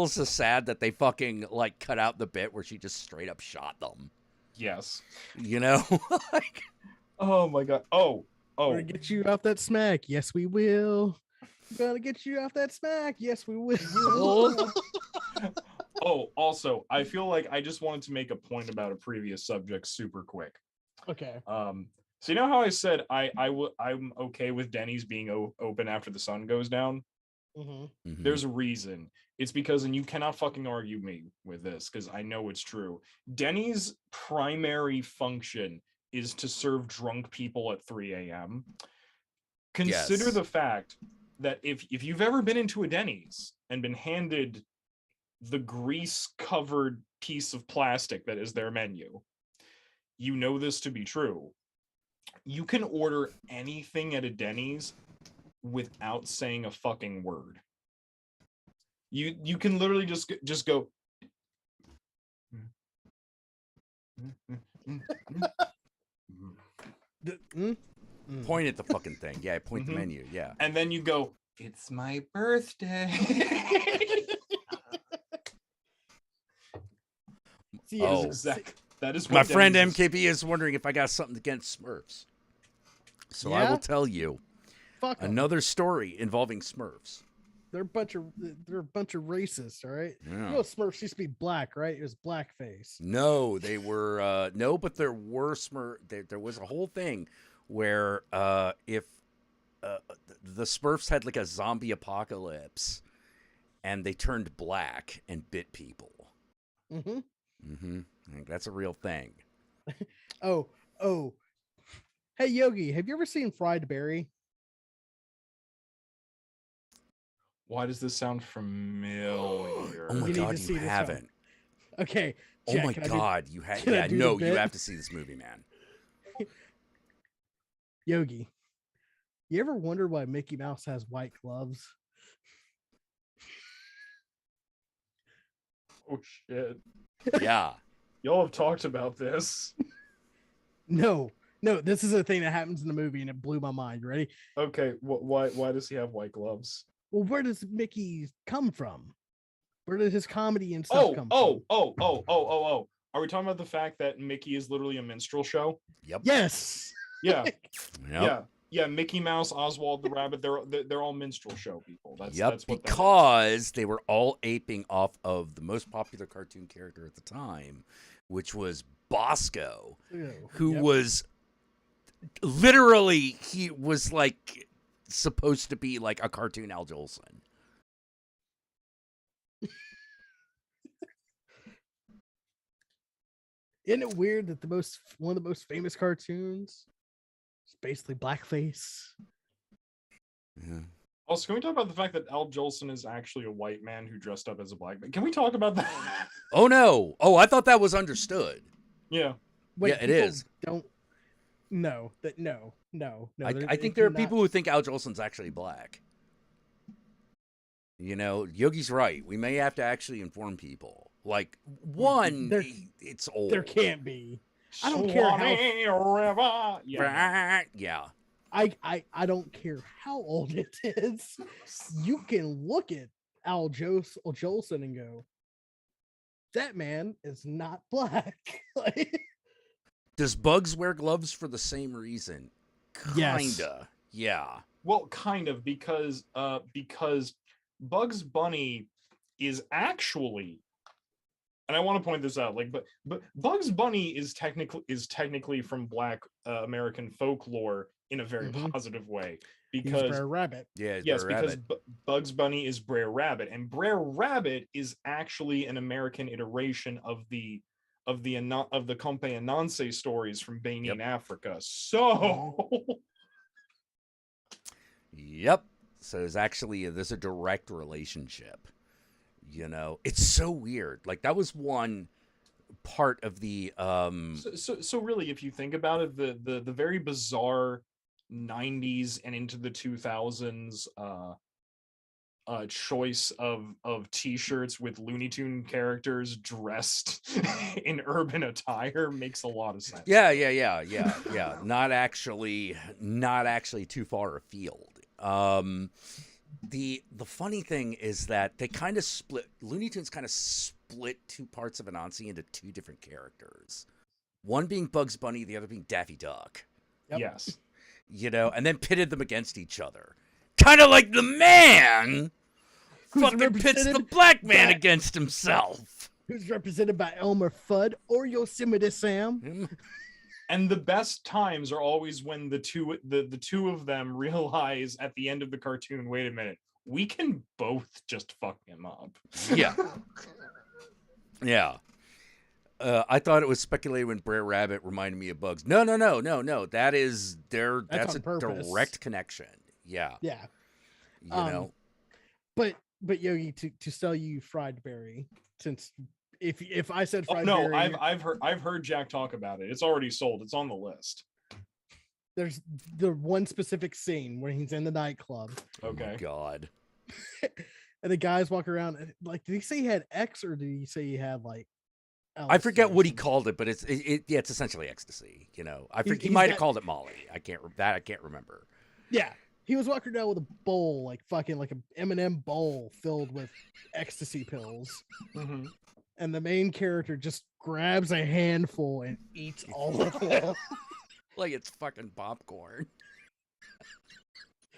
so sad that they fucking like cut out the bit where she just straight up shot them. Yes. You know? Like, Oh my god. Oh. We're Oh. gonna get you off that smack. Yes, we will. We're gonna get you off that smack. Yes, we will. Oh, also, I feel like I just wanted to make a point about a previous subject super quick. Okay. So you know how I said I'm okay with Denny's being open after the sun goes down? Mm-hmm. mhm. There's a reason. It's because, and you cannot fucking argue me with this because I know it's true. Denny's primary function is to serve drunk people at 3 a.m. Consider Yes. the fact that if you've ever been into a Denny's and been handed the grease covered piece of plastic that is their menu, you know this to be true. You can order anything at a Denny's without saying a fucking word. You can literally just go. Point at the fucking thing. Yeah, point the Mhm. menu. Yeah. And then you go, it's my birthday. See, Oh. That is what My friend Denny's is. MKP is wondering if I got something against Smurfs. So I Yeah? will tell you fuck 'em. another story involving Smurfs. They're a bunch of racists. All right. Yeah. You know, Smurfs used to be black, right? It was blackface. No, they were no, but there were there was a whole thing where if the Smurfs had like a zombie apocalypse and they turned black and bit people. Mm-hmm. Mm-hmm. I think that's a real thing. Oh. Hey Yogi, have you ever seen Fried Berry? Why does this sound familiar? Oh my You need god, to see you this haven't. Okay. Oh Jack, my can I do- god, you had can I yeah, do the no, you bit? have to see this movie, man. Yogi, you ever wonder why Mickey Mouse has white gloves? Oh shit. Yeah. Y'all have talked about this. No, this is a thing that happens in the movie and it blew my mind. You ready? Okay, why does he have white gloves? Well, where does Mickey come from? Where did his comedy and stuff come from? Oh. Are we talking about the fact that Mickey is literally a minstrel show? Yep. Yes. Yeah. Yep. Yeah, Mickey Mouse, Oswald the Rabbit, they're all minstrel show people. That's Yep, that's what that is. because they were all aping off of the most popular cartoon character at the time, which was Bosco, who Yep. was literally, he was like supposed to be like a cartoon Al Jolson. Isn't it weird that one of the most famous cartoons is basically blackface? Yeah. Also, can we talk about the fact that Al Jolson is actually a white man who dressed up as a black man? Can we talk about that? Oh no! Oh, I thought that was understood. Yeah. Wait, Yeah, it people is. Don't. No, that no. I think there are people who think Al Jolson's actually black. You know, Yogi's right. We may have to actually inform people. Like, one, There- it's old. There can't be. I don't care how- Swanee River. Yeah. Yeah. I don't care how old it is. You can look at Al Jolson and go, that man is not black. Like, Does Bugs wear gloves for the same reason? Yes. Kinda. Yeah. Well, kind of because Bugs Bunny is actually, and I want to point this out, like, but Bugs Bunny is technically from Black American folklore in a very Mhm. positive way he's because Brer Rabbit. Yeah. yes, Brer because Rabbit. Bugs Bunny is Brer Rabbit, and Brer Rabbit is actually an American iteration of the Compe Ananse stories from Benin, Africa. So Yep. So there's a direct relationship. You know, it's so weird. Like, that was one part of the so really, if you think about it, the very bizarre 90s and into the 2000s choice of t-shirts with Looney Tune characters dressed in urban attire makes a lot of sense. Yeah. Not actually too far afield. The funny thing is that they kind of split. Looney Tunes kind of split two parts of Anansi into two different characters. One being Bugs Bunny, the other being Daffy Duck. Yep. Yes. And then pitted them against each other. Kind of like the man Who's fucking pits the represented black man by- against himself. Who's represented by Elmer Fudd or Yosemite Sam. And the best times are always when the two of them realize at the end of the cartoon, wait a minute, we can both just fuck him up. Yeah. Yeah. I thought it was speculated when Brer Rabbit reminded me of Bugs. No. That's on a purpose. direct connection. Yeah. Yeah. You know. But Yogi, to sell you fried berry, since if I said Oh, fried no, berry, I've heard Jack talk about it. It's already sold. It's on the list. there's the one specific scene where he's in the nightclub Okay. God. and the guys walk around and, like, did he say he had X or did he say he had like I forget LSD or what he something? called it, but it's essentially ecstasy. He He's might have got- called it Molly. I can't remember. Yeah, he was walking around with a bowl, like fucking like an M&M bowl filled with ecstasy pills, Mhm. and the main character just grabs a handful and eats all of them. Like it's fucking popcorn.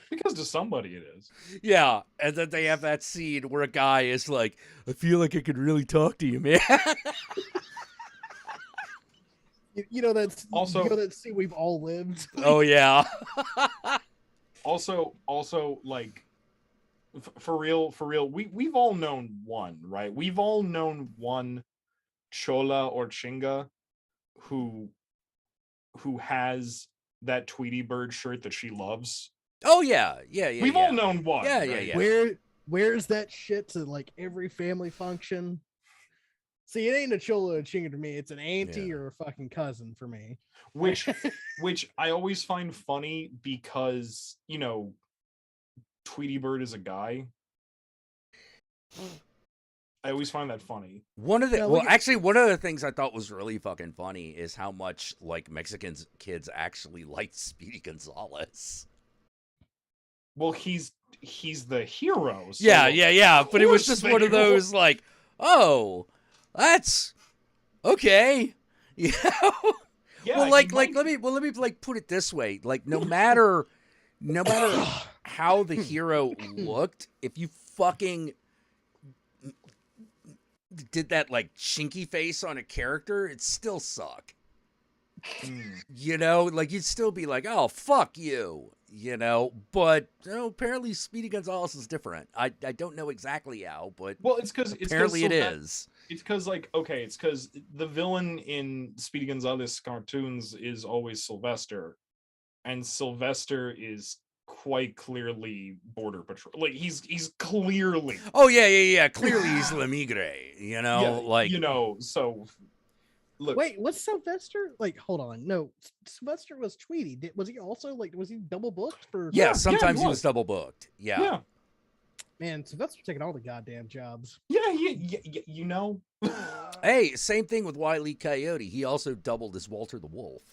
Because to somebody it is. Yeah, and then they have that scene where a guy is like, "I feel like I could really talk to you, man." You know that's Also- you know that scene we've all lived. Oh yeah. Also, like, for real, we've all known one, right? We've all known one chola or chinga who has that Tweety Bird shirt that she loves. Oh yeah. We've all known one. Yeah, right? yeah. Where's that shit to like every family function? See, it ain't a chola or chinga to me. It's an auntie Yeah. or a fucking cousin for me. Which I always find funny because, Tweety Bird is a guy. I always find that funny. One of the Yeah, look at- one of the things I thought was really fucking funny is how much like Mexicans kids actually liked Speedy Gonzalez. Well, he's the hero. So Yeah. But it was course just they one of will. those like, oh, that's okay. You know? Yeah, well, he like, might- let me like put it this way. Like, no matter how the hero looked, if you fucking did that like chinky face on a character, it'd still suck. Mm. Like you'd still be like, oh, fuck you. But apparently Speedy Gonzalez is different. I don't know exactly how, but Well, it's because apparently it is. It's because it's because the villain in Speedy Gonzalez cartoons is always Sylvester, and Sylvester is quite clearly Border Patrol. Like he's clearly Oh yeah. Clearly he's La Migre. So look. Wait, what's Sylvester? Like, hold on. No, Sylvester was Tweety. Was he also like? Was he double booked for? Yeah, Yeah, sometimes he he was. was double booked. Yeah. Man, Sylvester taking all the goddamn jobs. Yeah. Hey, same thing with Wile E. Coyote. He also doubled as Walter the Wolf.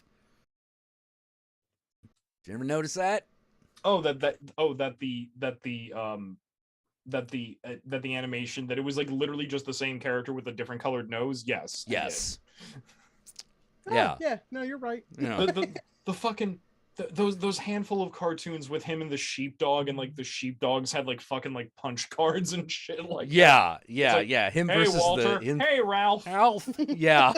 Did you ever notice that? That the animation that it was like literally just the same character with a different colored nose. Yes. I did. Yes. Oh, Yeah. yeah. No, you're right. Yeah. The fucking those handful of cartoons with him and the sheepdog, and like the sheepdogs had like fucking like punch cards and shit like Yeah. like, Him Hey versus Walter. him. Hey Ralph. Alf. Yeah.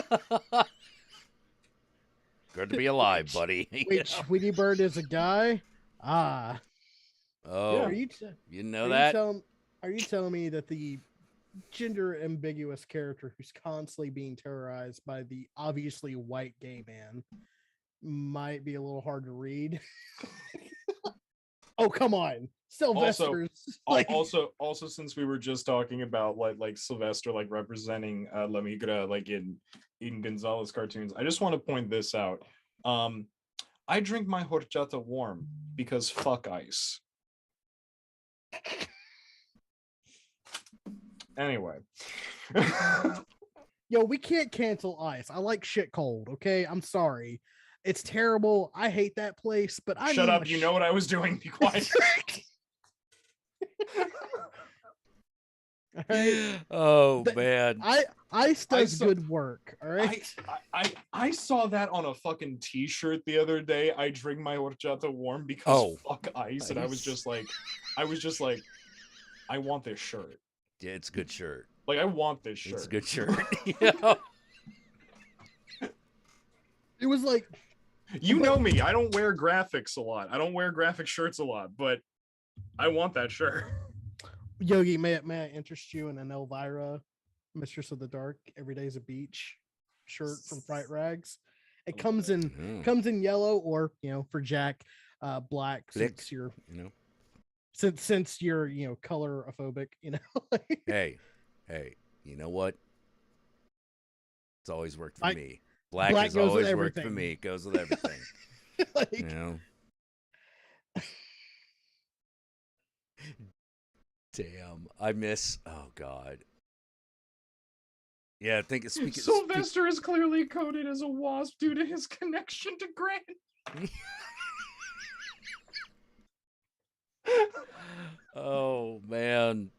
Good to be alive, buddy. Wait, Tweety Bird is a guy. Ah, Oh, are you? you know are that? Are you telling me that the gender ambiguous character who's constantly being terrorized by the obviously white gay man might be a little hard to read? Oh, come on. Sylvester's like, Also, since we were just talking about like Sylvester like representing La Migra like in Gonzalez cartoons, I just want to point this out. I drink my horchata warm because fuck ice. Anyway. Yo, we can't cancel ice. I like shit cold. Okay, I'm sorry. It's terrible. I hate that place. But I Shut need up. my You know what I was doing. Be quiet. All right. Oh Th- man. Ice I does saw- good work. All right. I saw that on a fucking t-shirt the other day. I drink my horchata warm because fuck ice. And I was ice. just like, I want this shirt. Yeah, it's a good shirt. Like, I want this shirt. It's a good shirt. Yeah. It was like You know me. I don't wear graphics a lot. I don't wear graphic shirts a lot, but I want that shirt. Yogi. May I interest you in an Elvira, Mistress of the Dark, Every Day's a Beach shirt from Fright Rags? It comes in yellow, or for Jack, black. Blick, Since you're you know. since you're color phobic. Like, Hey, you know what? It's always worked for I- me. Black black has goes with always worked for everything. me. It goes with everything. like, You know. Damn, I miss. Oh God. Yeah, I think speaking. Sylvester is clearly coded as a wasp due to his connection to Grant. Oh man.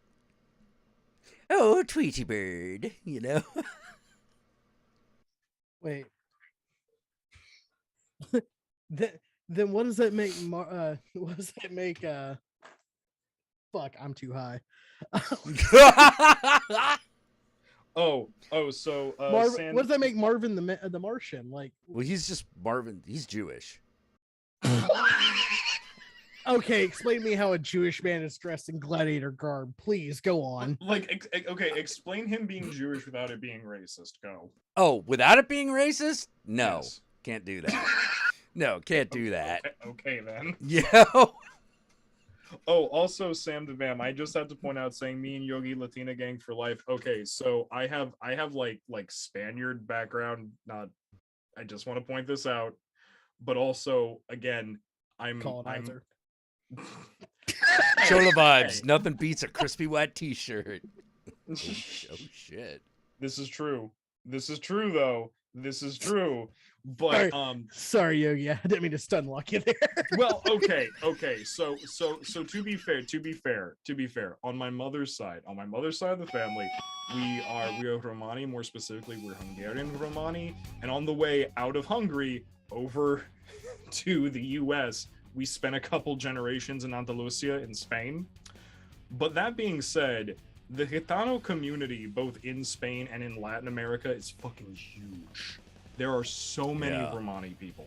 Oh, Tweety Bird, you know. wait. Then what does that make? What does that make? Fuck, I'm too high. So Marvin, what does that make Marvin the Martian? Like, Well, he's just Marvin. He's Jewish. okay, explain to me how a Jewish man is dressed in gladiator garb. Please go on. Like, okay, explain him being Jewish without it being racist. Go. Oh, without it being racist? No, Yes. can't do that. No, can't do that. Okay then. Yeah. Oh, also Sam the Vam. I just have to point out, saying me and Yogi Latina gang for life. Okay, so I have like Spaniard background. Not, I just want to point this out, but also again, I'm Colonizer. Chola vibes. Hey. Nothing beats a crispy white T-shirt. Oh shit. This is true. This is true though. This is true. But Sorry, Yogi. I didn't mean to stun lock you there. well, okay. So to be fair, on my mother's side of the family, we are Romani. More specifically, we're Hungarian Romani. And on the way out of Hungary over to the U.S., we spent a couple generations in Andalusia in Spain. But that being said, the Gitano community, both in Spain and in Latin America, is fucking huge. There are so many Romani people.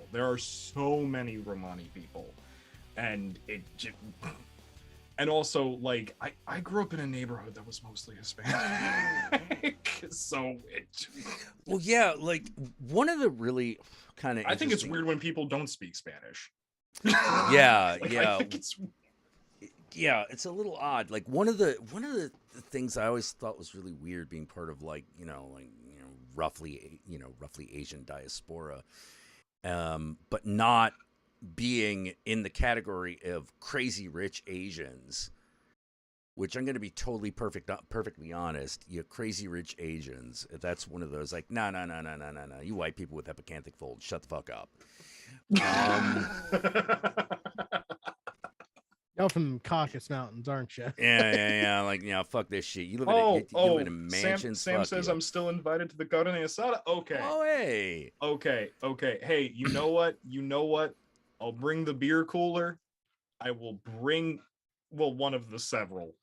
And and also, like, I grew up in a neighborhood that was mostly Hispanic. So Well, yeah, like one of the really kind of I think it's weird when people don't speak Spanish. Yeah, Like, yeah. I think it's Yeah, it's a little odd. Like one of the things I always thought was really weird, being part of roughly Asian diaspora, but not being in the category of crazy rich Asians, which I'm going to be perfectly honest. You crazy rich Asians. That's one of those like, no. You white people with epicanthic folds, shut the fuck up. Y'all from Caucasus Mountains, aren't you? Yeah. Like, fuck this shit. You live in a mansion. Sam says I'm still invited to the carne asada. Okay. Oh, hey. Okay. Hey, you know what? I'll bring the beer cooler. I will bring, one of the several.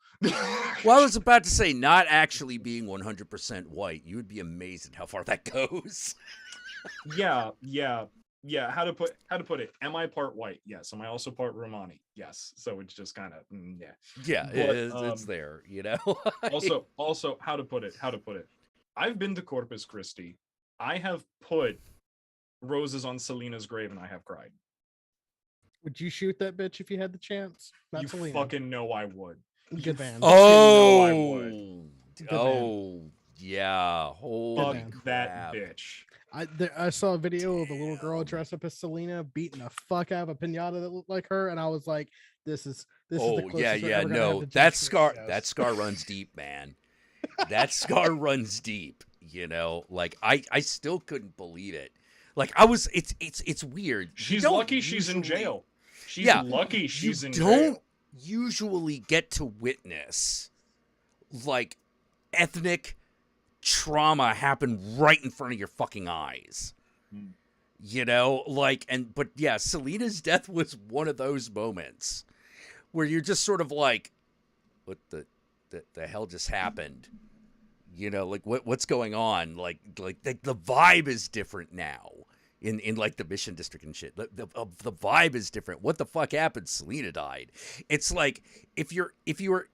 Well, I was about to say, not actually being 100% white, you would be amazed at how far that goes. Yeah. How to put it? Am I part white? Yes. Am I also part Romani? Yes. So it's just kind of yeah. Yeah, But, it's there, you know. Also, how to put it? I've been to Corpus Christi. I have put roses on Selena's grave, and I have cried. Would you shoot that bitch if you had the chance? Not You Selena. fucking know I would. Good man. Oh, I would. Good oh, yeah. Holy Fuck crap. that bitch. I saw a video of a little girl dressed up as Selena beating the fuck out of a pinata that looked like her, and I was like, "This is the Oh closest yeah, they're yeah, ever gonna have no, to that justice." scar, Yes. that scar runs deep, man. That scar runs deep. You know, like I still couldn't believe it. Like I was, it's weird. You She's don't lucky she's in usually- jail. She's Yeah, lucky You she's in don't jail. usually get to witness like ethnic trauma happen right in front of your fucking eyes. Hmm. You know, like, but yeah, Selena's death was one of those moments where you're just sort of like, what the hell just happened? You know, like what's going on? Like the vibe is different now in like the Mission District and shit. The vibe is different. What the fuck happened? Selena died. It's like if you were,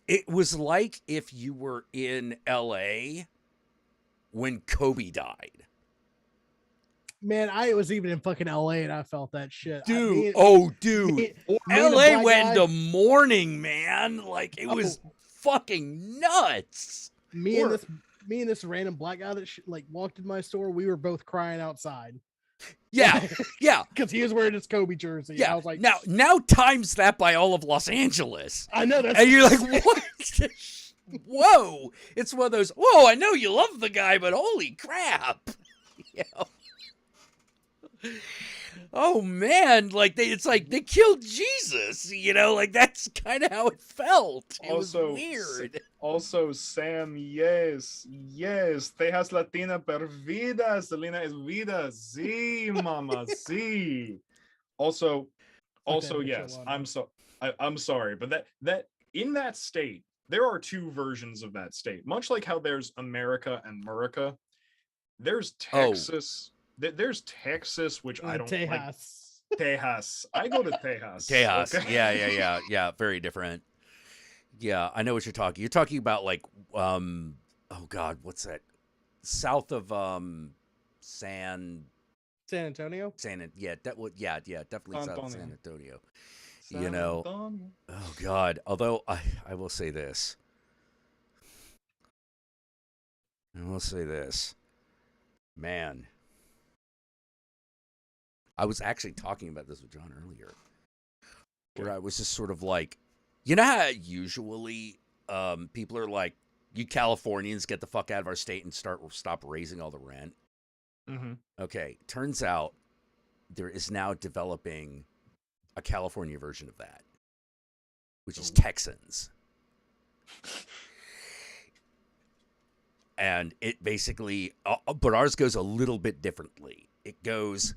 it was like if you were in L.A. when Kobe died. Man, I was even in fucking LA and I felt that shit. Dude, Me, me and the LA black went guy- into mourning, man. Like it was fucking nuts. me and this random black guy that like walked in my store. We were both crying outside. Yeah, yeah, because he was wearing his Kobe jersey. yeah. I was like, now times that by all of Los Angeles, I know that's and you're like, what? Whoa! It's one of those. Whoa! I know you love the guy, but holy crap! You know? Oh man, like it's like they killed Jesus, you know, like that's kind of how it felt. It Also, was weird. Also, Sam, yes, Tejas Latina per vida. Selena es vida. Sí, mama, sí. Also, yes, I'm sorry, but that in that state, there are two versions of that state. Much like how there's America and Murica, there's Texas. There's Texas, which I don't like. Tejas. I go to Tejas. Tejas. Okay? Yeah. Very different. Yeah, I know what you're talking. You're talking about like, oh God, what's that? South of San Antonio. Yeah, definitely south of San Antonio. San You know, Antonio. oh God. Although I will say this. Man. I was actually talking about this with John earlier, where I was just sort of like, you know how usually people are like, you Californians get the fuck out of our state and stop raising all the rent. Mm-hmm. Okay, turns out there is now developing a California version of that, which is Texans. And it basically, but ours goes a little bit differently. It goes,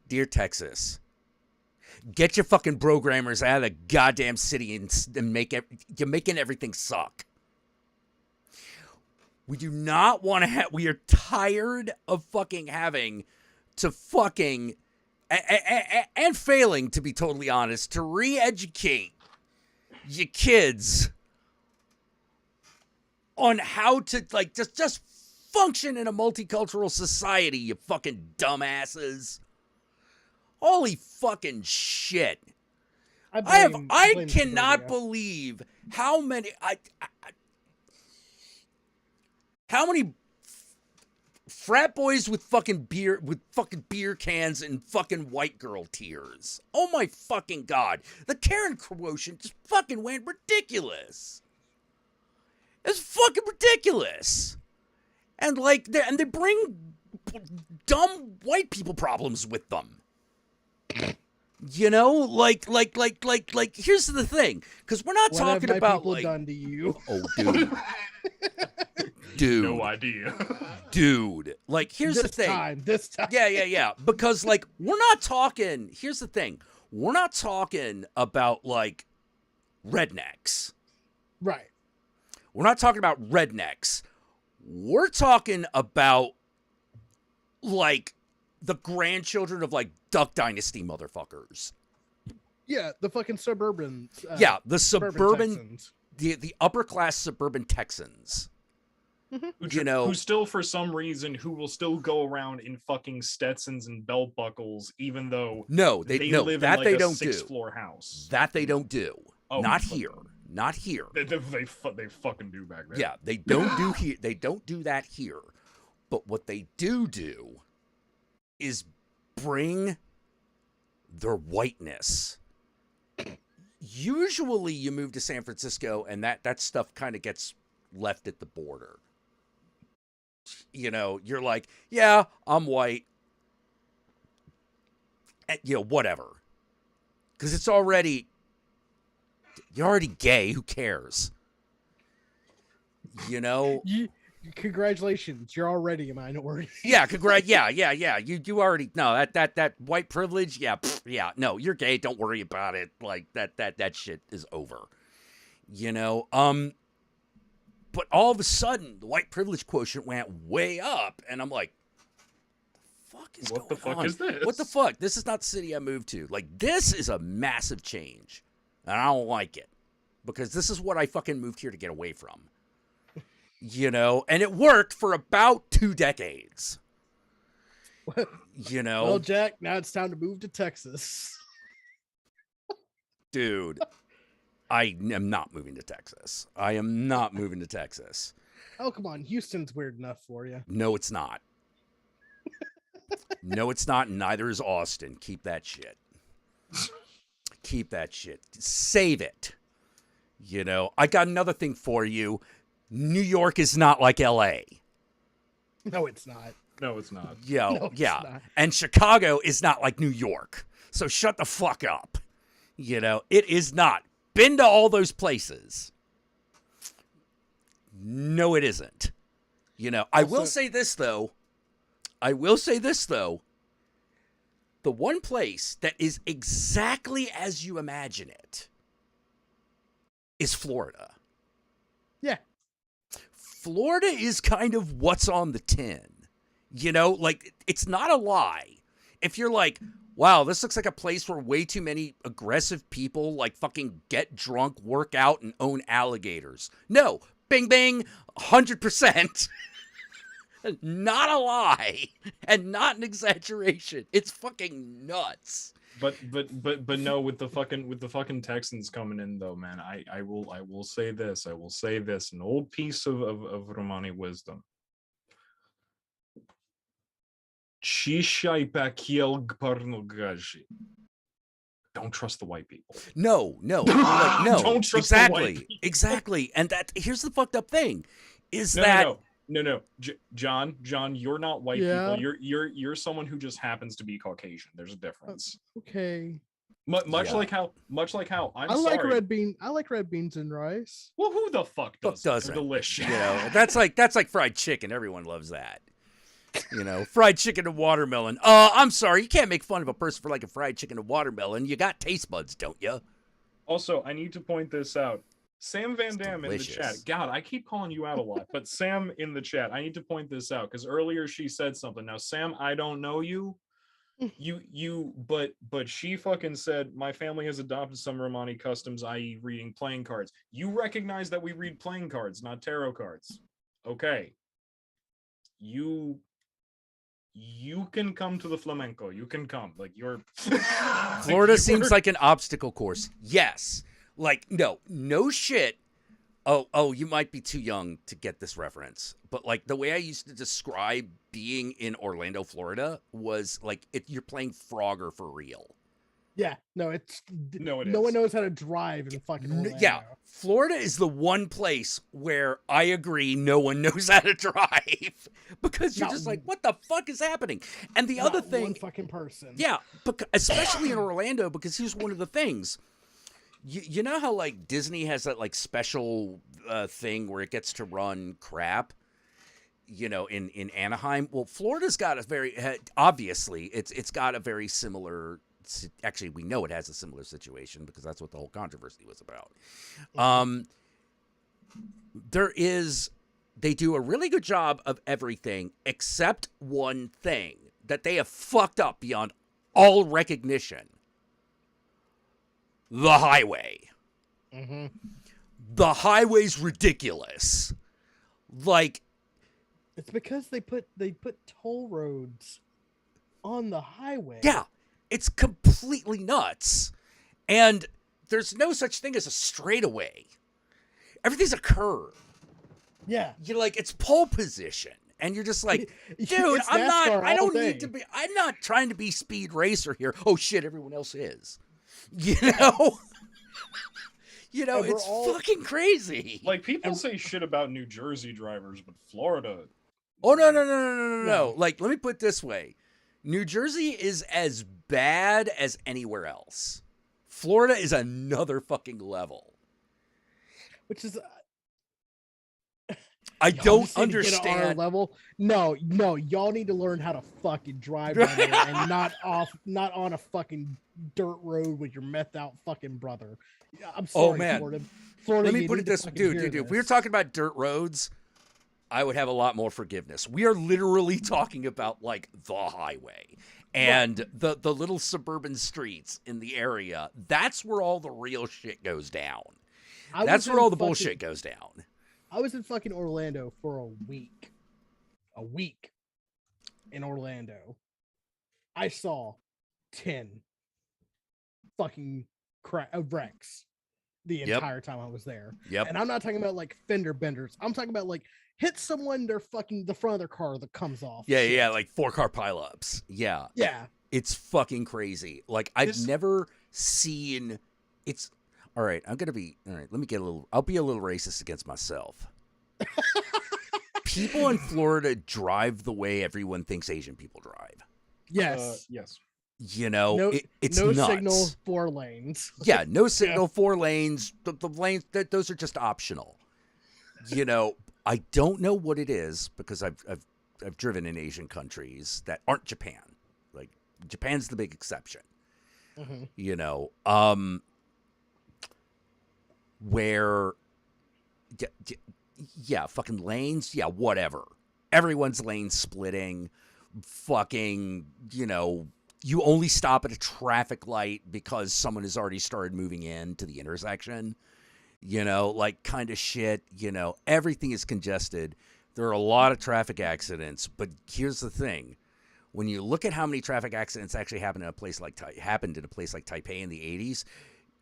Dear Texas, get your fucking programmers out of the goddamn city and you're making everything suck. We do not want to have, we are tired of fucking having to fucking, and failing, to be totally honest, to re-educate your kids on how to, like, just function in a multicultural society, you fucking dumbasses. Holy fucking shit. I cannot believe how many how many frat boys with fucking beer cans and fucking white girl tears. Oh my fucking God. The Karen quotient just fucking went ridiculous. It's fucking ridiculous. And like they bring dumb white people problems with them. You know, like here's the thing, because we're not what talking have my about people like, done to you? oh dude, No idea. dude, like here's the thing. This time, yeah, because like we're not talking. Here's the thing, we're not talking about like rednecks, right? We're not talking about rednecks. We're talking about like the grandchildren of like Duck Dynasty motherfuckers. Yeah, the fucking suburban. Yeah, the suburban Texans. the upper class suburban Texans. You know, who still for some reason who will still go around in fucking Stetsons and belt buckles, even though they live that in like they a don't do. 6th-floor house. That they don't do. Oh, Not but- here. Not here. They fucking do back then. Yeah, they don't do here. They don't do that here. But what they do is bring their whiteness. Usually you move to San Francisco and that stuff kind of gets left at the border. You know, you're like, yeah, I'm white. And, you know, whatever. Because you're already gay. Who cares? You know? Congratulations, you're already a minority. Yeah, yeah. You already no that white privilege. Yeah, yeah. No, you're gay. Don't worry about it. Like that shit is over. You know. But all of a sudden, the white privilege quotient went way up, and I'm like, What the fuck is this? What the fuck? This is not the city I moved to. Like, this is a massive change, and I don't like it because this is what I fucking moved here to get away from. You know, and it worked for about 2 decades. You know, Well, Jack, now it's time to move to Texas. dude, I am not moving to Texas. I am not moving to Texas. Oh, come on. Houston's weird enough for you. No, it's not. No, it's not. And neither is Austin. Keep that shit. Keep that shit. Save it. You know, I got another thing for you. New York is not like LA. No, it's not. No, it's not. Yo, No, it's yeah. not. And Chicago is not like New York. So shut the fuck up. You know, it is not. Been to all those places. No, it isn't. You know, I will say this, though. The one place that is exactly as you imagine it is Florida. Yeah. Florida is kind of what's on the tin. You know, like, it's not a lie. If you're like, wow, this looks like a place where way too many aggressive people, like, fucking get drunk, work out, and own alligators. No. Bing, bing, 100%. Not a lie. And not an exaggeration. It's fucking nuts. But no, with the fucking Texans coming in though, man, I will say this. An old piece of Romani wisdom. Чищай пакел парногажи. Don't trust the white people. No. Like, no. Don't trust the white people. Exactly. And here's the fucked up thing. Is No, that no. John, you're not white Yeah. people. You're someone who just happens to be Caucasian. There's a difference. Okay. Much Yeah. like how I'm I sorry. like red bean. I like red beans and rice. Well, who the fuck Fuck doesn't? doesn't. They're delicious. You know, that's like fried chicken. Everyone loves that. You know, fried chicken and watermelon. I'm sorry, you can't make fun of a person for like a fried chicken and watermelon. You got taste buds, don't you? Also, I need to point this out. Sam Van Dam in the chat. delicious. God, I keep calling you out a lot, but Sam in the chat, I need to point this out because earlier she said something. Now, Sam, I don't know you. But she fucking said my family has adopted some Romani customs, i.e., reading playing cards. You recognize that we read playing cards, not tarot cards. Okay. You can come to the flamenco. You can come. Like you're Florida seems like an obstacle course. Yes. Like, no shit. Oh, you might be too young to get this reference. But like the way I used to describe being in Orlando, Florida was like you're playing Frogger for real. Yeah. No, it's No, it no is. one knows how to drive in fucking Orlando. Yeah. Florida is the one place where I agree no one knows how to drive because you're Not just like, what the fuck is happening? And the Not other one thing, fucking person. yeah, especially in Orlando, because here's one of the things. You know how like Disney has that like special thing where it gets to run crap, you know, in Anaheim. Well, Florida's got a very obviously it's got a very similar. Actually, we know it has a similar situation because that's what the whole controversy was about. They do a really good job of everything except one thing that they have fucked up beyond all recognition. The highway. Mm-hmm. The highway's ridiculous. Like, It's because they put toll roads on the highway. yeah, it's completely nuts. And there's no such thing as a straightaway. Everything's a curve. Yeah. You're like, it's pole position. and you're just like, dude, It's I'm not. NASCAR I all don't day. need to be. I'm not trying to be speed racer here. Oh shit, everyone else is. You know. You know, And we're it's all- fucking crazy. Like people say shit about New Jersey drivers, but Florida. Oh no. No. Like, let me put it this way: New Jersey is as bad as anywhere else. Florida is another fucking level. Which is I y'all don't just need to get on our understand. level. No, y'all need to learn how to fucking drive down there and not on a fucking dirt road with your methed out fucking brother. I'm sorry, man. Florida. Florida, Let me you put need it to this, fucking dude. hear If we were this. talking about dirt roads, I would have a lot more forgiveness. We are literally talking about like the highway and the little suburban streets in the area. That's where all the real shit goes down. I That's was where in all the fucking- bullshit goes down. I was in fucking Orlando for a week. A week in Orlando. I saw 10 fucking wrecks the Yep. entire time I was there. Yep. And I'm not talking about like fender benders. I'm talking about like hit someone, their fucking the front of their car that comes off. Yeah, shit. yeah, like 4-car pileups. Yeah. Yeah. It's fucking crazy. Like I've This- never seen it's all right, let me get a little I'll be a little racist against myself. People in Florida drive the way everyone thinks Asian people drive. Yes. Yes. You know, No- it's no nuts. signal, 4 lanes. Yeah, no signal, 4 lanes. The lanes those are just optional. You know, I don't know what it is because I've driven in Asian countries that aren't Japan. Like Japan's the big exception. Mhm. You know, where yeah, fucking lanes, yeah, whatever. Everyone's lane splitting, fucking, you know, you only stop at a traffic light because someone has already started moving into the intersection. You know, like kind of shit, you know, everything is congested. There are a lot of traffic accidents, but here's the thing. When you look at how many traffic accidents actually happened in a place like Taipei in the 80s,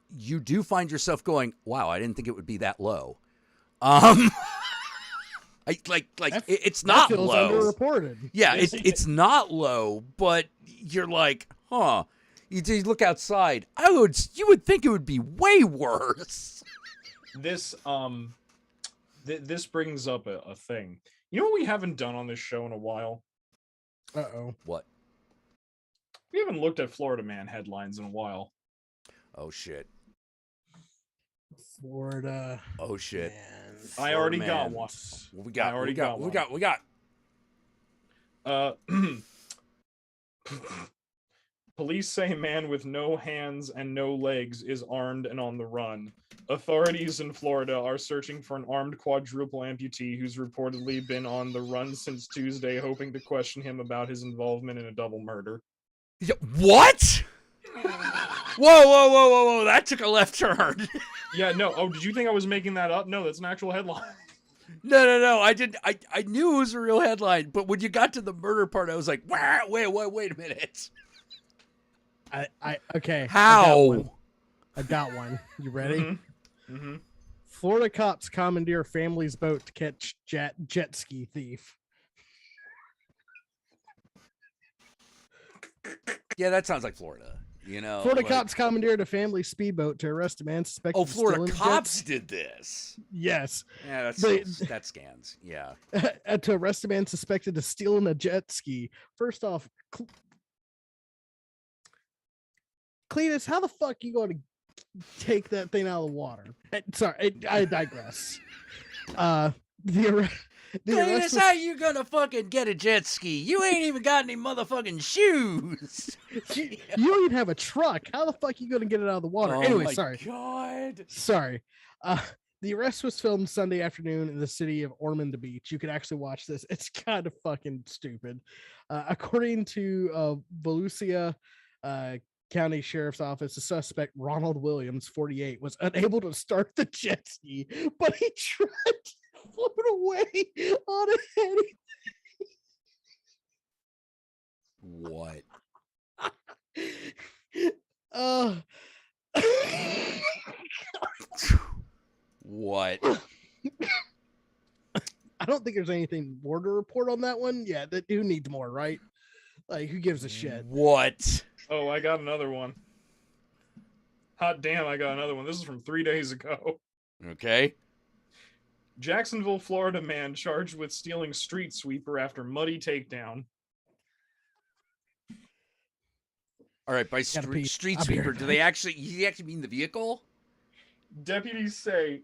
you do find yourself going, "Wow, I didn't think it would be that low." It's That not feels low. underreported. Yeah, it's not low, but you're like, huh? You look outside. You would think it would be way worse. This this brings up a thing. You know what we haven't done on this show in a while? Uh-oh. What? We haven't looked at Florida Man headlines in a while. Oh shit. Florida. Oh shit. Man. I already Florida got man. one. What we got? I already we got. got We got. We got. Police say man with no hands and no legs is armed and on the run. Authorities in Florida are searching for an armed quadruple amputee who's reportedly been on the run since Tuesday, hoping to question him about his involvement in a double murder. Yeah, what? Whoa! That took a left turn. Yeah, no. Oh, did you think I was making that up? No, that's an actual headline. No. I didn't. I knew it was a real headline, but when you got to the murder part, I was like, wait a minute. Okay. How? I got one. You ready? Mm-hmm. Florida cops commandeer family's boat to catch jet ski thief. Yeah, that sounds like Florida. You know, Florida like- cops commandeered a family speedboat to arrest a man suspected Oh, of stealing Florida jet cops ski- did this. Yes. Yeah, They- that scans. Yeah. To arrest a man suspected of stealing a jet ski. First off, Cletus, how the fuck you going to take that thing out of the water? Sorry, I digress. The arrest Cletus, was- how you gonna fucking get a jet ski? You ain't even got any motherfucking shoes. you don't even have a truck. How the fuck you going to get it out of the water? Oh Anyway, my sorry. God. Sorry. The arrest was filmed Sunday afternoon in the city of Ormond Beach. You could actually watch this. It's kind of fucking stupid. According to Volusia County Sheriff's Office, the suspect, Ronald Williams, 48, was unable to start the jet ski, but he tried to float away on a heady. What? Uh, What? I don't think there's anything more to report on that one. Yeah, that dude needs more, right? Like, who gives a shit? What? Oh, I got another one. Hot damn, I got another one. This is from 3 days ago. Okay. Jacksonville, Florida man charged with stealing street sweeper after muddy takedown. All right, by Gotta pee. street I'll be right sweeper, do they actually mean the vehicle? Deputies say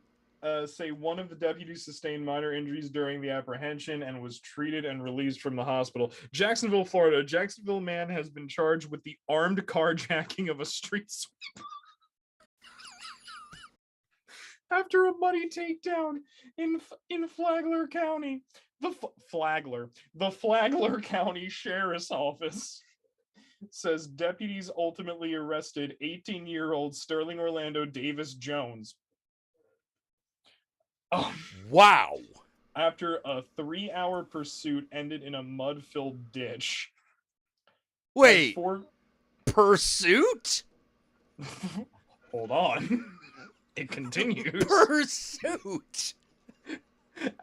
one of the deputies sustained minor injuries during the apprehension and was treated and released from the hospital. Jacksonville, Florida. Jacksonville man has been charged with the armed carjacking of a street sweeper after a muddy takedown in Flagler County. The Flagler County Sheriff's Office says deputies ultimately arrested 18-year-old Sterling Orlando Davis Jones. Wow. After a 3-hour pursuit ended in a mud-filled ditch. Wait. Pursuit? Hold on. It continues. Pursuit.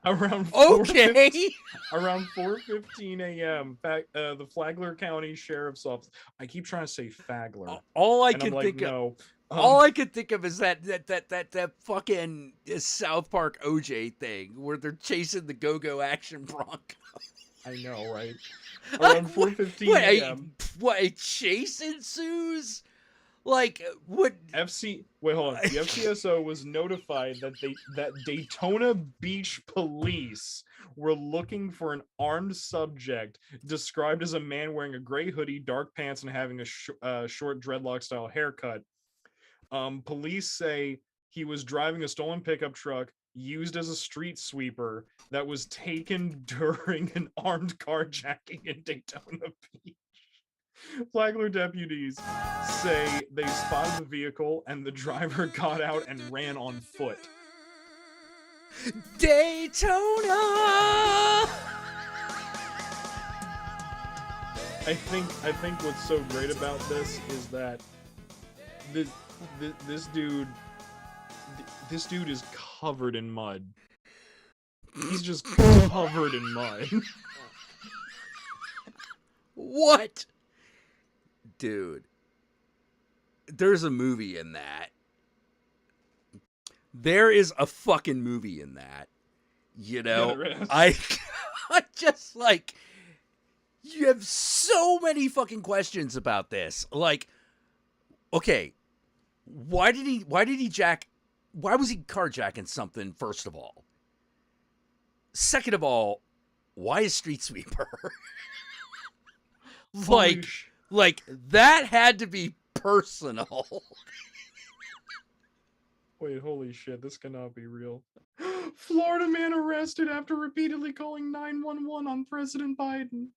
Around Okay. Around 4:15 a.m. The Flagler County Sheriff's Office. I keep trying to say Fagler. All I and can I'm like, think of. no. All I could think of is that fucking South Park OJ thing where they're chasing the Go-Go Action Bronco. I know, right? Around 4:15 a.m. What, a chase ensues? Like, what? Wait, hold on. The FCSO was notified that Daytona Beach police were looking for an armed subject described as a man wearing a gray hoodie, dark pants, and having a short dreadlock-style haircut. Police say he was driving a stolen pickup truck used as a street sweeper that was taken during an armed carjacking in Daytona Beach. Flagler deputies say they spotted the vehicle and the driver got out and ran on foot. Daytona! I think what's so great about this is that this dude is covered in mud. He's just covered in mud. What? Dude. There's a movie in that. There is a fucking movie in that. You know? Yeah, I just like, you have so many fucking questions about this. Like, okay, why was he carjacking something, first of all? Second of all, why is street sweeper? like that had to be personal. Wait, holy shit, this cannot be real. Florida man arrested after repeatedly calling 911 on President Biden.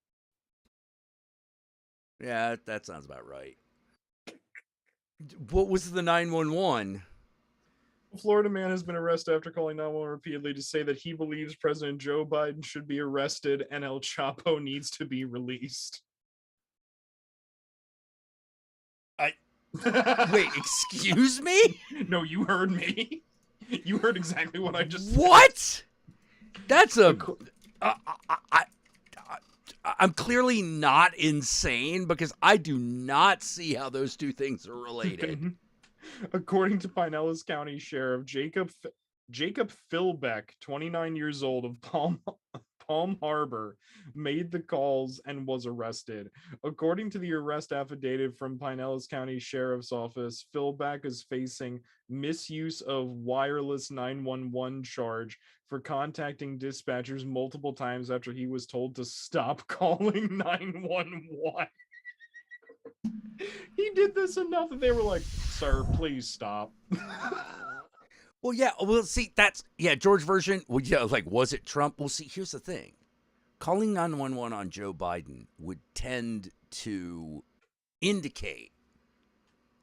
Yeah, that sounds about right. What was the 911? Florida man has been arrested after calling 911 repeatedly to say that he believes President Joe Biden should be arrested and El Chapo needs to be released. Wait, excuse me? No, you heard me. You heard exactly what I just said. What? That's I'm clearly not insane because I do not see how those two things are related. According to Pinellas County Sheriff Jacob Philbeck, 29 years old of Palm Harbor, made the calls and was arrested. According to the arrest affidavit from Pinellas County Sheriff's Office, Philbeck is facing misuse of wireless 911 charge for contacting dispatchers multiple times after he was told to stop calling 911. He did this enough that they were like, "Sir, please stop." Well, yeah. Well, see, George version. Well, yeah, like, was it Trump? Well, see, here's the thing. Calling 911 on Joe Biden would tend to indicate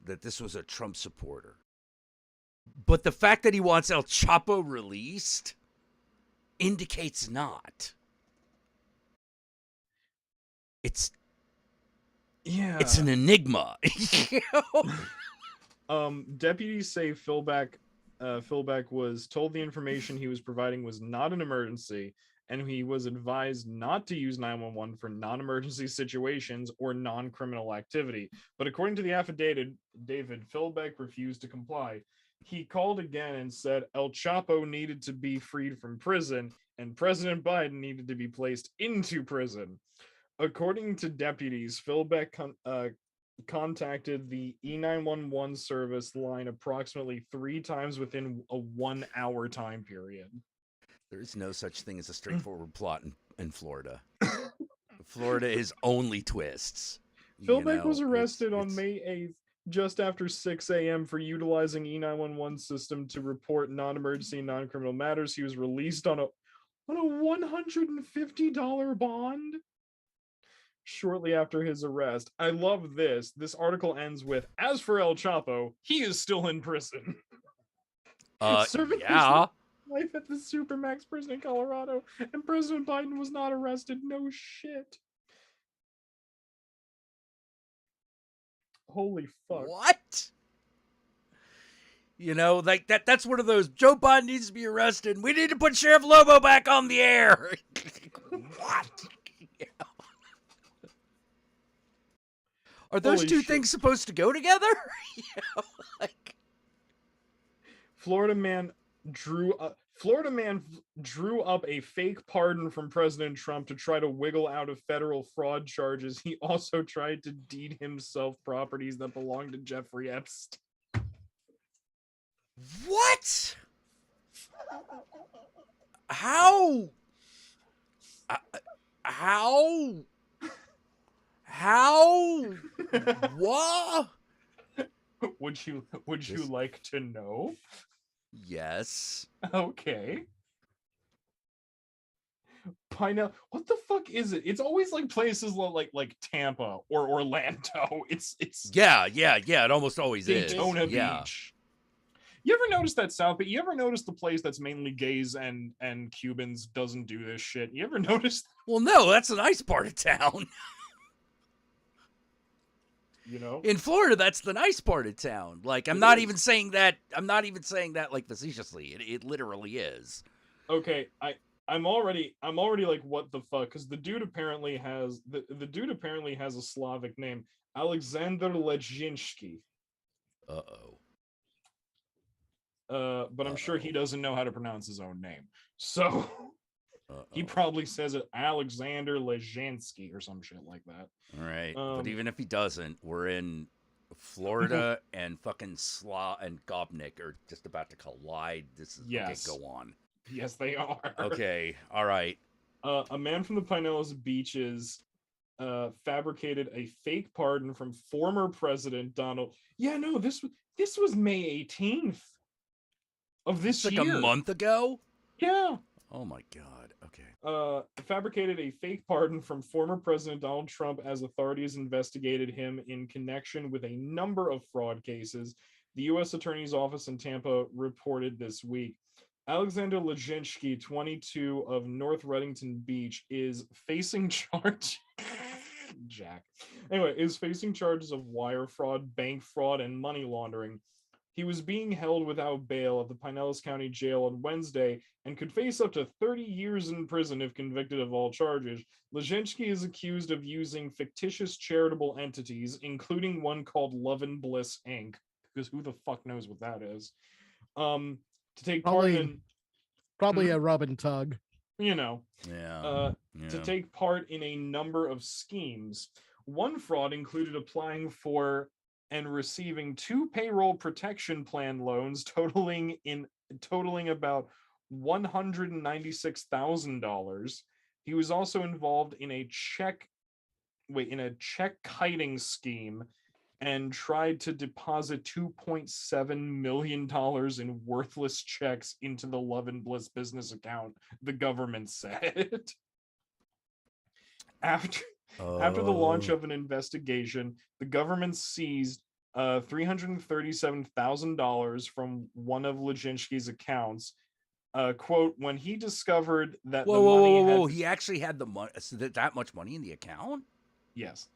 that this was a Trump supporter. But the fact that he wants El Chapo released indicates not. It's an enigma. You know? Deputies say Philbeck was told the information he was providing was not an emergency and he was advised not to use 911 for non-emergency situations or non-criminal activity. But according to the affidavit, David Philbeck refused to comply. He called again and said El Chapo needed to be freed from prison and President Biden needed to be placed into prison. According to deputies, Philbeck contacted the E911 service line approximately 3 times within a 1 hour time period. There is no such thing as a straightforward plot in Florida. Florida is only twists. Philbeck was arrested on May 8th, just after 6 a.m. for utilizing E911 system to report non-emergency and non-criminal matters. He was released on a $150 bond shortly after his arrest. I love this. This article ends with, as for El Chapo, he is still in prison. Serving his life at the Supermax prison in Colorado, and President Biden was not arrested. No shit. Holy fuck. What? You know, like that's one of those, Joe Biden needs to be arrested. We need to put Sheriff Lobo back on the air. What? Yeah. Are those Holy two shit. things supposed to go together? You know, like... Florida man drew up a fake pardon from President Trump to try to wiggle out of federal fraud charges. He also tried to deed himself properties that belonged to Jeffrey Epstein. What? How? How? What? Would you like to know? Yes. Okay. Pineapple. What the fuck is it? It's always like places like Tampa or Orlando. It's Yeah. It almost always Daytona is. Yeah. Beach. You ever notice that South? But you ever notice the place that's mainly gays and Cubans doesn't do this shit? You ever notice? Well, no, that's a nice part of town. You know, in Florida, that's the nice part of town. Like, I'm not even saying that like facetiously. It literally is. Okay, I'm already like, what the fuck? Because the dude apparently has a Slavic name, Alexander Leszczynski. But I'm sure he doesn't know how to pronounce his own name, so he probably says it Alexander Leszczynski or some shit like that. All right, but even if he doesn't, we're in Florida, and fucking Slaw and Gopnik are just about to collide. This is okay. Go on. Yes, they are. Okay, all right. A man from the Pinellas Beaches fabricated a fake pardon from former President Donald. Yeah, no, this was May 18th of this year. Like a month ago? Yeah. Oh my God. Okay. Fabricated a fake pardon from former President Donald Trump as authorities investigated him in connection with a number of fraud cases. The U.S. Attorney's Office in Tampa reported this week. Alexander Leszczynski, 22, of North Reddington Beach, is facing charge. Is facing charges of wire fraud, bank fraud, and money laundering. He was being held without bail at the Pinellas County Jail on Wednesday and could face up to 30 years in prison if convicted of all charges. Leszczynski is accused of using fictitious charitable entities, including one called Love and Bliss Inc., because who the fuck knows what that is, to take part in... Probably a rub and tug. You know. Yeah. To take part in a number of schemes. One fraud included applying for and receiving 2 payroll protection plan loans totaling about $196,000. He was also involved in a check kiting scheme and tried to deposit $2.7 million in worthless checks into the Love and Bliss business account, the government said. After the launch of an investigation, the government seized $337,000 from one of Leszczynski's accounts. Quote, when he discovered that he actually had the money, that much money in the account? Yes.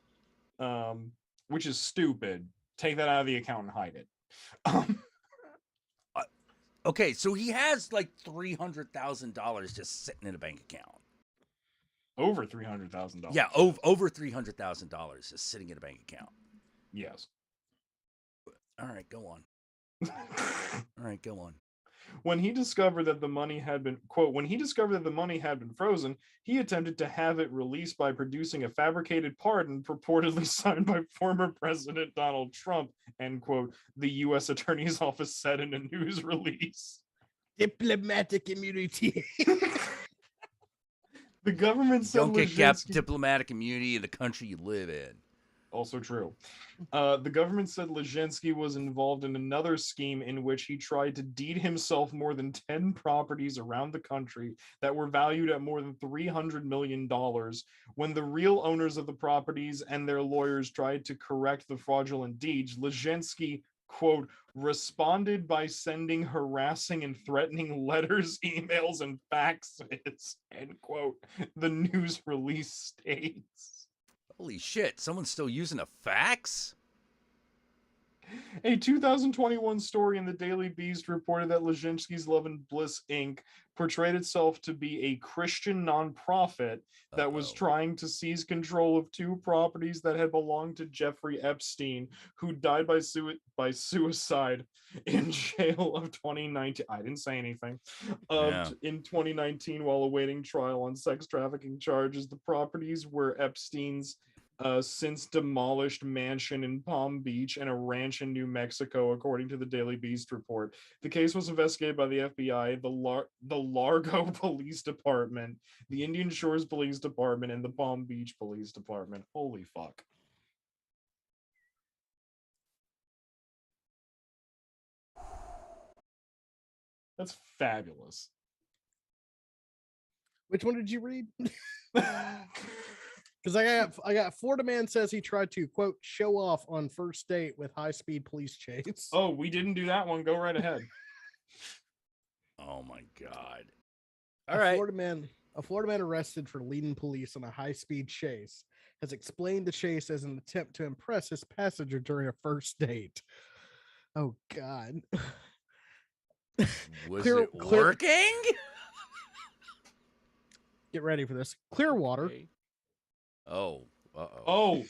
Which is stupid. Take that out of the account and hide it. Okay, so he has like $300,000 just sitting in a bank account. Over $300,000. Yeah, over $300,000 just sitting in a bank account. Yes. All right, go on. All right, go on. When he discovered that the money had been, quote, when he discovered that the money had been frozen, he attempted to have it released by producing a fabricated pardon purportedly signed by former President Donald Trump, end quote, the U.S. Attorney's Office said in a news release. Diplomatic immunity. The government said Don't get Leszczynski... diplomatic immunity in the country you live in. Also true. The government said Leszczynski was involved in another scheme in which he tried to deed himself more than 10 properties around the country that were valued at more than $300 million. When the real owners of the properties and their lawyers tried to correct the fraudulent deeds, Leszczynski, quote, responded by sending harassing and threatening letters, emails, and faxes, end quote, the news release states. Holy shit, someone's still using a fax? A 2021 story in the Daily Beast reported that Leszczynski's Love and Bliss Inc. portrayed itself to be a Christian nonprofit that was trying to seize control of 2 properties that had belonged to Jeffrey Epstein, who died by suicide in jail of 2019. I didn't say anything. In 2019, while awaiting trial on sex trafficking charges, the properties were Epstein's since demolished mansion in Palm Beach and a ranch in New Mexico, according to the Daily Beast report. The case was investigated by the FBI, the Largo Police Department, the Indian Shores Police Department, and the Palm Beach Police Department. Holy fuck. That's fabulous. Which one did you read? Because I got Florida man says he tried to, quote, show off on first date with high-speed police chase. Oh, we didn't do that one. Go right ahead. Oh my God. All right. A Florida man arrested for leading police on a high-speed chase has explained the chase as an attempt to impress his passenger during a first date. Oh God. Was it working? Get ready for this. Clearwater. Okay. Oh. Uh-oh.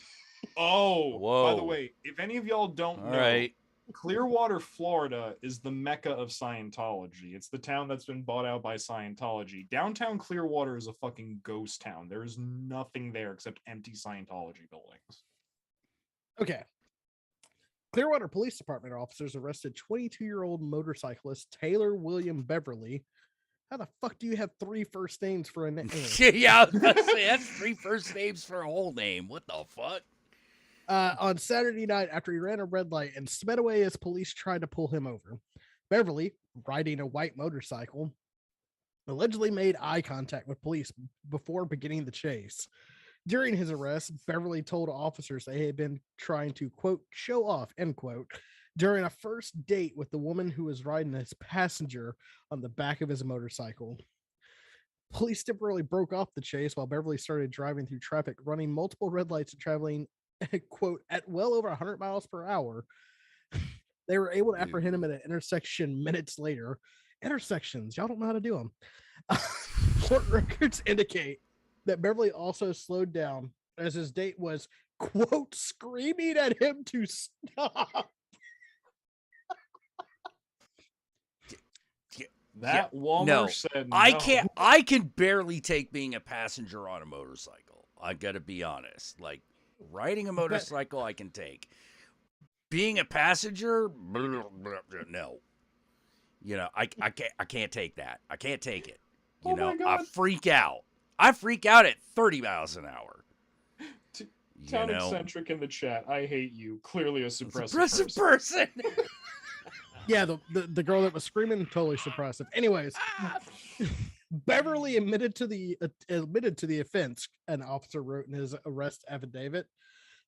Whoa. By the way, if any of y'all don't know, right. Clearwater, Florida is the mecca of Scientology. It's the town that's been bought out by Scientology. Downtown Clearwater is a fucking ghost town. There is nothing there except empty Scientology buildings. Okay. Clearwater Police Department officers arrested 22-year-old motorcyclist Taylor William Beverly. How the fuck do you have 3 first names for a name? Yeah, I was about to say, that's 3 first names for a whole name. What the fuck? On Saturday night after he ran a red light and sped away as police tried to pull him over. Beverly, riding a white motorcycle, allegedly made eye contact with police before beginning the chase. During his arrest, Beverly told officers they had been trying to, quote, show off, end quote, during a first date with the woman who was riding as passenger on the back of his motorcycle. Police temporarily broke off the chase while Beverly started driving through traffic, running multiple red lights and traveling, quote, at well over 100 miles per hour. They were able to apprehend him at an intersection minutes later. Intersections, y'all don't know how to do them. Court records indicate that Beverly also slowed down as his date was, quote, screaming at him to stop. That Walmart said no. I can barely take being a passenger on a motorcycle. I gotta be honest. Like, riding a motorcycle I can take. Being a passenger, no. You know, I can't take that. I can't take it. You know, I freak out. I freak out at 30 miles an hour. Town eccentric in the chat. I hate you. Clearly a suppressive person. Yeah, the girl that was screaming, totally suppressive. Anyways, Beverly admitted to the offense, an officer wrote in his arrest affidavit.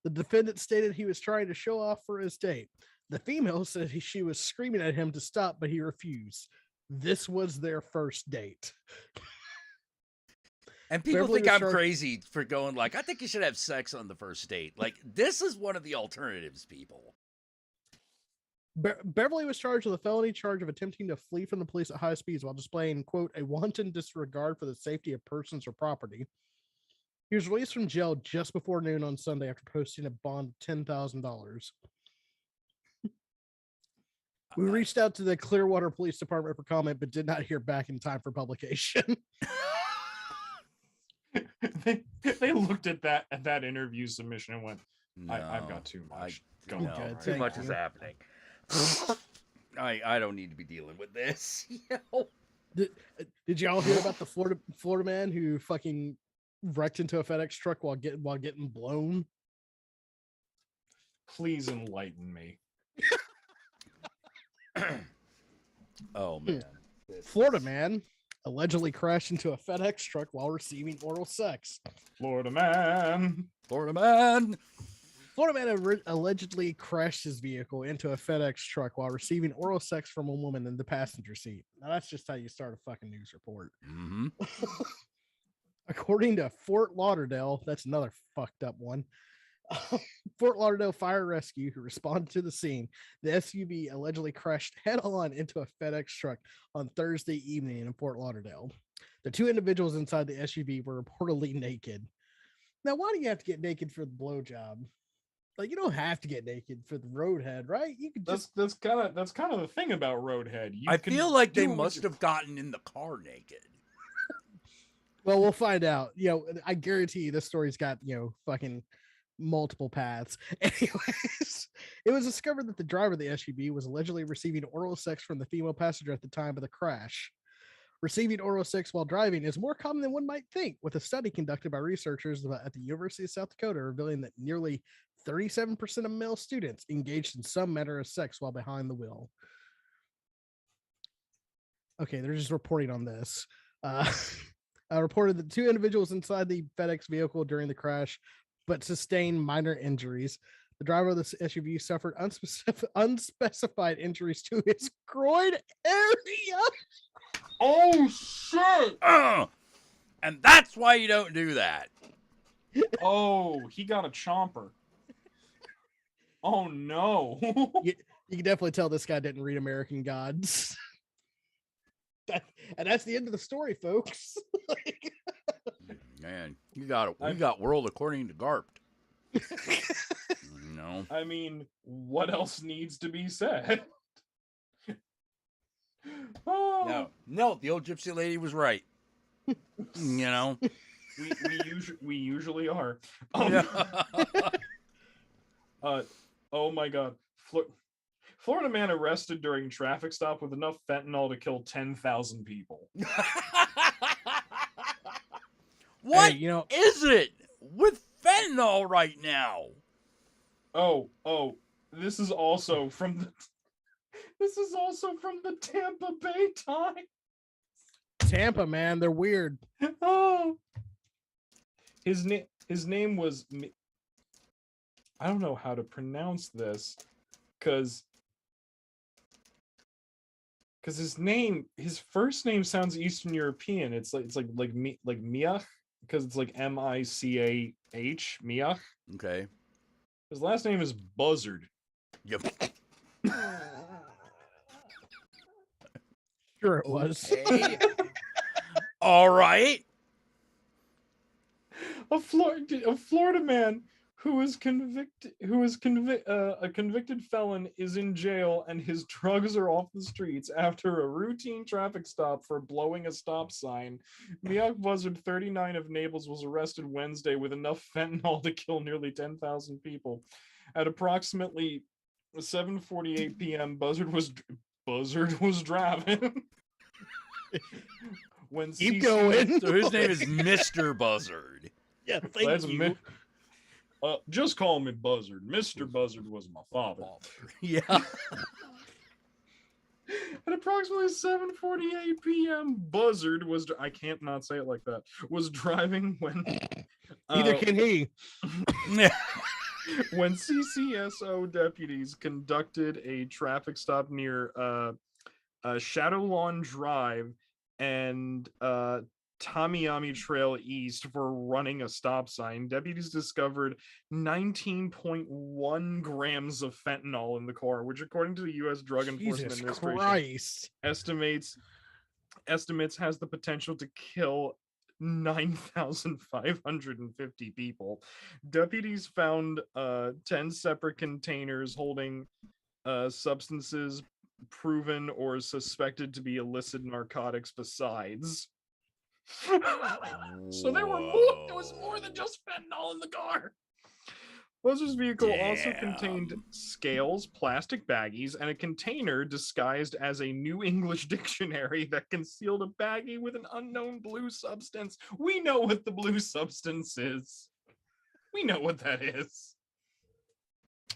The defendant stated he was trying to show off for his date. The female said she was screaming at him to stop, but he refused. This was their first date. And people think I'm crazy for going like, I think you should have sex on the first date. Like, this is one of the alternatives, people. Beverly was charged with a felony charge of attempting to flee from the police at high speeds while displaying, quote, a wanton disregard for the safety of persons or property. He was released from jail just before noon on Sunday after posting a bond of $10,000. We reached out to the Clearwater Police Department for comment, but did not hear back in time for publication. they looked at that interview submission and went, I've No, got too much I- going no, on. Good, too thank much is you. happening. I don't need to be dealing with this. Did y'all hear about the Florida man who fucking wrecked into a FedEx truck while getting blown? Please enlighten me. Oh man. Florida man allegedly crashed into a FedEx truck while receiving oral sex. Florida man. Florida man. Florida man allegedly crashed his vehicle into a FedEx truck while receiving oral sex from a woman in the passenger seat. Now that's just how you start a fucking news report. Mm-hmm. According to Fort Lauderdale, that's another fucked up one. Fort Lauderdale Fire Rescue, who responded to the scene, the SUV allegedly crashed head-on into a FedEx truck on Thursday evening in Fort Lauderdale. The two individuals inside the SUV were reportedly naked. Now, why do you have to get naked for the blowjob? Like, you don't have to get naked for the roadhead, right? You could just That's kind of the thing about Roadhead. You I can feel like do they it with must your- have gotten in the car naked. well, we'll find out. I guarantee you this story's got, fucking multiple paths. Anyways, it was discovered that the driver of the SUV was allegedly receiving oral sex from the female passenger at the time of the crash. Receiving oral sex while driving is more common than one might think, with a study conducted by researchers at the University of South Dakota revealing that nearly 37% of male students engaged in some manner of sex while behind the wheel. Okay, they're just reporting on this. Reported that two individuals inside the FedEx vehicle during the crash, but sustained minor injuries. The driver of the SUV suffered unspecified injuries to his groin area. Oh shit! And that's why you don't do that. Oh, he got a chomper. Oh no! You can definitely tell this guy didn't read American Gods. And that's the end of the story, folks. Man, we got World According to Garp. No. I mean, what else needs to be said? Oh, No, the old gypsy lady was right. we usually are. Yeah. Oh my god. Florida man arrested during traffic stop with enough fentanyl to kill 10,000 people. What Hey, is it with fentanyl right now? Oh, this is also from the Tampa Bay Times. Tampa, man, they're weird. Oh. His name was, I don't know how to pronounce this cuz his first name sounds Eastern European. It's like Miach, because it's like Micah, Miach. Okay. His last name is Buzzard. Yep. Sure it was. Okay. All right. A Florida man who is a convicted felon is in jail, and his drugs are off the streets after a routine traffic stop for blowing a stop sign. Miak Buzzard, 39 of Naples, was arrested Wednesday with enough fentanyl to kill nearly 10,000 people. At approximately 7:48 p.m., Buzzard was driving. When Keep going. So his name is Mr. Buzzard. Yeah, That's thank you. just call me Buzzard. Mr. Buzzard was my father. Yeah. At approximately 7:48 p.m., Buzzard was I can't not say it like that. Was driving when Neither can he. when CCSO deputies conducted a traffic stop near Shadow Lawn Drive and Tamiyami Trail East for running a stop sign. Deputies discovered 19.1 grams of fentanyl in the car, which, according to the U.S. Drug Enforcement Jesus Administration, Christ. estimates has the potential to kill 9,550 people. Deputies found 10 separate containers holding substances proven or suspected to be illicit narcotics besides. So there was more than just fentanyl in the car. Buzzer's vehicle also contained Damn. scales, plastic baggies, and a container disguised as a New English dictionary that concealed a baggie with an unknown blue substance. We know what the blue substance is. We know what that is.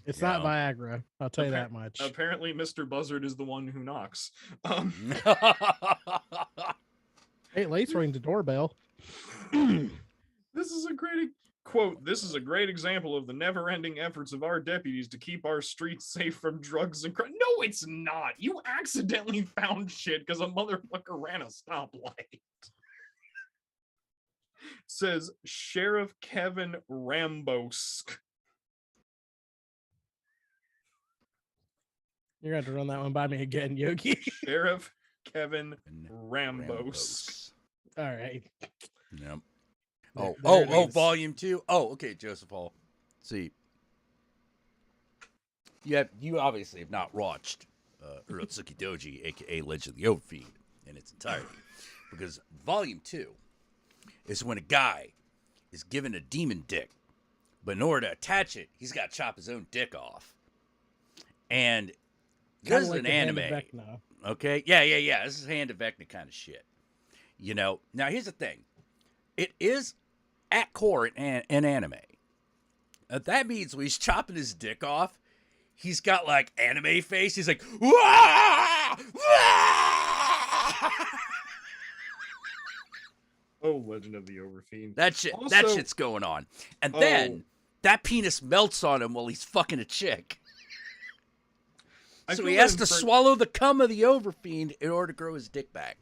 It's Yeah. not Viagra. I'll tell you that much. Apparently, Mr. Buzzard is the one who knocks. Hey, Lace rings the doorbell. This is a great quote. This is a great example of the never-ending efforts of our deputies to keep our streets safe from drugs and crime. No, it's not. You accidentally found shit because a motherfucker ran a stoplight. Says Sheriff Kevin Rambosk. You're going to have to run that one by me again, Yogi. Sheriff Kevin Rambosk. All right. Yep. There Oh, it is. volume 2. Oh, okay, Joseph Hall. See. You obviously have not watched Urotsuki Doji, aka Legend of the Overfiend, in its entirety. Because volume 2 is when a guy is given a demon dick, but in order to attach it, he's got to chop his own dick off. And Kinda this is like an the Hand of anime. Vecna. Okay? Yeah. This is Hand of Vecna kind of shit. You know? Now, here's the thing. It is, at core, an anime. That means when he's chopping his dick off, he's got, like, anime face. He's like, Wah! Wah! Oh, Legend of the Overfiend. That Also- shit's going on. And then, that penis melts on him while he's fucking a chick. I So feel he that has to swallow the cum of the Overfiend in order to grow his dick back.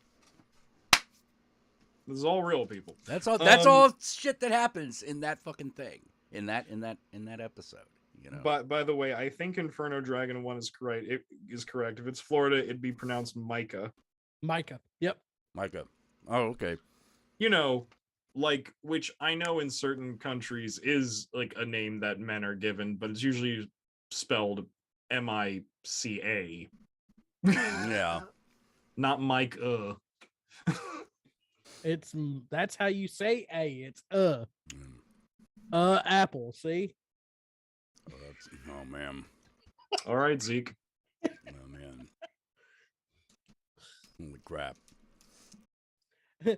This is all real, people. That's all shit that happens in that fucking thing. In that episode. You know. By the way, I think Inferno Dragon 1 is correct. It is correct. If it's Florida, it'd be pronounced Micah. Micah. Yep. Micah. Oh, okay. You know, like, which I know in certain countries is like a name that men are given, but it's usually spelled Mica. Yeah. Not Mike. That's how you say A. It's apple. See? Oh man. All right, Zeke. Oh man. Holy crap. Holy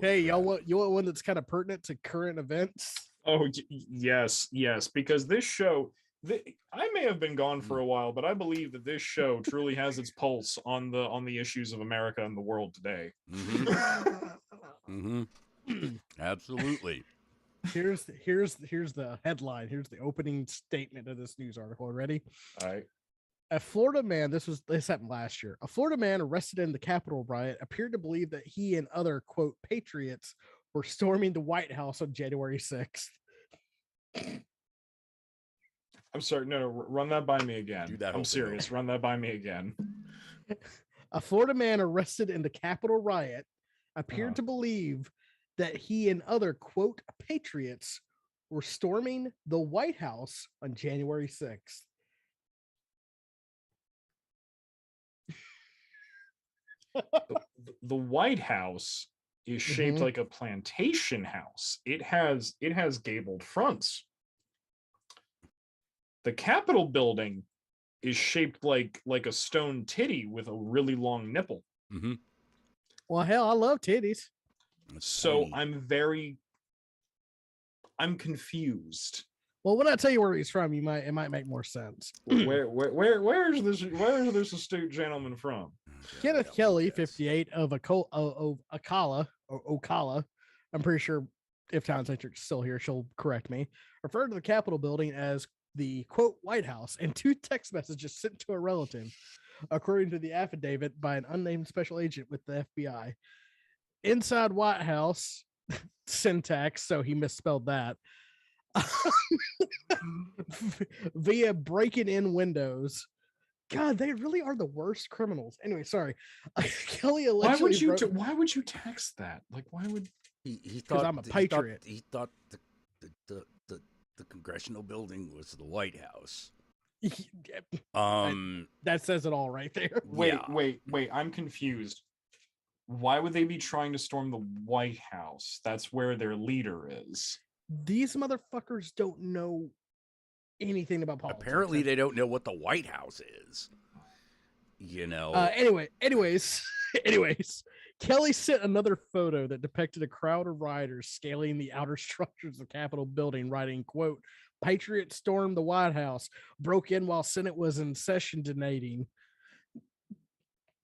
Hey, crap. you want one that's kind of pertinent to current events? Oh yes, because this show, I may have been gone for a while, but I believe that this show truly has its pulse on the issues of America and the world today. Mm-hmm. Absolutely. Here's the headline. Here's the opening statement of this news article. Ready? All right. A Florida man, this happened last year. A Florida man arrested in the Capitol riot appeared to believe that he and other, quote, patriots were storming the White House on January 6th. I'm sorry. No, run that by me again. Do that I'm whole thing serious. over. Run that by me again. A Florida man arrested in the Capitol riot appeared Uh-huh. to believe that he and other, quote, patriots were storming the White House on January 6th. The White House is shaped Mhm. like a plantation house. It has gabled fronts. The Capitol building is shaped like a stone titty with a really long nipple. Mm-hmm. Well, hell, I love titties. So I'm confused. Well, when I tell you where he's from, it might make more sense. Where is this astute gentleman from? Kenneth Kelly, 58, of Ocala, or Ocala. I'm pretty sure if Town Centric's still here, she'll correct me. Referred to the Capitol building as the, quote, White House in 2 text messages sent to a relative, according to the affidavit by an unnamed special agent with the FBI. inside White House syntax, so he misspelled that. Via breaking in windows. God, they really are the worst criminals. Anyway, sorry. Kelly allegedly Why would you text that? Like, why would He because thought I'm a he thought patriot. he thought the congressional building was the White House. That says it all right there. wait, Yeah. wait, I'm confused. Why would they be trying to storm the White House? That's where their leader is. These motherfuckers don't know anything about politics. Apparently, they don't know what the White House is. You know. Anyways, Kelly sent another photo that depicted a crowd of rioters scaling the outer structures of Capitol building, writing, quote, "Patriots stormed the White House, broke in while Senate was in session donating."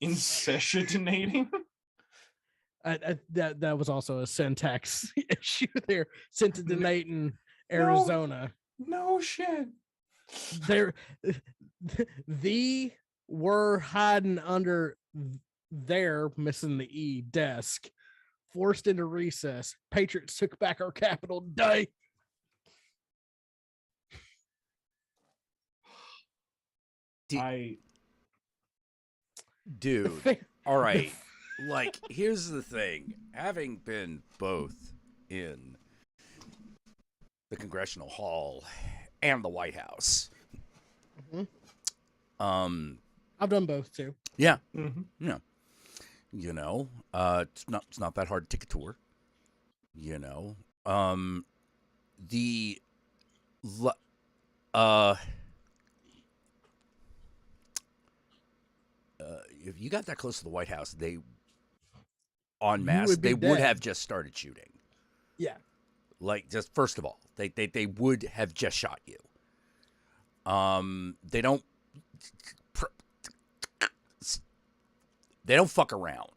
In session donating? That was also a syntax issue there. Sent to donate in Arizona. No shit. The were hiding under their missing the E desk, forced into recess. Patriots took back our capital day. Dude, all right. Like, here's the thing. Having been both in the Congressional Hall and the White House, I've done both too. yeah, Mm-hmm. yeah. You know, it's not that hard to take a tour. You know, the if you got that close to the White House, they en masse would be they would dead. have just started shooting. Yeah. Like, just first of all, they would have just shot you. They don't fuck around.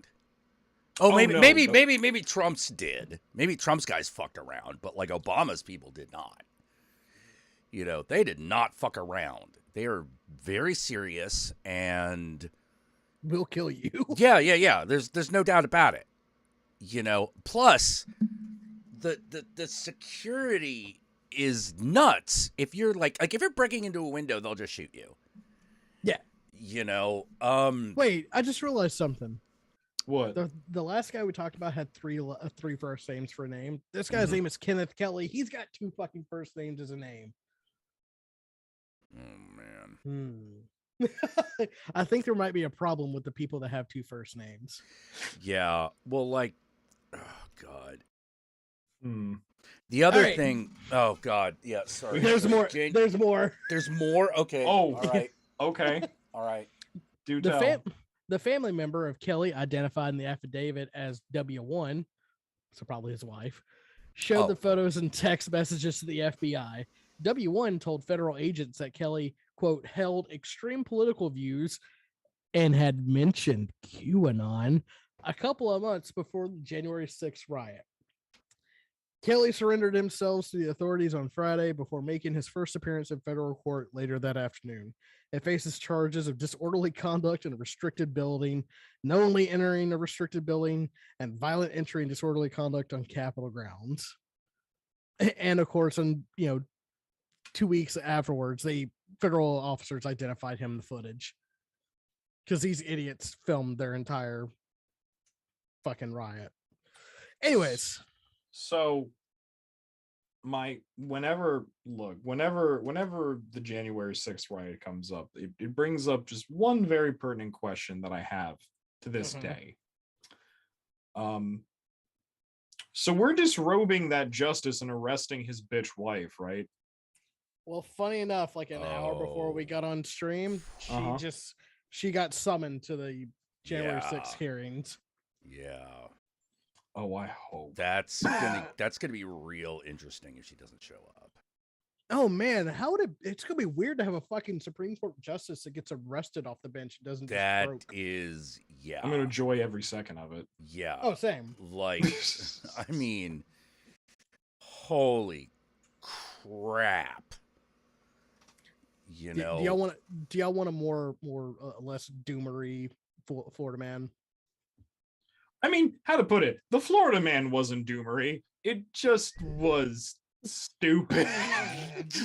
Oh, maybe Trump's did. Maybe Trump's guys fucked around, but like Obama's people did not. You know, they did not fuck around. They are very serious, and We'll kill you. yeah. There's no doubt about it. You know, plus the security is nuts. If you're like if you're breaking into a window, they'll just shoot you. Yeah. You know, Wait, I just realized something. What? The last guy we talked about had three first names for a name. This guy's name is Kenneth Kelly. He's got 2 fucking first names as a name. Oh man. I think there might be a problem with the people that have 2 first names. Yeah. Well, like, oh god. Hmm. The other right. thing. Oh god. Yeah. Sorry. There's more. Jane, There's more. There's more. Okay. Oh. All right. Okay. All right. Do tell. The family member of Kelly, identified in the affidavit as W1, so probably his wife, showed the photos and text messages to the FBI. W1 told federal agents that Kelly, quote, held extreme political views and had mentioned QAnon a couple of months before the January 6th riot. Kelly surrendered himself to the authorities on Friday before making his first appearance in federal court later that afternoon. It faces charges of disorderly conduct in a restricted building, knowingly entering a restricted building, and violent entry and disorderly conduct on Capitol grounds. And of course, 2 weeks afterwards, the federal officers identified him in the footage because these idiots filmed their entire fucking riot. Anyways. So whenever the January 6th riot comes up, it brings up just one very pertinent question that I have to this day. So we're disrobing that justice and arresting his bitch wife, right? Well, funny enough, like an hour before we got on stream, she got summoned to the January 6th hearings. Yeah. Oh, I hope that's gonna be real interesting if she doesn't show up. Oh man, it's gonna be weird to have a fucking Supreme Court justice that gets arrested off the bench and doesn't That just broke. is, yeah. I'm gonna enjoy every second of it. Yeah. Oh, same. Like, I mean, holy crap. You know. Do y'all want a more less doomery Florida man? I mean, how to put it? The Florida man wasn't doomery. It just was stupid.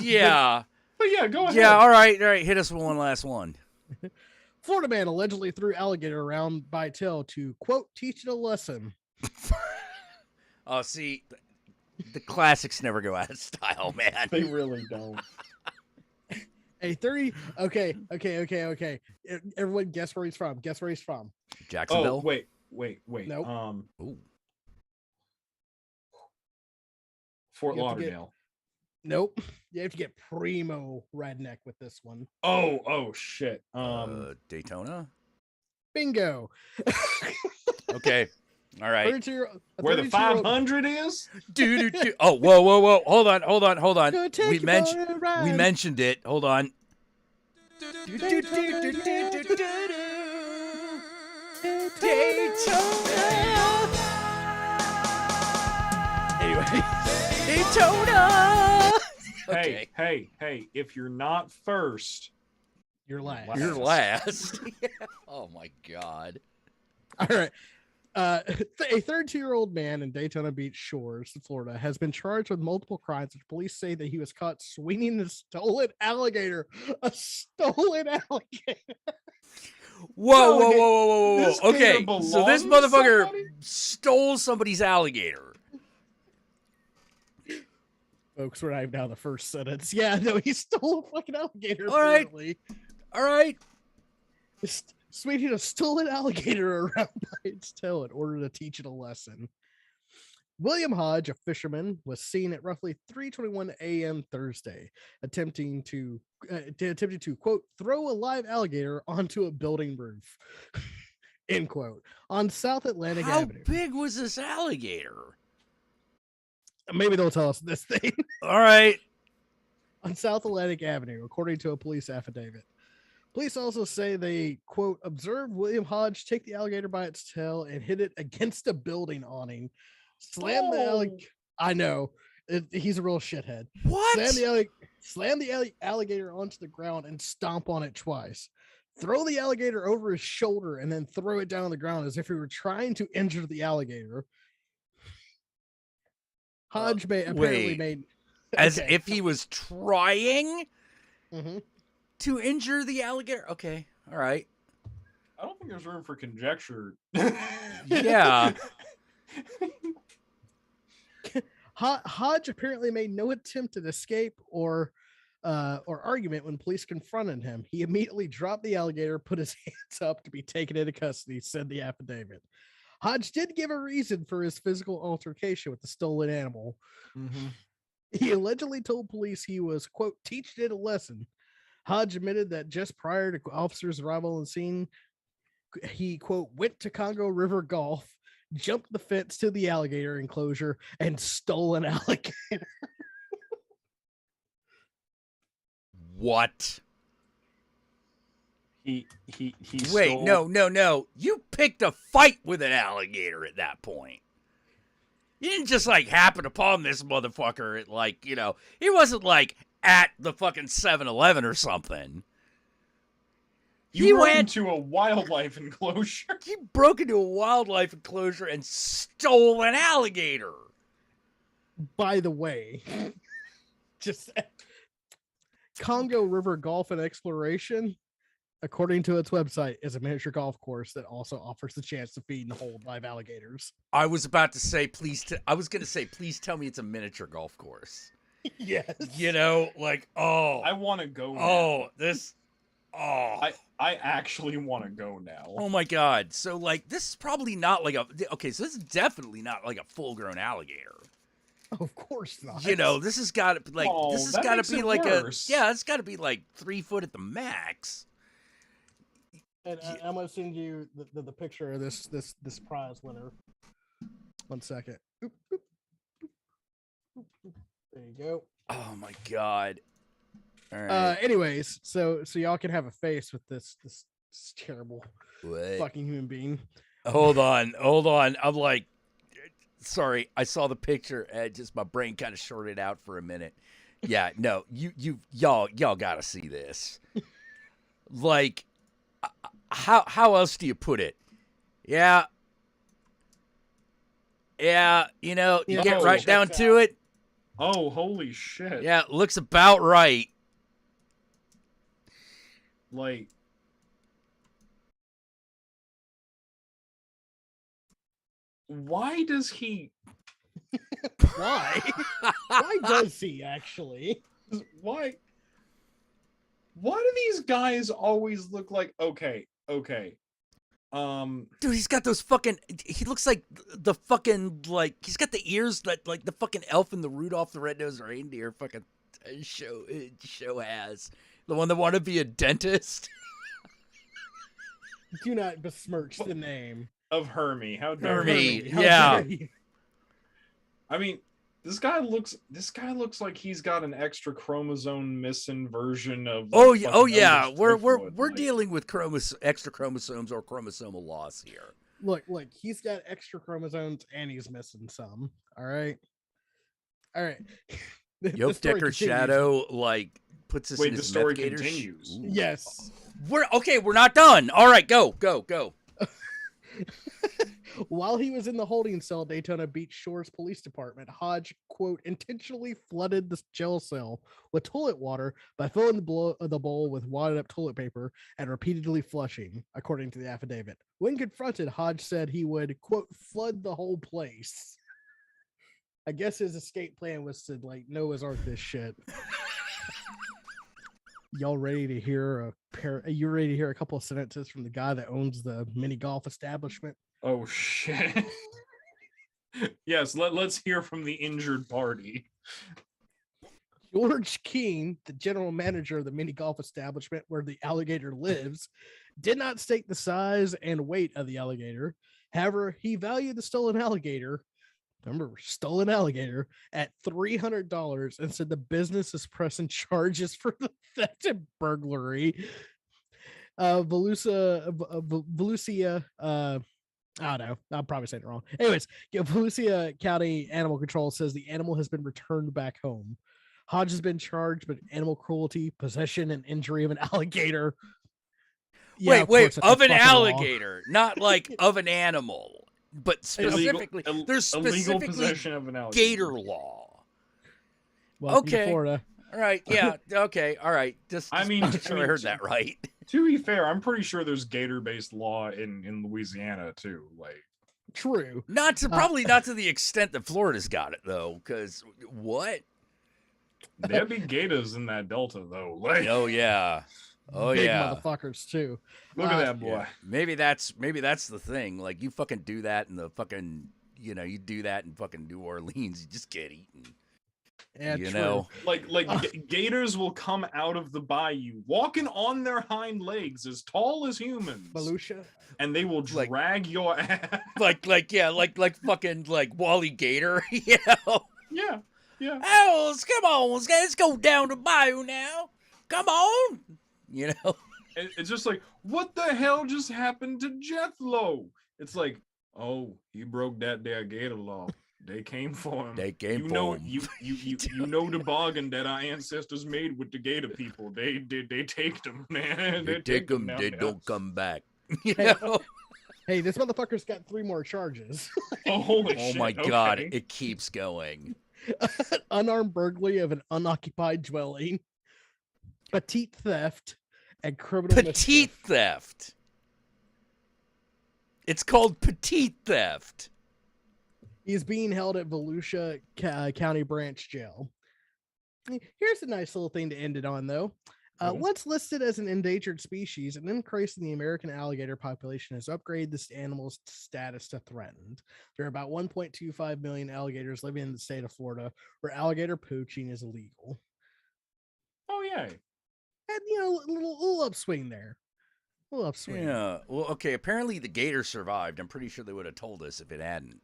Yeah. But yeah, go ahead. Yeah, all right. Hit us with one last one. Florida man allegedly threw alligator around by tail to, quote, teach it a lesson. Oh, see, the classics never go out of style, man. They really don't. A 30. Okay. Everyone guess where he's from. Guess where he's from. Jacksonville? Oh, wait. Nope. Ooh. Fort You have to get- Lauderdale. Nope. You have to get primo redneck with this one. Oh shit. Daytona? Bingo. Okay. All right. 32 Where the 500 is? Do. Oh, whoa. Hold on. Gonna take We you mentioned for a ride. we mentioned it. Hold on. Anyway, Daytona. Okay. Hey, if you're not first, you're last. You're last. Oh my god. All right. A 32-year-old man in Daytona Beach Shores, Florida, has been charged with multiple crimes, which police say that he was caught swinging a stolen alligator. A stolen alligator. Whoa. This Okay, gator so this belongs to motherfucker somebody? stole somebody's alligator. Folks, we're not even down the first sentence. Yeah, no, he stole a fucking alligator. All right. Apparently. All right. Swinging a stolen alligator around by its tail in order to teach it a lesson. William Hodge, a fisherman, was seen at roughly 3:21 a.m. Thursday, attempting to quote throw a live alligator onto a building roof. End quote. On South Atlantic How Avenue. big was this alligator? Maybe they'll tell us this thing. All right. On South Atlantic Avenue, according to a police affidavit. Police also say they, quote, observed William Hodge take the alligator by its tail and hit it against a building awning. Slam the alligator. I know. He's a real shithead. What? Slam the alligator onto the ground and stomp on it twice. Throw the alligator over his shoulder and then throw it down on the ground as if he were trying to injure the alligator. Hodge apparently made... As if he was trying Mhm. to injure the alligator? Okay. All right. I don't think there's room for conjecture. Yeah. Hodge apparently made no attempt at escape or argument when police confronted him. He immediately dropped the alligator, put his hands up to be taken into custody, said the affidavit. Hodge did give a reason for his physical altercation with the stolen animal. Mm-hmm. He allegedly told police he was, quote, teaching it a lesson. Hodge admitted that just prior to officers' arrival on the scene, he, quote, went to Congo River Golf, jumped the fence to the alligator enclosure, and stole an alligator. What? He Wait, stole... no. You picked a fight with an alligator at that point. You didn't just like happen upon this motherfucker at like, you know, he wasn't like at the fucking 7-Eleven or something. You went into a wildlife enclosure. He broke into a wildlife enclosure and stole an alligator. By the way, just Congo River Golf and Exploration, according to its website, is a miniature golf course that also offers the chance to feed and hold live alligators. I was about to say, please tell me it's a miniature golf course. Yes. You know, like, I want to go now. I actually want to go now. Oh my god. So like this is probably not like so this is definitely not like a full-grown alligator. Of course not. You know, this has got to like this has that got to makes be it like worse. it's got to be like 3 foot at the max. And I'm gonna send you the picture of this prize winner. 1 second. Oop, oop, oop, oop, oop. There you go. Oh my god. All right. Anyways, so y'all can have a face with this terrible What? fucking human being. Hold on. I'm like, sorry. I saw the picture and just my brain kind of shorted out for a minute. Yeah, no, y'all gotta see this. Like, how else do you put it? Yeah, Yeah, you know, you Yeah, get Oh. right down checks to out. it. Oh, holy shit. Yeah, looks about right. Like, why does he? Why? Why does he actually? Why? Why do these guys always look like? Okay, okay. Dude, he's got those fucking. He looks like the fucking like. He's got the ears that like the fucking elf in the Rudolph the Red-Nosed Reindeer fucking show has. The one that wanted to be a dentist. Do not besmirch the name. of Hermie. How dare Hermie. you? How Yeah. dare you? I mean, this guy looks like he's got an extra chromosome missing version of. Oh, like, yeah, fucking oh yeah. Elvis We're Driftwood, we're like- dealing with extra chromosomes or chromosomal loss here. Look, he's got extra chromosomes and he's missing some. All right. The Yoke story Decker continues. Shadow like puts us Wait, in the his story meth gator continues. Ooh. Yes. We're okay. We're not done. All right, go. While he was in the holding cell at Daytona Beach Shores Police Department, Hodge, quote, intentionally flooded the jail cell with toilet water by filling the bowl with wadded up toilet paper and repeatedly flushing, according to the affidavit. When confronted, Hodge said he would, quote, flood the whole place. I guess his escape plan was to, like, Noah's Ark this shit. Y'all ready to hear you ready to hear a couple of sentences from the guy that owns the mini golf establishment? Oh shit. Yes, let's hear from the injured party. George King, the general manager of the mini golf establishment where the alligator lives, did not state the size and weight of the alligator. However, he valued the stolen alligator, remember, stolen alligator, at $300 and said the business is pressing charges for the theft and burglary. Volusia, I don't know. I'm probably saying it wrong. Anyways, Volusia County Animal Control says the animal has been returned back home. Hodge has been charged with animal cruelty, possession, and injury of an alligator. Yeah, wait, course, that's of a an fucking law. alligator, not like of an animal, but specifically, there's illegal specifically possession of an alligator. gator law. Welcome to Okay. Florida. All right, yeah, okay, all right. Just I mean, making sure I I mean, heard that right. To be fair, I'm pretty sure there's gator-based law in Louisiana too. Like, True. Probably not to the extent that Florida's got it though, because what? there'd be gators in that delta though. Like, Oh yeah, oh Big yeah. motherfuckers too. look at that boy. Yeah. Maybe that's the thing. Like you fucking do that in the fucking, you do that in fucking New Orleans, you just get eaten. Yeah, you true. know. Like gators will come out of the bayou walking on their hind legs as tall as humans, Volusia. and they will Like- drag your ass. Like fucking like Wally Gator, you know. Yeah, yeah. Owls, come on, let's go down the bayou now. Come on, you know. It's just like, what the hell just happened to Jethlo? It's like, oh, he broke that there gator law. They came for him. They came you for know, him. you know the bargain that our ancestors made with the gator people. They take them, man. They take them, down they there. don't come back. You Hey, know? Hey, this motherfucker's got 3 more charges. Oh, holy Oh shit. my god, okay. it keeps going. Unarmed burglary of an unoccupied dwelling, petite theft, and criminal Petite mischief. theft. It's called petite theft. He's being held at Volusia County Branch Jail. Here's a nice little thing to end it on, though. Cool. Once listed as an endangered species, an increase in the American alligator population has upgraded this animal's status to threatened. There are about 1.25 million alligators living in the state of Florida, where alligator poaching is illegal. Oh yeah. And, a little upswing there. A little upswing. Yeah. Well, okay. Apparently the gator survived. I'm pretty sure they would have told us if it hadn't.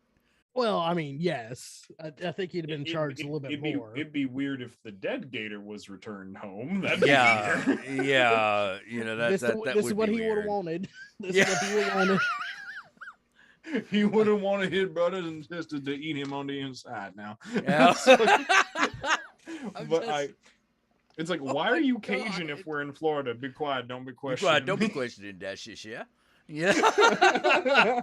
Well, I mean, yes. I think he'd have been charged a little bit it'd more. It'd be weird if the dead gator was returned home. That'd be Yeah. weird. Yeah. This is what he would have wanted. This is what he would have wanted. He would have wanted his brothers and sisters to eat him on the inside now. Yeah. It's like, Oh why are my you Cajun God. if we're in Florida? Be quiet, don't be questioning. Right, don't be questioning that shit, yeah. Yeah.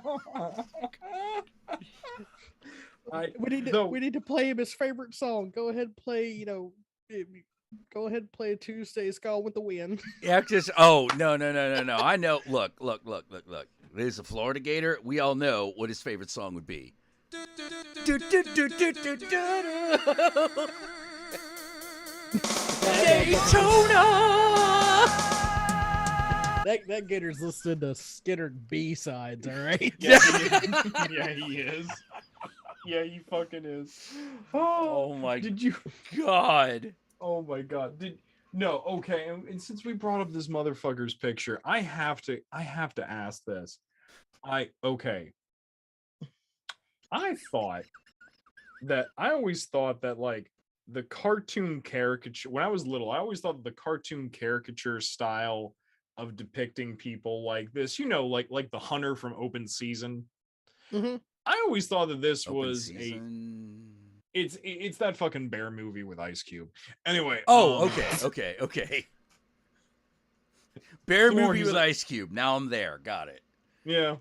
We need to play him his favorite song. Go ahead, and play. Go ahead, and play Tuesday's Gone with the Wind. Yeah, just no. I know. Look. There's a Florida Gator. We all know what his favorite song would be. Daytona. That Gator's listening to Skinner B-sides. All right. Yeah, he is. Yeah, he fucking is. Oh my Did you? God. Oh my god. No, okay. And since we brought up this motherfucker's picture, I have to ask this. Okay. I always thought that like the cartoon caricature when I was little, I always thought the cartoon caricature style of depicting people like this, like the hunter from Open Season. Mhm. I always thought that this Open was season. it's that fucking bear movie with Ice Cube. Anyway. Oh, okay. Bear Come on, movie he's with like- Ice Cube. Now I'm there. Got it. Yeah,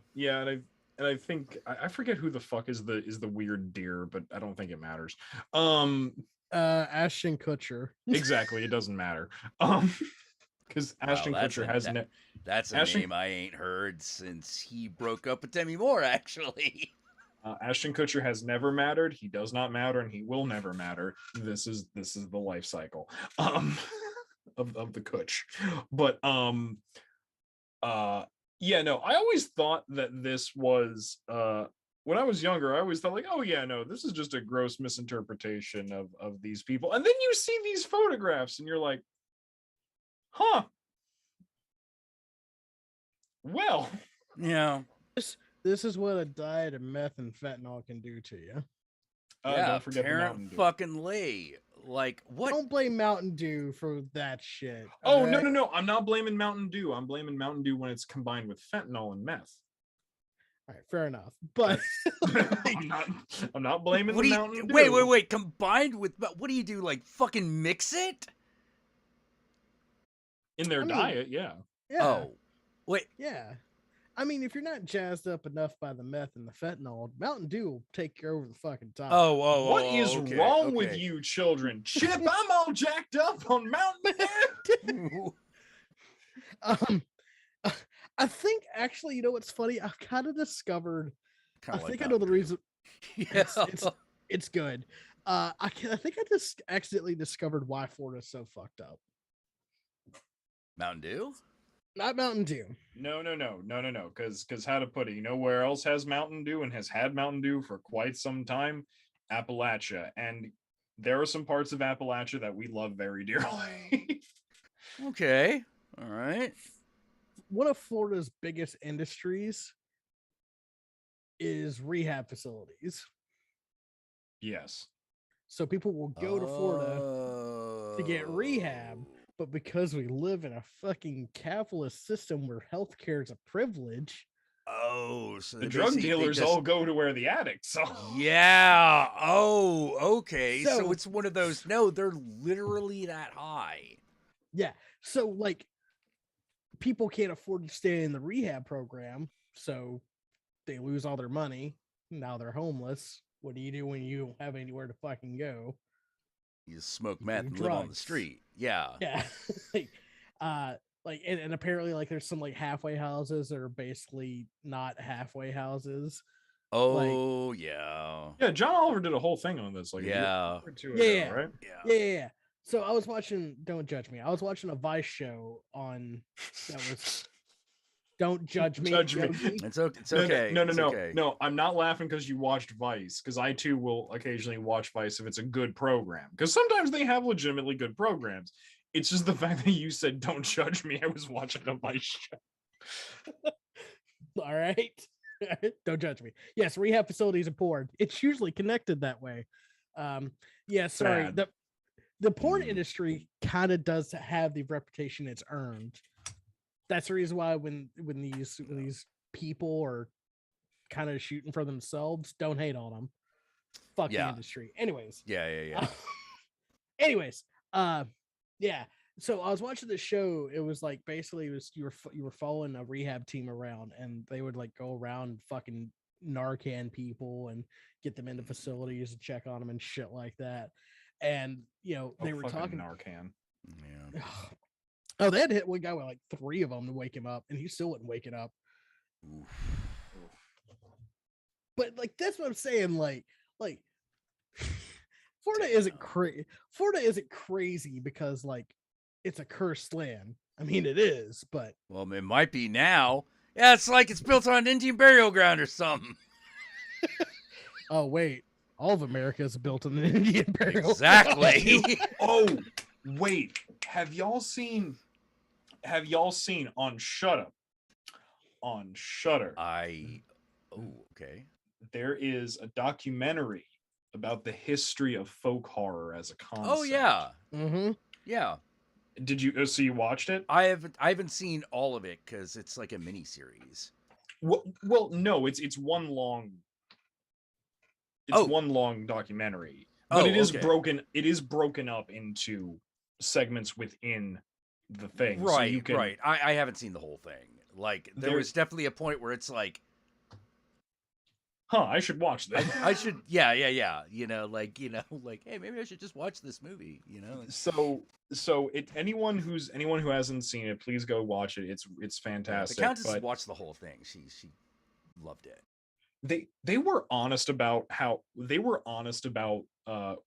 and I think I forget who the fuck is the weird deer, but I don't think it matters. Ashton Kutcher. Exactly, it doesn't matter. Because Ashton Kutcher has That's a Ashton- name I ain't heard since he broke up with Demi Moore, actually. Ashton Kutcher has never mattered. He does not matter, and he will never matter. This is the life cycle of the Kutch. But yeah, no, I always thought that this was when I was younger, I always thought like, oh yeah, no, this is just a gross misinterpretation of these people. And then you see these photographs and you're like, huh. Well, Yeah. This is what a diet of meth and fentanyl can do to you. Yeah, don't forget the Mountain Tarrant Dew. fucking Lee. Like, what? Don't blame Mountain Dew for that shit. Oh, alright? no. I'm not blaming Mountain Dew. I'm blaming Mountain Dew when it's combined with fentanyl and meth. All right, fair enough. But I'm not blaming What the do you, Mountain Dew. wait. Combined with, what do you do? Like, fucking mix it? In their I mean, diet, yeah. yeah, Oh, wait. yeah. I mean, if you're not jazzed up enough by the meth and the fentanyl, Mountain Dew will take you over the fucking top. Oh, What is okay, wrong with okay. you children? Chip, I'm all jacked up on Mountain Dew. I think actually, you know what's funny? I've kind of discovered. Kinda I like think I know the Mountain reason. Dew. Yeah. It's good. I think I just accidentally discovered why Florida's so fucked up. Mountain Dew? Not Mountain Dew. No. Because how to put it, you know where else has Mountain Dew and has had Mountain Dew for quite some time? Appalachia. And there are some parts of Appalachia that we love very dearly. Okay. All right. One of Florida's biggest industries is rehab facilities. Yes. So people will go to Florida to get rehab, but because we live in a fucking capitalist system where healthcare is a privilege. Oh, so The they drug basically dealers just- all go to where the addicts are. Yeah. Oh, okay. So So- it's one of those. No, they're literally that high. Yeah. So like people can't afford to stay in the rehab program, so they lose all their money. Now they're homeless. What do you do when you don't have anywhere to fucking go? You smoke You meth do and live on the drugs. street. Yeah. Yeah. And apparently like there's some like halfway houses that are basically not halfway houses. Oh, yeah. Yeah, John Oliver did a whole thing on this. Like a year Yeah. or two Yeah, ago, yeah. right? Yeah. So I was watching, don't judge me. I was watching a Vice show on that was Don't Judge Me. Judge Me. Yogi. It's okay. It's No, okay. No, It's okay. no. I'm not laughing because you watched Vice, because I too will occasionally watch Vice if it's a good program. Because sometimes they have legitimately good programs. It's just the fact that you said "Don't judge me." I was watching a Vice show. All right. Don't judge me. Yes, rehab facilities are porn. It's usually connected that way. Yeah, sorry. Sad. The porn Mm. industry kind of does have the reputation it's earned. That's the reason why when these people are kind of shooting for themselves, don't hate on them. Fuck the Yeah. industry. Anyways. Yeah. Anyways, yeah. So I was watching the show. It was like basically it was you were following a rehab team around, and they would like go around and fucking Narcan people and get them into facilities and check on them and shit like that. And they were fucking talking. Narcan. Yeah. Oh, they had to hit one guy with like 3 of them to wake him up, and he still wasn't waking up. Oof. But like that's what I'm saying. Like Florida isn't Florida isn't crazy because like it's a cursed land. I mean, it is, but Well, it might be now. Yeah, it's like it's built on Indian burial ground or something. oh wait, all of America is built on an Indian burial. Exactly. Oh, wait. Have y'all seen on Shut on Shutter? Okay. There is a documentary about the history of folk horror as a concept. Oh yeah. Mm-hmm. Yeah. Did you? So you watched it? I haven't seen all of it because it's like a mini series. Well, no, it's one long. It's one long documentary, but it is okay. broken. It is broken up into segments within the thing. Right. So you can, right. I haven't seen the whole thing. Like there was definitely a point where it's like, I should watch this. I should. Yeah. Like hey, maybe I should just watch this movie. So anyone who hasn't seen it, please go watch it. It's fantastic. The Countess watched the whole thing. She loved it. They were honest about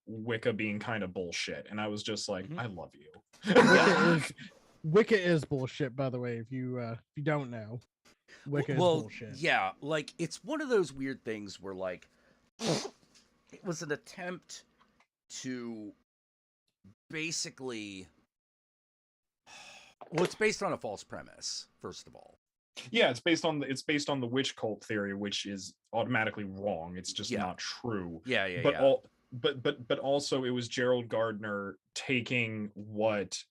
Wicca being kind of bullshit, and I was just like, I love you. Wicca is bullshit, by the way. If you don't know, Wicca is bullshit. Yeah, like it's one of those weird things where like it was an attempt to basically, well, it's based on a false premise, first of all. Yeah, it's based on the witch cult theory, which is automatically wrong. It's just not true. But also it was Gerald Gardner taking what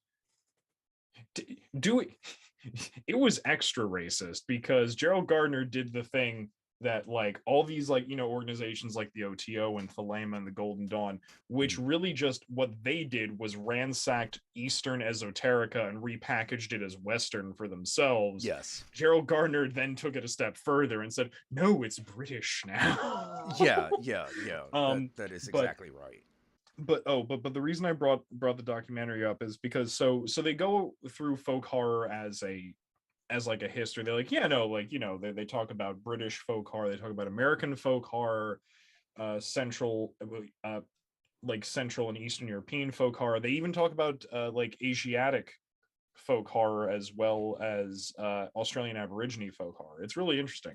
it was extra racist because Gerald Gardner did the thing that like all these like organizations like the OTO and Thelema and the Golden Dawn, which really just what they did was ransacked Eastern esoterica and repackaged it as Western for themselves. Yes. Gerald Gardner then took it a step further and said, "No, it's British now." Yeah. That is exactly right. But the reason I brought the documentary up is because so they go through folk horror as like a history. They're like, they talk about British folk horror, they talk about American folk horror, central and Eastern European folk horror. They even talk about like Asiatic folk horror as well as Australian Aborigine folk horror. It's really interesting.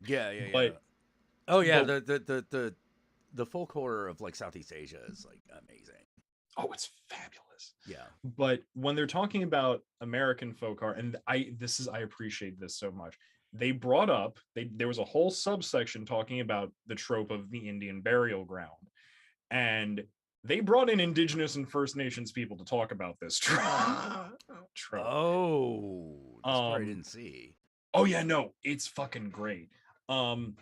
The folk horror of like Southeast Asia is like amazing. Oh, it's fabulous. Yeah. But when they're talking about American folk horror, and I appreciate this so much. They brought up there was a whole subsection talking about the trope of the Indian burial ground. And they brought in Indigenous and First Nations people to talk about this trope. Oh, that's part I didn't see. Oh yeah, no, it's fucking great. And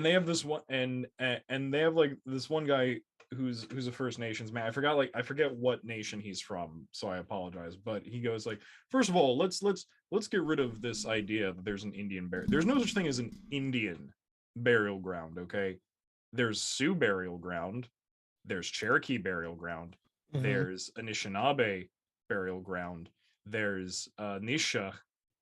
they have this one, and they have like this one guy who's a First Nations man. I forget what nation he's from, so I apologize. But he goes like, first of all, let's get rid of this idea that there's an Indian burial. There's no such thing as an Indian burial ground. Okay, there's Sioux burial ground, there's Cherokee burial ground, there's Anishinaabe burial ground, there's Nisha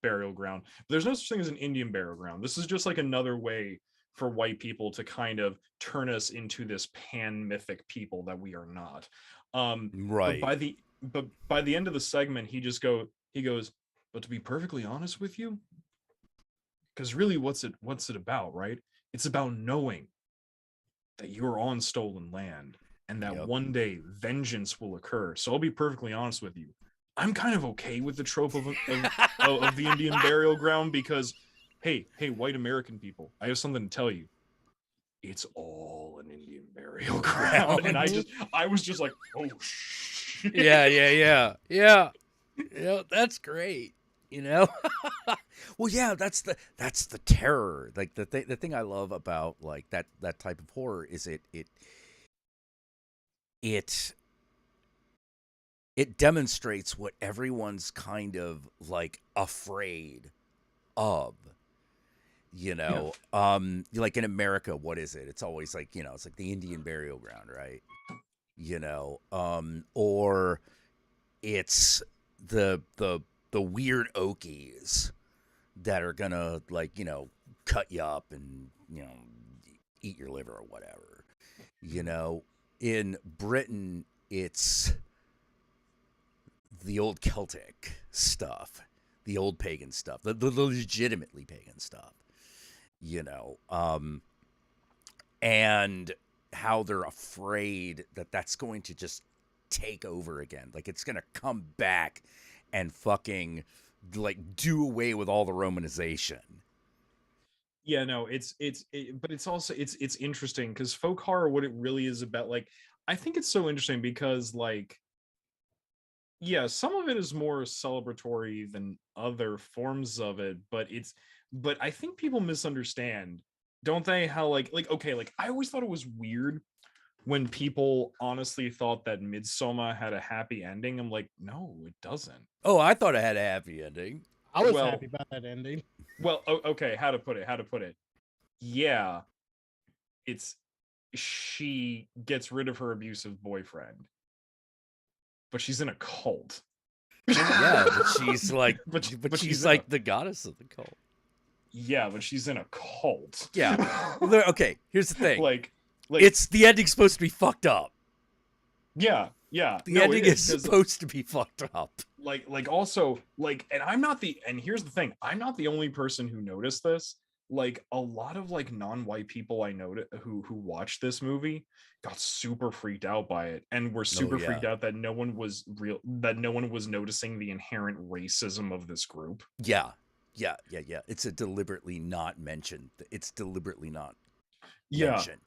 burial ground. But there's no such thing as an Indian burial ground. This is just like another way for white people to kind of turn us into this pan-mythic people that we are not. Right. But by the end of the segment, he goes, but to be perfectly honest with you, because really what's it about, right? It's about knowing that you're on stolen land and that one day vengeance will occur. So I'll be perfectly honest with you. I'm kind of okay with the trope of the Indian burial ground because hey, white American people, I have something to tell you. It's all an Indian burial ground. And I was just like, oh shit. Yeah, that's great. Well, yeah, that's the terror. Like the thing I love about like that type of horror is it it demonstrates what everyone's kind of like afraid of. Like in America, what is it? It's always like, it's like the Indian burial ground, right? Or it's the weird Okies that are gonna, like, cut you up and, eat your liver or whatever. In Britain, it's the old Celtic stuff, the old pagan stuff, the legitimately pagan stuff, and how they're afraid that that's going to just take over again. Like, it's going to come back and fucking, like, do away with all the Romanization. Yeah, no, but it's also it's interesting because folk horror, what it really is about, like, I think it's so interesting because, like, yeah, some of it is more celebratory than other forms of it, but I think people misunderstand, don't they? How, like, okay, like, I always thought it was weird when people honestly thought that Midsummer had a happy ending. I'm like, no, it doesn't. Oh, I thought it had a happy ending. I was Well- happy about that ending. Well, okay, how to put it? Yeah, it's she gets rid of her abusive boyfriend, but she's in a cult. Yeah, but she's like, But but she's she's in a- like the goddess of the cult. Yeah, but she's in a cult. Yeah. Well, okay, here's the thing. like It's the ending's supposed to be fucked up. yeah. The No, ending it is 'cause, supposed to be fucked up. like also, like, and here's the thing, I'm not the only person who noticed this. Like, a lot of, like, non-white people I know who watched this movie got super freaked out by it, and were super yeah. freaked out that no one was noticing the inherent racism of this group. Yeah. It's a deliberately not mentioned. It's deliberately not mentioned.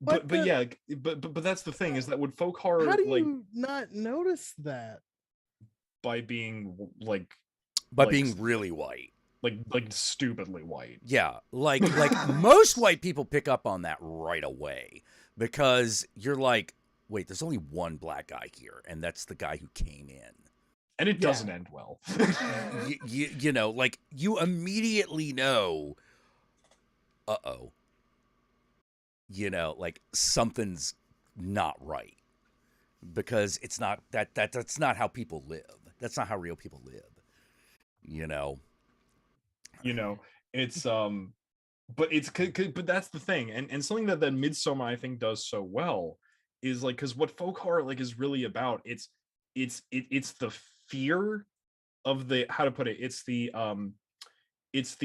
But yeah, but that's the thing, is that with folk horror, How do like, you not notice that? by being like By like, being really white. like stupidly white. Yeah, like most white people pick up on that right away, because you're like, wait, there's only one black guy here, and that's the guy who came in. And it Yeah. doesn't end well. Like, you immediately know, uh-oh, like, something's not right, because it's not that's not how people live. That's not how real people live. It's but that's the thing, and something that Midsummer, I think, does so well is, like, because what folk horror, like, is really about, it's the fear of the, how to put it, it's the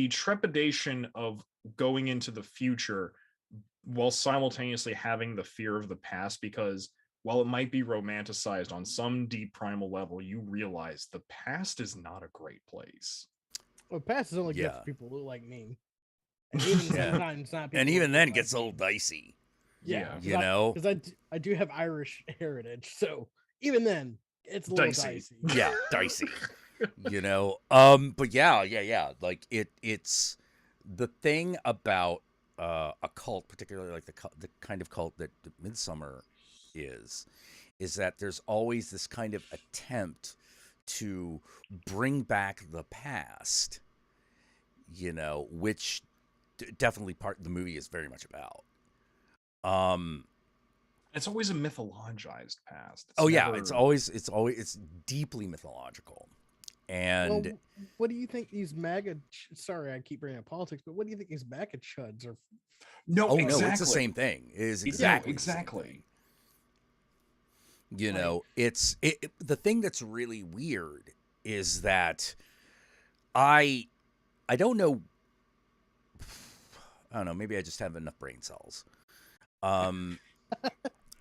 trepidation of going into the future while simultaneously having the fear of the past, because while it might be romanticized on some deep primal level, you realize the past is not a great place. Well, past is only good Yeah. for people who look like me. And even Yeah. sometimes not people And who even look then, it like gets a me. little dicey. Yeah, Yeah. because I do have Irish heritage, so even then it's a little Dicey. dicey. Yeah, dicey. But yeah. Like, it's the thing about a cult, particularly like the kind of cult that Midsummer is that there's always this kind of attempt to bring back the past, which definitely part of the movie is very much about. It's always a mythologized past. It's deeply mythological. And Well, what do you think these MAGA? Sorry, I keep bringing up politics, but what do you think these MAGA chuds are? No, oh exactly. no, it's the same thing. It is Yeah, exactly exactly. the same thing. It's the thing that's really weird is that I don't know. I don't know. Maybe I just have enough brain cells. I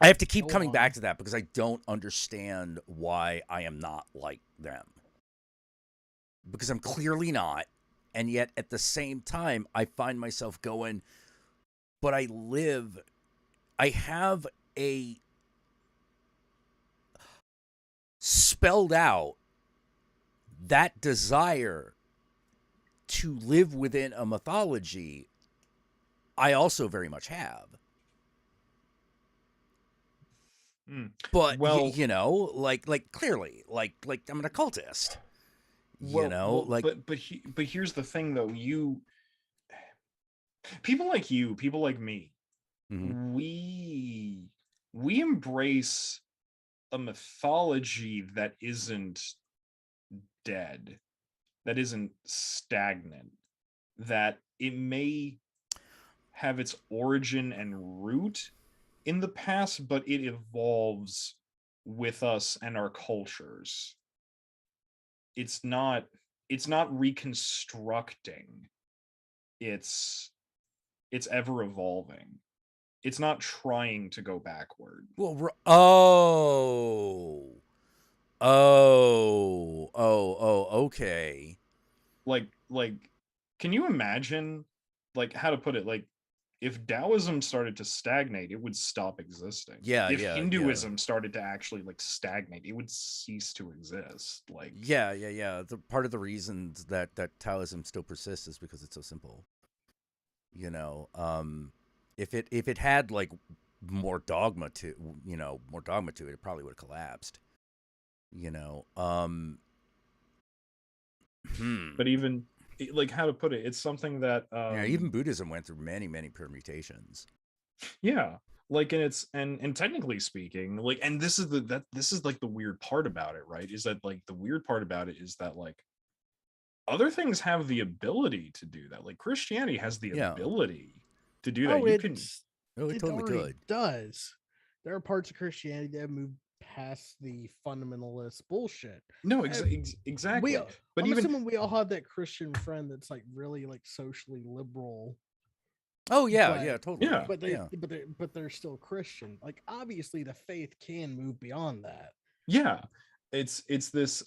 have to keep Go coming on. back to that because I don't understand why I am not like them. Because I'm clearly not, and yet at the same time, I find myself going, but I have a spelled out that desire to live within a mythology. I also very much have. But Well- you know, like clearly, like I'm an occultist. You know, like but here's the thing though, people like me, Mhm. we embrace a mythology that isn't dead, that isn't stagnant, that it may have its origin and root in the past, but it evolves with us and our cultures. It's not reconstructing. It's ever evolving. It's not trying to go backward. well, oh, okay. Like can you imagine, like, how to put it, like, if Taoism started to stagnate, it would stop existing. Yeah, If yeah, Hinduism started to actually like stagnate, it would cease to exist. Like, Yeah. The part of the reasons that Taoism still persists is because it's so simple. You know, if it had like more dogma to it, it probably would have collapsed. You know, but even like, how to put it, it's something that yeah, even Buddhism went through many permutations. yeah, like, and it's and technically speaking, like, and this is like the weird part about it, right? Is that, like, the weird part about it is that, like, other things have the ability to do that. Like, Christianity has the Yeah. ability to do that. Oh, You can Oh, it it totally already could. does. There are parts of Christianity that have moved past the fundamentalist bullshit. no We, exactly. But I'm even assuming we all have that Christian friend that's like really like socially liberal, Oh yeah, but- yeah, totally. Yeah. but they yeah. but they're still Christian. Like obviously the faith can move beyond that. yeah, it's this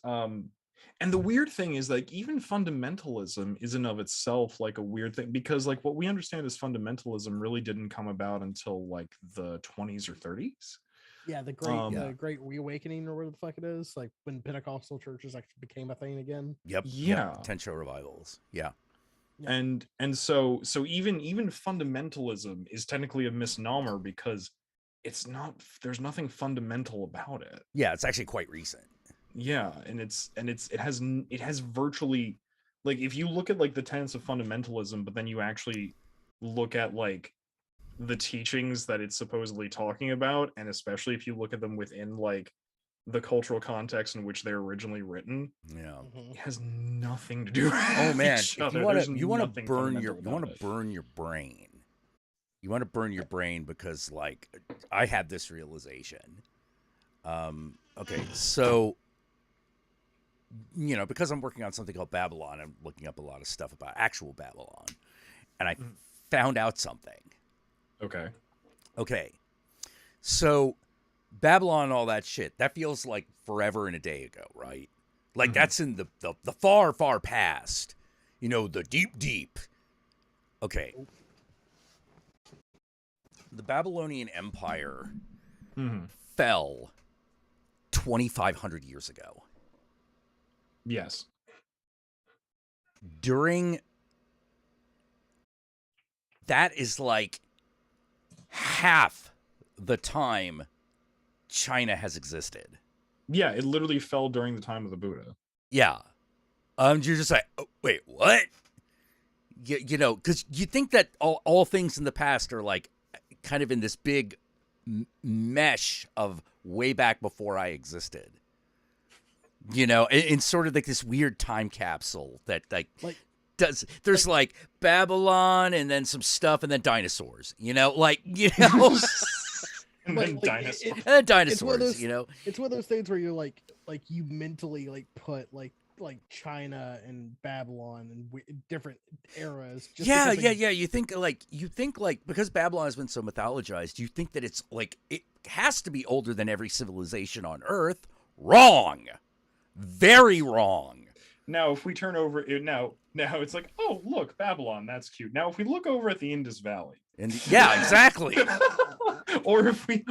and the weird thing is, like, even fundamentalism is in of itself like a weird thing, because like what we understand as fundamentalism really didn't come about until like the 20s or 30s. Yeah, the great Yeah. great reawakening or whatever the fuck it is, like when Pentecostal churches actually became a thing again. Yep. Yeah. Yep. 10 show revivals. Yeah. Yeah. And so even fundamentalism is technically a misnomer, because it's not, there's nothing fundamental about it. Yeah, it's actually quite recent. Yeah, and it has virtually, like, if you look at like the tenets of fundamentalism, but then you actually look at like the teachings that it's supposedly talking about, and especially if you look at them within like the cultural context in which they're originally written, Yeah. Mhm. it has nothing to do with Oh man, each if other. you want There's to you want to nothing burn fundamental about it. burn your brain. You want to burn your brain because like I had this realization. Okay, so you know, because I'm working on something called Babylon, I'm looking up a lot of stuff about actual Babylon, and I found out something. Okay. Okay, so Babylon and all that shit, that feels like forever and a day ago, right? Like that's in the far past, you know, the deep. Okay, the Babylonian Empire fell 2,500 years ago. Yes. During that is like half the time China has existed. Yeah, it literally fell during the time of the Buddha. Yeah. You're just like, oh, wait, what? You know, because you think that all things in the past are like kind of in this big mesh of way back before I existed. You know, in sort of like this weird time capsule that like there's like Babylon and then some stuff and then dinosaurs, you know, like, you know, And Like- then like, dinosaurs. and then It's one of dinosaurs, those- you know. It's one of those things where you're like you mentally like put like China and Babylon and different eras. Yeah, because they- yeah. You think like because Babylon has been so mythologized, you think that it's like it has to be older than every civilization on Earth. Wrong. Very wrong. Now, if we turn over it now it's like, oh, look, Babylon, that's cute. Now, if we look over at the Indus Valley, And yeah, exactly. or if we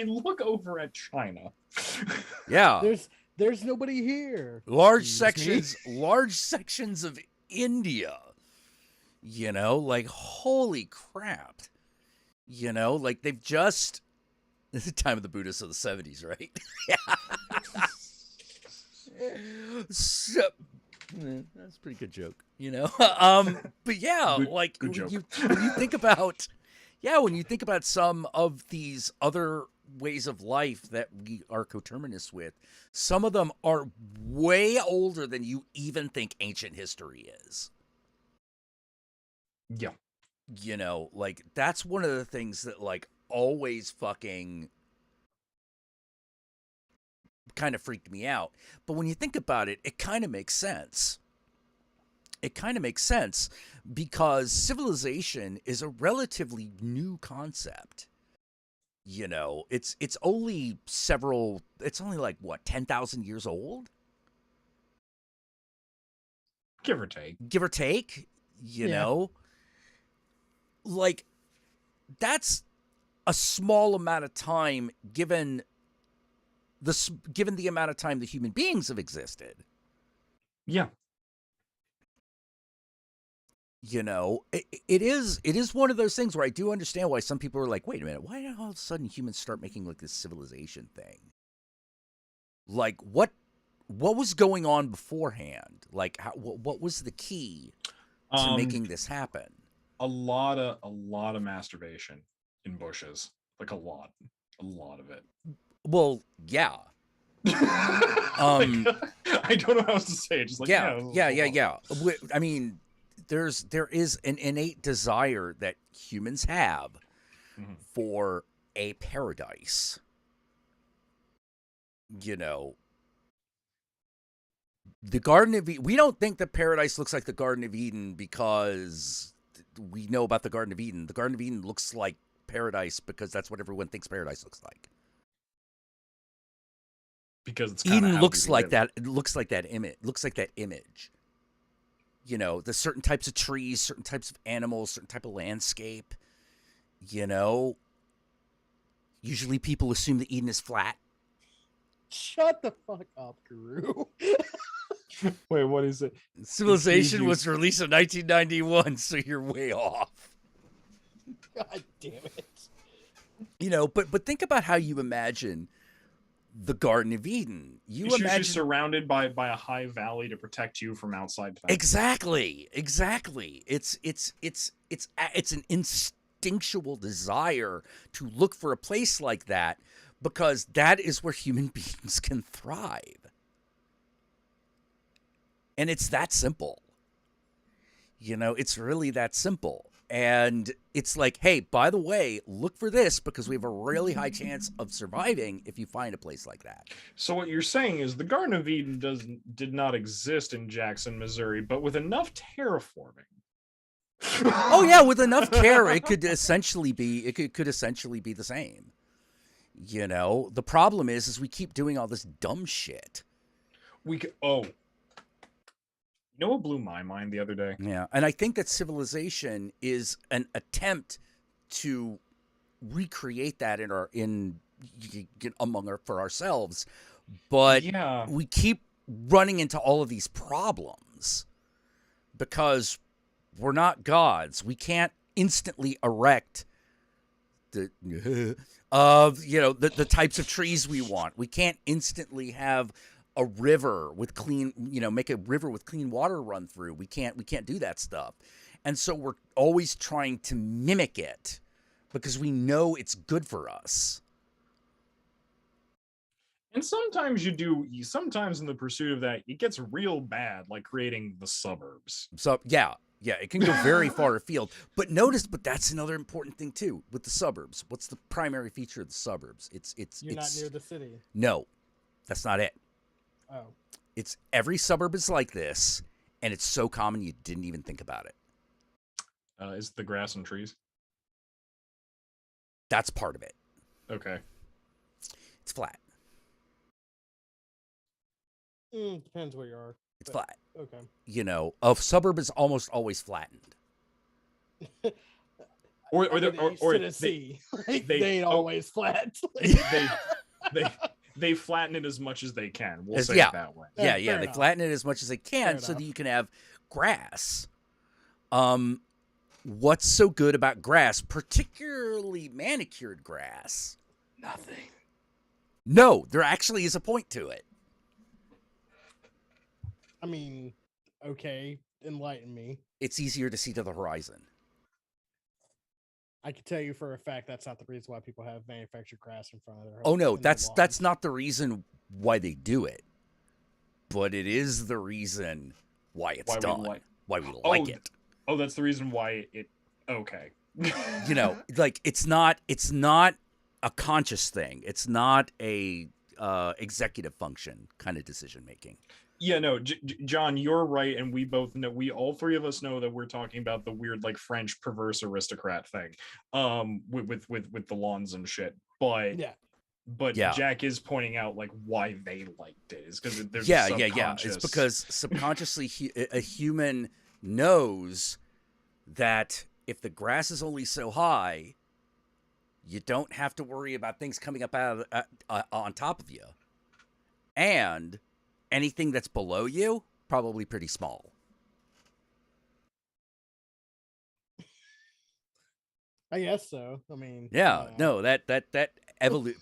look over at China, Yeah. There's nobody here. Large Excuse sections of India. You know, like holy crap. You know, like they've just The time of the Buddhists of the 70s, right? So, that's a pretty good joke, you know. But yeah, like good joke. when you think about, yeah, when you think about some of these other ways of life that we are coterminous with, some of them are way older than you even think ancient history is. Yeah. You know, like that's one of the things that like always fucking kind of freaked me out. But when you think about it, it kind of makes sense. It kind of makes sense because civilization is a relatively new concept. You know, it's only like what, 10,000 years old? Give or take. Give or take, you Yeah. know? Like that's a small amount of time given the amount of time that human beings have existed. Yeah. You know, it is one of those things where I do understand why some people are like, wait a minute, why did all of a sudden humans start making like this civilization thing? Like what was going on beforehand? Like what was the key to making this happen? A lot of masturbation in bushes. Like a lot of it. Well, yeah. Like, I don't know how else to say it. Just like Yeah. I mean, there is an innate desire that humans have for a paradise. You know, the Garden of Eden, we don't think that paradise looks like the Garden of Eden because we know about the Garden of Eden. The Garden of Eden looks like paradise because that's what everyone thinks paradise looks like. Because it's Eden looks like that. It looks like that image. Looks like that image. You know, the certain types of trees, certain types of animals, certain type of landscape. You know, usually people assume that Eden is flat. Shut the fuck up, Guru. Wait, what is it? Civilization was released in 1991, so you're way off. God damn it. You know, but think about how you imagine the Garden of Eden. It's usually surrounded by a high valley to protect you from outside things. Exactly. It's an instinctual desire to look for a place like that because that is where human beings can thrive. And it's that simple. You know, it's really that simple. And it's like, hey, by the way, look for this because we have a really high chance of surviving if you find a place like that. So what you're saying is the Garden of Eden did not exist in Jackson, Missouri, but with enough terraforming. Oh yeah, with enough care, it could essentially be the same. You know, the problem is we keep doing all this dumb shit. You know what blew my mind the other day? Yeah, and I think that civilization is an attempt to recreate that for ourselves, but Yeah. we keep running into all of these problems because we're not gods. We can't instantly erect the the types of trees we want. We can't instantly have a river with clean, make a river with clean water run through. We can't do that stuff. And so we're always trying to mimic it because we know it's good for us. And sometimes sometimes in the pursuit of that, it gets real bad, like creating the suburbs. So yeah, it can go very far afield. But that's another important thing too with the suburbs. What's the primary feature of the suburbs? It's not near the city. No, that's not it. Oh. It's every suburb is like this, and it's so common you didn't even think about it. Is the grass and trees? That's part of it. Okay. It's flat. Depends where you are. It's flat. Okay. You know, a suburb is almost always flattened. Or Tennessee. They ain't always flat. They flatten it as much as they can. We'll say it that way. Yeah, Fair they enough. flatten it as much as they can Fair so that enough. you can have grass. What's so good about grass, particularly manicured grass, Nothing. No, there actually is a point to it. I mean, okay, enlighten me. It's easier to see to the horizon. I can tell you for a fact that's not the reason why people have manufactured grass in front of their Oh no, in their that's lawns. not the reason why they do it. But it is the reason why it's Why we done. like- Why we Oh, like it. Oh, that's the reason why it. Okay. You know, like it's not a conscious thing. It's not a executive function kind of decision making. Yeah, no, John, you're right, and we both know. We all three of us know that we're talking about the weird, like French perverse aristocrat thing, with the lawns and shit. But Yeah. Jack is pointing out like why they liked it is because there's Yeah. a It's subconscious- because subconsciously a human knows that if the grass is only so high, you don't have to worry about things coming up out of, on top of you, and anything that's below you probably pretty small. I guess so. I mean, Yeah, no, that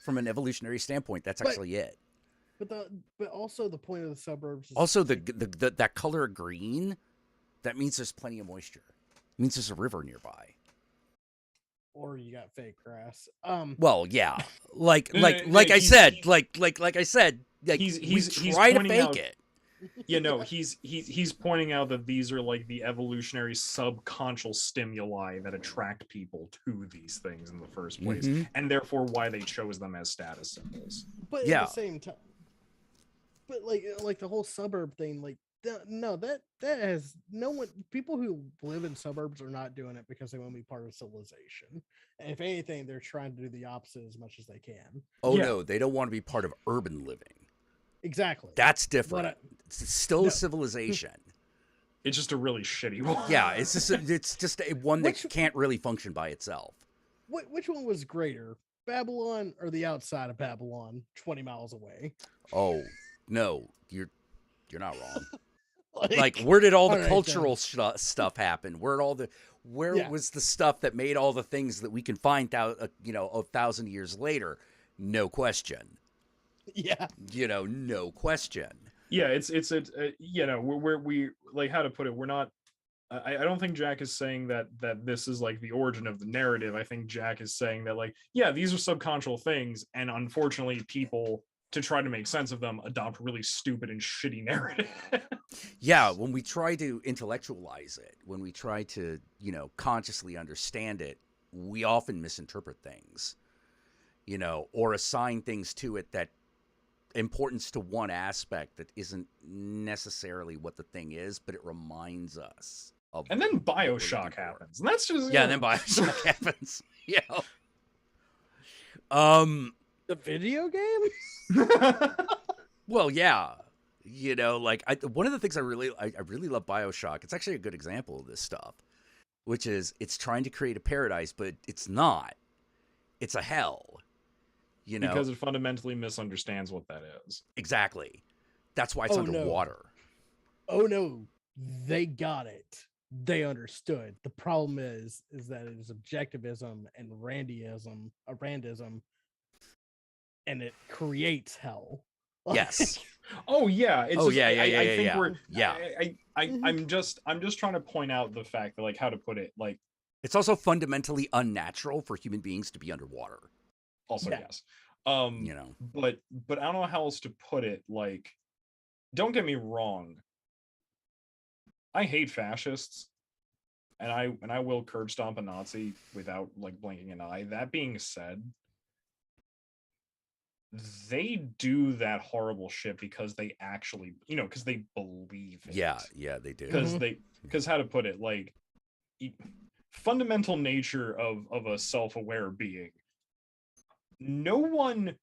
from an evolutionary standpoint, that's But- actually it. but also the point of the suburbs. Is Also, like, the that color green, that means there's plenty of moisture. It means there's a river nearby. or you got fake grass. Well, yeah, like No, like no, like no, I he's- said, he- like I said, like he's we try to pointing fake out- it. you know, he's pointing out that these are like the evolutionary subconscious stimuli that attract people to these things in the first place, Mhm. and therefore why they chose them as status symbols. But Yeah. at the same time, but like the whole suburb thing, like no, that has no one. People who live in suburbs are not doing it because they want to be part of civilization. And if anything, they're trying to do the opposite as much as they can. Oh Yeah. no, they don't want to be part of urban living. Exactly. That's different. It's still No. a civilization. It's just a really shitty one. Yeah, it's just a one that Which- can't really function by itself. Which one was greater, Babylon or the outside of Babylon, 20 miles away? Oh no, you're not wrong. Like, where did all the all right, cultural stuff happen? Where Yeah. was the stuff that made all the things that we can find out, 1,000 years later? No question. yeah, No question. Yeah, it's you know, we like, how to put it, we're not, I don't think Jack is saying that this is like the origin of the narrative. I think Jack is saying that, like, yeah, these are subconscious things, and unfortunately people, to try to make sense of them, adopt really stupid and shitty narrative. Yeah, when we try to intellectualize it, when we try to, consciously understand it, we often misinterpret things, or assign things to it that importance to one aspect that isn't necessarily what the thing is, but it reminds us of. And then what we're Bioshock looking for. happens, and that's just, Yeah, and then Bioshock happens. Yeah. the video game. Well, yeah. Like one of the things I really love Bioshock. It's actually a good example of this stuff, which is it's trying to create a paradise, but it's not. It's a hell. because it fundamentally misunderstands what that is. Exactly. That's why it's Oh, no. underwater. Oh no, they got it. They understood. The problem is that it is objectivism and randism, and it creates hell. Yes. Oh yeah, it's Oh, just, yeah, I think yeah. we're Yeah. I'm just trying to point out the fact that, like, how to put it, like, It's also fundamentally unnatural for human beings to be underwater. also Yeah. yes, but I don't know how else to put it. Like, don't get me wrong, I hate fascists, and I will curb stomp a Nazi without, like, blinking an eye. That being said, they do that horrible shit because they actually, because they believe it. Yeah, they do. Because how to put it, like, fundamental nature of a self-aware being. No one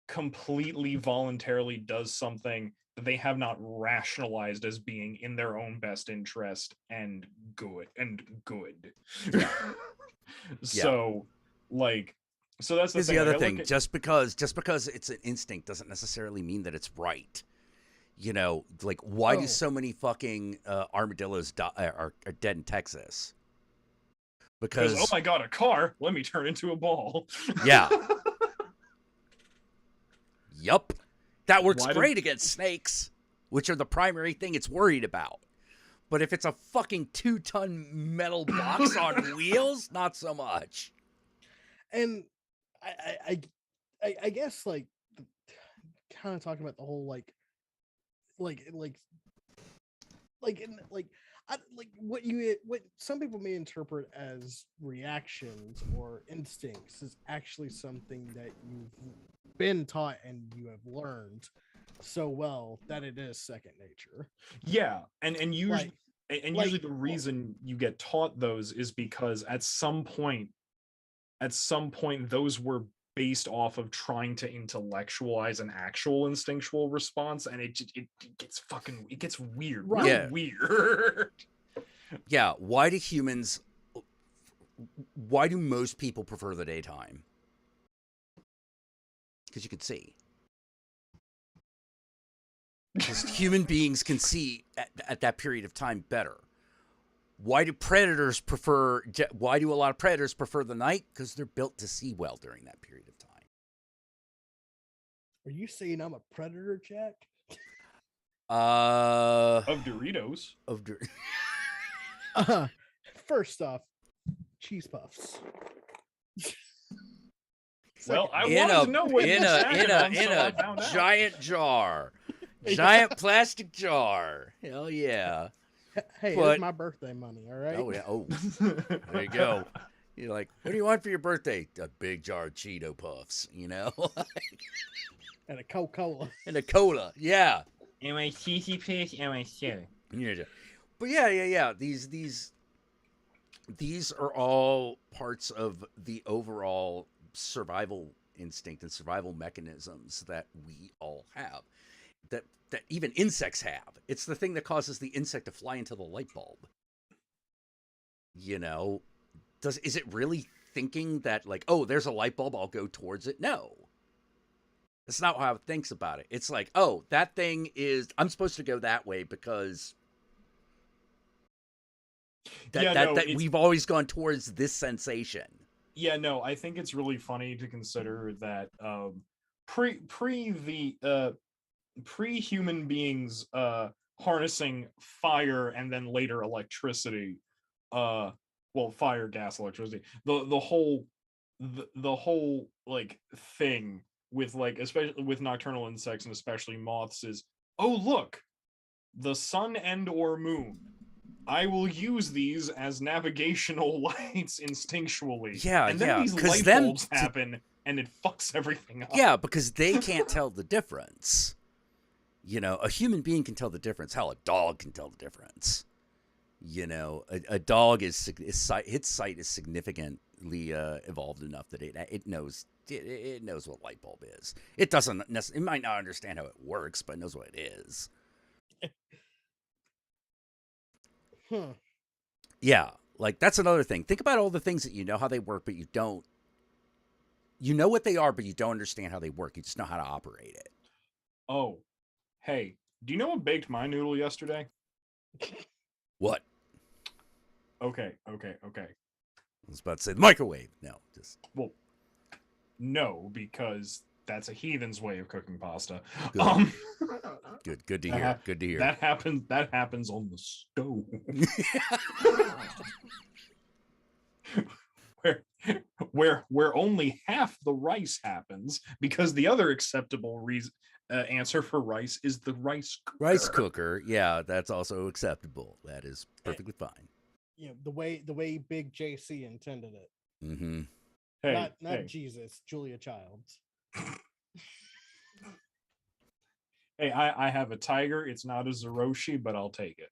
completely voluntarily does something that they have not rationalized as being in their own best interest and good. So, like, so that's the Here's thing. the other like, I thing. look at- Just because it's an instinct doesn't necessarily mean that it's right. Like, why Oh. do so many fucking armadillos are dead in Texas? Because, oh because my god, a car! Let me turn into a ball. yeah, yup, that works Why did- great against snakes, which are the primary thing it's worried about. But if it's a fucking 2-ton metal box on wheels, not so much. And I guess like kind of talking about the whole like what some people may interpret as reactions or instincts is actually something that you've been taught and you have learned so well that it is second nature. Yeah, and usually Like, usually the reason you get taught those is because at some point those were based off of trying to intellectualize an actual instinctual response, and it gets weird, Right. real Yeah. weird. Yeah, why do most people prefer the daytime? Because you can see. Because human beings can see at that period of time better. Why do a lot of predators prefer the night? Because they're built to see well during that period of time. Are you saying I'm a predator, Jack? Of Doritos. First off, cheese puffs. Well, I in wanted a to know what in you a said, in and a so in I a found out. giant jar, Yeah. giant plastic jar. Hell yeah! Hey, But- it's my birthday money, all right? Oh yeah. Oh, there you go. You're like, what do you want for your birthday? A big jar of Cheeto Puffs, you know, And a Coca-Cola. and a cola. Yeah. Am I cheesy fish? Am I sure? Yeah. But yeah. These are all parts of the overall survival instinct and survival mechanisms that we all have. That even insects have. It's the thing that causes the insect to fly into the light bulb. You know, is it really thinking that like, oh, there's a light bulb, I'll go towards it? No. That's not how it thinks about it. It's like, oh, that thing is, I'm supposed to go that way because we've always gone towards this sensation. Yeah, no, I think it's really funny to consider that pre-human beings harnessing fire and then later electricity, fire, gas, electricity, the whole like thing with like, especially with nocturnal insects and especially moths, is, oh look, the sun and or moon, I will use these as navigational lights instinctually. Yeah, and then yeah, these 'cause light bulbs happen and it fucks everything up. Yeah, because they can't tell the difference. You know, a human being can tell the difference. Hell, a dog can tell the difference. You know, a dog its sight is significantly evolved enough that it knows what light bulb is. It doesn't it might not understand how it works, but it knows what it is. Yeah, like that's another thing. Think about all the things that you know how they work, but you don't. You know what they are, but you don't understand how they work. You just know how to operate it. Oh, hey, do you know what baked my noodle yesterday? What? Okay. I was about to say the microwave. No, just Well, no, because that's a heathen's way of cooking pasta. Good. Good to hear. Good to hear. That happens on the stove. where only half the rice happens, because the other acceptable answer for rice is the rice cooker. Rice cooker, yeah, that's also acceptable. That is perfectly fine. You know, the way Big JC intended it. Mm-hmm. Hey, Not Jesus, Julia Childs. Hey, I have a tiger. It's not a Zeroshi, but I'll take it.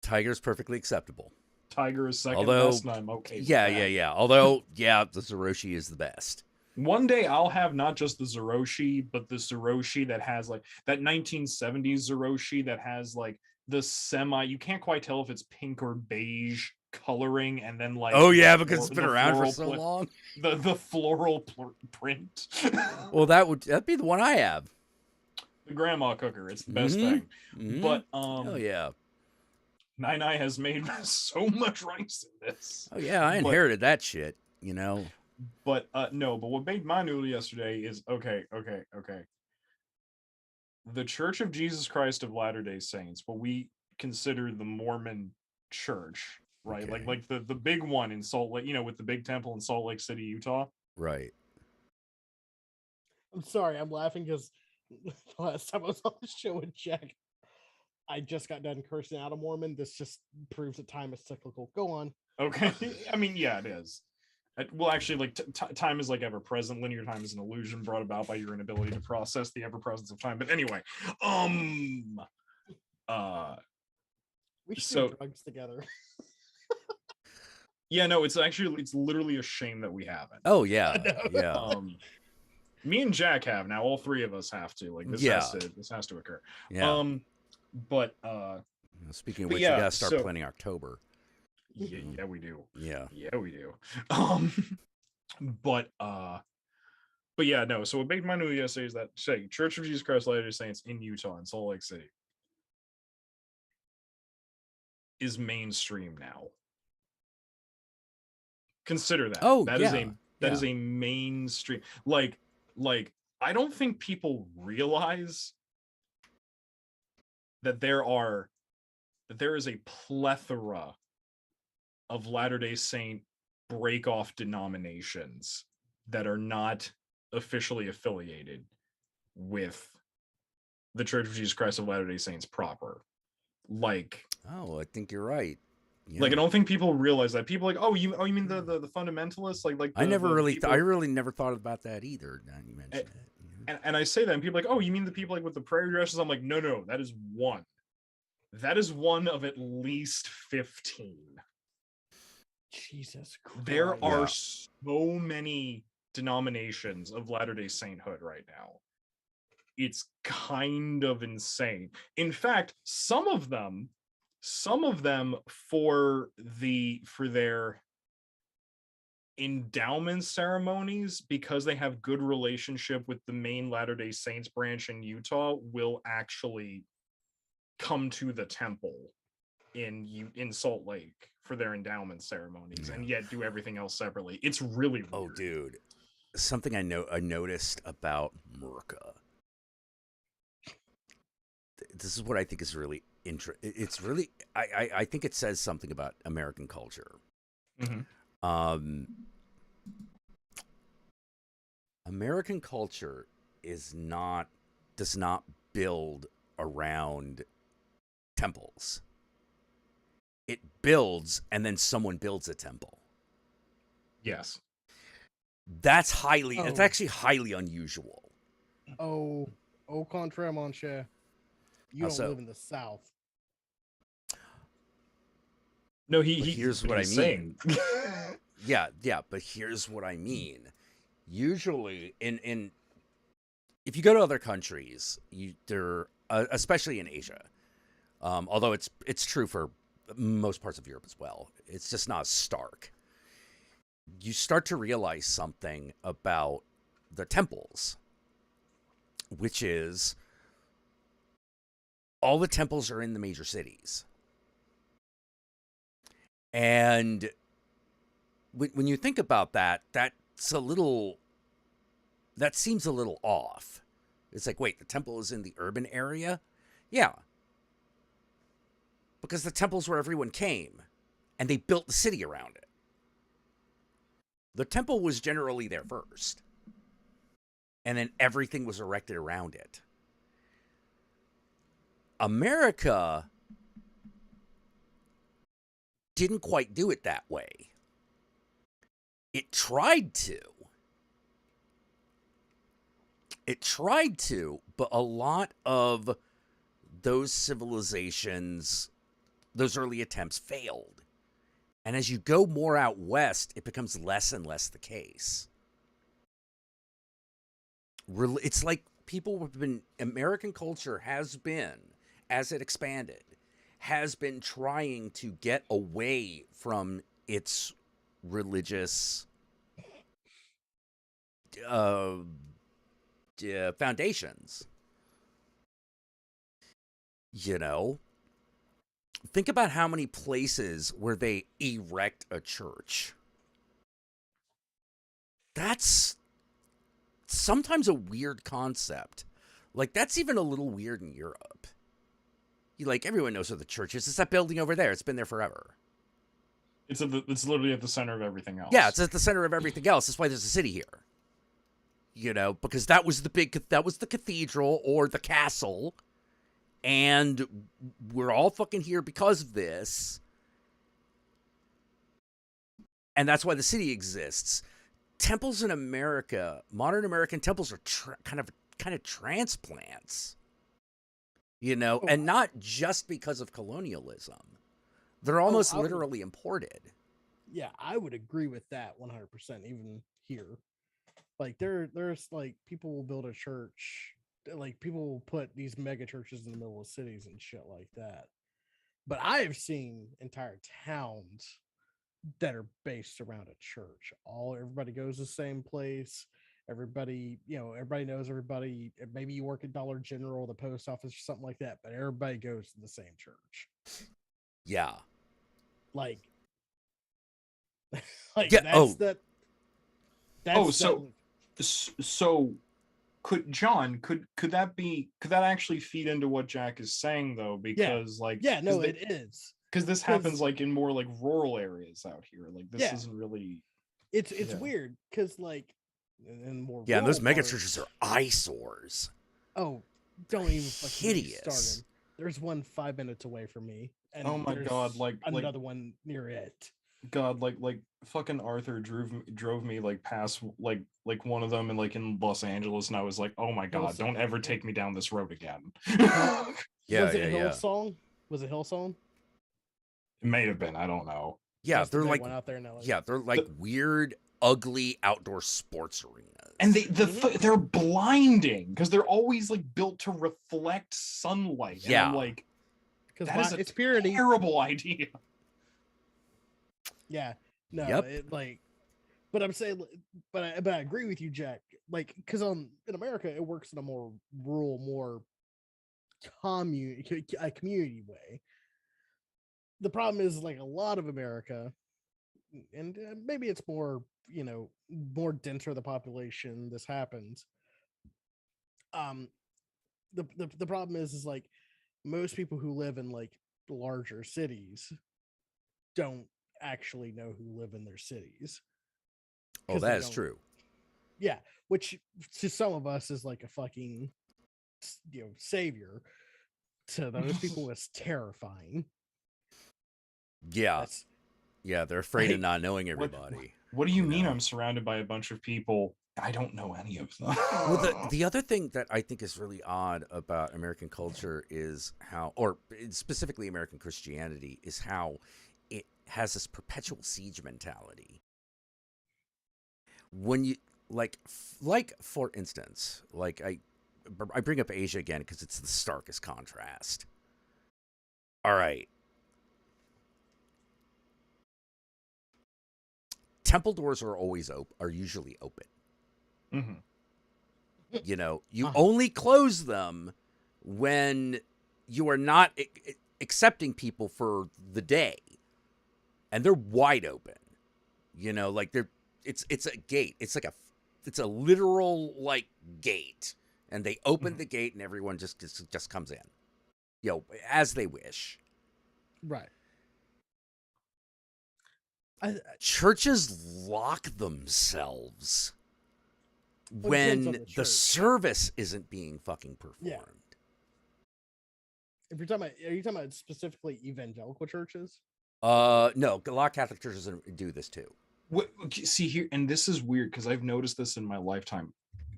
Tiger's perfectly acceptable. Tiger is second Although, best, and I'm okay with Yeah, that. yeah. Although, yeah, the Zeroshi is the best. One day I'll have not just the Zeroshi, but the Zeroshi that has like that 1970s Zeroshi that has like the you can't quite tell if it's pink or beige coloring, and then like, Oh yeah, because it's been around for so long. The floral print. Well, that'd be the one I have. The grandma cooker, it's the best Mhm. thing. Mhm. But Oh yeah. Nine has made so much rice in this. Oh yeah, I But- inherited that shit. You know. But no, but what made my noodle yesterday is okay. The Church of Jesus Christ of Latter-day Saints, what we consider the Mormon church, right? Okay. Like the big one in Salt Lake, with the big temple in Salt Lake City, Utah. Right. I'm sorry, I'm laughing because the last time I was on the show with Jack, I just got done cursing out a Mormon. This just proves that time is cyclical. Go on. Okay. I mean, yeah, it is. Well, actually, like time is like ever present. Linear time is an illusion brought about by your inability to process the ever presence of time. But anyway, We should So- do drugs together. yeah, no, it's literally a shame that we haven't. Oh yeah. Yeah. Me and Jack have now. All three of us have to. Like this Yeah. this has to occur. Yeah. But Speaking of but which, yeah, you gotta start so- planning October. yeah, we do. Yeah. Yeah, we do. But yeah, no. So what made my news yesterday is that Church of Jesus Christ Latter-day Saints in Utah in Salt Lake City is mainstream now. Consider that. Oh, that is yeah, that is a mainstream. Like I don't think people realize that there is a plethora of Latter-day Saint break-off denominations that are not officially affiliated with the Church of Jesus Christ of Latter-day Saints proper. Like Oh, I think you're right. Yeah. I don't think people realize that. People are like, oh, you mean the fundamentalists? I I really never thought about that either. Now you mentioned it. Yeah. And I say that, and people are like, oh, you mean the people like with the prayer dresses? I'm like, no, that is one. That is one of at least 15. Jesus Christ. There are Yeah. so many denominations of Latter-day Sainthood right now. It's kind of insane. In fact, some of them for their endowment ceremonies, because they have good relationship with the main Latter-day Saints branch in Utah, will actually come to the temple in Salt Lake for their endowment ceremonies, and yet do everything else separately. It's really weird. Oh, dude, something I noticed about Merca. This is what I think is really interesting. It's really I think it says something about American culture. Mhm. American culture does not build around temples. It builds, and then someone builds a temple. Yes. That's it's Oh. actually highly unusual. Au contraire, mon cher. You How don't so? live in the South. No, But here's what I he's mean. saying. Yeah, but here's what I mean. Usually, in if you go to other countries, they're especially in Asia, although it's true for most parts of Europe as well. It's just not as stark. You start to realize something about the temples, which is all the temples are in the major cities. And when you think about that seems a little off. It's like, wait, the temple is in the urban area? Yeah. Because the temple's where everyone came, and they built the city around it. The temple was generally there first, and then everything was erected around it. America didn't quite do it that way. It tried to. But a lot of those civilizations, those early attempts failed. And as you go more out west, it becomes less and less the case. It's like American culture has been, as it expanded, has been trying to get away from its religious foundations. think about how many places where they erect a church. That's sometimes a weird concept. Like, that's even a little weird in Europe. Like, everyone knows where the church is. It's that building over there. It's been there forever. It's literally at the center of everything else. Yeah, it's at the center of everything else. That's why there's a city here. Because that was the cathedral or the castle, and we're all fucking here because of this. And that's why the city exists. Temples in America, modern American temples are kind of transplants. And not just because of colonialism. They're almost literally imported. Yeah, I would agree with that 100%. Even here, like there's like people will build a church, like people will put these mega churches in the middle of cities and shit like that. But I have seen entire towns that are based around a church. Everybody goes the same place. Everybody knows everybody. Maybe you work at Dollar General, the post office, or something like that, but everybody goes to the same church. Yeah. Like Yeah, that's that. That's So could that actually feed into what Jack is saying though? Because it is. Because this happens like in more like rural areas out here. Like this Yeah. isn't really. It's weird because like in more Yeah, and those rural mega parts- churches are eyesores. Oh, don't even fucking get me Hideous. started. There's one 5 minutes away from me, and Oh my there's God, like another one near it. God, like fucking Arthur drove me like past like one of them in Los Angeles, and I was like, oh my God, Hillsong. don't ever take me down this road again. Yeah, Was it yeah. Hillsong? Was it Hillsong? It may have been, I don't know. Yeah, That's the they're big like one out there in LA. they're like weird, ugly outdoor sports arenas. And they're blinding because they're always like built to reflect sunlight. Yeah. And I'm like, because that is a it's purity. terrible idea. Yeah, no, Yep. it like, but I'm saying, but I agree with you, Jack. Like, because in America, it works in a more rural, more community way. The problem is like a lot of America, and maybe it's more more denser the population. This happens. The problem is like most people who live in like larger cities don't actually know who live in their cities. Oh, 'Cause that they is don't- true. Yeah, which to some of us is like a fucking savior. To those people, it's terrifying. Yeah. That's Yeah, they're afraid Hey, of not knowing what- everybody. What do you You mean know. I'm surrounded by a bunch of people? I don't know any of them. Well, the other thing that I think is really odd about American culture is how, or specifically American Christianity, is how it has this perpetual siege mentality. When you like for instance, like I bring up Asia again because it's the starkest contrast. All right. Temple doors are usually open. Mhm. You only close them when you are not accepting people for the day, and they're wide open. Like it's a gate. It's a literal like gate, and they open the gate, and everyone just comes in, as they wish. right. Churches lock themselves Well, it depends on when the the church. service isn't being fucking performed. Yeah. If you're talking about, are you talking about specifically evangelical churches? No, a lot of Catholic churches do this too. See here, and this is weird because I've noticed this in my lifetime.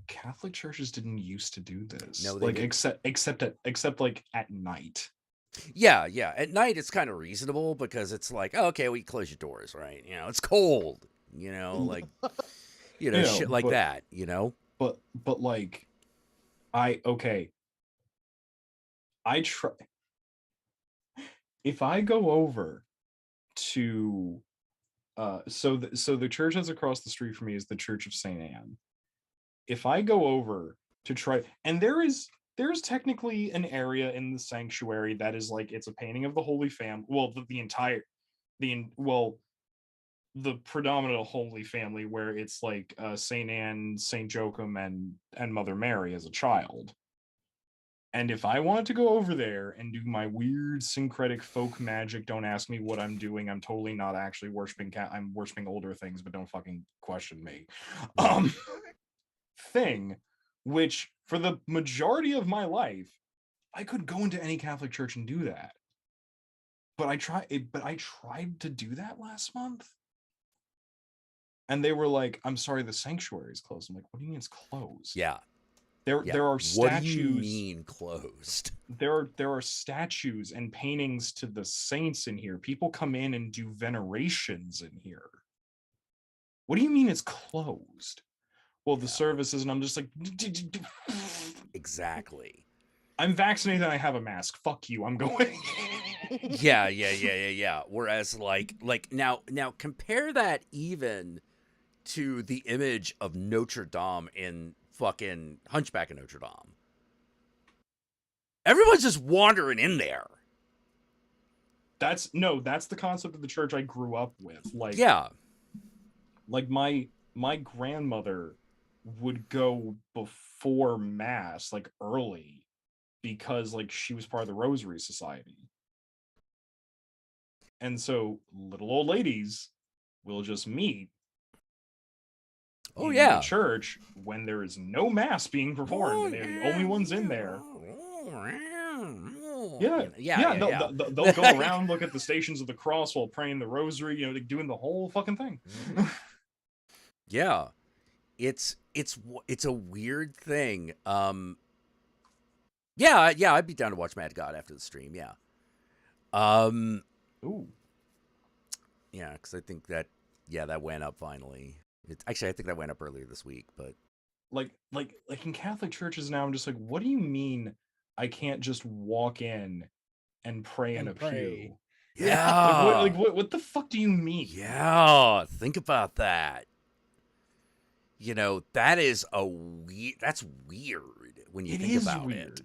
Catholic churches didn't used to do this. No, they like didn't. except like at night. Yeah. At night, it's kind of reasonable because it's like, oh, okay, we close your doors, right? It's cold, like, shit like that, But like, I try. If I go over to, so the church that's across the street from me is the Church of St. Anne. If I go over to try, and there is there's technically an area in the sanctuary that is like it's a painting of the Holy Family. Well, the entire the predominant Holy Family, where it's like Saint Anne, Saint Joachim, and Mother Mary as a child. And if I wanted to go over there and do my weird syncretic folk magic, don't ask me what I'm doing. I'm totally not actually worshiping I'm worshiping older things, but don't fucking question me. Thing, which for the majority of my life, I could go into any Catholic church and do that. But I tried to do that last month. And they were like, I'm sorry, the sanctuary is closed. I'm like, what do you mean it's closed? Yeah. There are statues. What do you mean closed? There are statues and paintings to the saints in here. People come in and do venerations in here. What do you mean it's closed? Well, the services, and I'm just like, exactly. I'm vaccinated and I have a mask. Fuck you. I'm going. Yeah. Whereas like now compare that even to the image of Notre Dame in fucking Hunchback of Notre Dame. Everyone's just wandering in there. That's the concept of the church I grew up with. Like, yeah. Like my grandmother would go before mass, like early, because like she was part of the Rosary Society. And so little old ladies will just meet in the church when there is no mass being performed and they're the only ones in there. They'll go around, look at the Stations of the Cross while praying the rosary, you know, like doing the whole fucking thing. Yeah. It's a weird thing. Yeah, I'd be down to watch Mad God after the stream, yeah. Ooh. Yeah, because I think that went up finally. Actually, I think that went up earlier this week, but like in Catholic churches now, I'm just like, what do you mean I can't just walk in and pray in a pew? Yeah. What the fuck do you mean? Yeah, think about that. You know, that's weird when you think about it.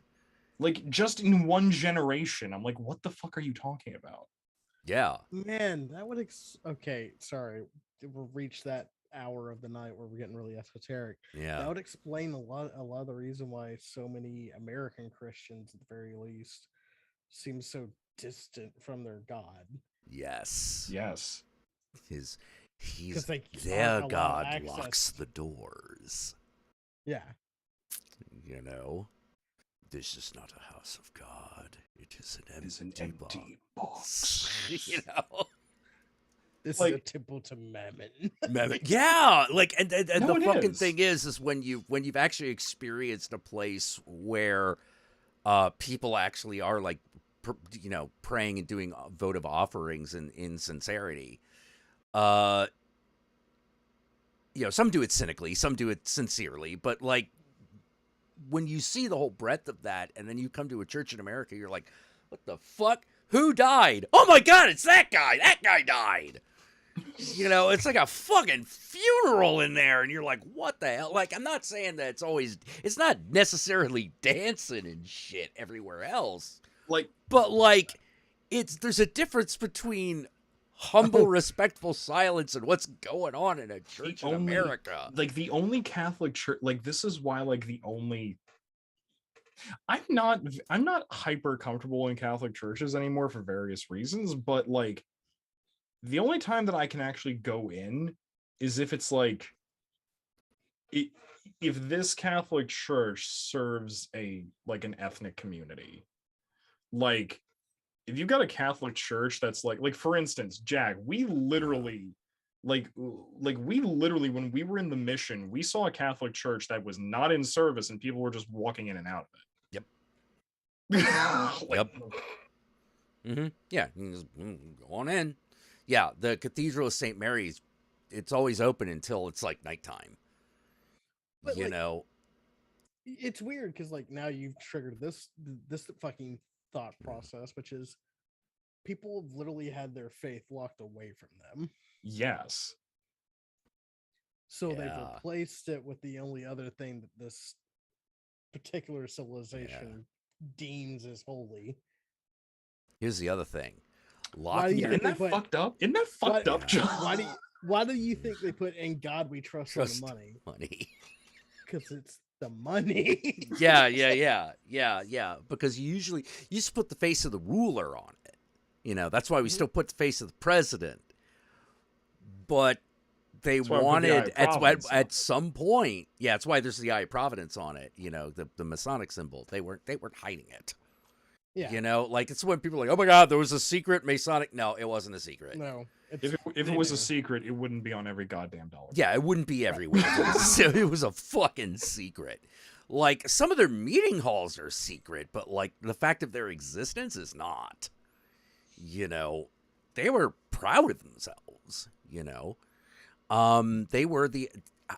Like, just in one generation, I'm like, what the fuck are you talking about? Yeah. Man, that would okay, sorry. We'll reach that hour of the night where we're getting really esoteric. Yeah. That would explain a lot of the reason why so many American Christians, at the very least, seem so distant from their God. Yes. Their God locks the doors. Yeah. You know, this is not a house of God. It is an empty box. You know, this is a temple to Mammon. Yeah, like and no, the fucking thing is when you've actually experienced a place where people actually are like praying and doing votive offerings in sincerity. Some do it cynically, some do it sincerely, but like when you see the whole breadth of that, and then you come to a church in America, you're like, what the fuck? Who died? Oh my God, it's that guy. That guy died. It's like a fucking funeral in there, and you're like, what the hell? Like, I'm not saying that it's not necessarily dancing and shit everywhere else. But there's a difference between humble, respectful silence and what's going on in a church in America. Like, the only Catholic church, like, this is why, like, the only... I'm not hyper comfortable in Catholic churches anymore for various reasons, but, like, the only time that I can actually go in is if it's, like... if this Catholic church serves an ethnic community. Like, if you've got a Catholic church that's like for instance, Jack, we literally when we were in the mission, we saw a Catholic church that was not in service and people were just walking in and out of it. Yep. Yep. Mm-hmm. Yeah, you can just go on in. Yeah, the Cathedral of St. Mary's, it's always open until it's like nighttime. But it's weird because like now you've triggered this fucking thought process, which is people have literally had their faith locked away from them. Yes. So they've replaced it with the only other thing that this particular civilization deems as holy. Here's the other thing. Why do you Lockyer think Isn't that put- fucked up? Isn't that fucked why- up, John? why do you think they put "In God We Trust" on the Trust money? money. Because it's the money. Yeah. Because you just put the face of the ruler on it. You know, that's why we Mhm. still put the face of the president. But they That's why we put the Eye wanted of Providence on at it. some point. Yeah, that's why there's the Eye of Providence on it. You know, the Masonic symbol. They weren't hiding it. Yeah. You know, like it's when people are like, oh my God, there was a secret Masonic. No, it wasn't a secret. No. If they it was a knew. secret, it wouldn't be on every goddamn dollar. Yeah, it wouldn't be everywhere. It was a fucking secret. Like some of their meeting halls are secret, but like the fact of their existence is not. You know, they were proud of themselves. You know, they were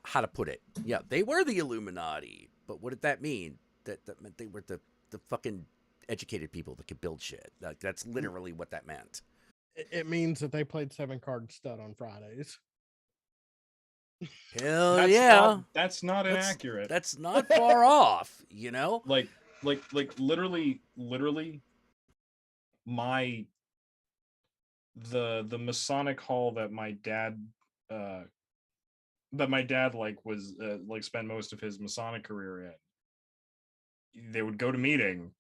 how to put it? Yeah, they were the Illuminati. But what did that mean? That meant they were the fucking educated people that could build shit. Like that's literally what that meant. It means that they played 7-card stud on Fridays. Hell That's yeah. that's not That's- inaccurate. That's not far off, you know? like literally my the Masonic hall that my dad like was like spent most of his Masonic career in. They would go to meeting,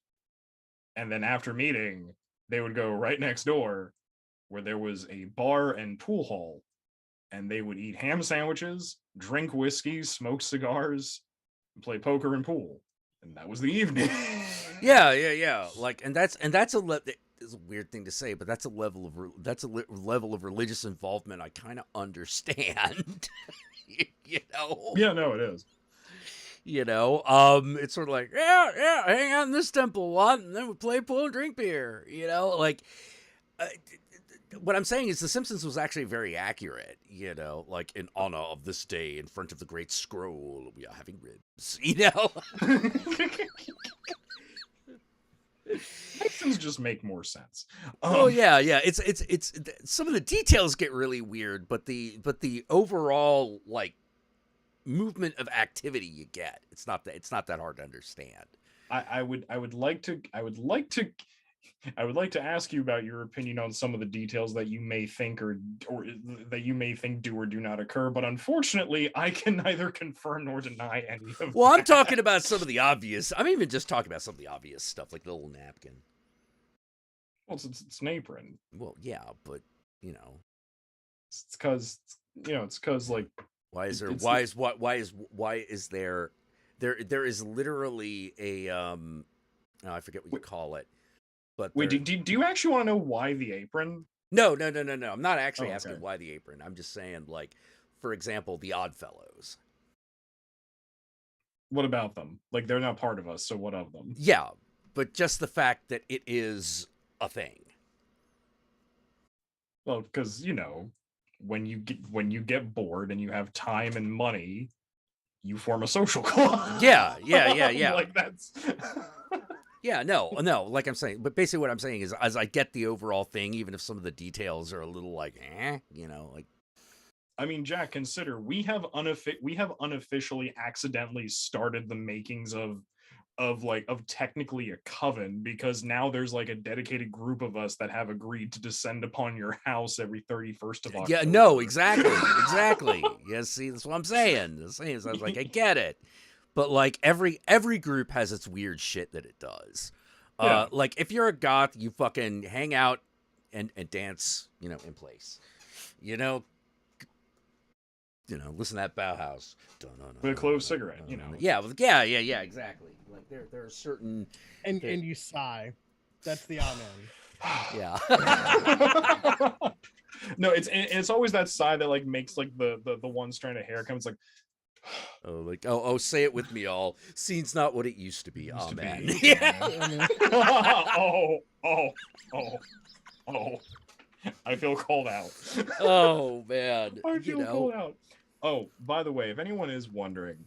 and then after meeting they would go right next door where there was a bar and pool hall, and they would eat ham sandwiches, drink whiskey, smoke cigars, and play poker and pool, and that was the evening. Yeah. Like, and that's it's a weird thing to say, but that's a level of level of religious involvement I kind of understand. You know? Yeah, no, it is. You know, it's sort of like, yeah, hang out in this temple a lot, and then we play pool and drink beer. You know, like, what I'm saying is The Simpsons was actually very accurate. You know, like in honor of this day, in front of the great scroll, we are having ribs. You know. Things just make more sense. Oh yeah. It's some of the details get really weird, but the overall like movement of activity you get, it's not that hard to understand. I would like to ask you about your opinion on some of the details that you may think or that you may think do or do not occur, but unfortunately I can neither confirm nor deny any of Well, I'm that. talking about some of the obvious. I'm even just talking about some of the obvious stuff, like the little napkin. Well, it's an apron. Well, yeah, but you know, It's because like why is there? it's Why the- is there? There is literally a oh, I forget what you call it. But wait, there- do you actually want to know why the apron? No. I'm not actually Oh, asking okay. why the apron. I'm just saying, like, for example, the Oddfellows. What about them? Like, they're not part of us, so what of them? Yeah, but just the fact that it is a thing. Well, because when you get bored and you have time and money, you form a social club. Yeah. Like that's Yeah, no. Like I'm saying, but basically what I'm saying is, as I get the overall thing, even if some of the details are a little like, you know, like. I mean, Jack, consider we have unofficially accidentally started the makings of technically a coven, because now there's like a dedicated group of us that have agreed to descend upon your house every 31st of October. Yeah, no, exactly. Yes, see, that's what I'm saying. So I was like, I get it, but like every group has its weird shit that it does. Yeah. Like if you're a goth, you fucking hang out and dance, you know, in place. You know, listen to that Bauhaus. With a clove cigarette, you know. Yeah, exactly. Like there are certain And you sigh. That's the amen. yeah. No, it's always that sigh that like makes like the one strand of hair come. It's like Oh, say it with me, all. Scene's not what it used to be. Used to Amen. be. Yeah. oh. I feel called out. Oh man. I feel called out. Oh, by the way, if anyone is wondering,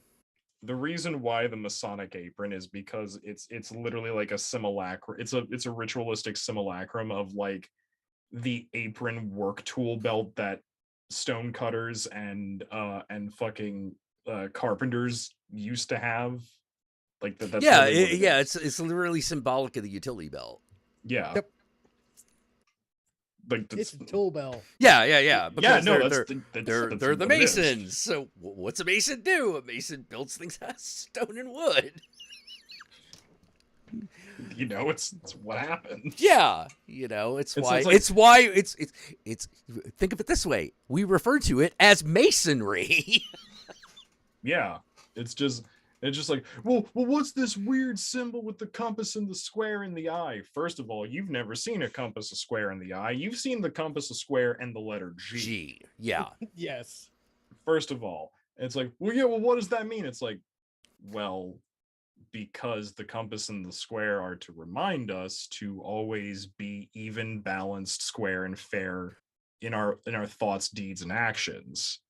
the reason why the Masonic apron is because it's literally like a simulacrum. It's a ritualistic simulacrum of like the apron work tool belt that stonecutters and fucking carpenters used to have Like that's Yeah, really what it yeah. is. It's literally symbolic of the utility belt. Yeah. Yep. Like It's that's, a tool belt. Yeah. yeah, Because no, they're that's they're the what it is. masons. So what's a mason do? A mason builds things out of stone and wood. You know, it's what happened. Yeah, it's And so why it's like- it's think of it this way. We refer to it as masonry. Yeah. It's just like, well, what's this weird symbol with the compass and the square in the eye? First of all, you've never seen a compass, a square in the eye. You've seen the compass, a square, and the letter G. G. Yeah. Yes. First of all, it's like, well, yeah, well, what does that mean? It's like, well, because the compass and the square are to remind us to always be even, balanced, square, and fair in our thoughts, deeds, and actions.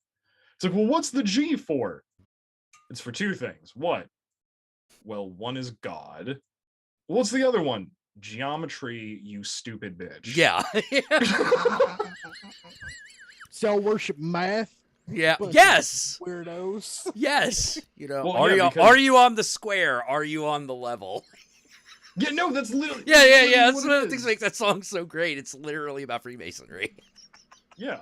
It's like, well, what's the G for? It's for two things. What? Well, one is God. What's the other one? Geometry, you stupid bitch. Yeah. So worship math. Yeah. Bunch of Yes. Weirdos. Yes. Well, are yeah, you because- are you on the square? Are you on the level? Yeah, no, that's literally. Yeah. That's what one of it the things is. that makes that song so great. It's literally about Freemasonry. Yeah.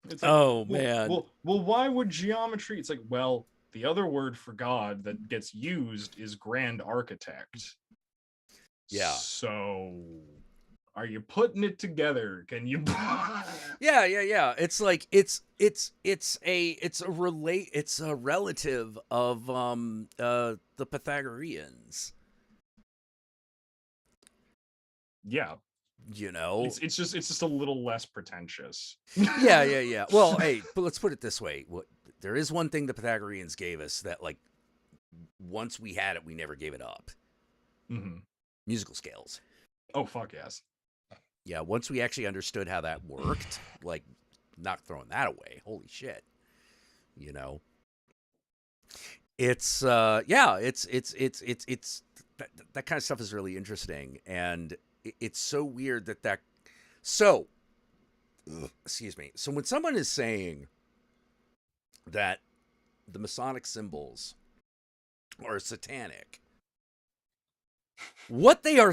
It's Oh, well, man. Well, why would geometry? It's like, well, the other word for God that gets used is grand architect. Yeah. So, are you putting it together? Can you? Yeah. It's like it's a relative of the Pythagoreans. Yeah. It's It's just a little less pretentious. yeah. Well, hey, but let's put it this way: there is one thing the Pythagoreans gave us that, like, once we had it, we never gave it up. Mm-hmm. Musical scales. Oh fuck yes. Yeah, once we actually understood how that worked, like, not throwing that away. Holy shit. It's it's that kind of stuff is really interesting, and it's so weird that so excuse me. So when someone is saying that the Masonic symbols are satanic, what they are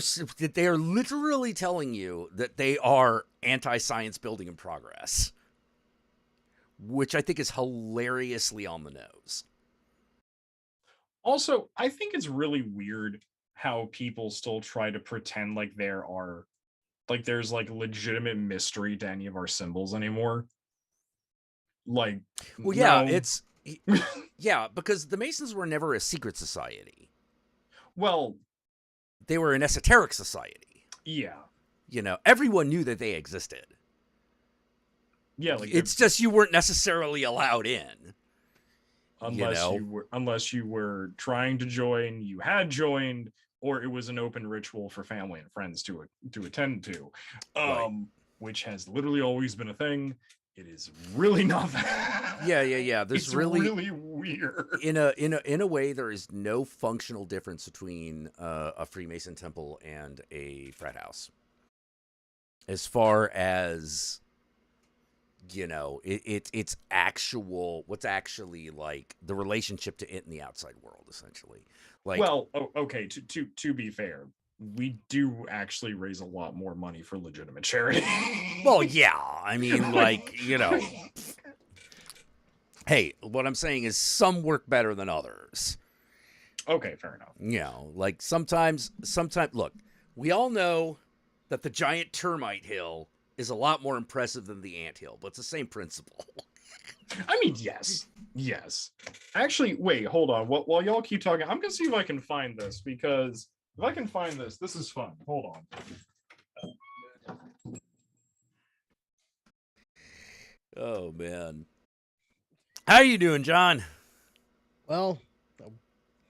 literally telling you that they are anti-science building in progress, which I think is hilariously on the nose. Also, I think it's really weird how people still try to pretend like there's like legitimate mystery to any of our symbols anymore. Like, Well, yeah, no. yeah, because the Masons were never a secret society. Well, They were an esoteric society. yeah. Everyone knew that they existed. Yeah, like It's just you weren't necessarily allowed in. unless you were trying to join, you had joined, or it was an open ritual for family and friends to attend to. Right. Which has literally always been a thing. It is really not that. Yeah. There's It's really weird. in a way there is no functional difference between a Freemason temple and a frat house. As far as it's what's actually like the relationship to it in the outside world, essentially. Like, Well, okay. To be fair, we do actually raise a lot more money for legitimate charity. well, yeah. I mean, like, hey, what I'm saying is some work better than others. Okay, fair enough. Like sometimes, look, we all know that the giant termite hill is a lot more impressive than the anthill, but it's the same principle. I mean, yes. Actually, wait, hold on. While y'all keep talking, I'm gonna see if I can find this, because if I can find this is fun. Hold on. Oh man, how you doing, John? Well,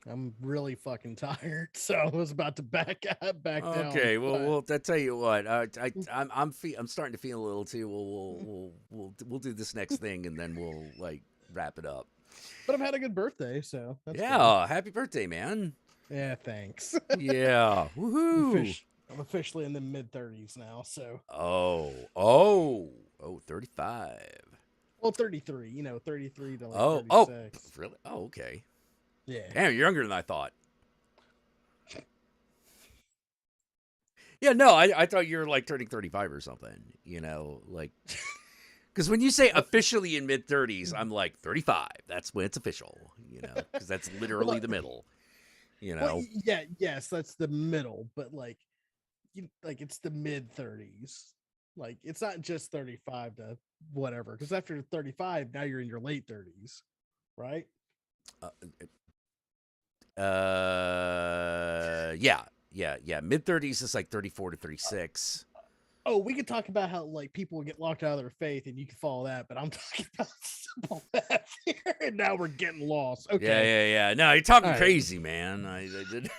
I'm really fucking tired, so I was about to back down. Okay, well, but I tell you what, I'm starting to feel a little too. We'll do this next thing, and then we'll like wrap it up. I've had a good birthday, so that's good. Yeah, happy birthday, man. Yeah, thanks. Yeah, woohoo. I'm officially in the mid-30s now, so. Oh, 35. Well, 33. 33 to like Oh, 36. really? Oh, okay. Yeah. Damn, you're younger than I thought. Yeah, no, I thought you were like turning 35 or something. Like because when you say officially in mid 30s, I'm like 35. That's when it's official. Because that's literally the middle. Well, yeah, yes, that's the middle, but like it's the mid 30s. Like it's not just 35 to whatever, because after 35, now you're in your late 30s, right? Yeah. Mid 30s is like 34 to 36. Oh, we could talk about how like people get locked out of their faith, and you can follow that, but I'm talking about simple math here, and now we're getting lost. Okay, Yeah. No, you're talking All right. crazy, man. I did.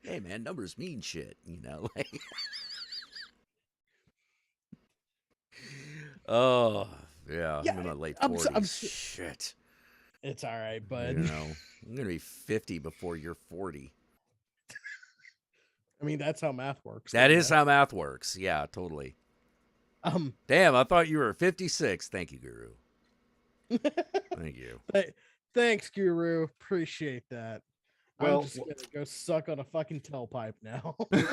Hey, man, numbers mean shit. Like. Oh, yeah. Yeah, I'm in my late I'm 40s. so- Shit. it's all right, bud. I'm gonna be 50 before you're 40. I mean, that's how math works. That but is yeah. how math works. Yeah, totally. Um, Damn, I thought you were 56. Thank you, Guru. Thank you. thanks, Guru. Appreciate that. Well, I'm just gonna go suck on a fucking tailpipe now. Good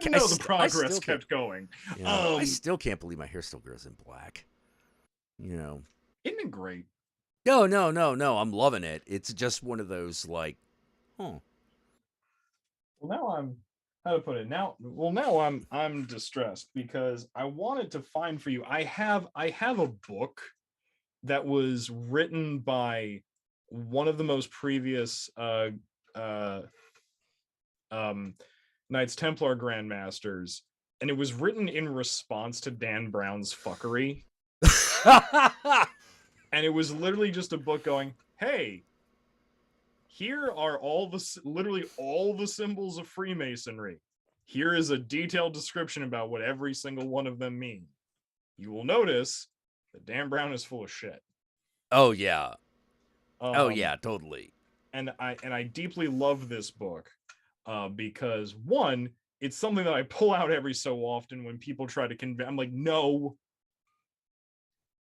to I know st- the I progress still kept going. I still can't believe my hair still grows in black. Isn't it great? No. I'm loving it. It's just one of those like, huh. Well, now I'm how to put it now. Well, now I'm distressed because I wanted to find for you. I have a book that was written by one of the most previous Knights Templar Grandmasters, and it was written in response to Dan Brown's fuckery. And it was literally just a book going, hey, here are literally all the symbols of Freemasonry. Here is a detailed description about what every single one of them mean. You will notice that Dan Brown is full of shit. Oh yeah. Yeah, totally. And I deeply love this book because one, it's something that I pull out every so often when people try to convince. I'm like, no,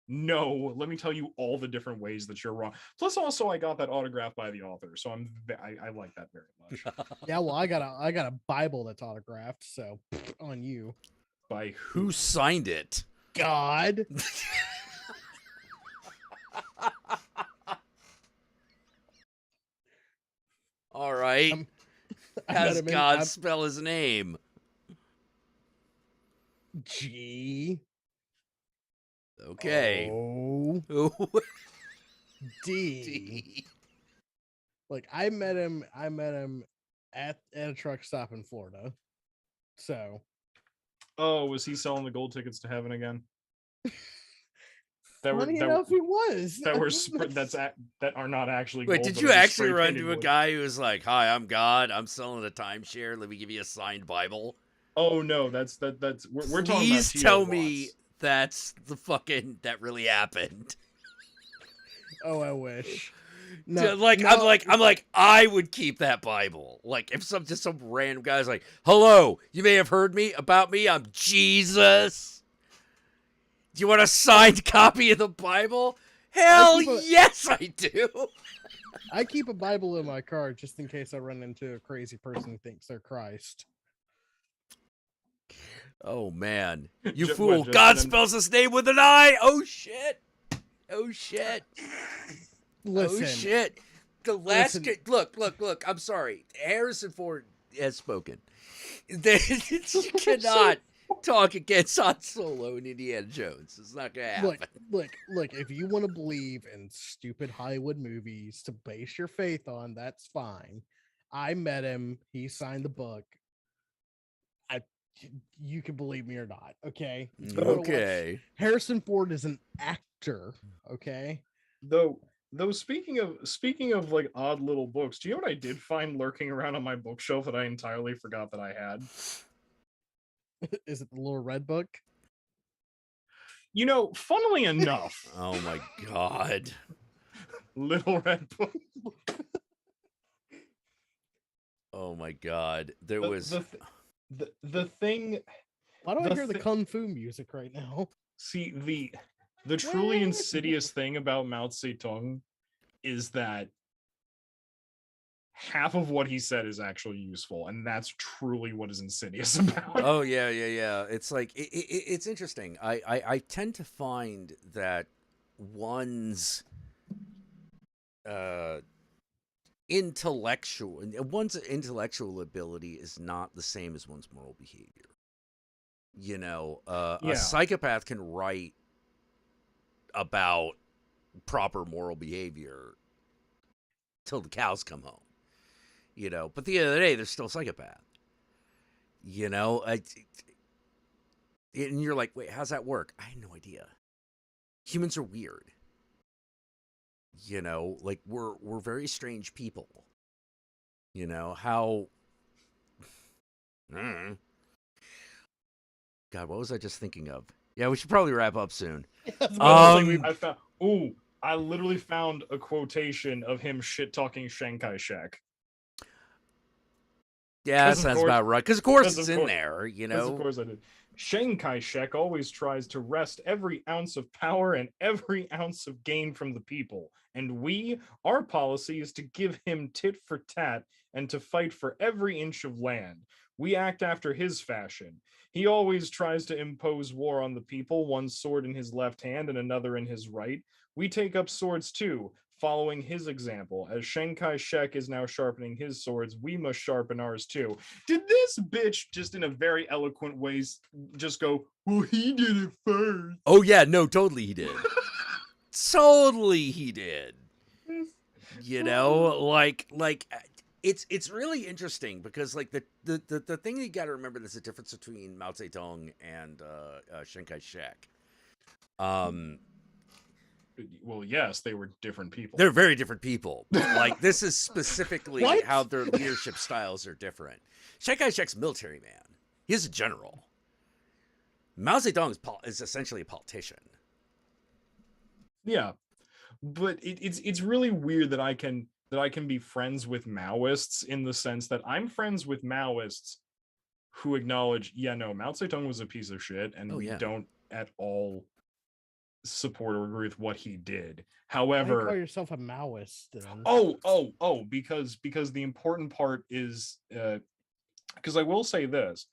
let me tell you all the different ways that you're wrong. Plus, also, I got that autograph by the author, so I like that very much. Yeah, well, I got a Bible that's autographed, so on you. By Who signed it? God. All right. I How met does him in- God I'm- spell his name? G Okay. O Oh. D. D. Like I met him at a truck stop in Florida. So Oh, was he selling the gold tickets to heaven again? funny enough, he was. That are not actually Wait, gold, did but you are just actually spray run painted to a wood. guy who was like, "Hi, I'm God. I'm selling a timeshare. Let me give you a signed Bible." Oh no, that's we're talking about. Please T.O. tell me Watts. that's that really happened. Oh, I wish. I'm like, I would keep that Bible. Like, if some random guy's like, "Hello, you may have heard about me. I'm Jesus. Do you want a signed copy of the Bible?" Hell yes, I do. I keep a Bible in my car just in case I run into a crazy person who thinks they're Christ. Oh man, you Just- fool! what, just God them- spells his name with an I. Oh shit! Oh shit! Listen, Oh shit! The last Listen. look. I'm sorry. Harrison Ford has spoken. You cannot talk against Han Solo and Indiana Jones. It's not gonna happen. look. If you want to believe in stupid Hollywood movies to base your faith on, that's fine. I met him. He signed the book. You can believe me or not. Okay. If you wanna watch- Okay. Harrison Ford is an actor. Okay. Though speaking of like odd little books, do you know what I did find lurking around on my bookshelf that I entirely forgot that I had? Is it the little red book? You know, funnily enough, Oh my god. Little Red Book. Oh my god. There the- was. the thing Why do I The hear the thi- kung fu music right now? See, the truly Wah! insidious thing about Mao Zedong is that half of what he said is actually useful, and that's truly what is insidious about it. Oh yeah. It's like it's interesting. I tend to find that one's uh one's intellectual ability is not the same as one's moral behavior. A Yeah. psychopath can write about proper moral behavior till the cows come home. But at the end of the day, they're still a psychopath. And you're like, wait, how's that work? I had no idea. Humans are weird. Like we're very strange people. How Mm. God, what was I just thinking of? Yeah, we should probably wrap up soon. I found. Ooh, I literally found a quotation of him shit talking Chiang Kai-shek. Yeah, that 'Cause of sounds course- about right. Because of course 'cause it's of in course- there. Because of course I did. Chiang Kai-shek always tries to wrest every ounce of power and every ounce of gain from the people. And our policy is to give him tit for tat and to fight for every inch of land. We act after his fashion. He always tries to impose war on the people, one sword in his left hand and another in his right. We take up swords too, following his example. As Chiang Kai-shek is now sharpening his swords, we must sharpen ours too. Did this bitch just in a very eloquent way just go, well, he did it first? Oh yeah, no, totally he did. Totally he did. It's really interesting because like the thing you got to remember, there's a difference between Mao Zedong and Chiang Kai-shek. Well, yes, they were different people. They're very different people. But like this is specifically What? how their leadership styles are different. Chiang Kai-shek's military man. He's a general. Mao Zedong is essentially a politician. Yeah, but it's really weird that I can be friends with Maoists in the sense that I'm friends with Maoists who acknowledge, yeah, no, Mao Zedong was a piece of shit, and Oh, we yeah. don't at all support or agree with what he did. Why do you call However, yourself a Maoist then? because the important part is because I will say this,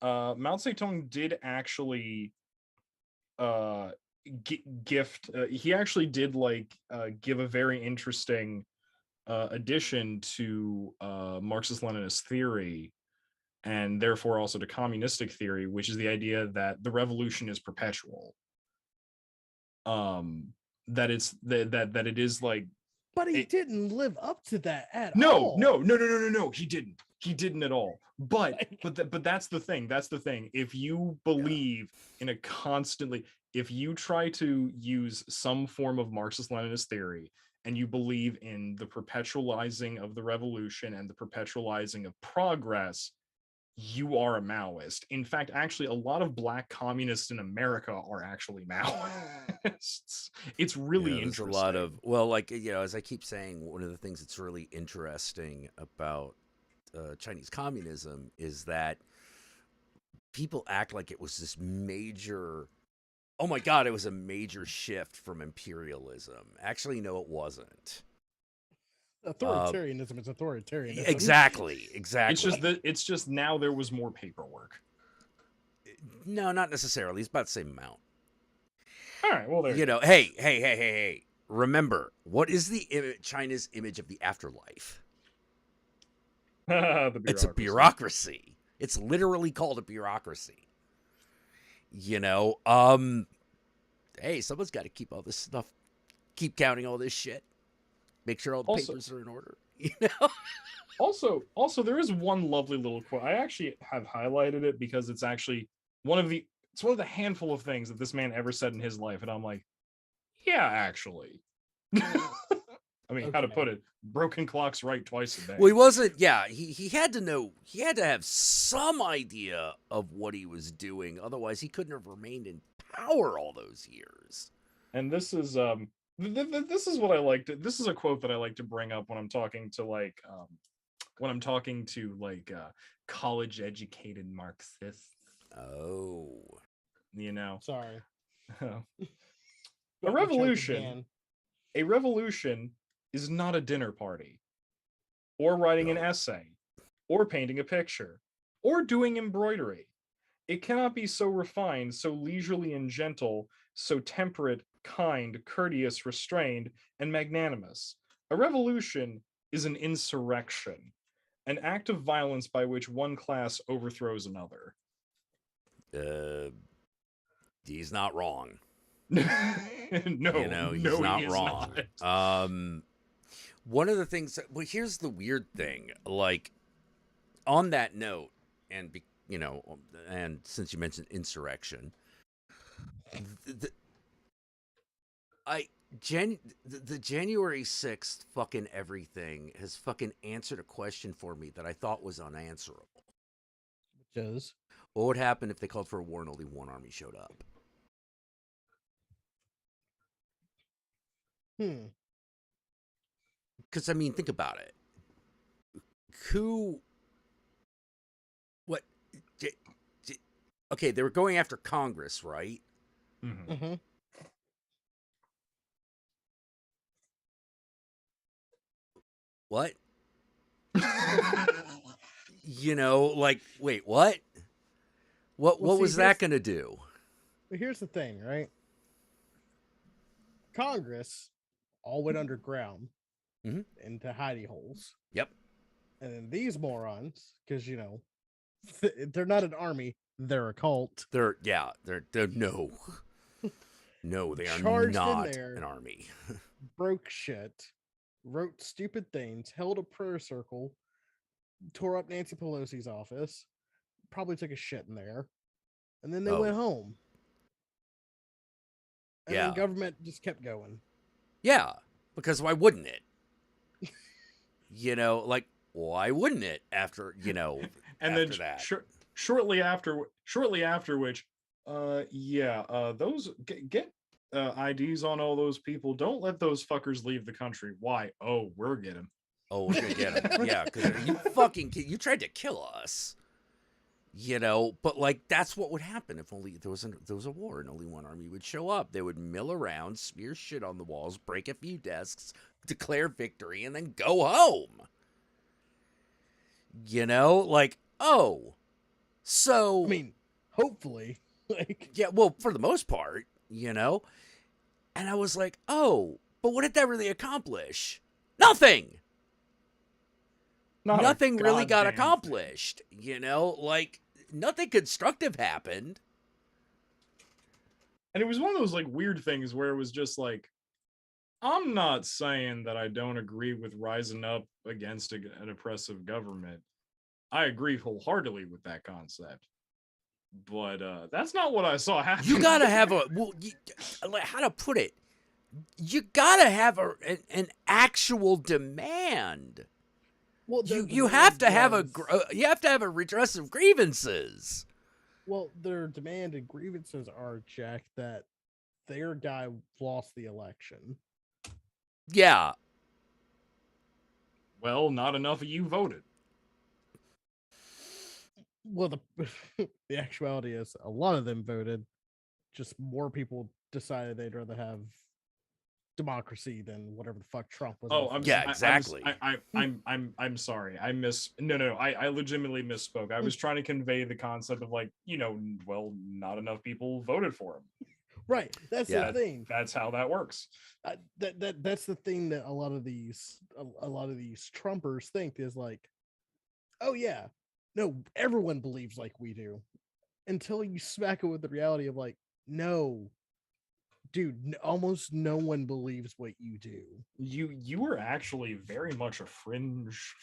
Mao Zedong did actually gift he actually did give a very interesting addition to Marxist-Leninist theory, and therefore also to communistic theory, which is the idea that the revolution is perpetual. That it is like, But he didn't live up to that at no, all. no, he didn't at all. But that's the thing. That's the thing. If you believe in a constantly, if you try to use some form of Marxist-Leninist theory and you believe in the perpetualizing of the revolution and the perpetualizing of progress, you are a Maoist. In fact, actually, a lot of black communists in America are actually Maoists. It's really There's interesting. a lot of, well, like, as I keep saying, one of the things that's really interesting about Chinese communism is that people act like it was this major, oh my God, it was a major shift from imperialism. Actually, no, it wasn't. Authoritarianism is authoritarianism. Exactly. It's just now there was more paperwork. No, not necessarily. It's about the same amount. All right, well, there. Hey. Remember, what is China's image of the afterlife? It's a bureaucracy. It's literally called a bureaucracy. Hey, someone's got to keep all this stuff, keep counting all this shit, make sure all the papers are in order. Also, there is one lovely little quote. I actually have highlighted it because it's actually one of the handful of things that this man ever said in his life, and I'm like, yeah, actually. I mean, how to put it? Broken clocks right twice a day. Well, he wasn't. Yeah, he had to know. He had to have some idea of what he was doing. Otherwise, he couldn't have remained in power all those years. And this is this is what I like to. This is a quote that I like to bring up when I'm talking to college educated Marxists. Oh. You know, Sorry. a Got my choking revolution. hand. A revolution is not a dinner party, or writing an No. essay, or painting a picture, or doing embroidery. It cannot be so refined, so leisurely and gentle, so temperate, kind, courteous, restrained, and magnanimous. A revolution is an insurrection, an act of violence by which one class overthrows another. He's not wrong. No, You know, he's no, not he is wrong. not. One of the things well, here's the weird thing. Like, on that note, and you know, and since you mentioned insurrection, the, the January 6th fucking everything has fucking answered a question for me that I thought was unanswerable. Which is What would happen if they called for a war and only one army showed up? Because, I mean, think about it. Who. What. Okay, they were going after Congress, right? Mhm. Mm-hmm. What? You know, like, wait, what? What Well, see, was that going to do? But here's the thing, right? Congress all went underground Mhm. into hidey holes. Yep. And then these morons, because, you know, they're not an army, they're a cult, They're no. No, they are Charged in not there. an army. broke shit, wrote stupid things, held a prayer circle, tore up Nancy Pelosi's office, probably took a shit in there, and then they Oh. went home. And Yeah. then government just kept going. Yeah, because why wouldn't it? You know, like, why wouldn't it after, you know, And after then that? shortly after which, those get IDs on all those people. Don't let those fuckers leave the country. Why? Oh, we're getting. Oh, we're gonna get him. Yeah, because you fucking you tried to kill us. You know, but like that's what would happen if only there was a war and only one army would show up. They would mill around, smear shit on the walls, break a few desks, declare victory, and then go home. You know, like, oh, so I mean, hopefully, like, yeah, well, for the most part, you know. And I was like, oh, but what did that really accomplish? Nothing. Not a Nothing really got goddamn thing. accomplished. You know, like nothing constructive happened. And it was one of those like weird things where it was just like, I'm not saying that I don't agree with rising up against an oppressive government. I agree wholeheartedly with that concept. But that's not what I saw happen. You gotta have a like how to put it. You gotta have an actual demand. well, You have to have a redress of grievances. Well, their demand and grievances are, Jack, that their guy lost the election. Yeah. Well, not enough of you voted. Well, the actuality is a lot of them voted. Just more people decided they'd rather have democracy than whatever the fuck Trump was. Oh, offering. Yeah, exactly. I'm sorry. I legitimately misspoke. I was trying to convey the concept of like, well, not enough people voted for him. Right. That's Yeah. the thing. That's how that works. That's the thing that a lot of these Trumpers think is like, oh yeah, no, everyone believes like we do, until you smack it with the reality of like, no, dude, almost no one believes what you do. You were actually very much a fringe.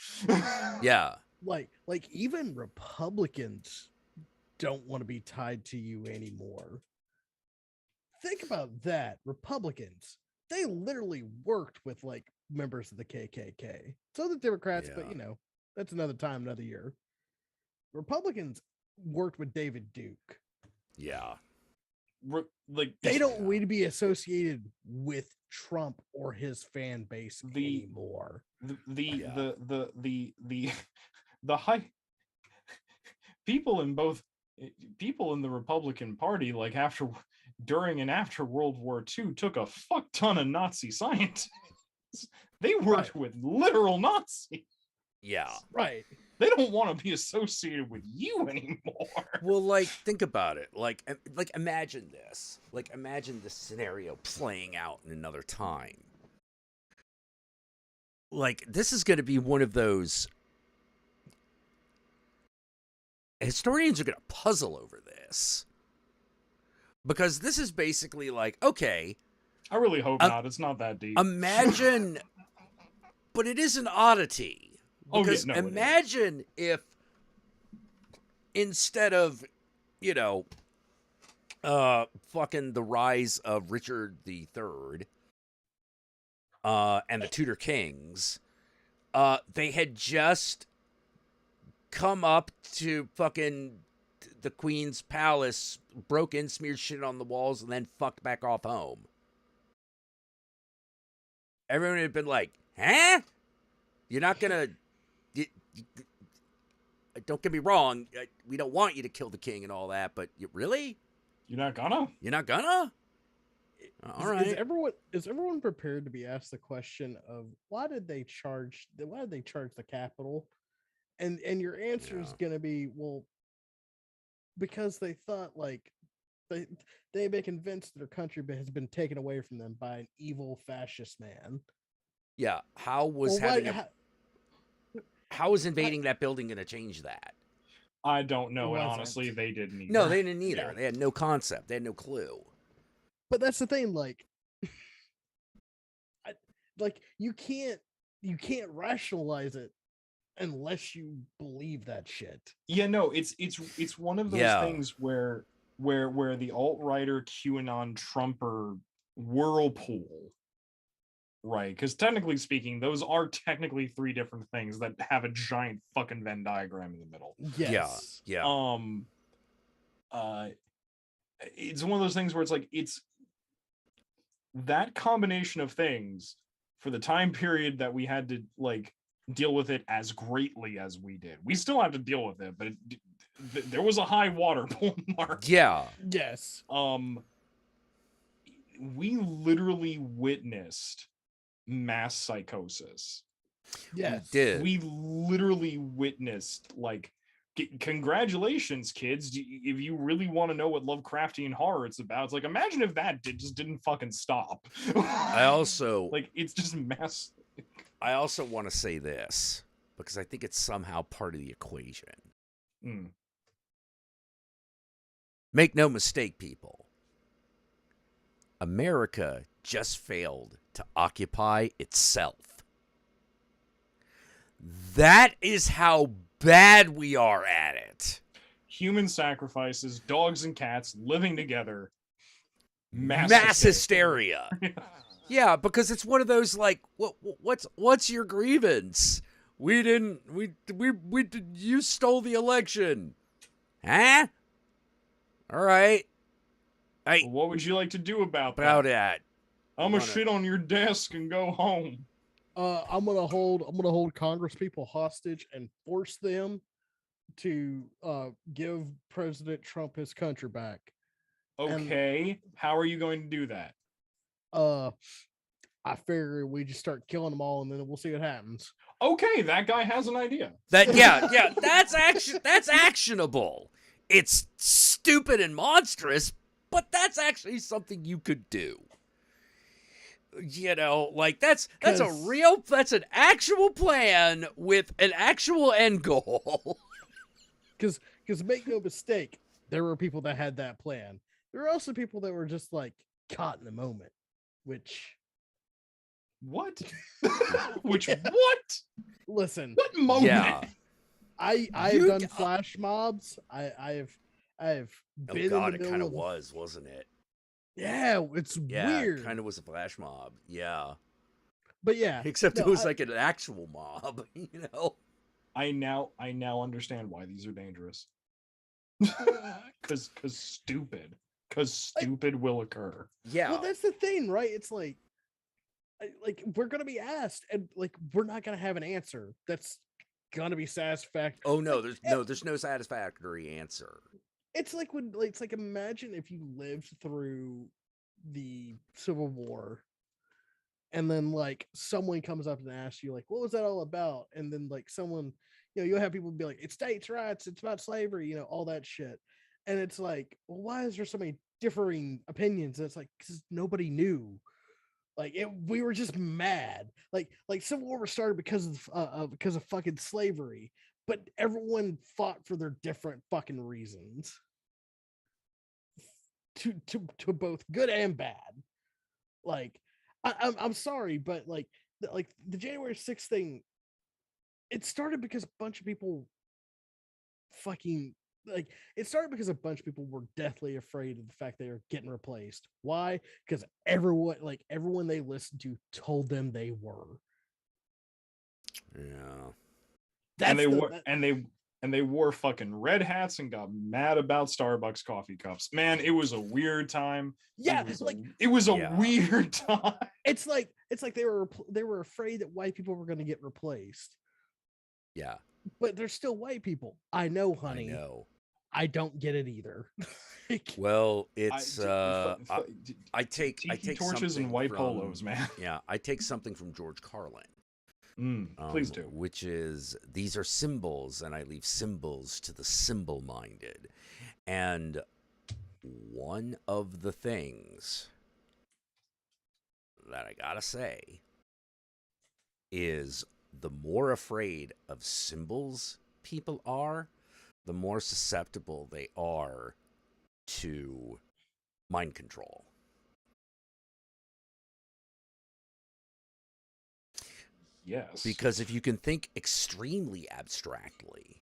Yeah. Like even Republicans don't want to be tied to you anymore. Think about that. Republicans, they literally worked with like members of the KKK. So the Democrats, but Yeah. that's another time, another year. Republicans worked with David Duke. Yeah. Like They don't want to be associated with Trump or his fan base The- anymore. the high people in both people in the Republican Party, like during and after World War II, took a fuck ton of Nazi scientists. They worked with literal Nazis. Yeah. Right. They don't want to be associated with you anymore. Well, like, think about it. Like imagine this. Like, imagine this scenario playing out in another time. Like, this is going to be one of those. Historians are going to puzzle over this. Because this is basically like, okay. I really hope not. It's not that deep. Imagine. But it is an oddity. Because no, imagine if instead of, fucking the rise of Richard III and the Tudor Kings, they had just come up to fucking the Queen's palace, broke in, smeared shit on the walls, and then fucked back off home. Everyone had been like, huh? You're not gonna... don't get me wrong, we don't want you to kill the king and all that, but really? You're not gonna? You're not gonna? All right. Is everyone prepared to be asked the question of why did they charge the capital? And your answer is going to be, well, because they thought like they've been convinced their country has been taken away from them by an evil fascist man. Yeah, how was invading that building going to change that? I don't know, and honestly, they didn't either. No, they didn't either. Yeah. They had no concept. They had no clue. But that's the thing, like, you can't rationalize it unless you believe that shit. Yeah, no, it's one of those things where the alt-righter QAnon Trumper whirlpool, right? Because technically speaking, those are technically three different things that have a giant fucking Venn diagram in the middle. Yes. Yeah. It's one of those things where it's like it's that combination of things for the time period that we had to like deal with it as greatly as we did. We still have to deal with it, but there was a high water mark. Yeah. Yes. We literally witnessed mass psychosis. Yes. We did. We literally witnessed like congratulations, kids. If you really want to know what Lovecraftian horror it's about, it's like imagine if that just didn't fucking stop. I also like it's just mass. I also want to say this because I think it's somehow part of the equation. Make no mistake, people. America just failed to occupy itself. That is how bad we are at it. Human sacrifices, dogs and cats living together. Mass hysteria. Yeah, because it's one of those like, what's your grievance? You stole the election. Huh? All right. What would you like to do about that? I'm gonna shit on your desk and go home. I'm gonna hold Congress people hostage and force them to give President Trump his country back. Okay, how are you going to do that? I figure we just start killing them all and then we'll see what happens. Okay, that guy has an idea. That's actionable. It's stupid and monstrous, but that's actually something you could do. Like that's an actual plan with an actual end goal. Because make no mistake, there were people that had that plan. There were also people that were just like caught in the moment, which what? Listen, what moment? Yeah. I have done flash mobs. I have been in the middle it kind of wasn't it? Yeah, it's weird. It kind of was a flash mob. Yeah. But yeah. Except it was like an actual mob, I now understand why these are dangerous. Cause stupid will occur. Yeah. Well, that's the thing, right? It's like we're gonna be asked, and like we're not gonna have an answer that's gonna be satisfactory. Oh no, there's no satisfactory answer. It's like it's like imagine if you lived through the Civil War and then like someone comes up and asks you like what was that all about, and then like someone, you'll have people be like it's states' rights, it's about slavery, all that shit, and it's like, well, why is there so many differing opinions? And it's like because nobody knew. Like we were just mad. Like Civil War was started because of fucking slavery, but everyone fought for their different fucking reasons, to both good and bad. Like I'm sorry, but like the January 6th thing, it started because a bunch of people fucking like it started because a bunch of people were deathly afraid of the fact they were getting replaced. Why? Because everyone they listened to told them they were. Yeah. That's and they the, wore that- and they wore fucking red hats and got mad about Starbucks coffee cups. Man, it was a weird time. yeah, It was a Yeah. weird time. it's like they were afraid that white people were going to get replaced. Yeah. But they're still white people. I know, honey. I know. I don't get it either. Well, it's I take torches something and white from, polos, man. Yeah, I take something from George Carlin. Please do. Which is, these are symbols, and I leave symbols to the symbol-minded. And one of the things that I gotta say is the more afraid of symbols people are, the more susceptible they are to mind control. Yes. Because if you can think extremely abstractly,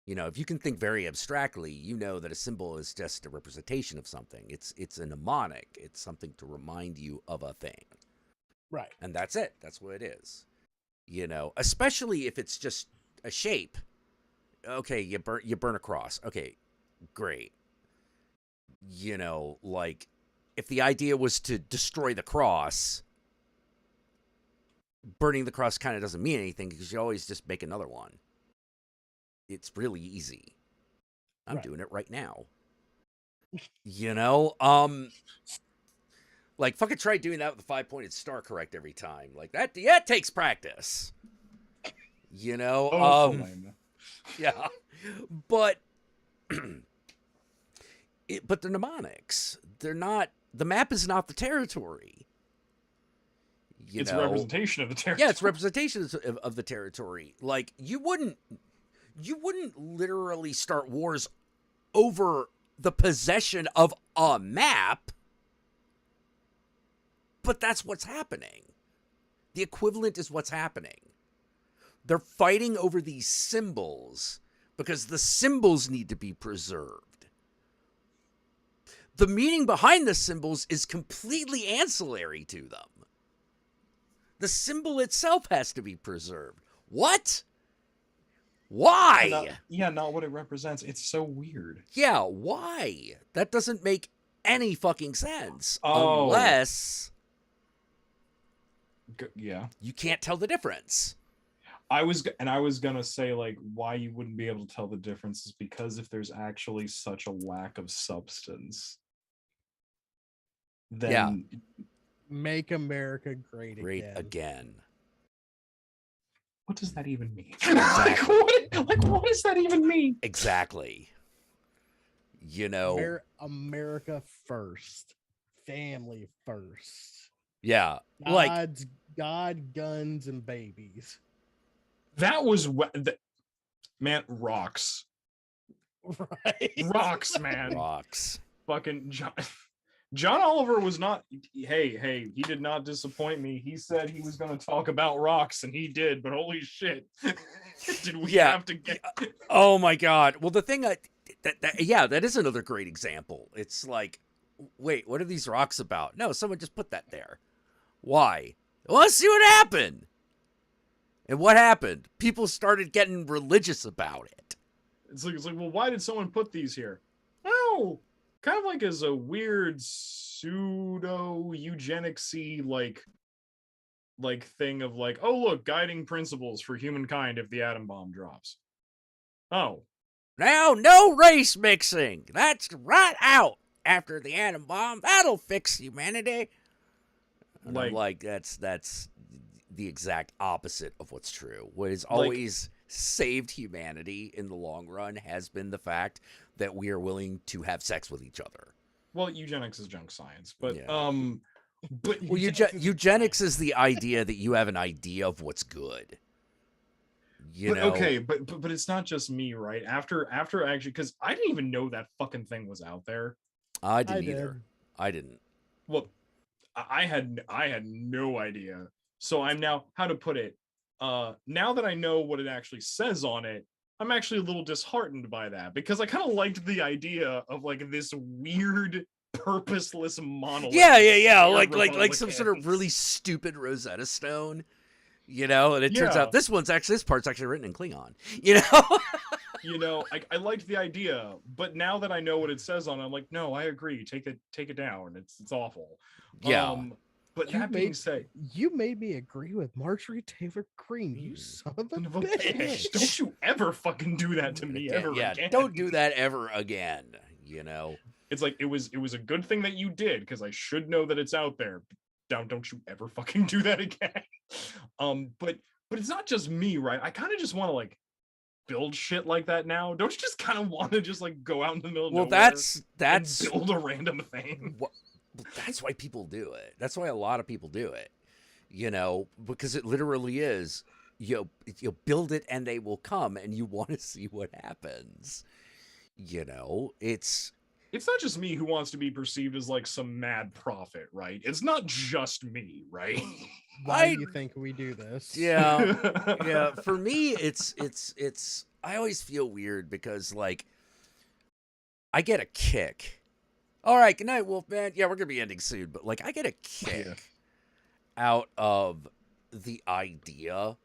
if you can think very abstractly, you know that a symbol is just a representation of something. It's a mnemonic. It's something to remind you of a thing. Right. And that's it. That's what it is. Especially if it's just a shape. Okay, you burn a cross. Okay, great. Like if the idea was to destroy the cross, burning the cross kind of doesn't mean anything because you always just make another one. It's really easy. I'm doing it right now. Like fucking try doing that with a 5-pointed star correct every time. Like that, yeah, it takes practice. Oh, Yeah. But but the mnemonics, they're not, the map is not the territory. It's a representation of the territory. Yeah, it's representations of the territory. Like you wouldn't literally start wars over the possession of a map, but that's what's happening. The equivalent is what's happening. They're fighting over these symbols because the symbols need to be preserved. The meaning behind the symbols is completely ancillary to them. The symbol itself has to be preserved. What? Why? Not what it represents. It's so weird. Yeah, why? That doesn't make any fucking sense. Oh. Unless yeah, you can't tell the difference. I was gonna say like why you wouldn't be able to tell the difference is because if there's actually such a lack of substance, then Make America great again. What does that even mean? Exactly. what does that even mean? Exactly. America first, family first. Yeah, God, guns, and babies. That was man, rocks. Right. Rocks, man. Rocks. Fucking John Oliver was not. Hey, he did not disappoint me. He said he was going to talk about rocks, and he did. But holy shit, did we have to get? Oh my god! Well, the thing that is another great example. It's like, wait, what are these rocks about? No, someone just put that there. Why? Well, let's see what happened. And what happened? People started getting religious about it. It's like, well, why did someone put these here? Oh. Kind of like as a weird pseudo eugenicsy like thing of like, oh look, guiding principles for humankind if the atom bomb drops. Oh, Now, no race mixing. That's right out after the atom bomb. That'll fix humanity. And I'm like, that's the exact opposite of what's true. What has always saved humanity in the long run has been the fact that we are willing to have sex with each other. Well, eugenics is junk science, but Yeah. but Well, eugenics is the idea that you have an idea of what's good. You know? Okay, but it's not just me, right? After actually, because I didn't even know that fucking thing was out there. I didn't either. did. I didn't. Well, I had no idea. So I'm now, how to put it, now that I know what it actually says on it, I'm actually a little disheartened by that, because I kind of liked the idea of like this weird purposeless monolith. Yeah. Like some sort of really stupid Rosetta Stone. You know, and it turns out this part's actually written in Klingon. You know? You know, I liked the idea, but now that I know what it says on it, I'm like, no, I agree. Take it down. It's awful. Yeah. But that being said, you made me agree with Marjorie Taylor Greene. You son of a bitch! Don't you ever fucking do that to me ever again. Don't do that ever again. You know, it's like it was a good thing that you did, because I should know that it's out there. Don't you ever fucking do that again. But it's not just me, right? I kind of just want to like build shit like that now. Don't you just kind of want to just like go out in the middle of nowhere that's and build a random thing? That's why people do it. That's why a lot of people do it. You know, because it literally is, you build it and they will come, and you want to see what happens. You know, it's not just me who wants to be perceived as like some mad prophet, right? It's not just me, right? Why do you think we do this? Yeah. For me, it's I always feel weird because like I get a kick. All right, good night, Wolfman. Yeah, we're gonna be ending soon, but like I get a kick out of the idea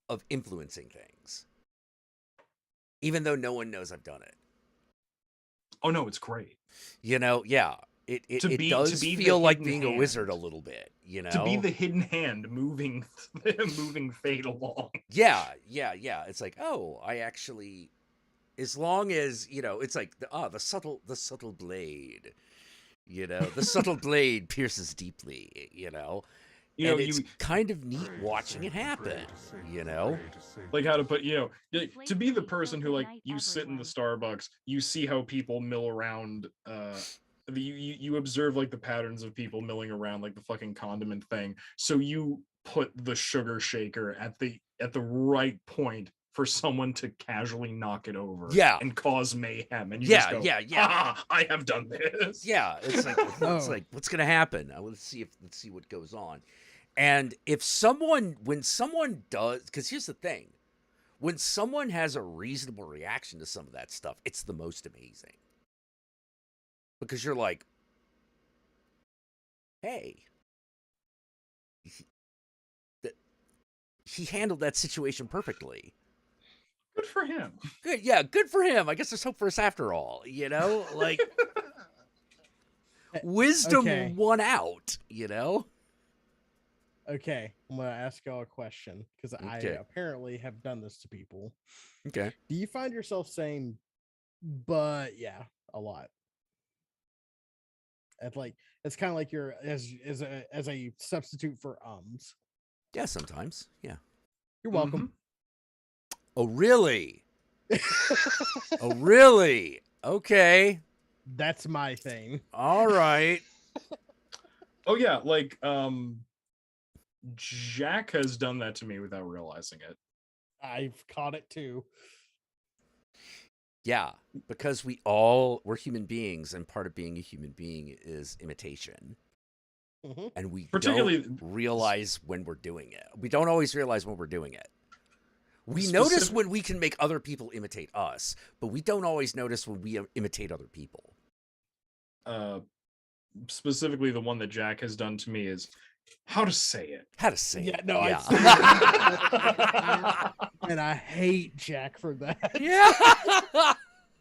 of influencing things, even though no one knows I've done it. Oh no, it's great. You know, yeah. It does feel like being a wizard a little bit, you know? To be the hidden hand moving fate along. Yeah. It's like, oh, I actually, as long as, you know, it's like the subtle blade. You know, the subtle blade pierces deeply, you know. And it's kind of neat watching it happen, you know? Like how to put, you know, to be the person who like you sit in the Starbucks, you see how people mill around, you observe like the patterns of people milling around like the fucking condiment thing. So you put the sugar shaker at the right point for someone to casually knock it over and cause mayhem. And you just go, ah, I have done this. Yeah, it's like it's like what's gonna happen? Let's see what goes on. And when someone does, because here's the thing, when someone has a reasonable reaction to some of that stuff, it's the most amazing. Because you're like, hey, he handled that situation perfectly. Good for him. Good for him. I guess there's hope for us after all, you know? Like, wisdom won out, you know? Okay, I'm going to ask y'all a question, because I apparently have done this to people. Okay. Do you find yourself saying, but yeah, a lot? It's kind of like you're as a substitute for ums. Yeah, sometimes. Yeah. You're welcome. Mm-hmm. Oh, really? Oh, really? Okay. That's my thing. All right. Oh yeah, like Jack has done that to me without realizing it. I've caught it too. Yeah, because we're human beings, and part of being a human being is imitation. Mm-hmm. And we don't realize when we're doing it. We don't always realize when we're doing it. We notice when we can make other people imitate us, but we don't always notice when we imitate other people. Specifically, the one that Jack has done to me is how to say it. Yeah. And I hate Jack for that. Yeah.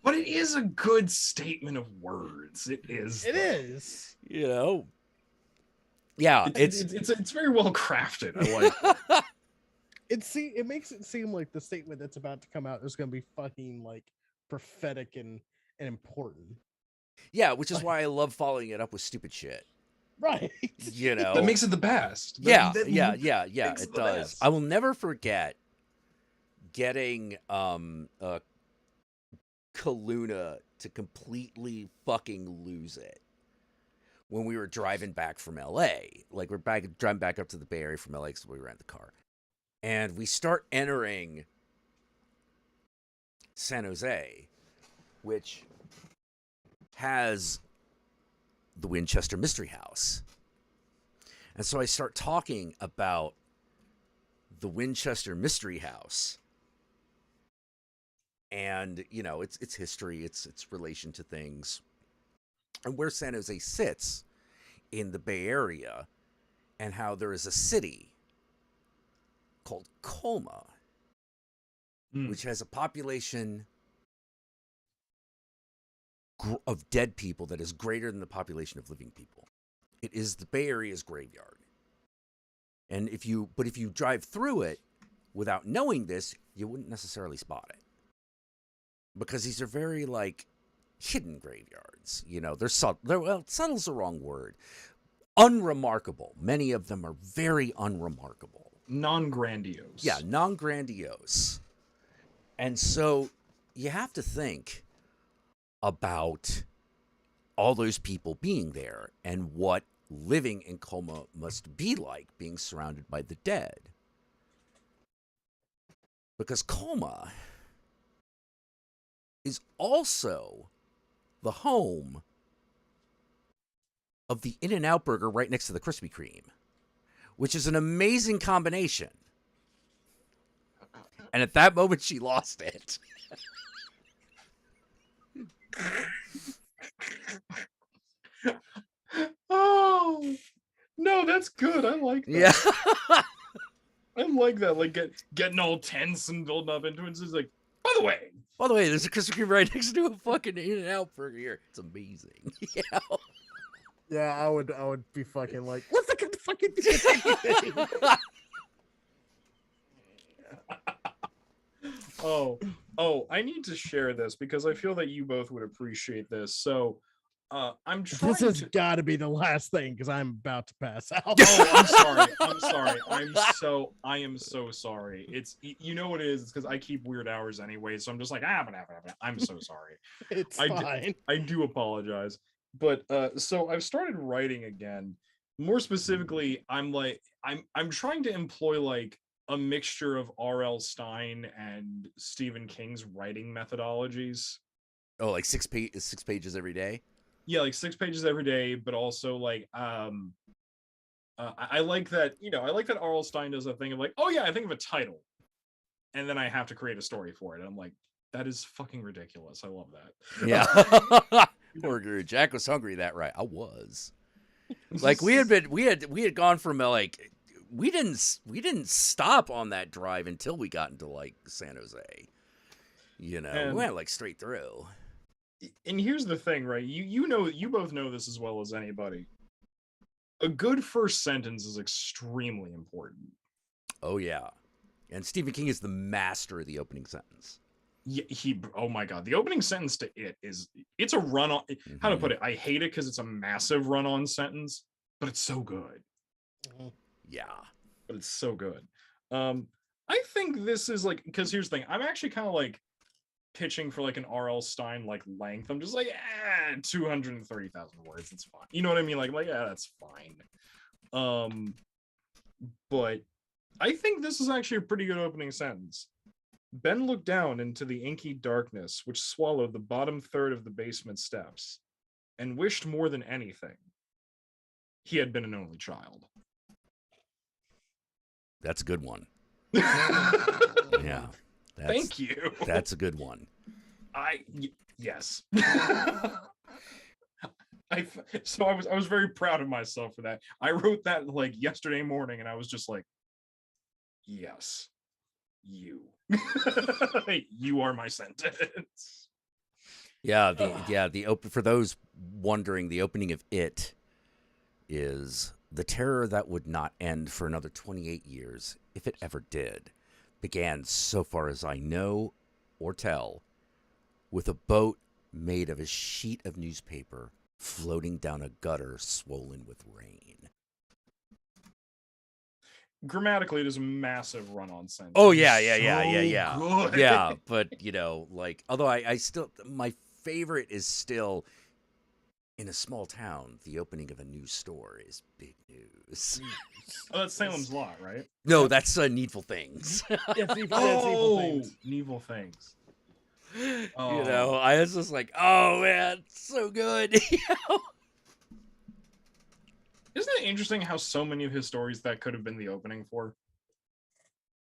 But it is a good statement of words. It is. You know. Yeah, it's very well crafted. I like it. it makes it seem like the statement that's about to come out is going to be fucking like prophetic and important. Yeah, which is why I love following it up with stupid shit. Right. You know, That makes it the best. yeah, That yeah, makes it it the does. best. I will never forget getting Kaluna to completely fucking lose it when we were driving back from LA. Like we're driving back up to the Bay Area from LA because we rented the car, and we start entering San Jose, which has the Winchester Mystery House. And so I start talking about the Winchester Mystery House and, you know, its history, its relation to things, and where San Jose sits in the Bay Area, and how there is a city called Colma, which has a population of dead people that is greater than the population of living people. It is the Bay Area's graveyard. And if you drive through it without knowing this, you wouldn't necessarily spot it. Because these are very like hidden graveyards. You know, they're subtle. Well, subtle's the wrong word. Unremarkable. Many of them are very unremarkable. Non-grandiose. Yeah, non-grandiose. And so you have to think about all those people being there and what living in Colma must be like, being surrounded by the dead. Because Colma is also the home of the In-N-Out burger right next to the Krispy Kreme, which is an amazing combination. And at that moment, she lost it. Oh no, that's good. I like that. Yeah. I like that. Like getting all tense and building up into it. It's just like, by the way, there's a Krispy Kreme right next to a fucking In-N-Out burger here. It's amazing. Yeah. Yeah, I would be fucking like, what's the fucking thing? oh, I need to share this because I feel that you both would appreciate this. So I'm trying This has to got to be the last thing because I'm about to pass out. Oh, I'm sorry. I'm sorry. I am so sorry. It's you know what it is. It's because I keep weird hours anyway, so I'm just like I'm so sorry. It's I fine. I do apologize, but so I've started writing again. More specifically, I'm trying to employ like a mixture of R.L. Stine and Stephen King's writing methodologies. Oh, like six pages every day? Yeah, like 6 pages every day, but also like I like that, I like that R.L. Stine does a thing of like, oh yeah, I think of a title, and then I have to create a story for it. And I'm like, that is fucking ridiculous. I love that. Yeah. Poor Guru. Jack was hungry that right. I was. Like we had gone from like we didn't stop on that drive until we got into like San Jose. You know, we went like straight through. And here's the thing, right? You both know this as well as anybody. A good first sentence is extremely important. Oh yeah. And Stephen King is the master of the opening sentence. Yeah, oh my god, the opening sentence to it's a run on. How to put it? I hate it because it's a massive run on sentence, but it's so good. Yeah, but it's so good. I think this is like, because here's the thing, I'm actually kind of like pitching for like an R.L. Stine like length. I'm just like 230,000 words. It's fine. You know what I mean? Like yeah, that's fine. But I think this is actually a pretty good opening sentence. Ben looked down into the inky darkness which swallowed the bottom third of the basement steps and wished more than anything he had been an only child. That's a good one. Yeah. Thank you. That's a good one. Yes. I was very proud of myself for that. I wrote that like yesterday morning, and I was just like, yes, you. You are my sentence. Yeah, the for those wondering, the opening of It is the terror that would not end for another 28 years, if it ever did, began, so far as I know or tell, with a boat made of a sheet of newspaper floating down a gutter swollen with rain. Grammatically, it is a massive run-on sentence. Oh, It is yeah. so good. Yeah, but, like, although I still, my favorite is still, in a small town, the opening of a new store is big news. Oh, that's Salem's Lot, right? No, that's Needful Things. Yes, evil things. Evil Things. I was just like, oh, man, so good. Isn't it interesting how so many of his stories that could have been the opening for?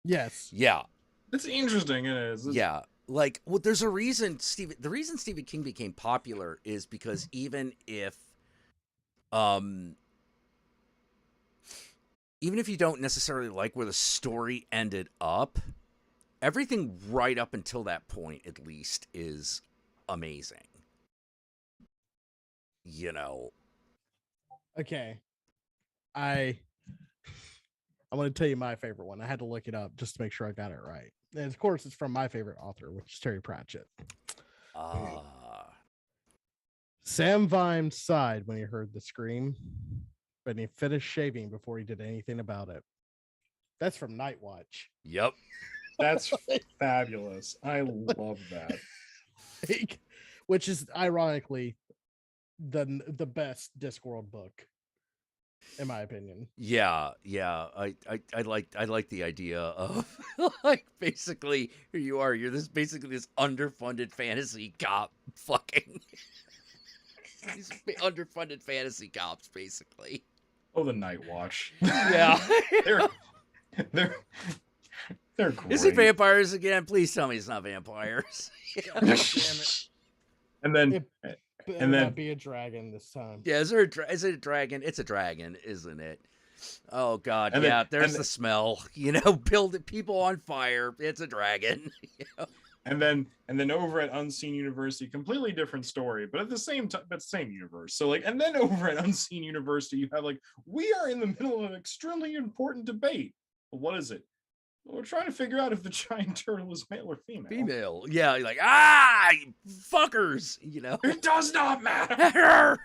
Yes. Yeah. It's interesting, it is. Yeah. Like, well, there's a reason the reason Stephen King became popular is because even if you don't necessarily like where the story ended up, everything right up until that point, at least, is amazing. Okay. I'm going to tell you my favorite one. I had to look it up just to make sure I got it right. And of course, it's from my favorite author, which is Terry Pratchett. Sam Vimes sighed when he heard the scream, but he finished shaving before he did anything about it. That's from Night Watch. Yep. That's fabulous. I love that. Which is ironically the best Discworld book, in my opinion. Yeah. I like the idea of like basically here you are. You're this underfunded fantasy cop fucking these underfunded fantasy cops basically. Oh, the Night Watch. Yeah. they're great. Is it vampires again? Please tell me it's not vampires. God damn it. And then It better and then- not be a dragon this time. Yeah, is it a dragon? It's a dragon, isn't it? Oh God, And yeah. then- There's and the smell. Build people on fire. It's a dragon. and then over at Unseen University, completely different story, but at the same time, but same universe. So like, and then over at Unseen University, you have like, we are in the middle of an extremely important debate. Well, what is it? Well, we're trying to figure out if the giant turtle is male or female. Female. Yeah, you're like, you fuckers. It does not matter.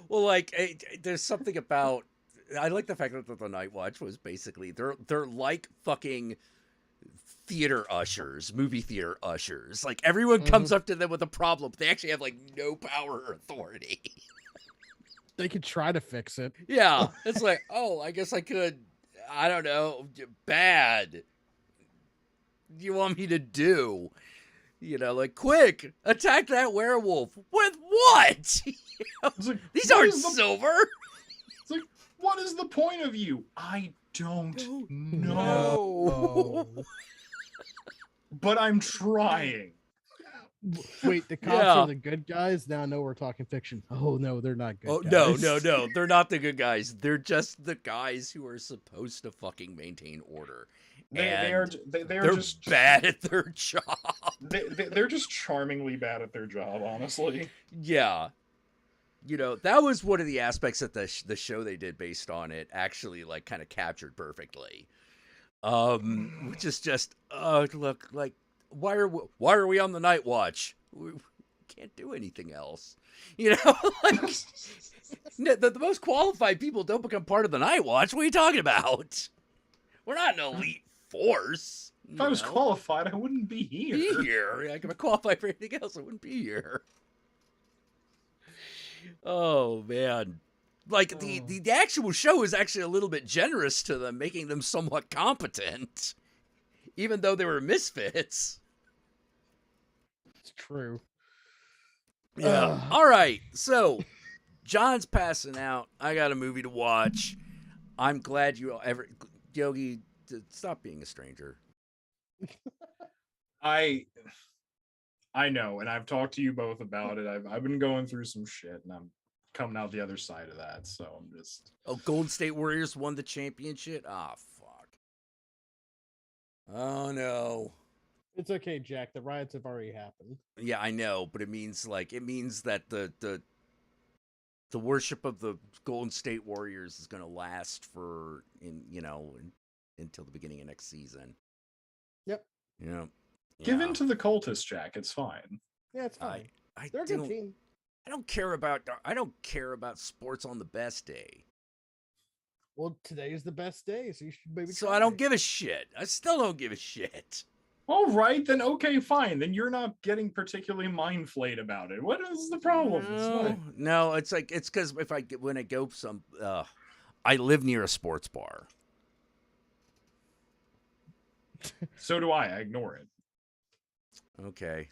Well, like, there's something about. I like the fact that the Night Watch was basically they're like fucking theater ushers, movie theater ushers. Like everyone comes up to them with a problem. They actually have like no power or authority. They could try to fix it. Yeah, it's like, oh, I guess I could. I don't know. Bad. What do you want me to do? Like, quick, attack that werewolf. With what? It's like, These what aren't is the- silver. It's like, what is the point of you? I don't know. No. But I'm trying. Wait, the cops Yeah. are the good guys? Now I know we're talking fiction. Oh, no, they're not good Oh, guys. no. They're not the good guys. They're just the guys who are supposed to fucking maintain order. They're They're just bad at their job. they're just charmingly bad at their job, honestly. Yeah. That was one of the aspects that the show they did based on it actually like kind of captured perfectly. Which is just look, like why are we on the Night Watch? We can't do anything else. Like the most qualified people don't become part of the Night Watch. What are you talking about? We're not an elite force. If I was qualified, I wouldn't be here. Like, if I qualified for anything else, I wouldn't be here. Oh man. Like the actual show is actually a little bit generous to them, making them somewhat competent, even though they were misfits. It's true. Yeah. All right. So, John's passing out. I got a movie to watch. I'm glad Yogi, stop being a stranger. I know, and I've talked to you both about it. I've been going through some shit, and I'm coming out the other side of that. So I'm just. Oh, Golden State Warriors won the championship. Ah, fuck. Oh no. It's okay, Jack. The riots have already happened. Yeah, I know, but it means that the worship of the Golden State Warriors is going to last until the beginning of next season. Yep. You know, Give yeah. in to the cultists, Jack. It's fine. Yeah, it's fine. I They're a good don't. team. I don't care about sports on the best day. Well, today is the best day, so you should maybe. So try. I don't give a shit. I still don't give a shit. All right, then okay, fine. Then you're not getting particularly mind flayed about it. What is the problem? It's fine. No, it's like it's because when I go I live near a sports bar. So do I. I ignore it. Okay,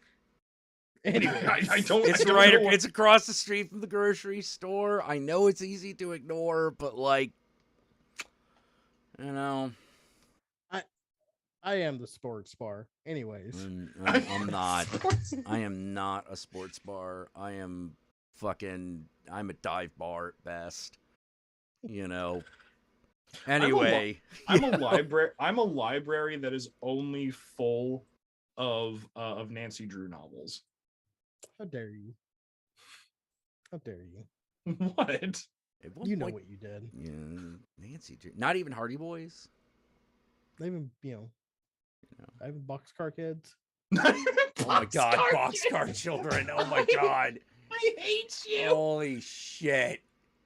Anyway, I don't. it's I don't right. know what- It's across the street from the grocery store. I know it's easy to ignore, but like, you know, I am the sports bar. Anyways, I'm not. I am not a sports bar. I'm a dive bar at best. You know. Anyway, I'm a library. I'm a library that is only full of Nancy Drew novels. how dare you? How dare you? What? at one You know point- what you did. Yeah, Nancy Drew. Not even Hardy Boys. Not even I have boxcar kids. Oh my god, boxcar children. Oh my god. I hate you. Holy shit.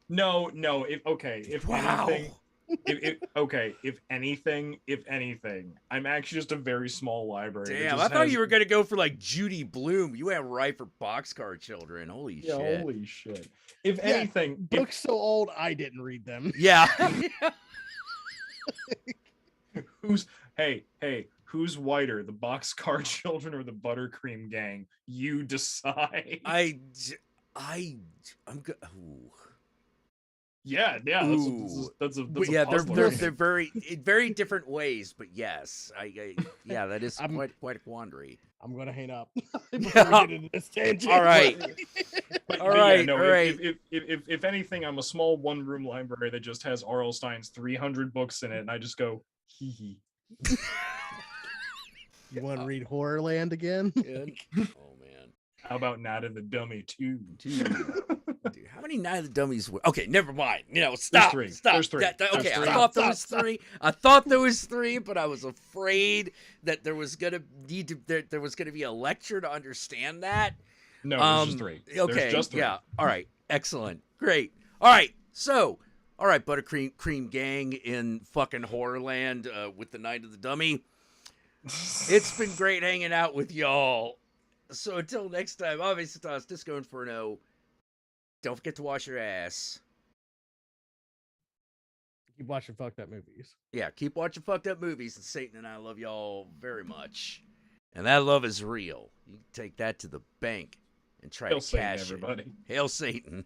No. If Wow. anything, if anything, I'm actually just a very small library. that Damn, just I thought has- you were gonna go for like Judy Bloom. You went right for boxcar children. Holy Yeah, shit. holy shit. If Yeah, anything, if, Books so old I didn't read them. Yeah. who's whiter, the Boxcar Children or the Buttercream Gang? You decide. I'm good. Yeah, Ooh. that's a Yeah, puzzler. they're very in very different ways, but yes, yeah, that is I'm- quite a quandary. I'm gonna hang up before we get into this tangent. All right. But, All but right, yeah, no, all right. If anything, I'm a small one-room library that just has R.L. Stein's 300 books in it, and I just go hee hee. You want to read Horrorland again? Good. Oh man. How about Nat and the Dummy too? Dude, how many Night of the Dummies were? Okay, never mind. You know, stop. three. Stop. There's three. Okay, There's I three. thought there Stop, was stop. three. I thought there was three, but I was afraid that there was gonna there was gonna be a lecture to understand that. No, there's just three. Okay, There's just three. yeah. All right, excellent, great. All right, so, all right, Buttercream Gang in fucking Horrorland with the Night of the Dummy. It's been great hanging out with y'all. So until next time, obviously, Toss Disco Inferno. Don't forget to wash your ass. Keep watching fucked up movies. Yeah, keep watching fucked up movies, and Satan and I love y'all very much. And that love is real. You can take that to the bank and try Hail to Satan, cash everybody. it. Hail Satan.